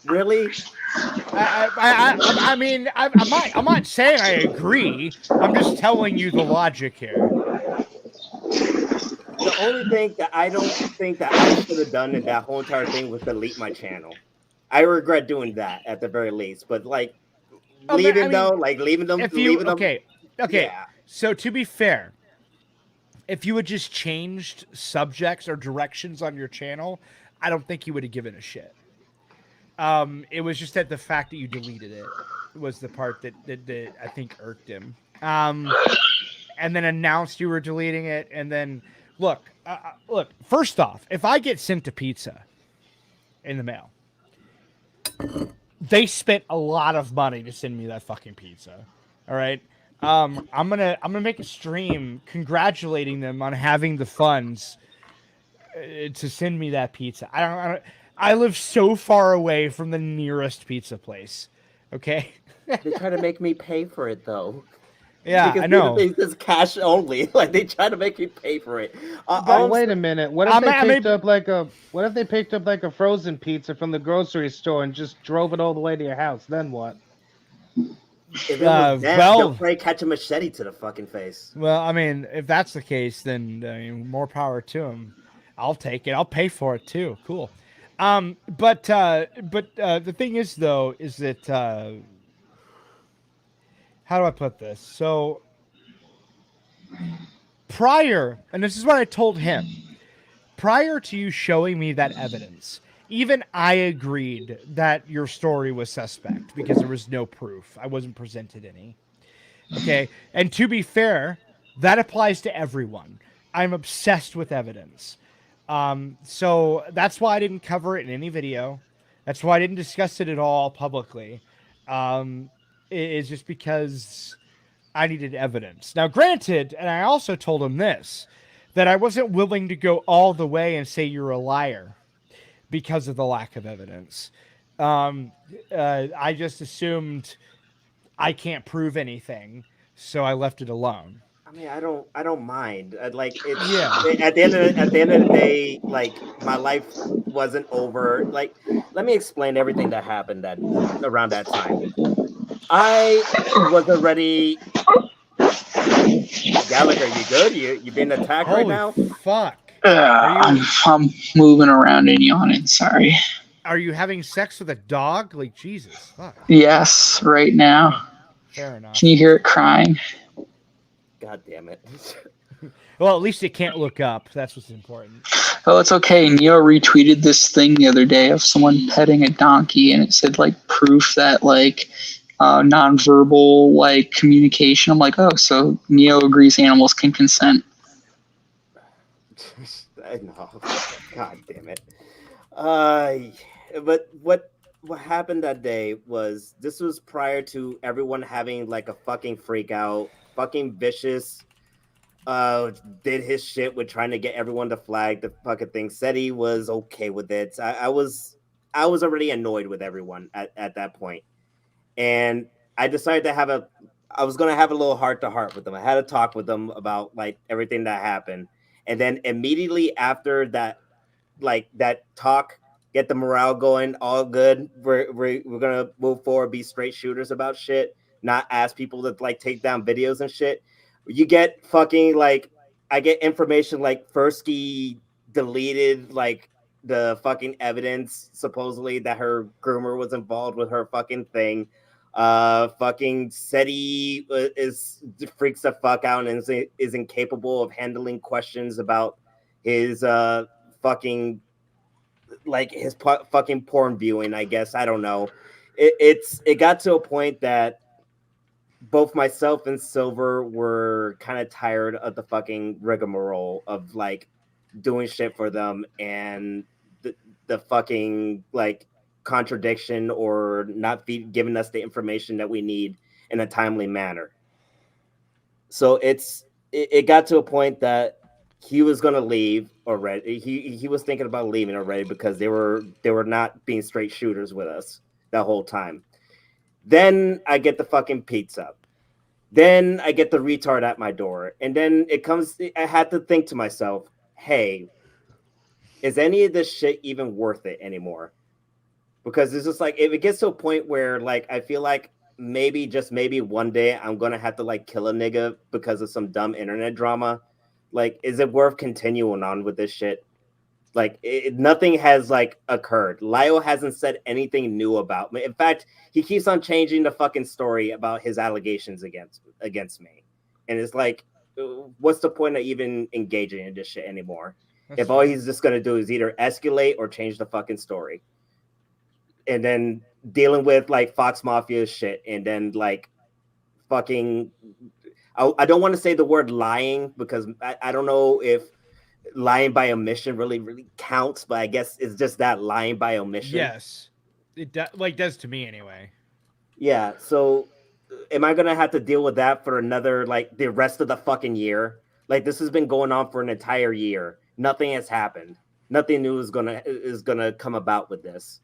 Really? I mean, I'm not saying I agree. I'm just telling you the logic here. The only thing that I don't think that I should have done in that whole entire thing was delete my channel. I regret doing that at the very least. But like, leaving them. Okay. Yeah. So to be fair, if you had just changed subjects or directions on your channel, I don't think he would have given a shit. It was just that the fact that you deleted it was the part that I think irked him. And then announced you were deleting it, and then look. First off, if I get sent a pizza in the mail, they spent a lot of money to send me that fucking pizza. All right. I'm gonna make a stream congratulating them on having the funds to send me that pizza. I live so far away from the nearest pizza place. Okay. They try to make me pay for it though. Yeah, because I know. It's cash only. Like they try to make me pay for it. But wait a minute. What if they picked up like a frozen pizza from the grocery store and just drove it all the way to your house? Then what? If it was that, they'll probably catch a machete to the fucking face. Well, I mean, if that's the case, then more power to them. I'll take it. I'll pay for it too. Cool. But the thing is, though, is that how do I put this? So prior, and this is what I told him, prior to you showing me that evidence, even I agreed that your story was suspect because there was no proof. I wasn't presented any. Okay. And to be fair, That applies to everyone. I'm obsessed with evidence. So that's why I didn't cover it in any video. That's why I didn't discuss it at all publicly. It's just because I needed evidence. Now, granted, and I also told him this, that I wasn't willing to go all the way and say you're a liar because of the lack of evidence. I just assumed I can't prove anything, so I left it alone. I mean, I don't mind. Like, it's Yeah. at the end of the day, like, my life wasn't over. Like, let me explain everything that happened that around that time. I was already. Gallagher, you good? You being attacked right Holy now? fuck! Are you I'm moving around and yawning. Sorry. are you having sex with a dog? Like, Jesus, fuck. Yes, right now. Fair enough. Can you hear it crying? God damn it. Well, at least it can't look up. That's what's important. Oh, it's okay. Neo retweeted this thing the other day of someone petting a donkey, and it said like proof that like nonverbal like communication. I'm like, oh, so Neo agrees animals can consent. I know. God damn it. But what happened that day was this was prior to everyone having like a fucking freak out, fucking vicious. Did his shit with trying to get everyone to flag the fucking thing. Said he was okay with it. I was already annoyed with everyone at that point, and I decided to I was gonna have a little heart to heart with them. I had a talk with them about like everything that happened, and then immediately after that, like that talk, get the morale going, all good. We're gonna move forward, be straight shooters about shit, not ask people to like take down videos and shit. You get fucking like I get information like Fursky deleted like the fucking evidence supposedly that her groomer was involved with her fucking thing. Fucking SETI is freaks the fuck out and is incapable of handling questions about his fucking like his fucking porn viewing. I guess I don't know. It got to a point that both myself and Silver were kind of tired of the fucking rigmarole of like doing shit for them and the fucking like contradiction or not giving us the information that we need in a timely manner. So it got to a point that he was gonna leave already. He was thinking about leaving already because they were not being straight shooters with us that whole time. Then I get the fucking pizza. Then I get the retard at my door. And then I had to think to myself, hey, is any of this shit even worth it anymore? Because it's just like, if it gets to a point where like, I feel like maybe, just maybe one day I'm going to have to like kill a nigga because of some dumb internet drama. Like, is it worth continuing on with this shit? Like, nothing has like occurred. Lyle hasn't said anything new about me. In fact, he keeps on changing the fucking story about his allegations against me. And it's like, what's the point of even engaging in this shit anymore? If all he's just gonna do is either escalate or change the fucking story, and then dealing with like Fox Mafia shit, and then like fucking, I don't want to say the word lying because I don't know if lying by omission really counts, but I guess it's just that, lying by omission. Yes, it does to me anyway. Yeah. So, am I gonna have to deal with that for another like the rest of the fucking year? Like, this has been going on for an entire year. Nothing has happened. Nothing new is gonna come about with this.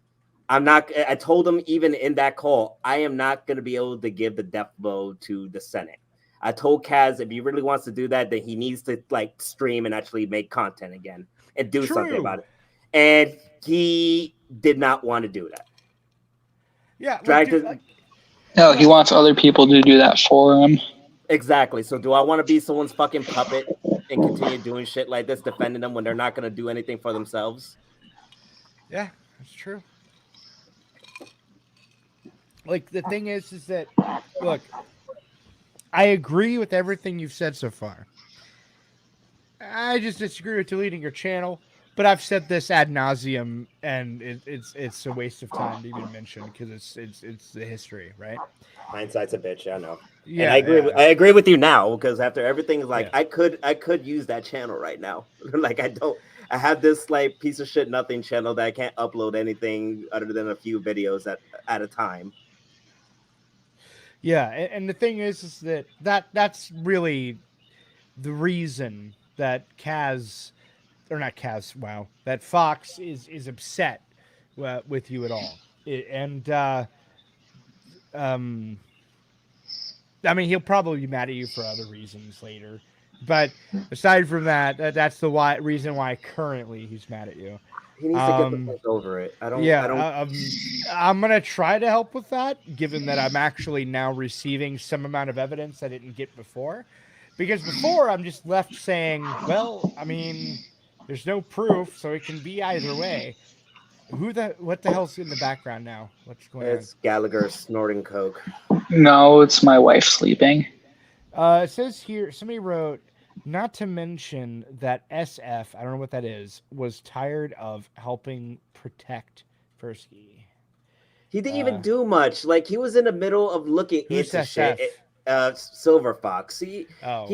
I told him even in that call, I am not gonna be able to give the death blow to the Senate. I told Kaz if he really wants to do that, then he needs to like stream and actually make content again and do something about it. And he did not want to do that. Yeah. No, he wants other people to do that for him. Exactly. So do I want to be someone's fucking puppet and continue doing shit like this, defending them when they're not going to do anything for themselves? Yeah, that's true. Like, the thing is that, look, I agree with everything you've said so far. I just disagree with deleting your channel But I've said this ad nauseum, and it's a waste of time to even mention because it's the history, right? Hindsight's a bitch, I know. Yeah, And I agree. yeah. I agree with you now because after everything is like, Yeah. I could use that channel right now. Like I have this like piece of shit nothing channel that I can't upload anything other than a few videos at a time. Yeah, and the thing is that's really the reason that Kaz, or not Kaz, wow, that Fox is upset with you at all. And I mean, he'll probably be mad at you for other reasons later, but aside from that, that's the reason why currently he's mad at you. He needs to get the fuck over it. I don't. I'm gonna try to help with that, given that I'm actually now receiving some amount of evidence I didn't get before. Because before I'm just left saying, well, I mean, there's no proof, so it can be either way. What the hell's in the background now? What's going on? It's Gallagher snorting coke. No, it's my wife sleeping. It says here, somebody wrote, not to mention that SF, I don't know what that is, was tired of helping protect Persky. He didn't even do much. Like he was in the middle of looking into SF? shit. Silver Fox. He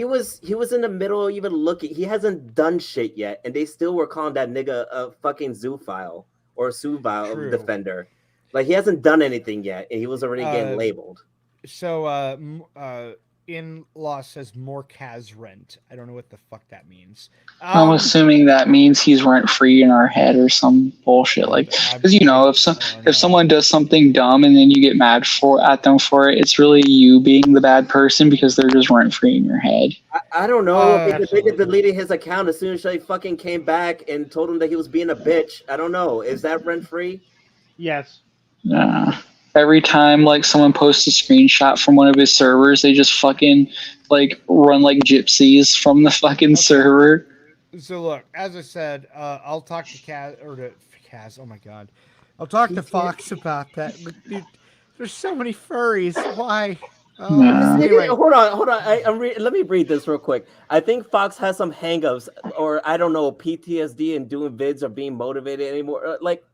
was in the middle of even looking. He hasn't done shit yet, and they still were calling that nigga a fucking zoophile or a zoophile defender. Like he hasn't done anything yet, and he was already getting labeled. So in-law says more Kaz rent. I don't know what the fuck that means. I'm assuming that means he's rent free in our head or some bullshit like, because you know, if someone does something dumb and then you get mad at them for it, it's really you being the bad person because they're just rent free in your head. I don't know. The nigga deleted his account as soon as he fucking came back and told him that he was being a bitch. I don't know. Is that rent free? Yes. Every time like someone posts a screenshot from one of his servers, they just fucking like run like gypsies from the fucking server. So look, as I said, I'll talk to Kaz. Oh my god, I'll talk to Fox about that. Dude, there's so many furries. Why? Anyway. Hold on. Let me read this real quick. I think Fox has some hangups, or I don't know, PTSD and doing vids or being motivated anymore. Like.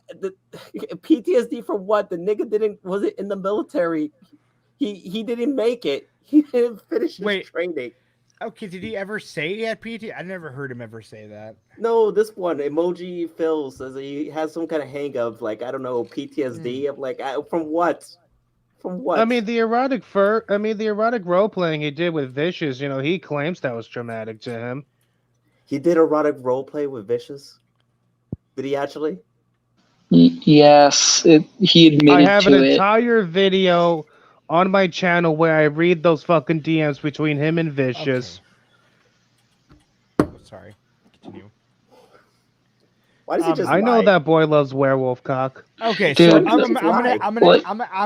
The PTSD for what? The nigga wasn't in the military. He didn't make it. He didn't finish his training. Okay, did he ever say he had PTSD? I never heard him ever say that. No, this one, Emoji Phil says he has some kind of hang of like, I don't know, PTSD. I'm like, from what? From what? I mean, the erotic role playing he did with Vicious, you know, he claims that was traumatic to him. He did erotic role play with Vicious? Did he actually? Yes, he admitted to it. I have an entire video on my channel where I read those fucking DMs between him and Vicious. Okay. Oh, sorry. Continue. Why does he just I know that boy loves werewolf cock. Okay, Dude, so I'm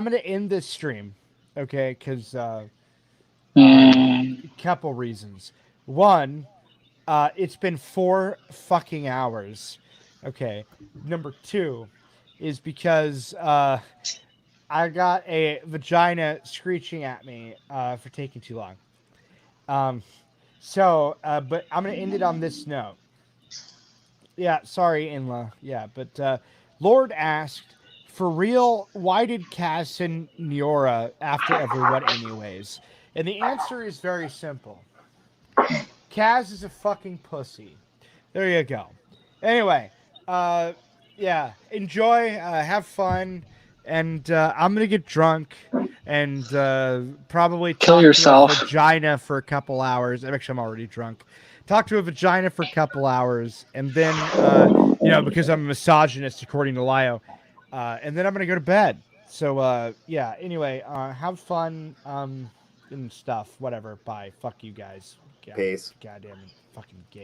gonna end this stream. Okay, because couple reasons. One, it's been 4 fucking hours. Okay. Number 2 is because I got a vagina screeching at me for taking too long. But I'm gonna end it on this note. Yeah, sorry, in-law. Yeah, but Lord asked, for real, why did Kaz send Niora after everyone anyways? And the answer is very simple. Kaz is a fucking pussy. There you go. Anyway, yeah, enjoy, have fun, and I'm gonna get drunk and probably kill yourself. To a vagina for a couple hours. Actually, I'm already drunk. Talk to a vagina for a couple hours, and then because I'm a misogynist according to Lio, and then I'm gonna go to bed. So yeah. Anyway, have fun and stuff. Whatever. Bye. Fuck you guys. Peace. Goddamn fucking gay.